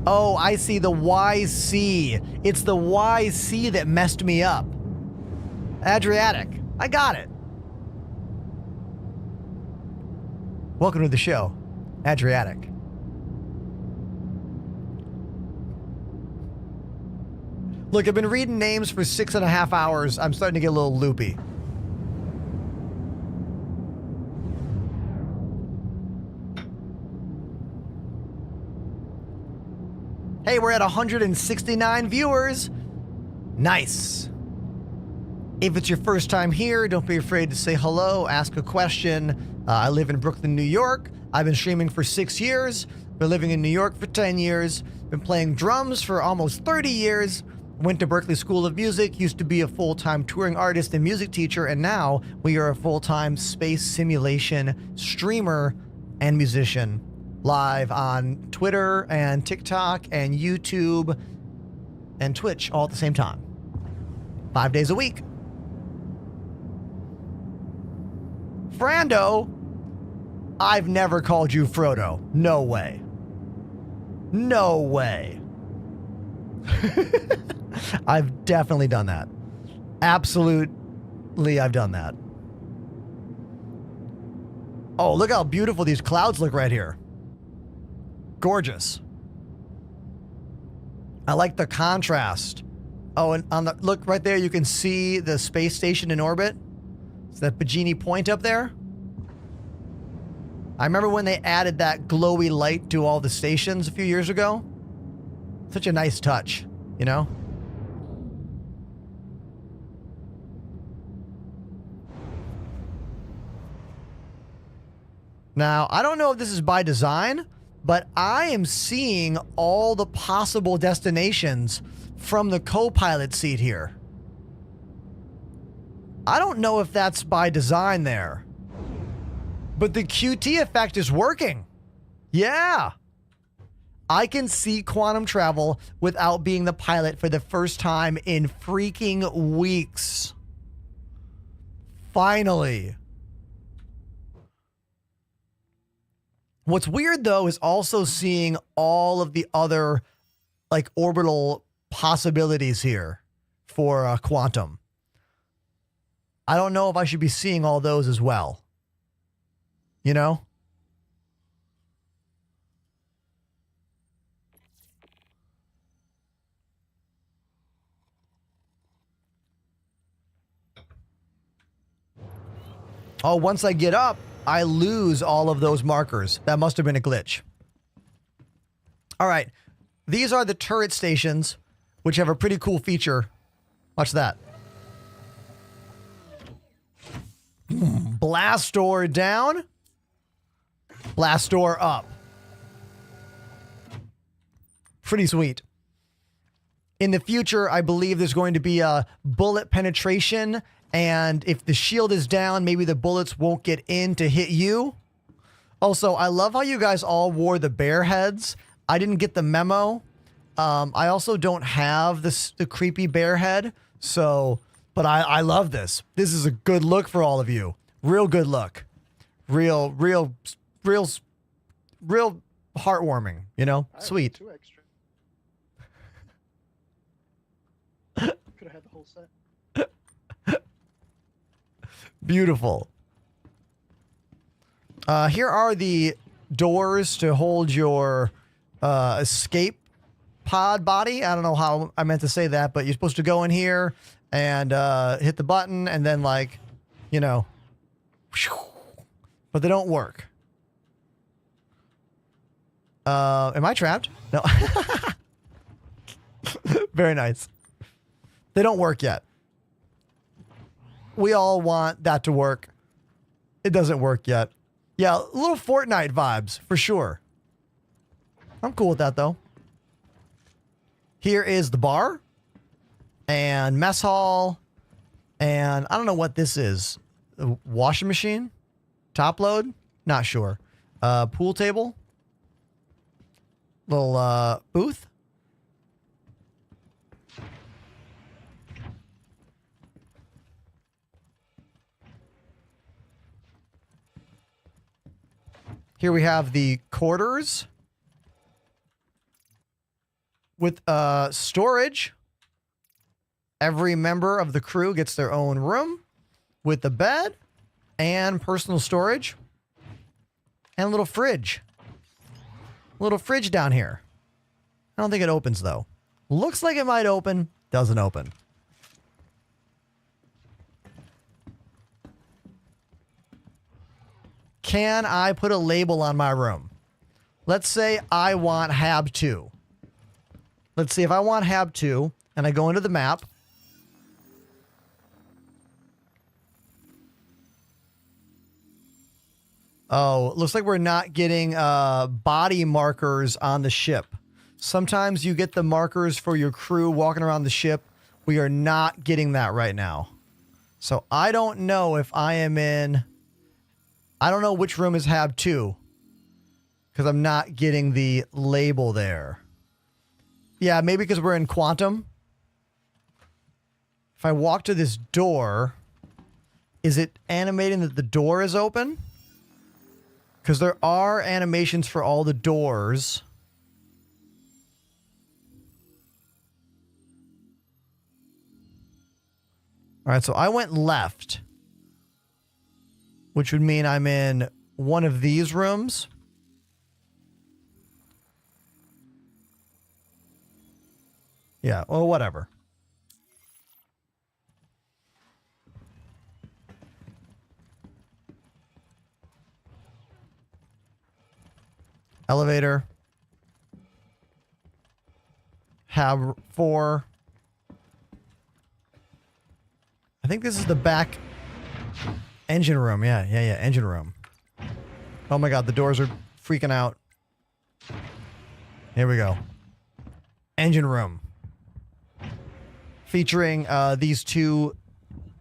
Oh, I see the YC. It's the YC that messed me up. Adriatic. I got it. Welcome to the show, Adriatic. Look, I've been reading names for 6.5 hours. I'm starting to get a little loopy. Hey, we're at 169 viewers. Nice. If it's your first time here, don't be afraid to say hello, ask a question. I live in Brooklyn, New York. I've been streaming for 6 years. Been living in New York for 10 years. Been playing drums for almost 30 years. Went to Berklee School of Music. Used to be a full-time touring artist and music teacher. And now we are a full-time space simulation streamer and musician. Live on Twitter and TikTok and YouTube and Twitch all at the same time. 5 days a week. Frando, I've never called you Frodo. No way. No way. I've definitely done that. Absolutely, I've done that. Oh, look how beautiful these clouds look right here. Gorgeous. I like the contrast. Oh, and on the look right there, you can see the space station in orbit. It's that Bajini Point up there. I remember when they added that glowy light to all the stations a few years ago. Such a nice touch, you know? Now, I don't know if this is by design, but I am seeing all the possible destinations from the co-pilot seat here. I don't know if that's by design there, but the QT effect is working. Yeah. I can see quantum travel without being the pilot for the first time in freaking weeks. Finally. What's weird, though, is also seeing all of the other, like, orbital possibilities here for quantum. I don't know if I should be seeing all those as well. You know? Oh, once I get up, I lose all of those markers. That must have been a glitch. All right. These are the turret stations, which have a pretty cool feature. Watch that. Blast door down. Blast door up. Pretty sweet. In the future, I believe there's going to be a bullet penetration, and if the shield is down, maybe the bullets won't get in to hit you. Also, I love how you guys all wore the bear heads. I didn't get the memo. I also don't have the creepy bear head, so, but I love this. This is a good look for all of you. Real good look. Real heartwarming, you know? Sweet. Two extra. Could have had the whole set. Beautiful. Here are the doors to hold your escape pod body. I don't know how I meant to say that, but you're supposed to go in here and hit the button and then, like, you know, but they don't work. Am I trapped? No. Very nice. They don't work yet. We all want that to work. It doesn't work yet. Yeah, little Fortnite vibes, for sure. I'm cool with that, though. Here is the bar. And mess hall. And I don't know what this is. A washing machine? Top load? Not sure. Pool table? Little booth? Here we have the quarters with storage. Every member of the crew gets their own room with a bed and personal storage and a little fridge. A little fridge down here. I don't think it opens though. Looks like it might open, doesn't open. Can I put a label on my room? Let's say I want Hab 2. Let's see if I want Hab 2 and I go into the map. Oh, it looks like we're not getting body markers on the ship. Sometimes you get the markers for your crew walking around the ship. We are not getting that right now. So I don't know if I am in... I don't know which room is Hab 2 because I'm not getting the label there. Yeah, maybe because we're in Quantum. If I walk to this door, is it animating that the door is open? Because there are animations for all the doors. All right, so I went left, which would mean I'm in one of these rooms. Yeah, well, whatever. Elevator. Hab 4. I think this is the back engine room. Yeah, engine room. Oh my god, the doors are freaking out. Here we go. Engine room. Featuring these two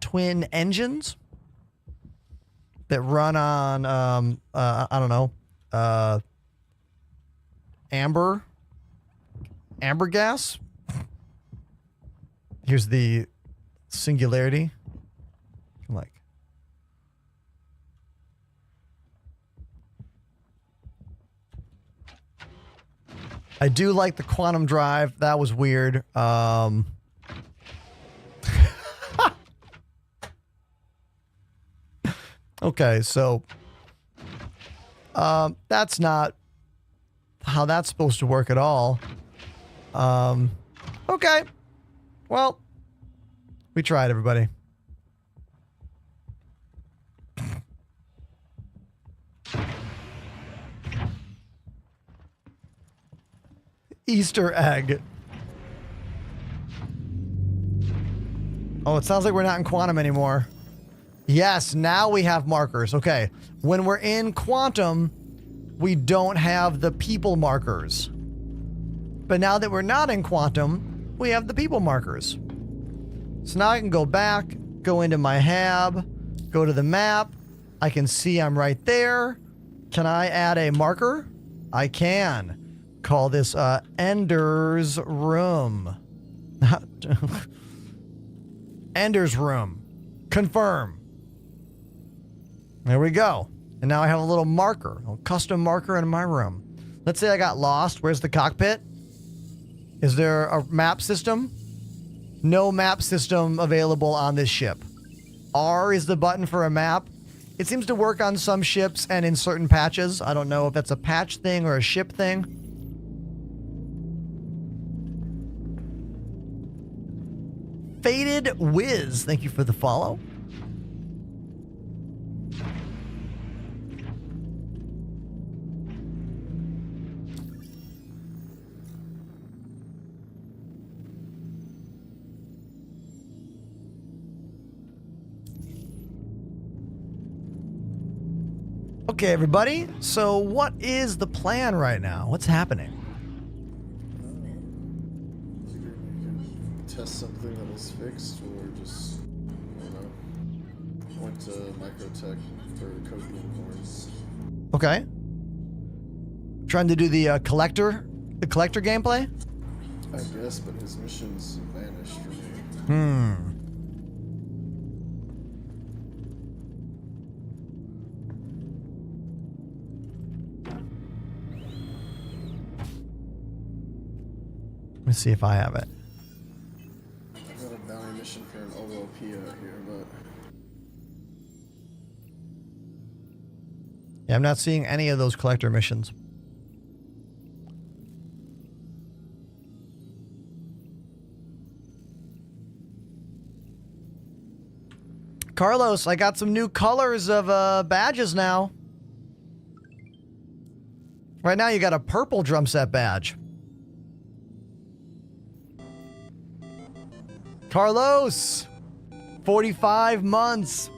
twin engines that run on, I don't know, amber gas. Here's the singularity. Like, I do like the quantum drive. That was weird. Okay, so that's not how that's supposed to work at all. Okay. Well, we tried, everybody. Easter egg. Oh, it sounds like we're not in Quantum anymore. Yes, now we have markers. Okay. When we're in Quantum, we don't have the people markers. But now that we're not in Quantum, we have the people markers. So now I can go back, go into my hab, go to the map. I can see I'm right there. Can I add a marker? I can. Call this Ender's Room. Ender's Room. Confirm. There we go. And now I have a little marker, a custom marker in my room. Let's say I got lost. Where's the cockpit? Is there a map system? No map system available on this ship. R is the button for a map. It seems to work on some ships and in certain patches. I don't know if that's a patch thing or a ship thing. Faded Wiz, thank you for the follow. Okay, everybody. So what is the plan right now? What's happening? Test something that was fixed, or just, I don't know, went to Microtech for copium horns. Okay. Trying to do the collector gameplay? I guess, but his missions vanished from me. Let me see if I have it. I got a bounty mission for an OLP out here, but Yeah, I'm not seeing any of those collector missions. Carlos, I got some new colors of badges now. Right now you got a purple drum set badge. Carlos, 45 months.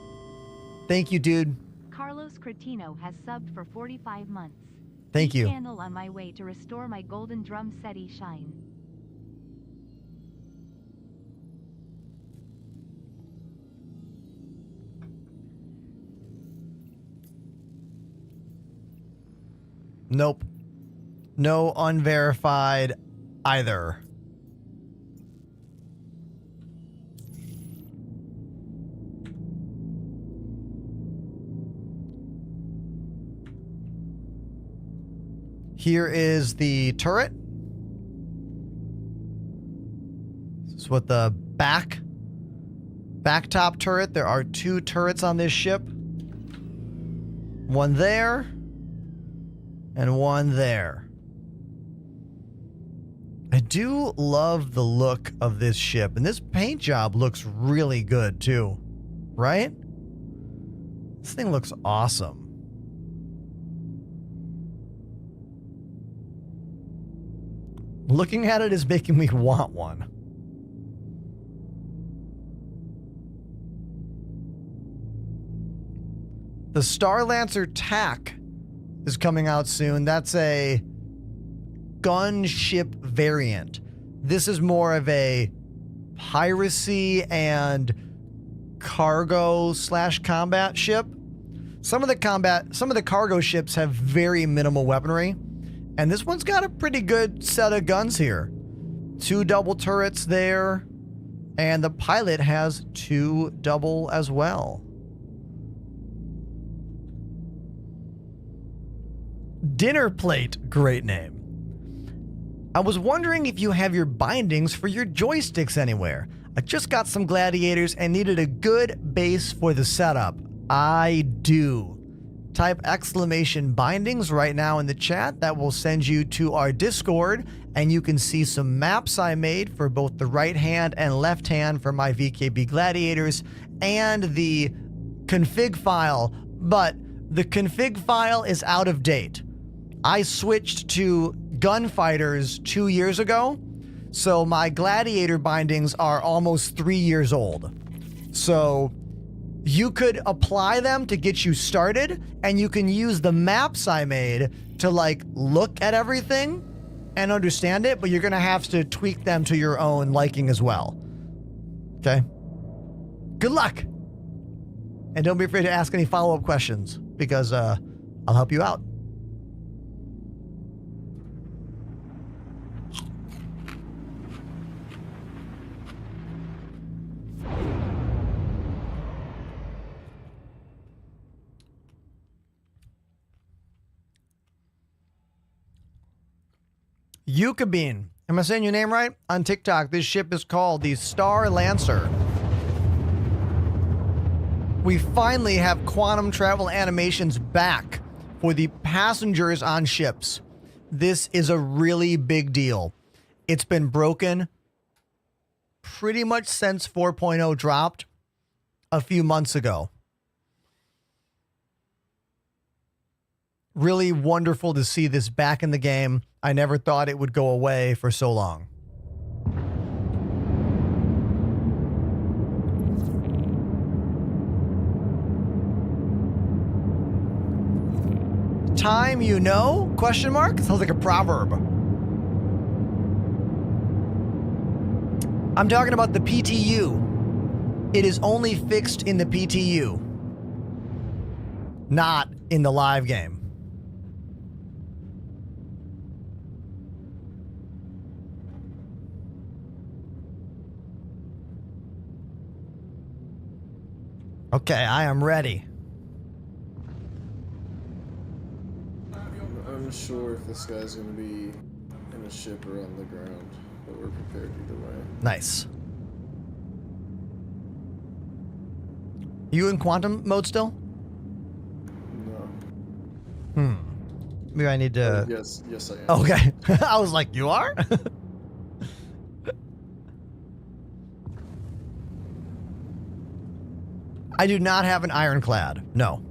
Thank you, dude. Carlos Cretino has subbed for 45 months. Thank you. Candle on my way to restore my golden drum seti shine. Nope. No unverified either. Here is the turret. This is what the back top turret. There are 2 turrets on this ship. One there and one there. I do love the look of this ship, and this paint job looks really good too, right? This thing looks awesome. Looking at it is making me want one. The Star Lancer TAC is coming out soon. That's a gunship variant. This is more of a piracy and cargo/combat ship. Some of the cargo ships have very minimal weaponry. And this one's got a pretty good set of guns here. 2 double turrets there. And the pilot has 2 double as well. Dinner Plate, great name. I was wondering if you have your bindings for your joysticks anywhere. I just got some gladiators and needed a good base for the setup. I do. Type !bindings right now in the chat. That will send you to our Discord, and you can see some maps I made for both the right hand and left hand for my VKB gladiators and the config file, but the config file is out of date. I switched to gunfighters 2 years ago, so my gladiator bindings are almost 3 years old. So You could apply them to get you started, and you can use the maps I made to like look at everything and understand it, but you're gonna have to tweak them to your own liking as well. Okay? Good luck! And don't be afraid to ask any follow-up questions, because I'll help you out. Yukabine. Am I saying your name right? On TikTok, this ship is called the Star Lancer. We finally have quantum travel animations back for the passengers on ships. This is a really big deal. It's been broken pretty much since 4.0 dropped a few months ago. Really wonderful to see this back in the game. I never thought it would go away for so long. Time you know? Question mark? Sounds like a proverb. I'm talking about the PTU. It is only fixed in the PTU, not in the live game. Okay, I am ready. I'm unsure if this guy's going to be in a ship or on the ground, but we're prepared either way. Nice. You in quantum mode still? No. Maybe I need to... Yes, I am. Okay. I was like, you are? I do not have an ironclad. No.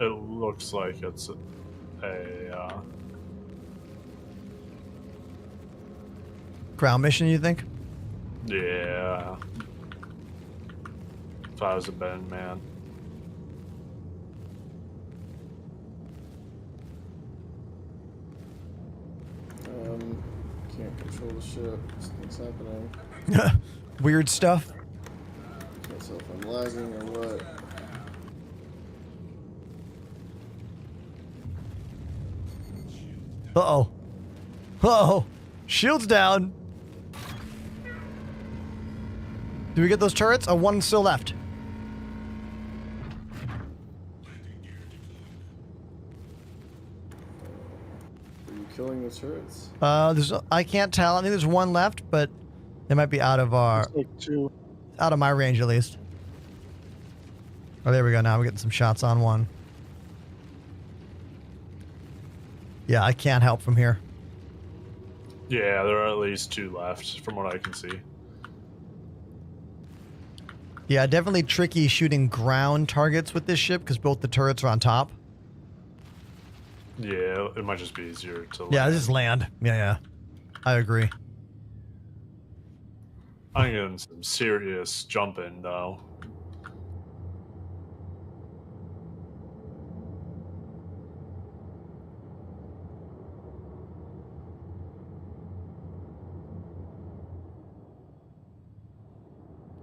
It looks like it's a Ground mission, you think? yeah. If I was a Ben man. Can't control the ship. What's happening? Weird stuff. Can't tell if I'm lagging or what. Uh-oh. Uh-oh. Shield's down. Do we get those turrets? Oh, one still left. Are you killing the turrets? I can't tell. I think there's one left, but they might be out of our... Like two. Out of my range, at least. Oh, there we go. Now we're getting some shots on one. Yeah, I can't help from here. Yeah, there are at least two left, from what I can see. Yeah, definitely tricky shooting ground targets with this ship because both the turrets are on top. Yeah, it might just be easier to... Yeah, just land. Yeah. I agree. I'm getting some serious jumping, though.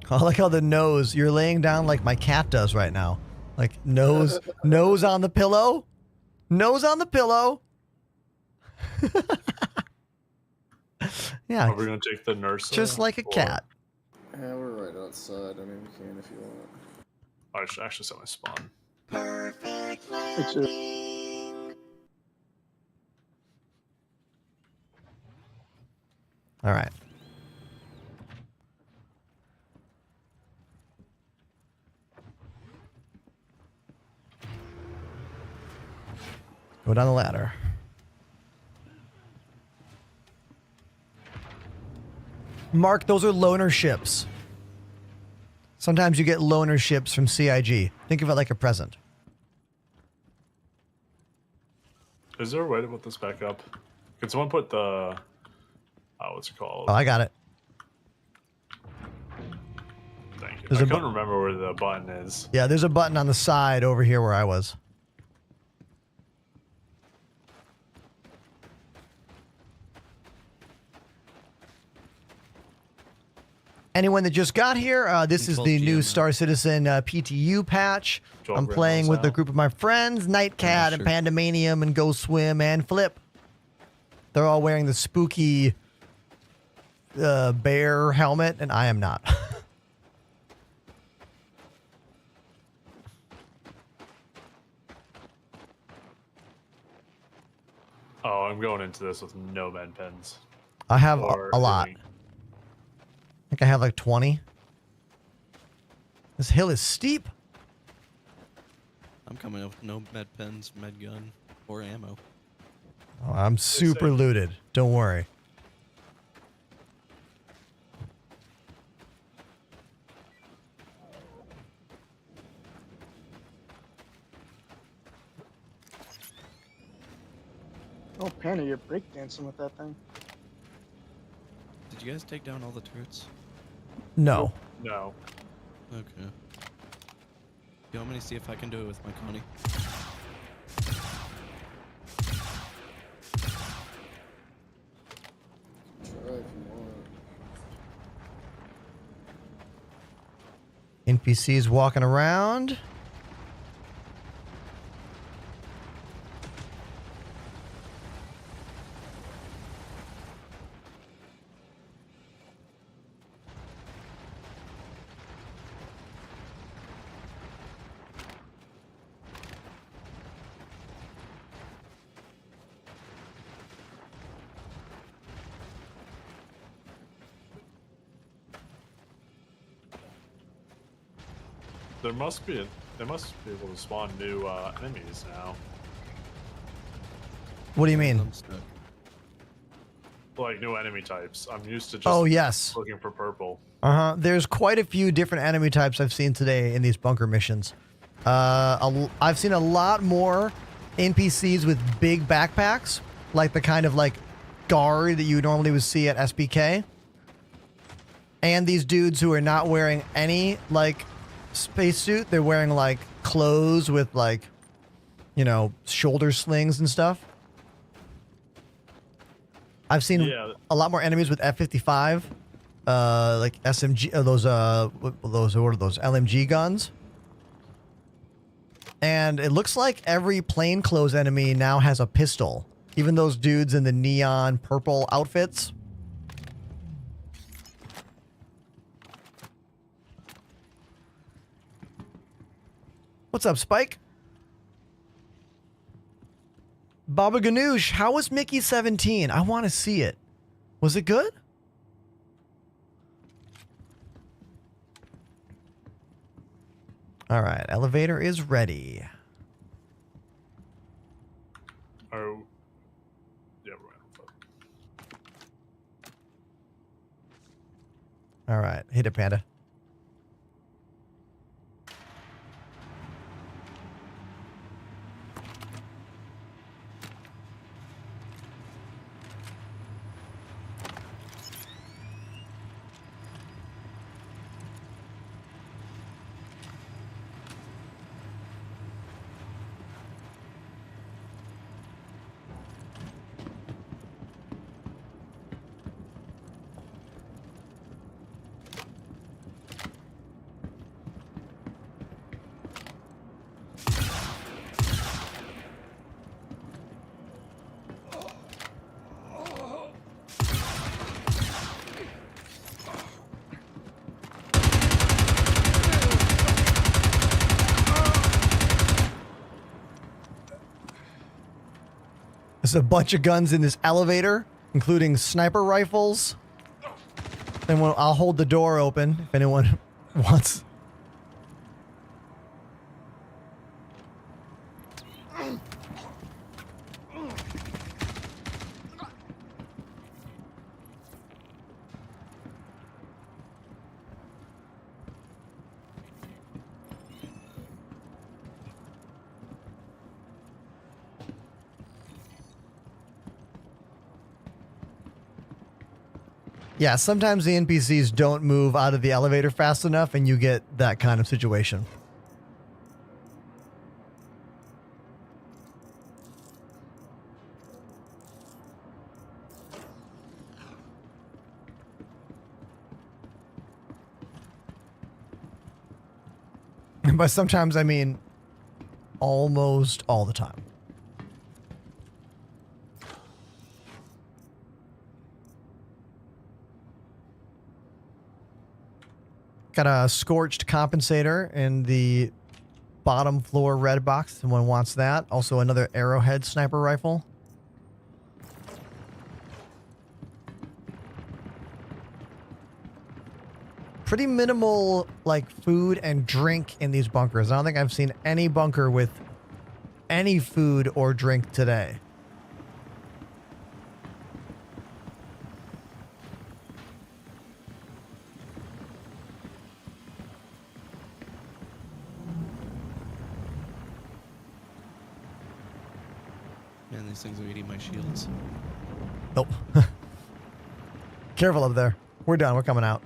I like how the nose, you're laying down like my cat does right now. Like nose on the pillow. Nose on the pillow. Yeah. Are we going to take the nurse? Just like a cat. Yeah, we're right outside. I mean, we can if you want. I should actually set my spawn. Perfect It's landing. All right. Go down the ladder. Mark, those are loaner ships. Sometimes you get loaner ships from CIG. Think of it like a present. Is there a way to put this back up? Could someone put the what's it called? Oh, I got it. Thank you. There's I a couldn't remember where the button is. Yeah, there's a button on the side over here where I was. Anyone that just got here, this is the new Star Citizen PTU patch. I'm playing with a group of my friends, Nightcat and Pandemanium and Go Swim and Flip. They're all wearing the spooky bear helmet, and I am not. Oh, I'm going into this with no med pens. I have Or a lot. any- I think I have like 20. This hill is steep. I'm coming up with no med pens, med gun, or ammo. Oh, I'm super looted. Don't worry. Oh, Panda, you're breakdancing with that thing. Did you guys take down all the turrets? No. No. Okay. You want me to see if I can do it with my Connie? Try if you want. NPCs walking around. They must be able to spawn new enemies now. What do you mean? Like new enemy types. I'm used to just Oh, yes. looking for purple. There's quite a few different enemy types I've seen today in these bunker missions. I've seen a lot more NPCs with big backpacks, like the kind of like guard that you normally would see at SPK. And these dudes who are not wearing any like spacesuit, they're wearing like clothes with like, you know, shoulder slings and stuff. I've seen a lot more enemies with F-55, like SMG, those what are those LMG guns. And it looks like every plainclothes enemy now has a pistol. Even those dudes in the neon purple outfits. What's up, Spike? Baba Ganoush, how was Mickey 17? I want to see it. Was it good? All right, elevator is ready. Oh. Yeah, we're All right, hit it, Panda. There's a bunch of guns in this elevator, including sniper rifles. And I'll hold the door open if anyone wants. Yeah, sometimes the NPCs don't move out of the elevator fast enough, and you get that kind of situation. And by sometimes, I mean almost all the time. Got a scorched compensator in the bottom floor red box. Someone wants that. Also another arrowhead sniper rifle. Pretty minimal like food and drink in these bunkers. I don't think I've seen any bunker with any food or drink today. Man, these things are eating my shields. Nope. Careful up there. We're done. We're coming out.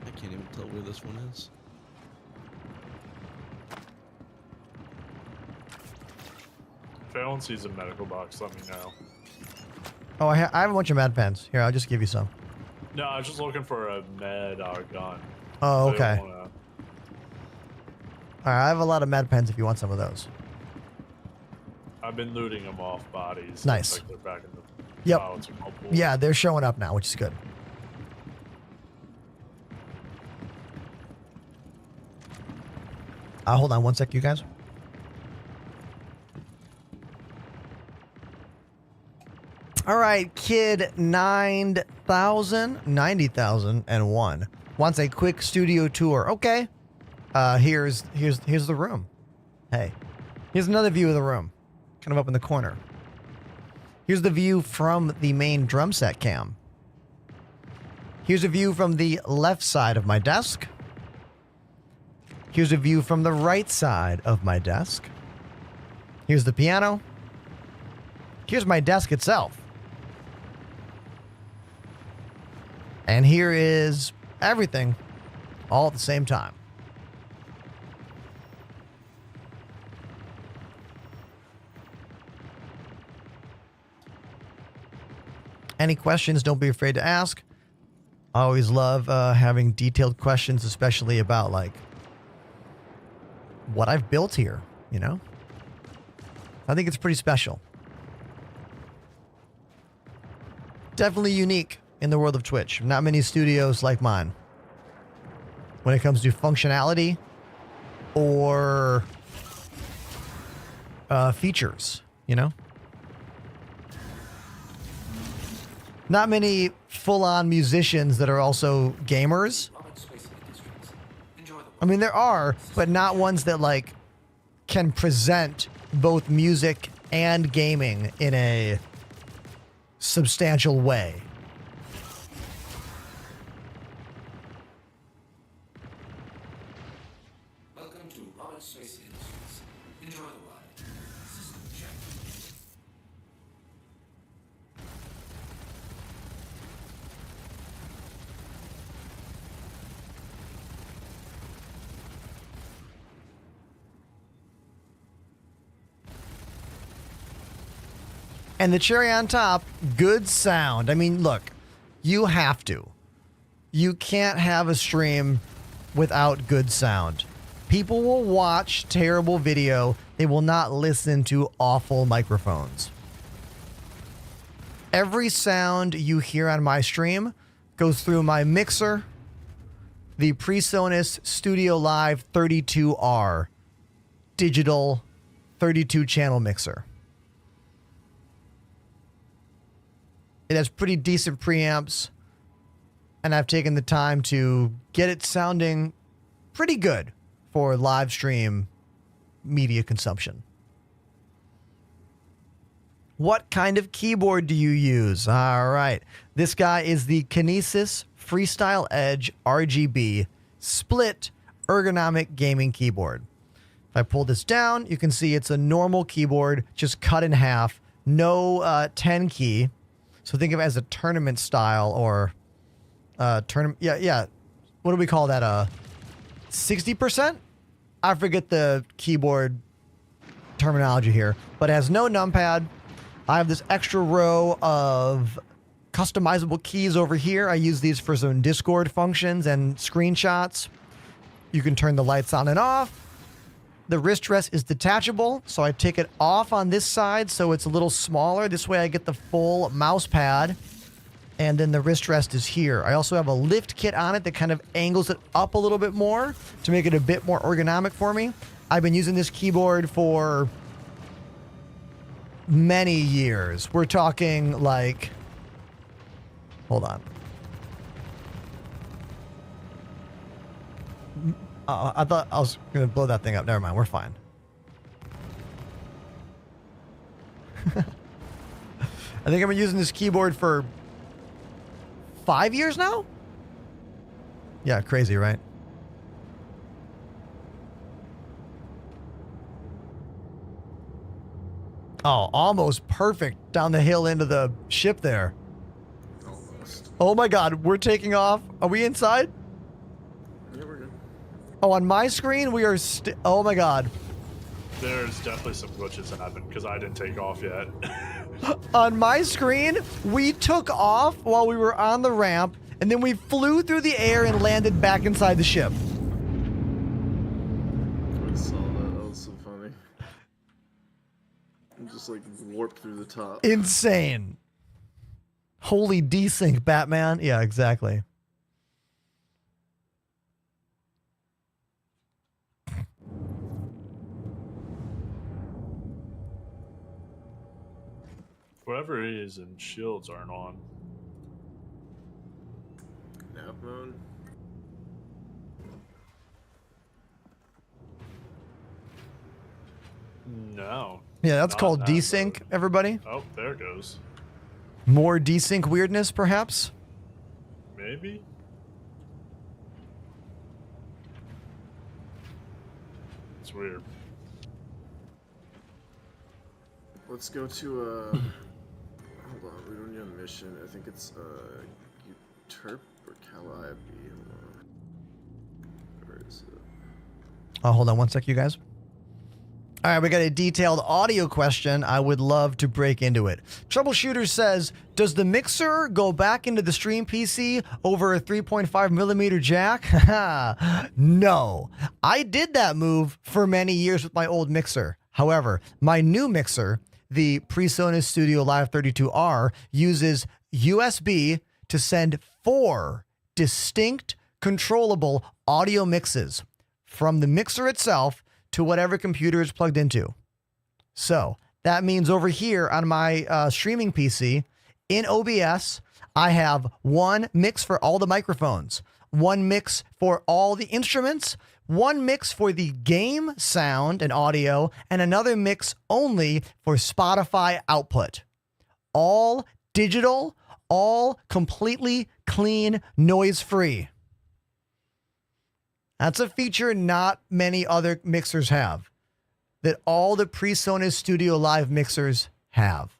I can't even tell where this one is. If anyone sees a medical box, let me know. Oh, I have a bunch of med pens. Here, I'll just give you some. No, I was just looking for a med or gun. Oh, I didn't okay. wanna- All right, I have a lot of med pens if you want some of those. I've been looting them off bodies. Nice. Like they're back in the Yep. pallets and all pools. Yeah, they're showing up now, which is good. Hold on one sec, you guys. All right, kid 90,001 wants a quick studio tour. Okay. Here's the room. Hey. Here's another view of the room. Kind of up in the corner. Here's the view from the main drum set cam. Here's a view from the left side of my desk. Here's a view from the right side of my desk. Here's the piano. Here's my desk itself. And here is everything all at the same time. Any questions, don't be afraid to ask. I always love having detailed questions, especially about like what I've built here, you know? I think it's pretty special. Definitely unique in the world of Twitch. Not many studios like mine when it comes to functionality or features, you know? Not many full-on musicians that are also gamers. I mean, there are, but not ones that like can present both music and gaming in a substantial way. Welcome to Robert Space Industries. Enjoy the ride. System check. And the cherry on top, good sound. I mean, look, you have to. You can't have a stream without good sound. People will watch terrible video. They will not listen to awful microphones. Every sound you hear on my stream goes through my mixer, the PreSonus Studio Live 32R digital 32 channel mixer. It has pretty decent preamps, and I've taken the time to get it sounding pretty good for live stream media consumption. What kind of keyboard do you use? All right. This guy is the Kinesis Freestyle Edge RGB split ergonomic gaming keyboard. If I pull this down, you can see it's a normal keyboard, just cut in half. No 10 key. So think of it as a tournament style or tournament. Yeah. What do we call that? 60%? I forget the keyboard terminology here, but it has no numpad. I have this extra row of customizable keys over here. I use these for some Discord functions and screenshots. You can turn the lights on and off. The wrist rest is detachable, so I take it off on this side so it's a little smaller. This way I get the full mouse pad, and then the wrist rest is here. I also have a lift kit on it that kind of angles it up a little bit more to make it a bit more ergonomic for me. I've been using this keyboard for many years. We're talking like... Hold on. I thought I was going to blow that thing up. Never mind. We're fine. I think I've been using this keyboard for 5 years now? Yeah, crazy, right? Oh, almost perfect down the hill into the ship there. Almost. Oh my god, we're taking off. Are we inside? Yeah, we're good. Oh, on my screen, we are oh my god. There's definitely some glitches that happened because I didn't take off yet. On my screen, we took off while we were on the ramp, and then we flew through the air and landed back inside the ship. I saw that. That was so funny. It just like warped through the top. Insane. Holy desync, Batman. Yeah, exactly. Whatever it is and shields aren't on. Nap mode. No. Yeah, that's not called that desync, mode. everybody. Oh, there it goes. More desync weirdness, perhaps? Maybe? It's weird. Let's go to hold on, we don't need a mission. I think it's Uterp or Calliope. Hold on. Where is it? Oh, hold on one sec, you guys. All right, we got a detailed audio question. I would love to break into it. Troubleshooter says, does the mixer go back into the stream PC over a 3.5 millimeter jack? No. I did that move for many years with my old mixer. However, my new mixer, the PreSonus Studio Live 32R, uses USB to send 4 distinct controllable audio mixes from the mixer itself to whatever computer it's plugged into. So that means over here on my streaming PC in OBS, I have one mix for all the microphones, one mix for all the instruments, one mix for the game sound and audio, and another mix only for Spotify output. All digital, all completely clean, noise-free. That's a feature not many other mixers have, that all the PreSonus Studio Live mixers have.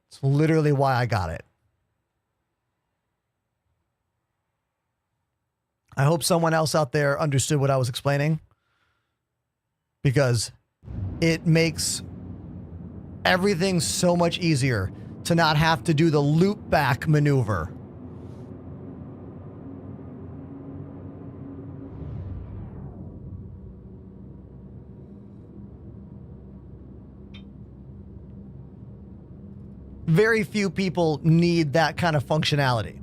It's literally why I got it. I hope someone else out there understood what I was explaining, because it makes everything so much easier to not have to do the loop back maneuver. Very few people need that kind of functionality.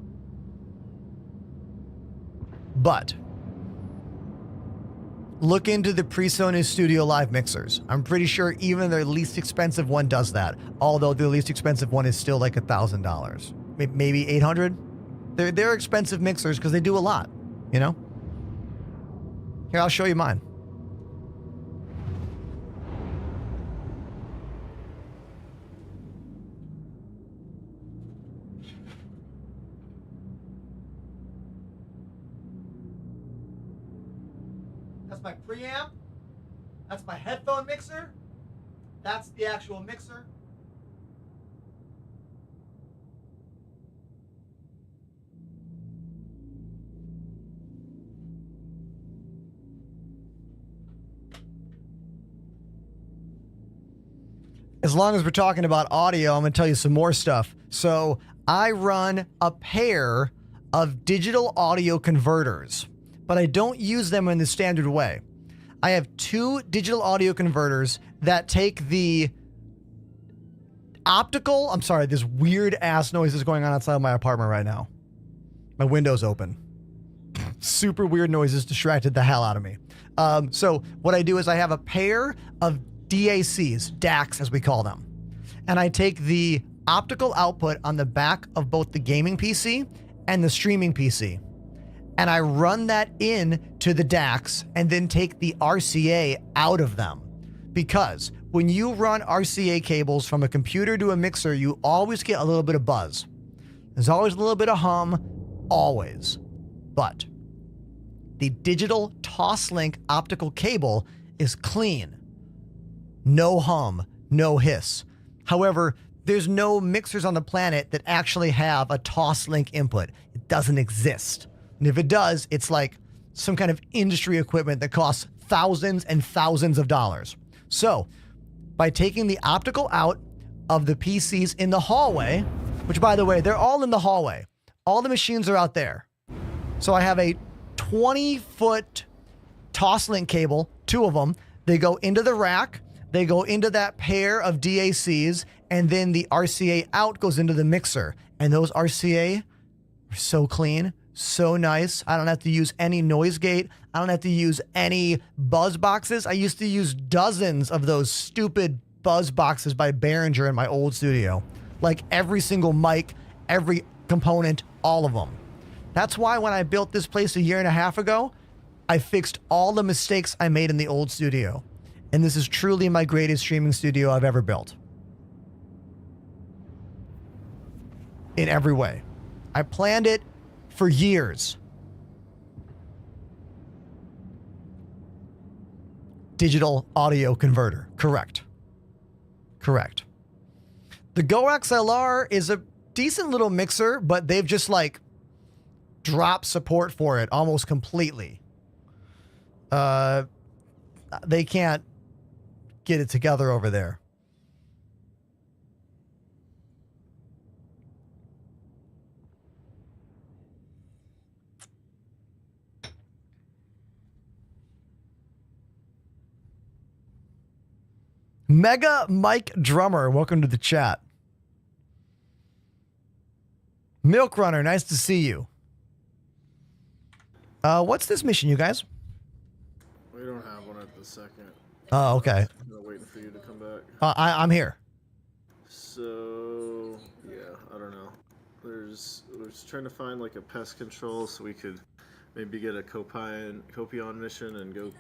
But look into the PreSonus Studio Live mixers. I'm pretty sure even their least expensive one does that. Although their least expensive one is still like $1,000, maybe $800. They're expensive mixers because they do a lot, you know? Here, I'll show you mine. That's my preamp. That's my headphone mixer. That's the actual mixer. As long as we're talking about audio, I'm going to tell you some more stuff. So I run a pair of digital audio converters, but I don't use them in the standard way. I have 2 digital audio converters that take the optical. I'm sorry, there's weird ass noises going on outside of my apartment right now. My window's open. Super weird noises distracted the hell out of me. So what I do is I have a pair of DACs, DACs as we call them. And I take the optical output on the back of both the gaming PC and the streaming PC. And I run that in to the DACs and then take the RCA out of them. Because when you run RCA cables from a computer to a mixer, you always get a little bit of buzz. There's always a little bit of hum, always. But the digital Toslink optical cable is clean. No hum, no hiss. However, there's no mixers on the planet that actually have a Toslink input. It doesn't exist. And if it does, it's like some kind of industry equipment that costs thousands and thousands of dollars. So, by taking the optical out of the PCs in the hallway, which by the way, they're all in the hallway. All the machines are out there. So I have a 20-foot Toslink cable, 2 of them. They go into the rack. They go into that pair of DACs, and then the RCA out goes into the mixer. And those RCA are so clean, so nice. I don't have to use any noise gate. I don't have to use any buzz boxes. I used to use dozens of those stupid buzz boxes by Behringer in my old studio. Like every single mic, every component, all of them. That's why when I built this place 1.5 years ago, I fixed all the mistakes I made in the old studio. And this is truly my greatest streaming studio I've ever built. In every way. I planned it for years. Digital audio converter. Correct. Correct. The Go XLR is a decent little mixer, but they've just like dropped support for it almost completely. They can't get it together over there. Mega Mike Drummer, welcome to the chat. Milk Runner, nice to see you. What's this mission, you guys? We don't have one at the second. Oh, okay. I'm waiting for you to come back. I'm here. So, yeah, I don't know. We're just trying to find like a pest control so we could maybe get a Copion mission and go,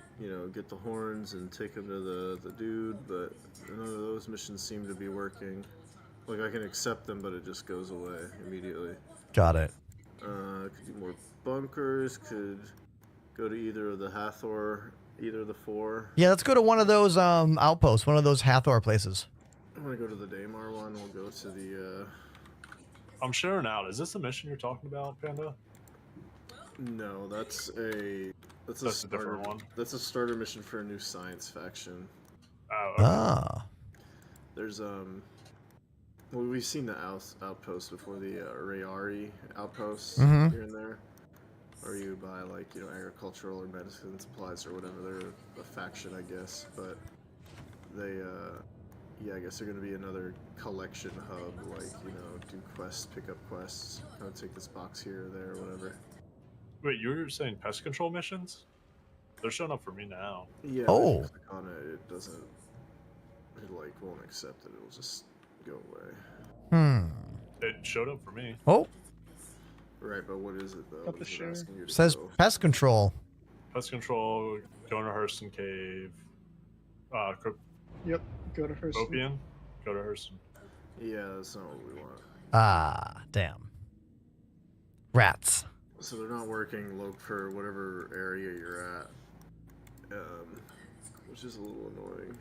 get the horns and take them to the dude, but none of those missions seem to be working. Like I can accept them, but it just goes away immediately. Got it. Could do more bunkers, could go to either of the Hathor, either of the 4. Yeah, let's go to one of those outposts, one of those Hathor places. I'm gonna go to the Daymar one, we'll go to the I'm sharing out. Is this the mission you're talking about, Panda? No, that's a different one. That's a starter mission for a new science faction. Oh, okay. Ah. There's well, we've seen the outpost before, the Rayari outposts here and there, where you buy like agricultural or medicine supplies or whatever. They're a faction, I guess, but they I guess they're gonna be another collection hub, like do quests, pick up quests, take this box here or there or whatever. Wait, you were saying pest control missions? They're showing up for me now. Yeah. Oh. If you click on it, it doesn't. It won't accept it. It'll just go away. It showed up for me. Oh. Right, but what is it though? Got What the is it share. asking you to Says go? pest control. Pest control, going to Hurston Cave. Yep, go to Hurston. Copian? Go to Hurston. Yeah, that's not what we want. Ah, damn. Rats. So they're not working for whatever area you're at. which is a little annoying.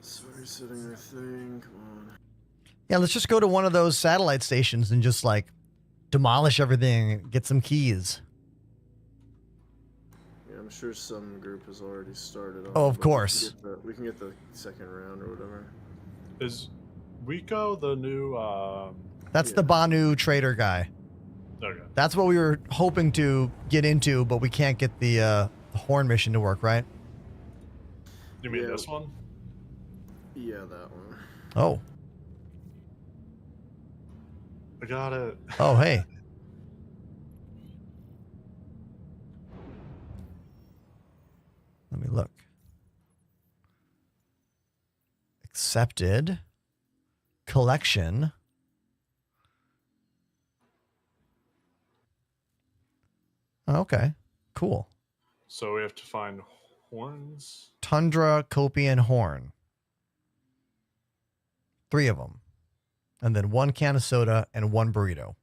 So resetting our thing. Come on. Yeah, let's just go to one of those satellite stations and just like demolish everything and get some keys. Yeah, I'm sure some group has already started on. Oh, of but course. We can get the second round or whatever. Is Rico the new? That's the Banu trader guy. Okay. That's what we were hoping to get into, but we can't get the horn mission to work, right? You mean this one? Yeah, that one. Oh. I got it. Oh, hey. Let me look. Accepted. Collection. Okay. Cool. So we have to find horns. Tundra, Copian, Horn. 3 of them. And then 1 can of soda and 1 burrito.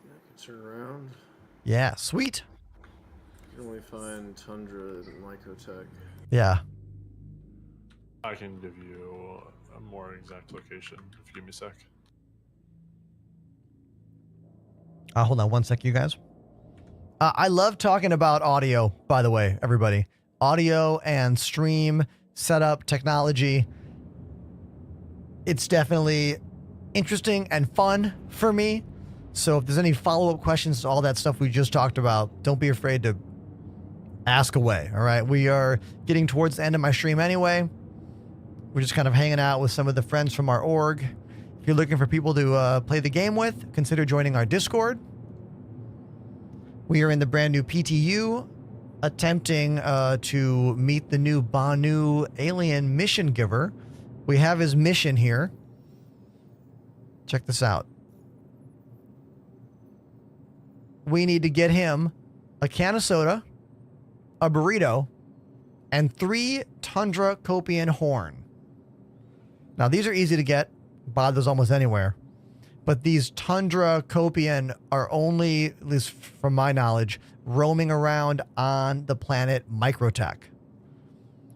Yeah, I can turn around. Yeah, sweet. You can only find Tundra and Mycotech. Yeah. I can give you a more exact location if you give me a sec. Hold on one sec, you guys. I love talking about audio, by the way, everybody. Audio and stream setup technology. It's definitely interesting and fun for me. So if there's any follow-up questions to all that stuff we just talked about, don't be afraid to ask away, all right? We are getting towards the end of my stream anyway. We're just kind of hanging out with some of the friends from our org. If you're looking for people to play the game with, consider joining our Discord. We are in the brand new PTU, attempting to meet the new Banu alien mission giver. We have his mission here. Check this out. We need to get him a can of soda, a burrito, and 3 Tundra Copian horn. Now, these are easy to get. Buy those almost anywhere. But these Tundra Copian are only, at least from my knowledge, roaming around on the planet Microtech.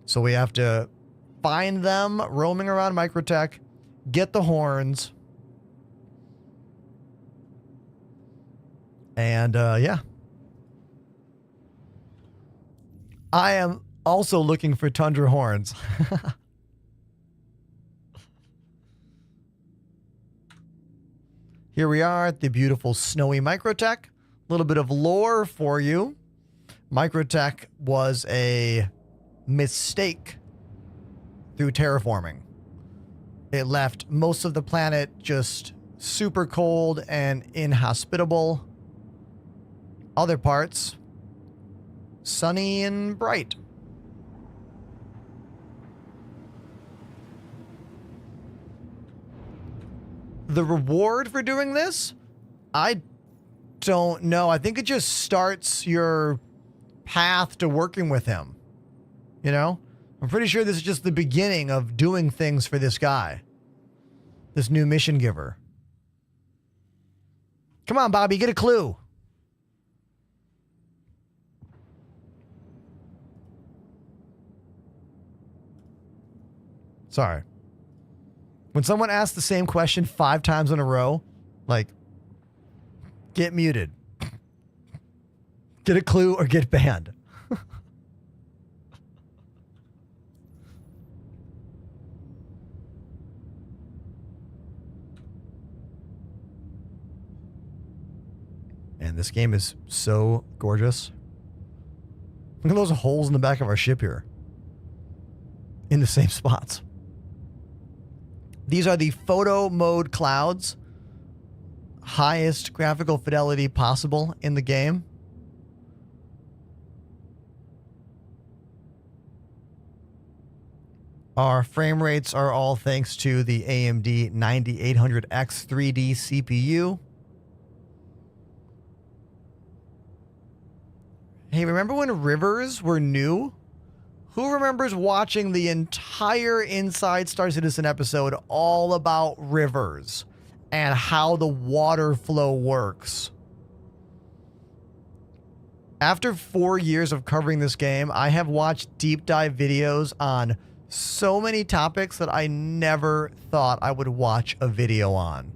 So we have to find them roaming around Microtech, get the horns, and yeah. I am also looking for Tundra horns. Here we are at the beautiful snowy Microtech. A little bit of lore for you. Microtech was a mistake through terraforming. It left most of the planet just super cold and inhospitable. Other parts, sunny and bright. The reward for doing this? I don't know. I think it just starts your path to working with him. You know? I'm pretty sure this is just the beginning of doing things for this guy. This new mission giver. Come on, Bobby, get a clue. Sorry. When someone asks the same question 5 times in a row, like, get muted. Get a clue or get banned. And this game is so gorgeous. Look at those holes in the back of our ship here. In the same spots. These are the photo mode clouds. Highest graphical fidelity possible in the game. Our frame rates are all thanks to the AMD 9800X 3D CPU. Hey, remember when rivers were new? Who remembers watching the entire Inside Star Citizen episode all about rivers and how the water flow works? After 4 years of covering this game, I have watched deep dive videos on so many topics that I never thought I would watch a video on.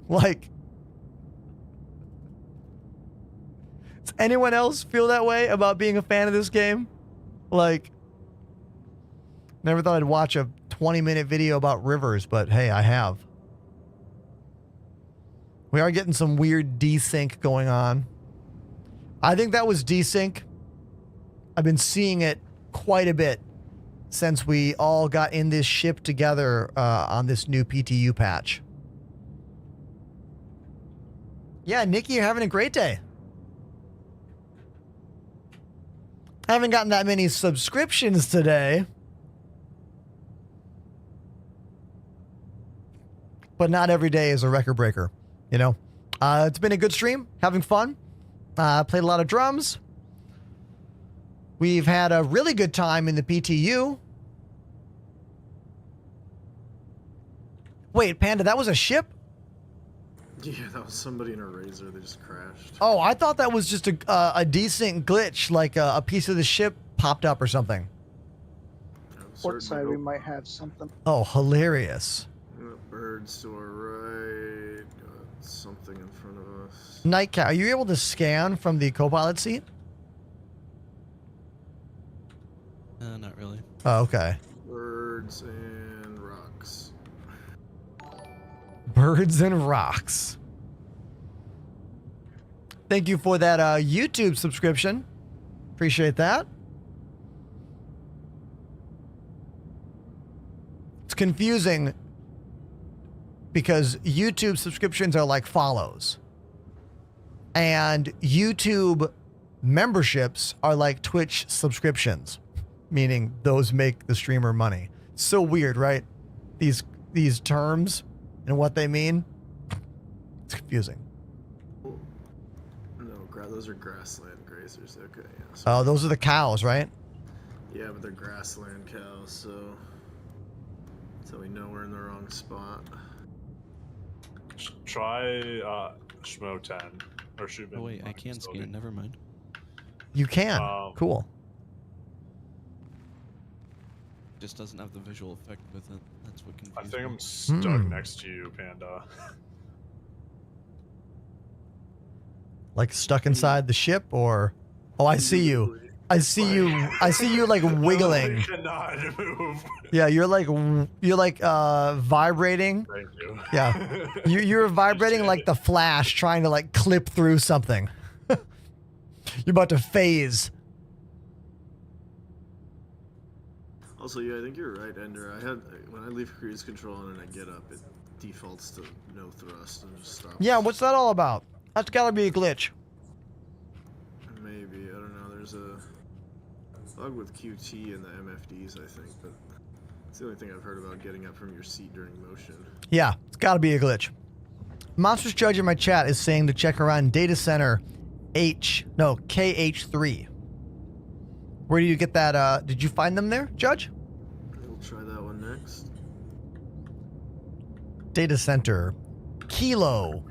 Like, does anyone else feel that way about being a fan of this game? Like, never thought I'd watch a 20-minute video about rivers, but hey, I have. We are getting some weird desync going on. I think that was desync. I've been seeing it quite a bit since we all got in this ship together on this new PTU patch. Yeah, Nikki, you're having a great day. I haven't gotten that many subscriptions today. But not every day is a record breaker, you know? It's been a good stream, having fun. Played a lot of drums. We've had a really good time in the PTU. Wait, Panda, that was a ship? Yeah, that was somebody in a razor. They just crashed. Oh, I thought that was just a decent glitch, like a piece of the ship popped up or something. Port side, we might have something. Oh, hilarious. Birds to our right. Got something in front of us. Nightcat, are you able to scan from the co-pilot seat? Not really. Oh, okay. Birds and rocks. Birds and rocks. Thank you for that YouTube subscription. Appreciate that. It's confusing because YouTube subscriptions are like follows. And YouTube memberships are like Twitch subscriptions, meaning those make the streamer money. So weird, right? These terms and what they mean. It's confusing. No, those are grassland grazers. Okay, yeah. So Oh, those are the cows, right? yeah, but they're grassland cows, so we know we're in the wrong spot. Try Schmo 10 or shoot. Oh wait, I can scan. Never mind. You can. Cool. Just doesn't have the visual effect with it. That's what I confuses think me. I'm stuck next to you, Panda. Like stuck inside the ship, or oh, I see you. I see you. I see you like wiggling. I cannot move. Yeah, you're like vibrating. Thank you. Yeah, you're vibrating like the Flash, trying to like clip through something. You're about to phase. Also, yeah, I think you're right, Ender. When I leave cruise control and I get up, it defaults to no thrust and just stops. Yeah, what's that all about? That's gotta be a glitch. Maybe, I don't know. There's a bug with QT and the MFDs, I think, but it's the only thing I've heard about getting up from your seat during motion. Yeah, it's gotta be a glitch. Monsters Judge in my chat is saying to check around data center KH3. Where do you get that? Did you find them there, Judge? We'll try that one next. Data center Kilo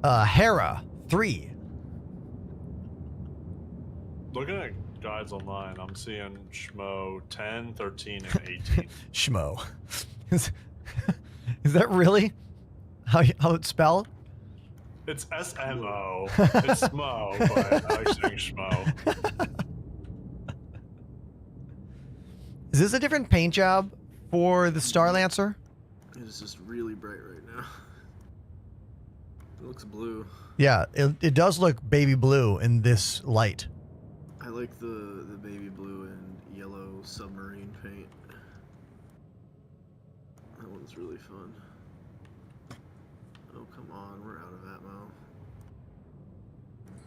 Hera 3. Looking at guides online, I'm seeing Schmo 10, 13, and 18. Schmo. Is that really how it's spelled? It's SMO. It's Smo, but I like saying Schmo. Is this a different paint job for the Star Lancer? It's just really bright right now. It looks blue. Yeah, it does look baby blue in this light. I like the baby blue and yellow submarine paint. That one's really fun. Oh, come on, we're out of ammo.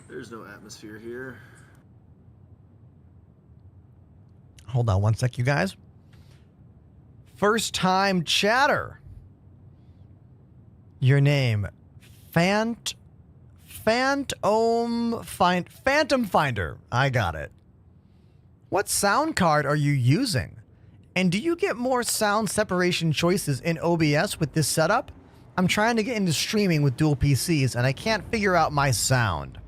There's no atmosphere here. Hold on one sec, you guys. First time chatter. Your name, Phantom Finder. I got it. What sound card are you using? And do you get more sound separation choices in OBS with this setup? I'm trying to get into streaming with dual PCs and I can't figure out my sound.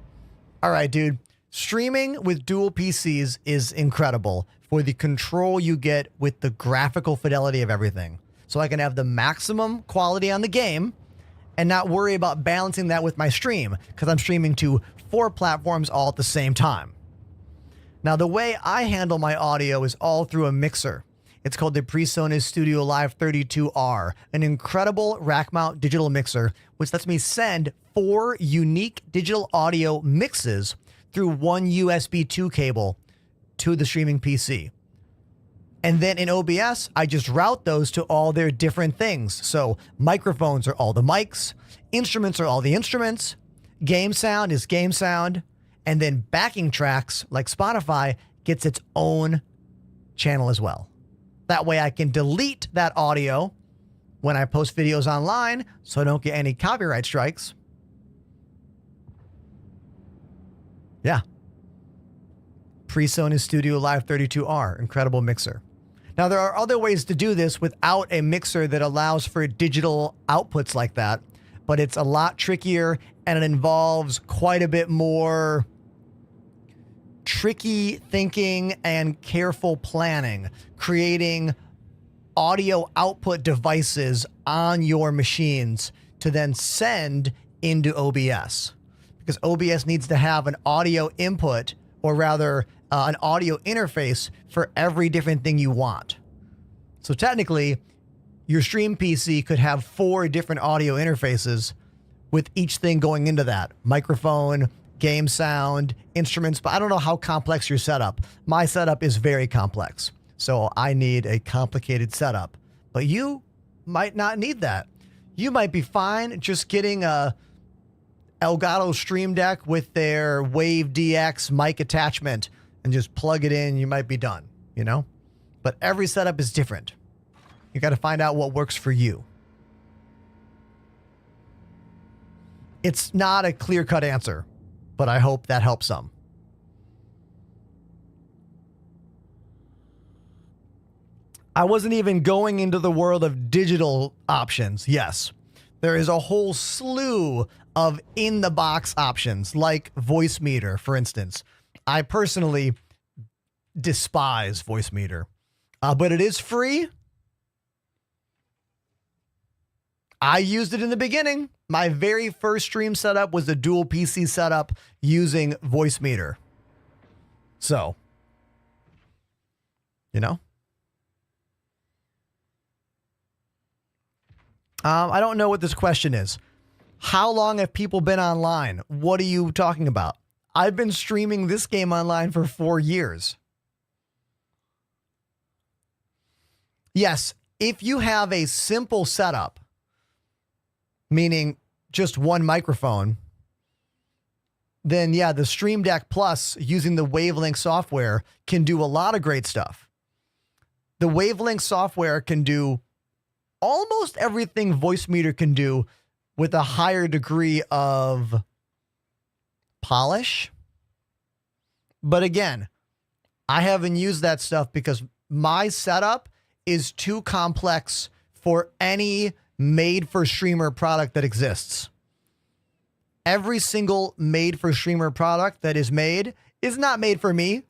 All right, dude. Streaming with dual PCs is incredible for the control you get with the graphical fidelity of everything. So I can have the maximum quality on the game and not worry about balancing that with my stream because I'm streaming to 4 platforms all at the same time. Now, the way I handle my audio is all through a mixer. It's called the PreSonus Studio Live 32R, an incredible rack mount digital mixer, which lets me send 4 unique digital audio mixes through one USB 2 cable to the streaming PC. And then in OBS, I just route those to all their different things. So microphones are all the mics, instruments are all the instruments, game sound is game sound, and then backing tracks like Spotify gets its own channel as well. That way I can delete that audio when I post videos online so I don't get any copyright strikes. Yeah. PreSonus Studio Live 32R, incredible mixer. Now, there are other ways to do this without a mixer that allows for digital outputs like that, but it's a lot trickier and it involves quite a bit more tricky thinking and careful planning, creating audio output devices on your machines to then send into OBS. Because OBS needs to have an audio input, or rather an audio interface for every different thing you want. So technically, your stream PC could have 4 different audio interfaces with each thing going into that. Microphone, game sound, instruments, but I don't know how complex your setup. My setup is very complex, so I need a complicated setup. But you might not need that. You might be fine just getting a Elgato Stream Deck with their Wave DX mic attachment and just plug it in. You might be done, you know? But every setup is different. You got to find out what works for you. It's not a clear-cut answer, but I hope that helps some. I wasn't even going into the world of digital options. Yes, there is a whole slew of in-the-box options, like Voice Meter, for instance. I personally despise Voice Meter, but it is free. I used it in the beginning. My very first stream setup was a dual PC setup using Voice Meter. So, you know. I don't know what this question is. How long have people been online? What are you talking about? I've been streaming this game online for 4 years. Yes, if you have a simple setup, meaning just one microphone, then yeah, the Stream Deck Plus using the Wavelength software can do a lot of great stuff. The Wavelength software can do almost everything Voice Meter can do with a higher degree of polish. But again, I haven't used that stuff because my setup is too complex for any made-for-streamer product that exists. Every single made-for-streamer product that is made is not made for me,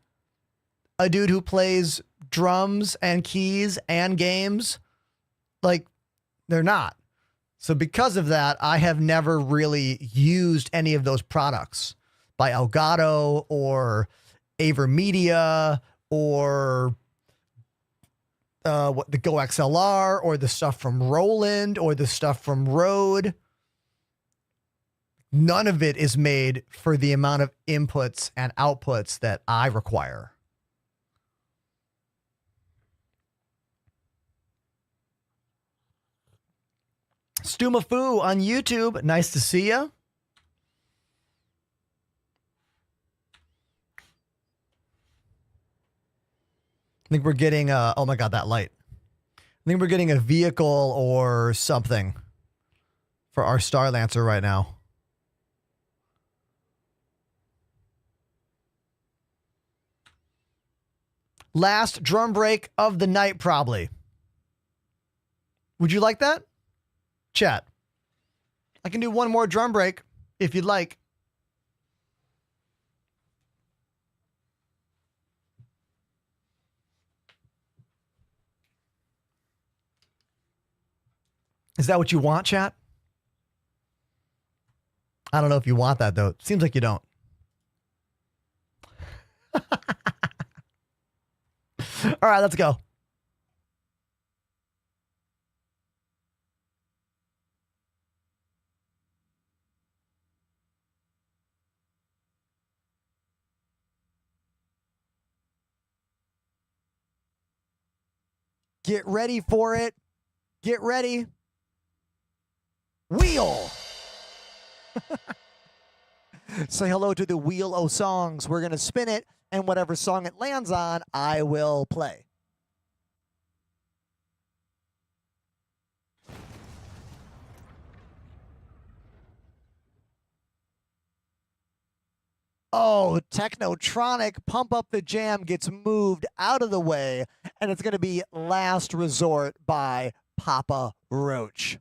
a dude who plays drums and keys and games. Like, they're not. So because of that, I have never really used any of those products by Elgato or AverMedia or the Go XLR or the stuff from Roland or the stuff from Rode. None of it is made for the amount of inputs and outputs that I require. Stumafu on YouTube. Nice to see you. I think we're getting oh my God, that light. I think we're getting a vehicle or something for our Star Lancer right now. Last drum break of the night, probably. Would you like that? Chat. I can do one more drum break if you'd like. Is that what you want, chat? I don't know if you want that, though. Seems like you don't. All right, let's go. Get ready for it. Get ready. Wheel. Say hello to the wheel o' songs. We're going to spin it, and whatever song it lands on, I will play. Oh, Technotronic, Pump Up the Jam gets moved out of the way, and it's going to be Last Resort by Papa Roach.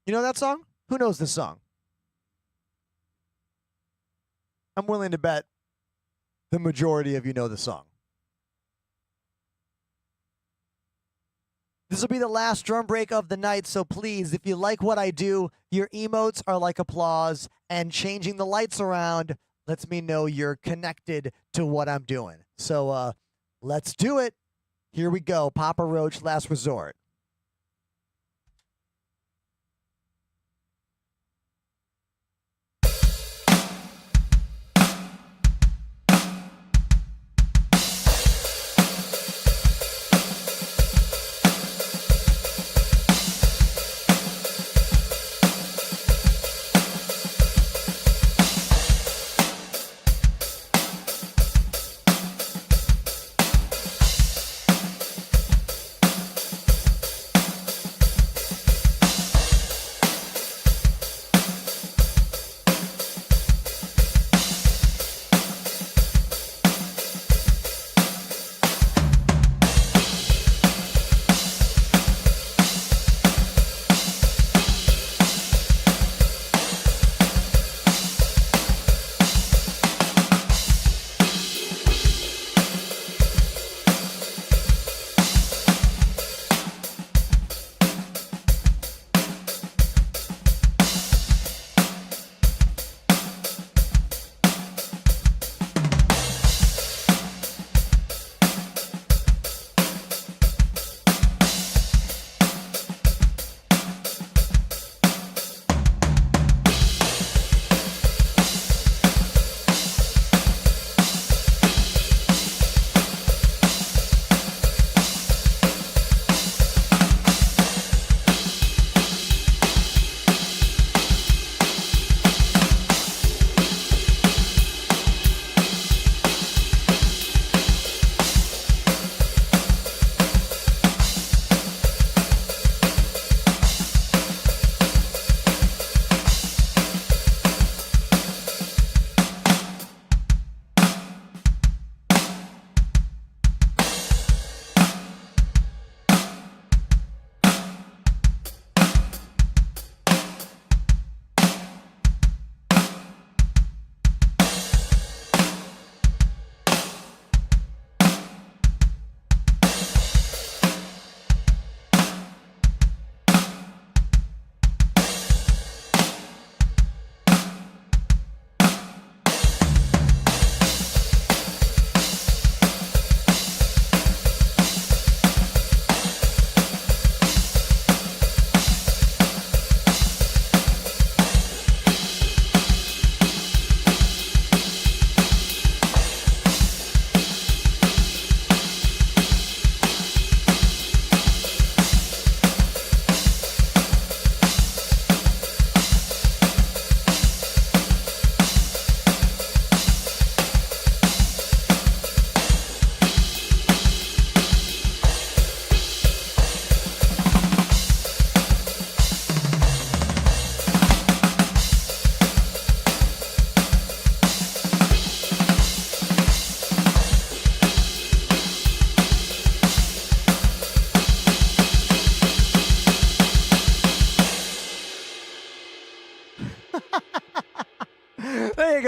You know that song? Who knows this song? I'm willing to bet the majority of you know the song. This will be the last drum break of the night, so please, if you like what I do, your emotes are like applause, and changing the lights around lets me know you're connected to what I'm doing. So let's do it. Here we go. Papa Roach, Last Resort.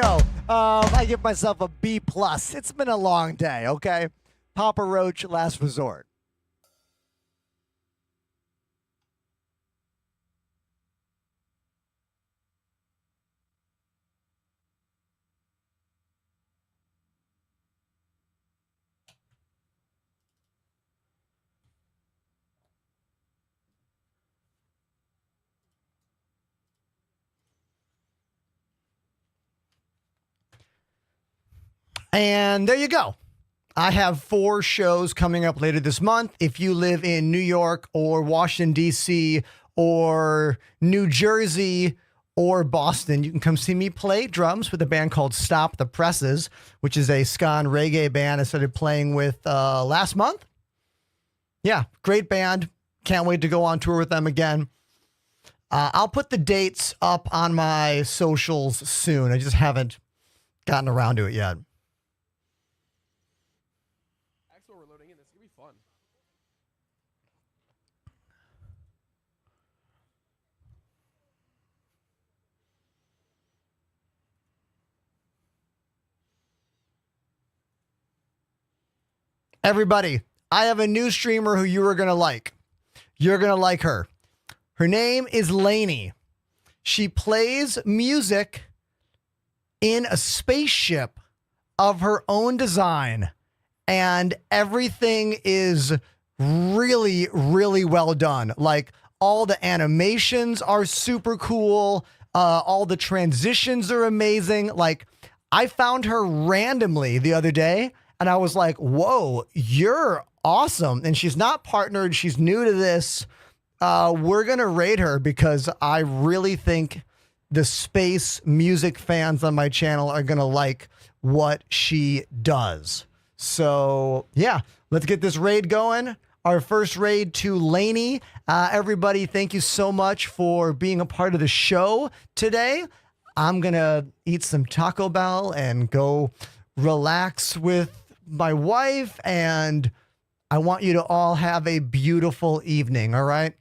go. I give myself a B plus. It's been a long day. Okay, Papa Roach, last resort. And there you go. I have 4 shows coming up later this month. If you live in New York or Washington, D.C. or New Jersey or Boston, you can come see me play drums with a band called Stop the Presses, which is a ska and reggae band I started playing with last month. Yeah, great band. Can't wait to go on tour with them again. I'll put the dates up on my socials soon. I just haven't gotten around to it yet. Axel, we're loading in. This is gonna be fun. Everybody, I have a new streamer who you are going to like. You're going to like her. Her name is Lainey. She plays music in a spaceship of her own design, and everything is really, really well done. Like, all the animations are super cool. All the transitions are amazing. Like, I found her randomly the other day, and I was like, whoa, you're awesome. And she's not partnered. She's new to this. We're going to raid her because I really think the space music fans on my channel are going to like what she does. So, yeah, let's get this raid going. Our first raid to Lainey. Everybody, thank you so much for being a part of the show today. I'm going to eat some Taco Bell and go relax with my wife, and I want you to all have a beautiful evening, all right?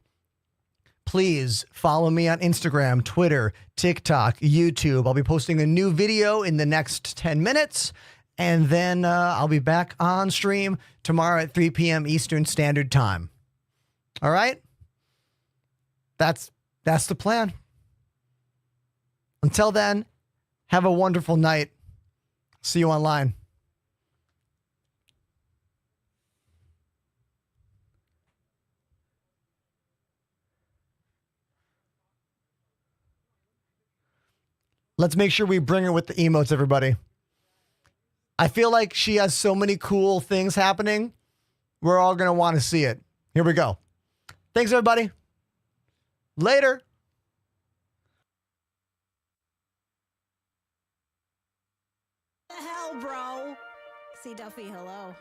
Please follow me on Instagram, Twitter, TikTok, YouTube. I'll be posting a new video in the next 10 minutes, and then I'll be back on stream tomorrow at 3 p.m. Eastern Standard Time. All right? That's the plan. Until then, have a wonderful night. See you online. Let's make sure we bring her with the emotes, everybody. I feel like she has so many cool things happening. We're all going to want to see it. Here we go. Thanks, everybody. Later. The hell, bro? See Duffy, hello.